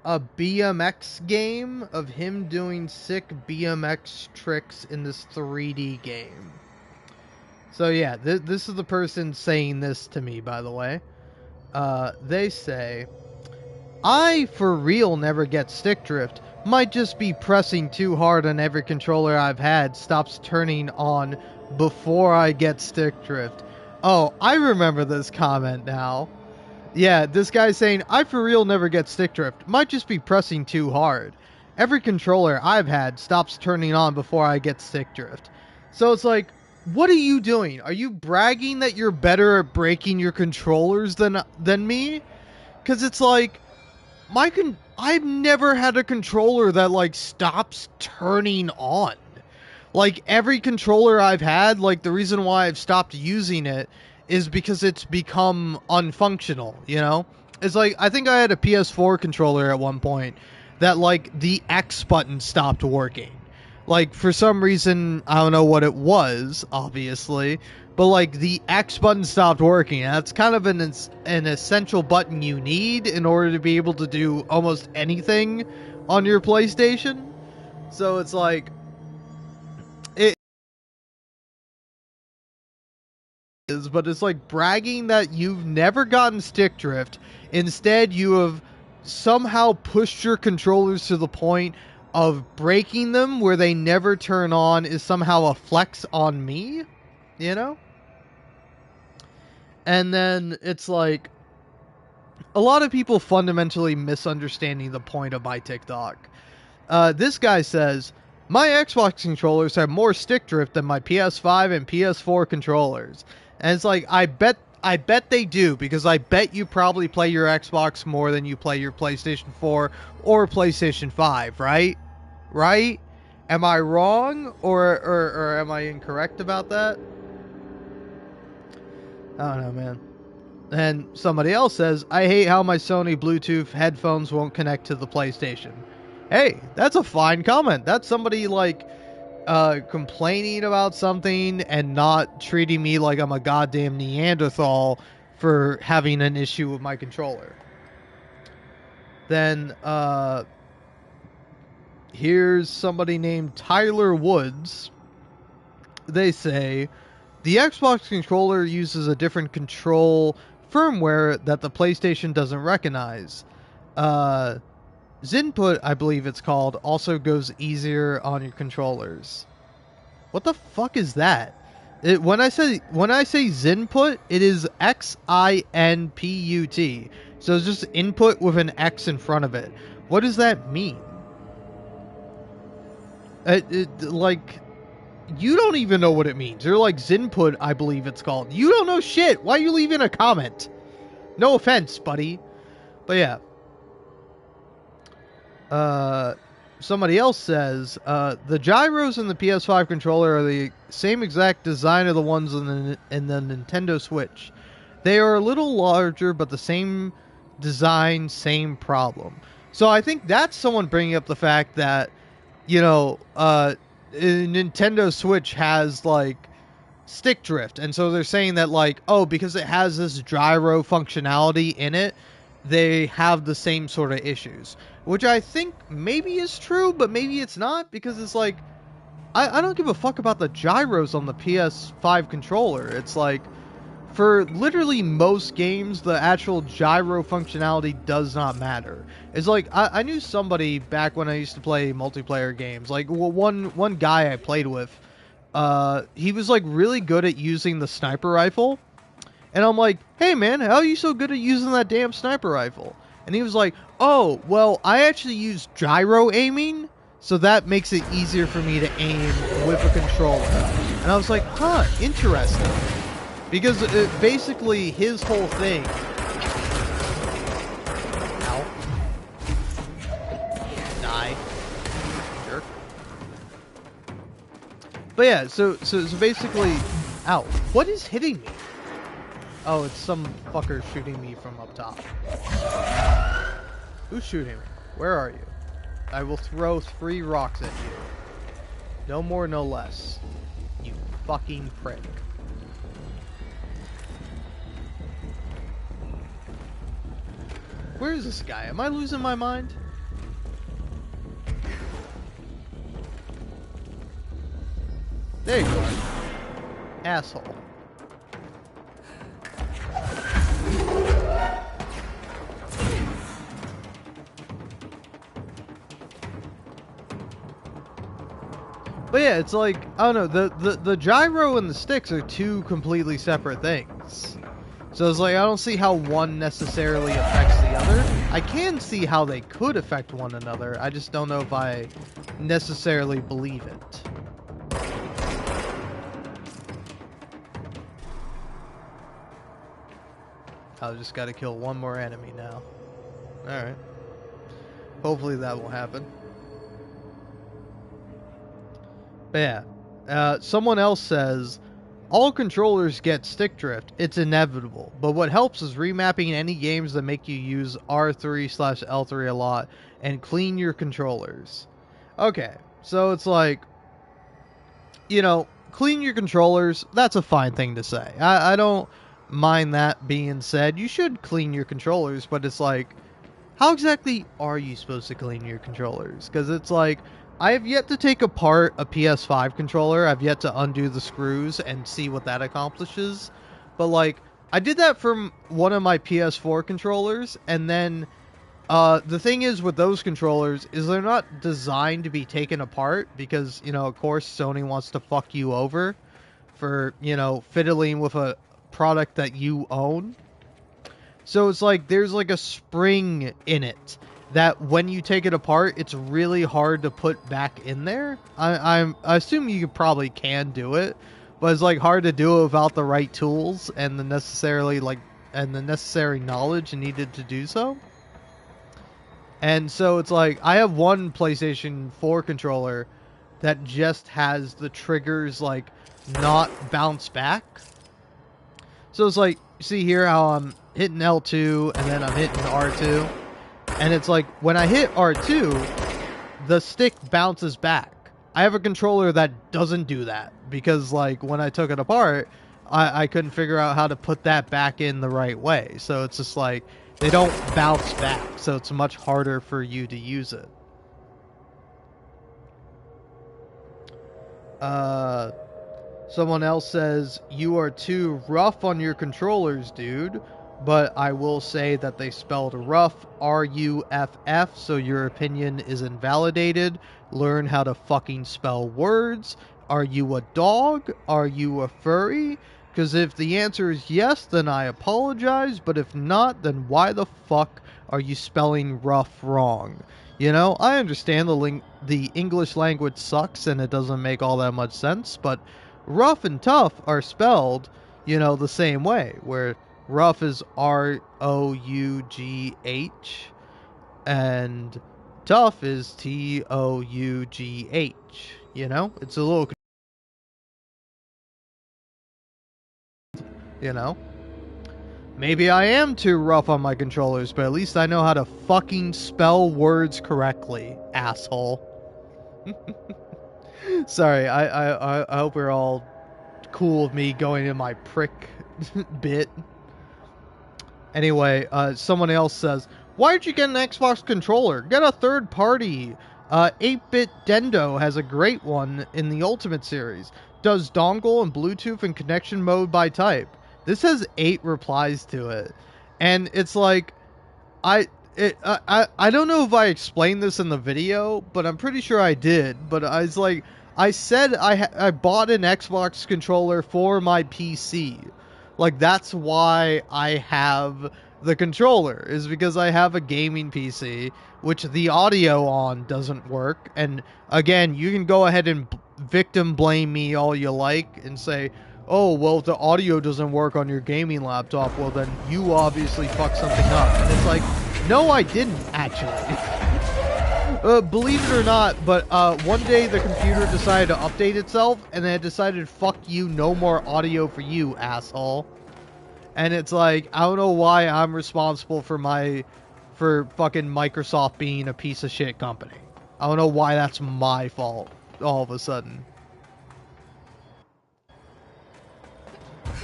a BMX game, of him doing sick BMX tricks in this 3D game. So yeah, this is the person saying this to me, by the way. They say, I for real never get stick drift. Might just be pressing too hard on every controller I've had stops turning on before I get stick drift. Oh, I remember this comment now. Yeah, this guy's saying, I for real never get stick drift. Might just be pressing too hard. Every controller I've had stops turning on before I get stick drift. So it's like, what are you doing? Are you bragging that you're better at breaking your controllers than me? Because it's like, I've never had a controller that like stops turning on. Like every controller I've had, like the reason why I've stopped using it is because it's become unfunctional, you know? It's like, I think I had a PS4 controller at one point that like the X button stopped working. Like for some reason, I don't know what it was, obviously, but like the X button stopped working. And that's kind of an essential button you need in order to be able to do almost anything on your PlayStation. So it's like, but it's like bragging that you've never gotten stick drift. Instead, you have somehow pushed your controllers to the point of breaking them where they never turn on is somehow a flex on me, you know? And then it's like, a lot of people fundamentally misunderstanding the point of my TikTok. This guy says, my Xbox controllers have more stick drift than my PS5 and PS4 controllers. And it's like, I bet they do, because I bet you probably play your Xbox more than you play your PlayStation 4 or PlayStation 5, right? Right? Am I wrong, or am I incorrect about that? I don't know, man. And somebody else says, I hate how my Sony Bluetooth headphones won't connect to the PlayStation. Hey, that's a fine comment. That's somebody, like, complaining about something and not treating me like I'm a goddamn Neanderthal for having an issue with my controller. Then here's somebody named Tyler Woods. They say the Xbox controller uses a different control firmware that the PlayStation doesn't recognize. Zinput, I believe it's called, also goes easier on your controllers. What the fuck is that? When I say Zinput, it is XINPUT. So it's just input with an X in front of it. What does that mean? Like, you don't even know what it means. You're like Zinput, I believe it's called. You don't know shit. Why are you leaving a comment? No offense, buddy. But yeah. Somebody else says, the gyros in the PS5 controller are the same exact design of the ones in the Nintendo Switch. They are a little larger, but the same design, same problem. So I think that's someone bringing up the fact that, you know, Nintendo Switch has, like, stick drift. And so they're saying that, like, oh, because it has this gyro functionality in it, they have the same sort of issues. Which I think maybe is true, but maybe it's not, because it's like, I don't give a fuck about the gyros on the PS5 controller. It's like, for literally most games, the actual gyro functionality does not matter. It's like, I knew somebody back when I used to play multiplayer games, like, one guy I played with, he was, like, really good at using the sniper rifle. And I'm like, hey man, how are you so good at using that damn sniper rifle? And he was like, oh, well, I actually use gyro aiming, so that makes it easier for me to aim with a controller. And I was like, huh, interesting. Because basically his whole thing... Ow. Die. Jerk. But yeah, so basically... Ow. What is hitting me? Oh, it's some fucker shooting me from up top. Who's shooting me? Where are you? I will throw 3 rocks at you. No more, no less. You fucking prick. Where is this guy? Am I losing my mind? There you go. Asshole. But yeah, it's like, I don't know, the gyro and the sticks are 2 completely separate things. So it's like, I don't see how one necessarily affects the other. I can see how they could affect one another, I just don't know if I necessarily believe it. I've just got to kill one more enemy now. Alright. Hopefully that will happen. But yeah, someone else says, all controllers get stick drift. It's inevitable. But what helps is remapping any games that make you use R3/L3 a lot and clean your controllers. Okay, so it's like, you know, clean your controllers, that's a fine thing to say. I don't mind that being said. You should clean your controllers, but it's like, how exactly are you supposed to clean your controllers? Because it's like, I have yet to take apart a PS5 controller. I've yet to undo the screws and see what that accomplishes. But, like, I did that from one of my PS4 controllers, and then the thing is with those controllers is they're not designed to be taken apart because, you know, of course Sony wants to fuck you over for, you know, fiddling with a product that you own. So it's like there's like a spring in it that when you take it apart, it's really hard to put back in there. I assume you probably can do it, but it's like hard to do it without the right tools and the necessary knowledge needed to do so. And so it's like I have one PlayStation 4 controller that just has the triggers like not bounce back. So it's like, see here how I'm hitting L2 and then I'm hitting R2. And it's like, when I hit R2, the stick bounces back. I have a controller that doesn't do that. Because, like, when I took it apart, I couldn't figure out how to put that back in the right way. So it's just like they don't bounce back, so it's much harder for you to use it. Someone else says, you are too rough on your controllers, dude. But I will say that they spelled rough, R-U-F-F, so your opinion is invalidated. Learn how to fucking spell words. Are you a dog? Are you a furry? Because if the answer is yes, then I apologize. But if not, then why the fuck are you spelling rough wrong? You know, I understand the English language sucks and it doesn't make all that much sense, but rough and tough are spelled, you know, the same way, where rough is R-O-U-G-H and tough is T-O-U-G-H. You know, it's a little, you know. Maybe I am too rough on my controllers, but at least I know how to fucking spell words correctly, asshole. Sorry, I hope we're all cool with me going in my prick bit. Anyway, someone else says, why'd you get an Xbox controller? Get a third party. 8-Bit Dendo has a great one in the Ultimate Series. Does dongle and Bluetooth and connection mode by type. This has 8 replies to it. And it's like, I don't know if I explained this in the video, but I'm pretty sure I did. But I was like, I said I bought an Xbox controller for my PC. Like, that's why I have the controller, is because I have a gaming PC, which the audio on doesn't work. And again, you can go ahead and victim blame me all you like and say, oh, well, if the audio doesn't work on your gaming laptop, well, then you obviously fucked something up. And it's like, no, I didn't, actually. Believe it or not, but one day the computer decided to update itself, and then it decided, fuck you, no more audio for you, asshole. And it's like, I don't know why I'm responsible for fucking Microsoft being a piece of shit company. I don't know why that's my fault, all of a sudden.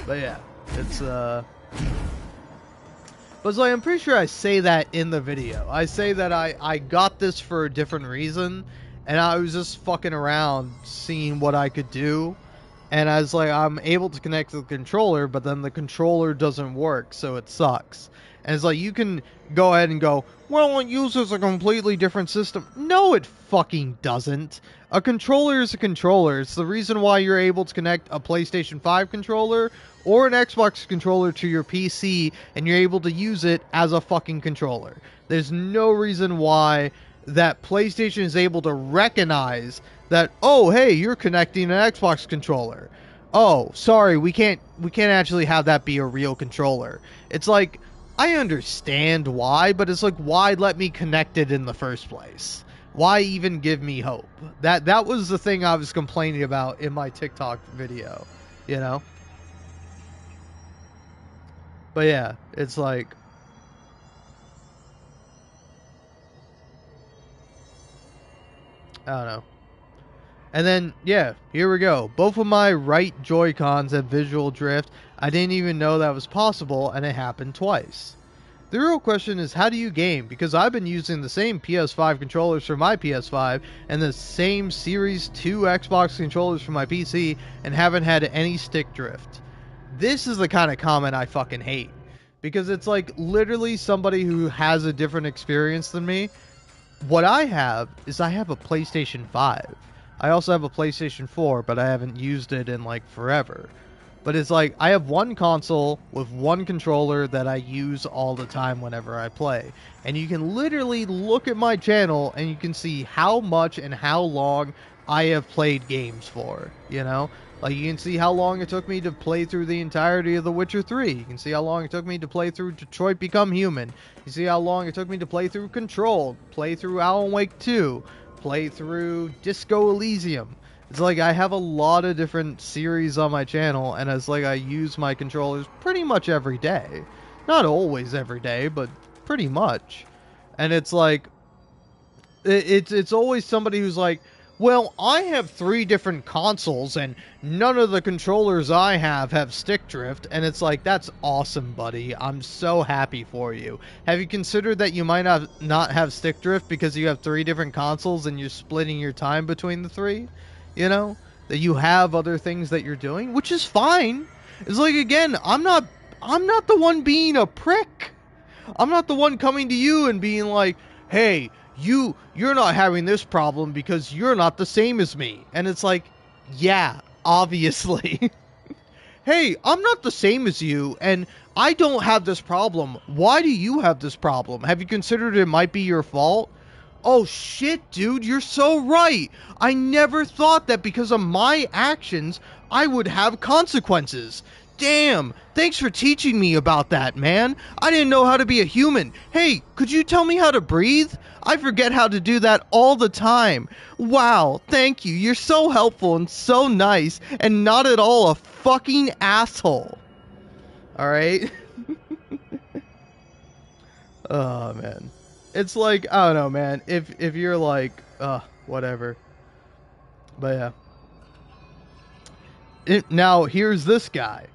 But yeah, it's But it's like, I'm pretty sure I say that in the video. I say that I got this for a different reason, and I was just fucking around seeing what I could do. And I was like, I'm able to connect to the controller, but then the controller doesn't work, so it sucks. And it's like, you can go ahead and go, well, it uses a completely different system. No, it fucking doesn't. A controller is a controller. It's the reason why you're able to connect a PlayStation 5 controller or an Xbox controller to your PC, and you're able to use it as a fucking controller. There's no reason why that PlayStation is able to recognize that, oh, hey, you're connecting an Xbox controller. Oh, sorry, we can't actually have that be a real controller. It's like, I understand why, but it's like, why let me connect it in the first place? Why even give me hope? That was the thing I was complaining about in my TikTok video, you know? But yeah, it's like, I don't know. And then, yeah, here we go. Both of my right Joy-Cons have visual drift. I didn't even know that was possible, and it happened twice. The real question is, how do you game? Because I've been using the same PS5 controllers for my PS5, and the same Series 2 Xbox controllers for my PC, and haven't had any stick drift. This is the kind of comment I fucking hate. Because it's like, literally somebody who has a different experience than me. What I have is I have a PlayStation 5. I also have a PlayStation 4, but I haven't used it in like forever. But it's like, I have one console with one controller that I use all the time whenever I play. And you can literally look at my channel and you can see how much and how long I have played games for, you know? Like, you can see how long it took me to play through the entirety of The Witcher 3. You can see how long it took me to play through Detroit Become Human. You see how long it took me to play through Control, play through Alan Wake 2, play through Disco Elysium. It's like, I have a lot of different series on my channel, and it's like I use my controllers pretty much every day. Not always every day, but pretty much. And it's like, it's always somebody who's like, well, I have 3 different consoles and none of the controllers I have stick drift, and it's like, that's awesome, buddy. I'm so happy for you. Have you considered that you might not have stick drift because you have 3 different consoles and you're splitting your time between the 3? You know? That you have other things that you're doing, which is fine. It's like, again, I'm not the one being a prick. I'm not the one coming to you and being like, hey, you're not having this problem because you're not the same as me. And it's like, yeah, obviously. Hey, I'm not the same as you, and I don't have this problem. Why do you have this problem? Have you considered it might be your fault? Oh shit, dude, you're so right. I never thought that because of my actions, I would have consequences. Damn, thanks for teaching me about that, man. I didn't know how to be a human. Hey, could you tell me how to breathe? I forget how to do that all the time. Wow, thank you. You're so helpful and so nice and not at all a fucking asshole. Alright? Oh, man. It's like, I don't know, man. If you're like, whatever. But yeah. Now, here's this guy.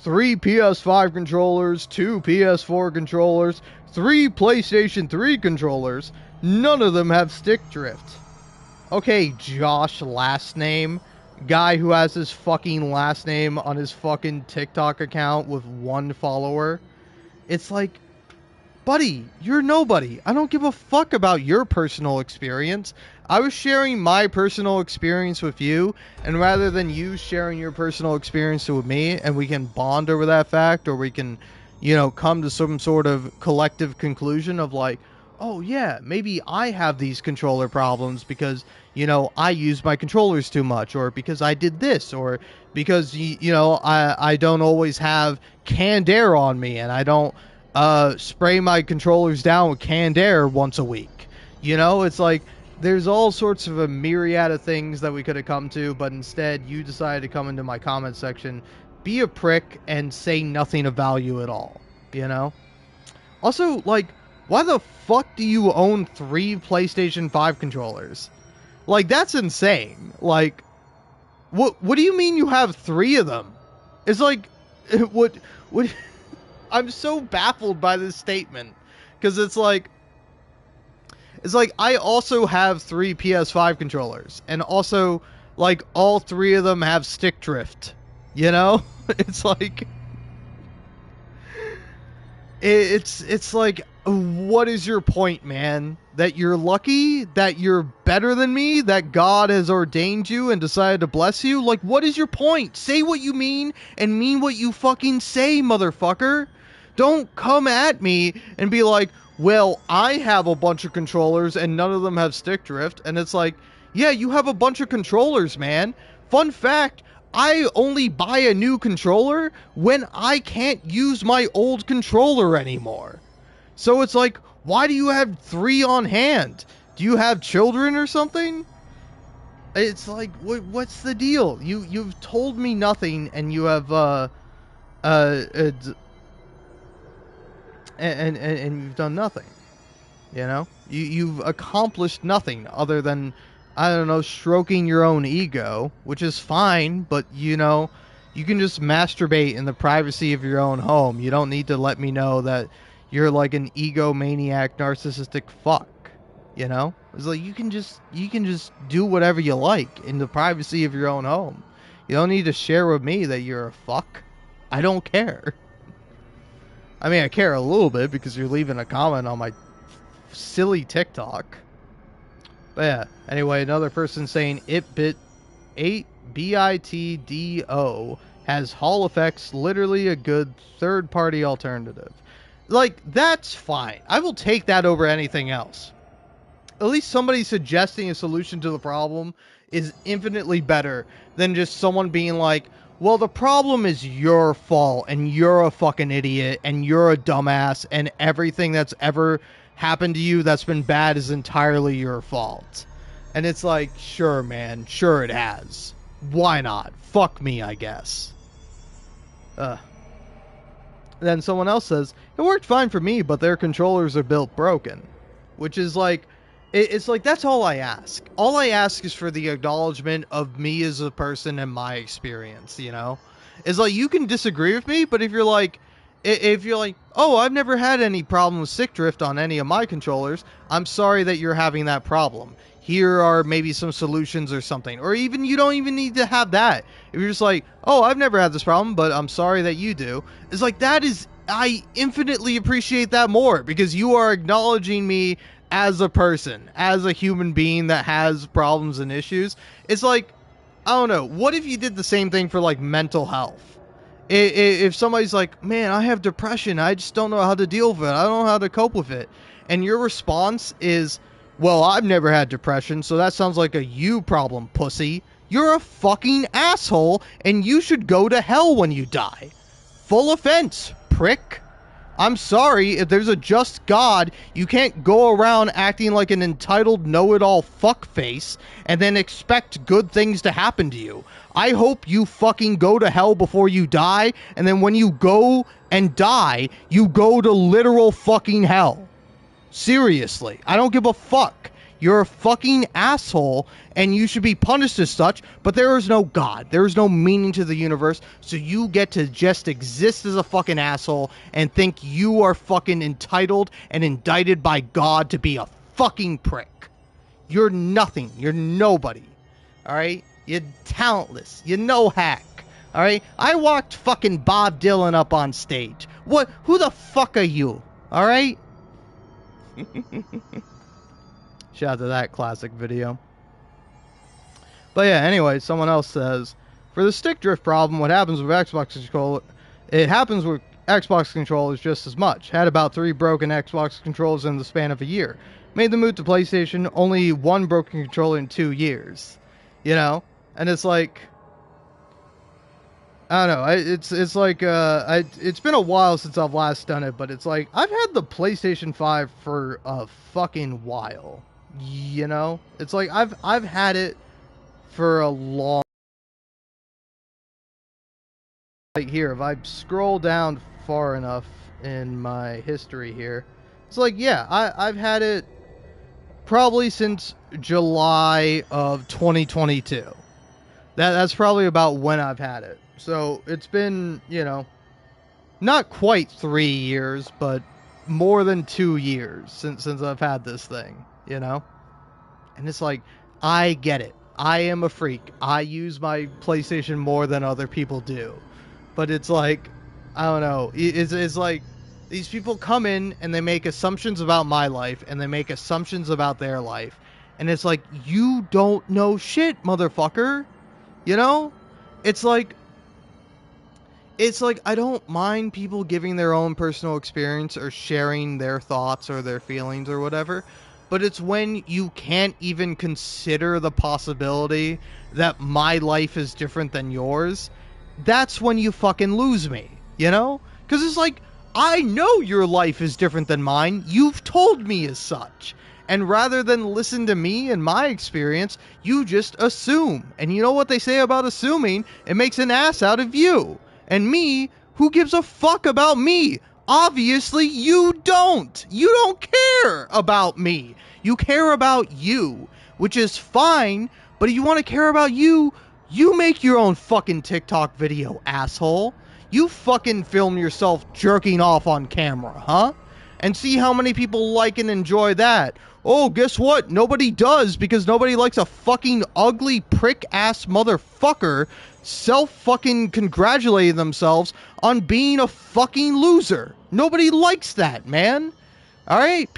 3 PS5 controllers, 2 PS4 controllers, 3 PlayStation 3 controllers. None of them have stick drift. Okay, Josh last name. Guy who has his fucking last name on his fucking TikTok account with 1 follower. It's like, buddy, you're nobody. I don't give a fuck about your personal experience. I was sharing my personal experience with you, and rather than you sharing your personal experience with me, and we can bond over that fact, or we can, you know, come to some sort of collective conclusion of like, oh yeah, maybe I have these controller problems because, you know, I use my controllers too much, or because I did this, or because, you know, I don't always have canned air on me, and I don't spray my controllers down with canned air once a week. You know, it's like, there's all sorts of a myriad of things that we could have come to, but instead you decided to come into my comment section, be a prick, and say nothing of value at all. You know? Also, like, why the fuck do you own 3 PlayStation 5 controllers? Like, that's insane. Like, what do you mean you have 3 of them? It's like, what I'm so baffled by this statement, because it's like I also have 3 PS5 controllers, and also, like, all 3 of them have stick drift, you know? It's like, it's like, what is your point, man? That you're lucky? That you're better than me? That God has ordained you and decided to bless you? Like, what is your point? Say what you mean, and mean what you fucking say, motherfucker. Don't come at me and be like, well, I have a bunch of controllers and none of them have stick drift. And it's like, yeah, you have a bunch of controllers, man. Fun fact, I only buy a new controller when I can't use my old controller anymore. So it's like, why do you have 3 on hand? Do you have children or something? It's like, what's the deal? You've told me nothing, and you have and you've done nothing. You know, you've accomplished nothing other than, I don't know, stroking your own ego, which is fine, but, you know, you can just masturbate in the privacy of your own home. You don't need to let me know that you're like an egomaniac, narcissistic fuck. You know, it's like, you can just do whatever you like in the privacy of your own home. You don't need to share with me that you're a fuck. I don't care. I mean, I care a little bit because you're leaving a comment on my silly TikTok. But yeah, anyway, another person saying 8BITDO has Hall effects, literally a good third-party alternative. Like, that's fine. I will take that over anything else. At least somebody suggesting a solution to the problem is infinitely better than just someone being like, well, the problem is your fault, and you're a fucking idiot, and you're a dumbass, and everything that's ever happened to you that's been bad is entirely your fault. And it's like, sure, man, sure it has. Why not? Fuck me, I guess. Then someone else says, it worked fine for me, but their controllers are built broken. Which is like, It's like, that's all I ask. All I ask is for the acknowledgement of me as a person and my experience, you know? It's like, you can disagree with me, but if you're like, oh, I've never had any problem with stick drift on any of my controllers, I'm sorry that you're having that problem. Here are maybe some solutions or something. Or even, you don't even need to have that. If you're just like, oh, I've never had this problem, but I'm sorry that you do. It's like, that is, I infinitely appreciate that more, because you are acknowledging me as a person, as a human being that has problems and issues. It's like, I don't know, what if you did the same thing for like mental health? If somebody's like, man, I have depression, I just don't know how to deal with it, I don't know how to cope with it, and your response is, well, I've never had depression, so that sounds like a you problem, pussy. You're a fucking asshole, and you should go to hell when you die. Full offense, prick. I'm sorry, if there's a just God, you can't go around acting like an entitled know-it-all fuckface and then expect good things to happen to you. I hope you fucking go to hell before you die, and then when you go and die, you go to literal fucking hell. Seriously, I don't give a fuck. You're a fucking asshole, and you should be punished as such, but there is no God. There is no meaning to the universe, so you get to just exist as a fucking asshole and think you are fucking entitled and indicted by God to be a fucking prick. You're nothing. You're nobody. Alright? You're talentless. You're no hack. Alright? I walked fucking Bob Dylan up on stage. What? Who the fuck are you? Alright? Shout out to that classic video. But yeah, anyway, someone else says, for the stick drift problem, what happens with Xbox controller, it happens with Xbox controllers just as much. Had about 3 broken Xbox controllers in the span of a year. Made the move to PlayStation, only 1 broken controller in 2 years. You know? And it's like, I don't know. It's like it's been a while since I've last done it, but it's like I've had the PlayStation 5 for a fucking while. You know, it's like I've had it for a long. Like here, if I scroll down far enough in my history here, it's like, yeah, I've had it probably since July of 2022. That's probably about when I've had it. So it's been, you know, not quite 3 years, but more than 2 years since I've had this thing, you know? And it's like, I get it. I am a freak. I use my PlayStation more than other people do. But it's like, I don't know. It's like, these people come in and they make assumptions about my life and they make assumptions about their life. And it's like, you don't know shit, motherfucker. You know? It's like, I don't mind people giving their own personal experience or sharing their thoughts or their feelings or whatever, but it's when you can't even consider the possibility that my life is different than yours, that's when you fucking lose me, you know? Because it's like, I know your life is different than mine. You've told me as such. And rather than listen to me and my experience, you just assume. And you know what they say about assuming? It makes an ass out of you. And me, who gives a fuck about me? Obviously, you don't. You don't care about me. You care about you, which is fine, but if you want to care about you, you make your own fucking TikTok video, asshole. You fucking film yourself jerking off on camera, huh? And see how many people like and enjoy that. Oh, guess what? Nobody does, because nobody likes a fucking ugly prick-ass motherfucker self-fucking congratulating themselves on being a fucking loser. Nobody likes that, man. Alright?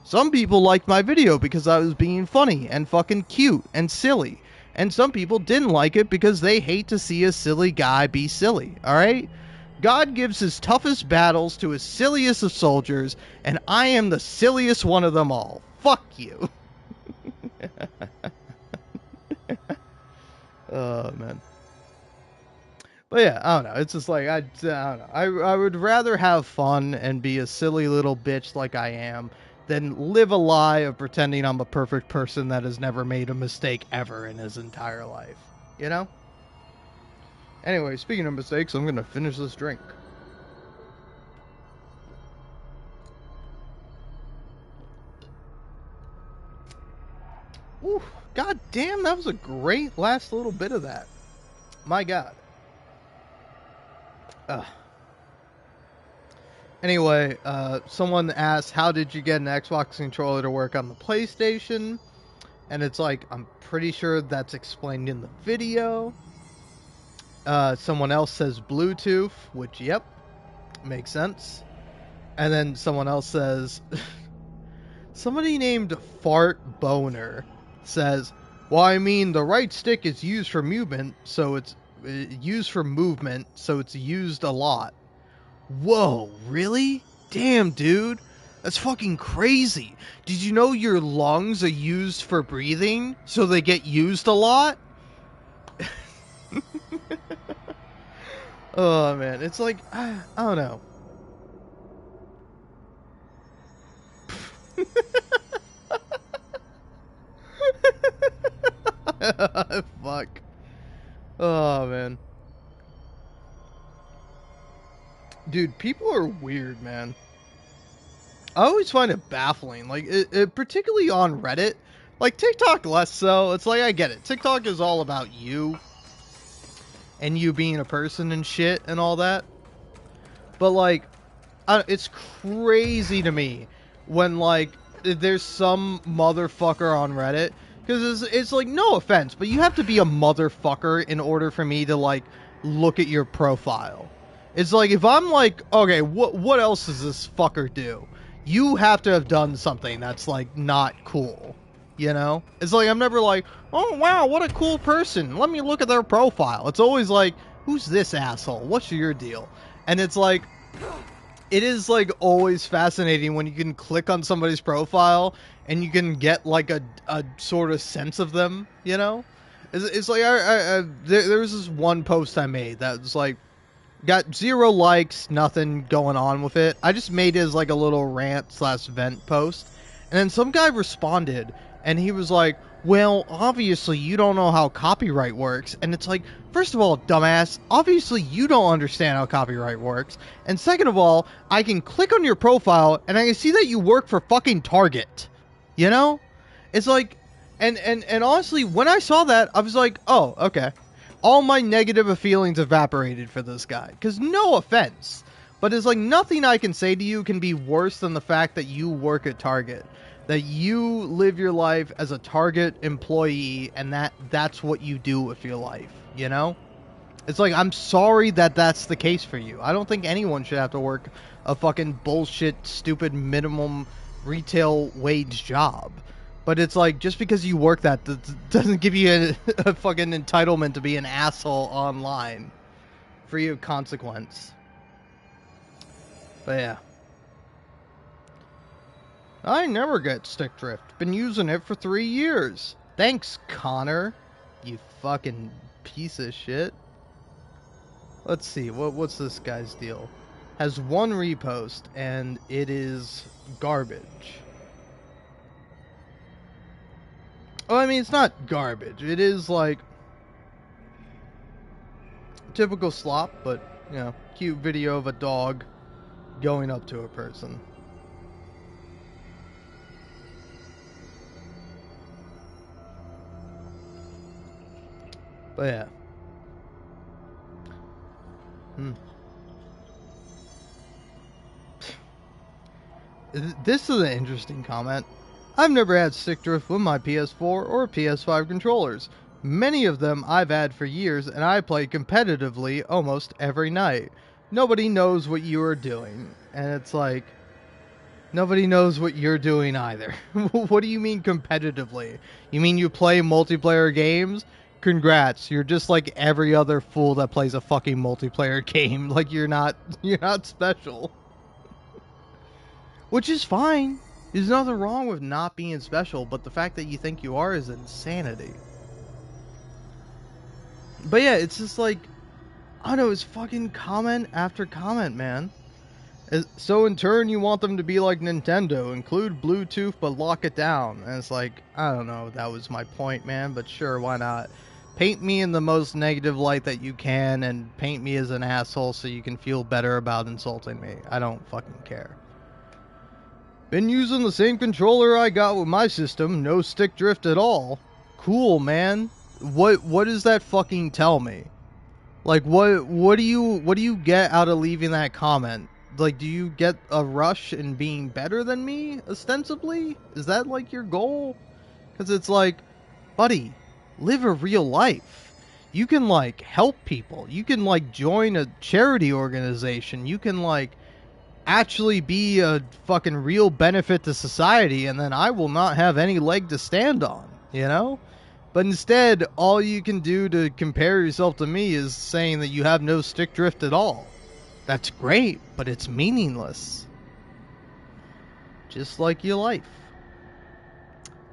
Some people liked my video because I was being funny and fucking cute and silly. And some people didn't like it because they hate to see a silly guy be silly. Alright? God gives his toughest battles to his silliest of soldiers, and I am the silliest one of them all. Fuck you. Oh, man. But yeah, I don't know. It's just like, I don't know. I would rather have fun and be a silly little bitch like I am than live a lie of pretending I'm a perfect person that has never made a mistake ever in his entire life. You know? Anyway, speaking of mistakes, I'm gonna finish this drink. Ooh, god damn, that was a great last little bit of that. My god. Ugh. Anyway, someone asked, how did you get an Xbox controller to work on the PlayStation? And it's like, I'm pretty sure that's explained in the video. Someone else says Bluetooth, which, yep, makes sense. And then someone else says, somebody named Fart Boner says, well, I mean, the right stick is used for movement, so it's used a lot. Whoa, really? Damn, dude. That's fucking crazy. Did you know your lungs are used for breathing, so they get used a lot? Oh, man. It's like, I don't know. Fuck. Oh, man. Dude, people are weird, man. I always find it baffling, like, particularly on Reddit. Like, TikTok less so. It's like, I get it. TikTok is all about you and you being a person and shit and all that. But, like, it's crazy to me when, like, there's some motherfucker on Reddit. Because it's like, no offense, but you have to be a motherfucker in order for me to, like, look at your profile. It's like, if I'm like, okay, what else does this fucker do? You have to have done something that's, like, not cool. You know? It's like, I'm never like, oh, wow, what a cool person. Let me look at their profile. It's always like, who's this asshole? What's your deal? And it's like, it is, like, always fascinating when you can click on somebody's profile and you can get, like, a sort of sense of them, you know? It's like, there was this one post I made that was, like, got 0 likes, nothing going on with it. I just made it as, like, a little rant/vent post. And then some guy responded, and he was like, well, obviously you don't know how copyright works. And it's like, first of all, dumbass, obviously you don't understand how copyright works. And second of all, I can click on your profile, and I can see that you work for fucking Target. You know? It's like, and honestly, when I saw that, I was like, oh, okay. All my negative feelings evaporated for this guy. Because no offense, but it's like nothing I can say to you can be worse than the fact that you work at Target. That you live your life as a Target employee and that's what you do with your life, you know? It's like, I'm sorry that that's the case for you. I don't think anyone should have to work a fucking bullshit, stupid minimum retail wage job. But it's like, just because you work that doesn't give you a fucking entitlement to be an asshole online. Free of consequence. But yeah. I never get stick drift. Been using it for 3 years. Thanks, Connor. You fucking piece of shit. Let's see, what's this guy's deal? Has 1 repost, and it is garbage. Oh, I mean, it's not garbage. It is, like, typical slop, but, you know, cute video of a dog going up to a person. But yeah. This is an interesting comment. I've never had stick drift with my PS4 or PS5 controllers. Many of them I've had for years, and I play competitively almost every night. Nobody knows what you are doing. And it's like, nobody knows what you're doing either. What do you mean competitively? You mean you play multiplayer games? Congrats, you're just like every other fool that plays a fucking multiplayer game. Like, you're not special. Which is fine. There's nothing wrong with not being special, but the fact that you think you are is insanity. But yeah, it's just like, I don't know, it's fucking comment after comment, man. So in turn, you want them to be like Nintendo, include Bluetooth but lock it down. And it's like, I don't know, that was my point, man, but sure, why not? Paint me in the most negative light that you can, and paint me as an asshole so you can feel better about insulting me. I don't fucking care. Been using the same controller I got with my system, no stick drift at all. Cool, man. What does that fucking tell me? Like, what do you get out of leaving that comment? Like, do you get a rush in being better than me, ostensibly? Is that, like, your goal? Because it's like, buddy, live a real life. You can, like, help people. You can, like, join a charity organization. You can, like, actually be a fucking real benefit to society, and then I will not have any leg to stand on, you know? But instead, all you can do to compare yourself to me is saying that you have no stick drift at all. That's great, but it's meaningless. Just like your life.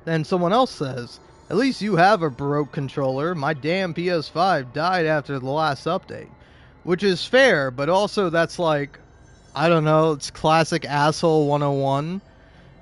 Then someone else says, at least you have a broke controller. My damn PS5 died after the last update. Which is fair, but also that's like, I don't know, it's classic asshole 101,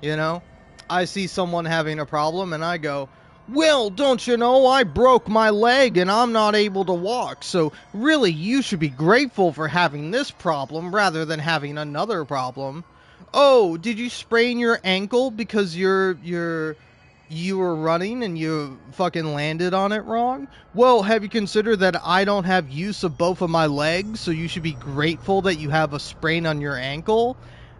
you know? I see someone having a problem and I go, well, don't you know, I broke my leg and I'm not able to walk, so really you should be grateful for having this problem rather than having another problem. Oh, did you sprain your ankle because you were running and you fucking landed on it wrong? Well, have you considered that I don't have use of both of my legs, so you should be grateful that you have a sprain on your ankle?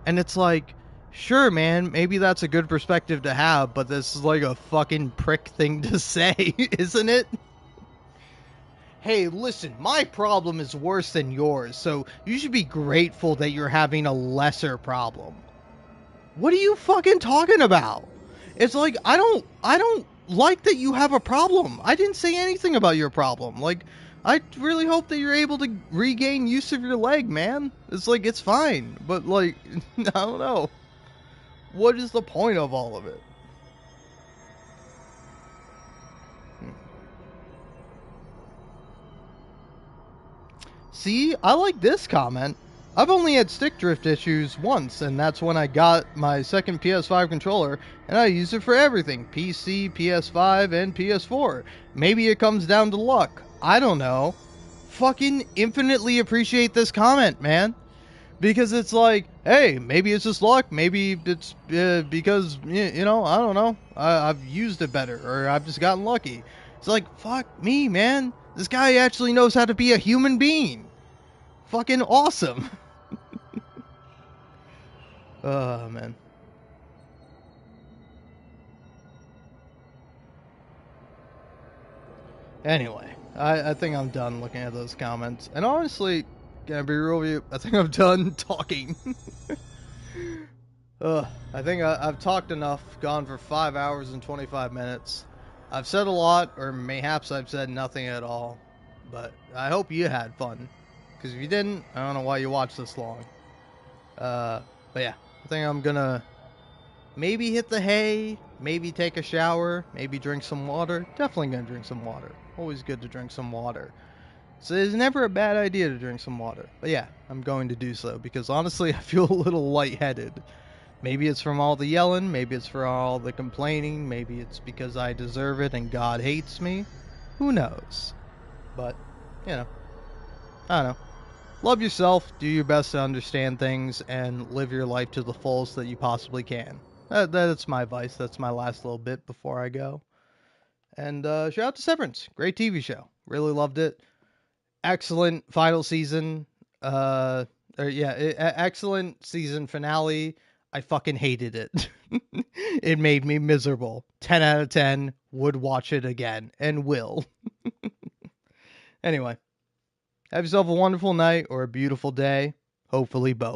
And it's like, sure, man, maybe that's a good perspective to have, but this is like a fucking prick thing to say, isn't it? Hey, listen, my problem is worse than yours, so you should be grateful that you're having a lesser problem. What are you fucking talking about? It's like, I don't like that you have a problem. I didn't say anything about your problem. Like, I really hope that you're able to regain use of your leg, man. It's like, it's fine, but like, I don't know. What is the point of all of it? See, I like this comment. I've only had stick drift issues once, and that's when I got my second PS5 controller, and I use it for everything. PC, PS5, and PS4. Maybe it comes down to luck. I don't know. Fucking infinitely appreciate this comment, man. Because it's like, hey, maybe it's just luck. Maybe it's because, you know, I don't know. I've used it better, or I've just gotten lucky. It's like, fuck me, man. This guy actually knows how to be a human being. Fucking awesome. Oh, man. Anyway, I think I'm done looking at those comments. And honestly, gonna be real with you, I think I'm done talking. I think I've talked enough, gone for 5 hours and 25 minutes. I've said a lot, or mayhaps I've said nothing at all. But I hope you had fun. Because if you didn't, I don't know why you watched this long. But yeah, I think I'm gonna maybe hit the hay, maybe take a shower, maybe drink some water. Definitely gonna drink some water. Always good to drink some water. So it's never a bad idea to drink some water. But yeah, I'm going to do so because honestly I feel a little lightheaded. Maybe it's from all the yelling, maybe it's for all the complaining, maybe it's because I deserve it and God hates me. Who knows? But, you know, I don't know. Love yourself, do your best to understand things, and live your life to the fullest that you possibly can. That's my advice. That's my last little bit before I go. And shout out to Severance. Great TV show. Really loved it. Excellent final season. Excellent season finale. I fucking hated it. It made me miserable. 10 out of 10. Would watch it again. And will. Anyway. Have yourself a wonderful night or a beautiful day. Hopefully both.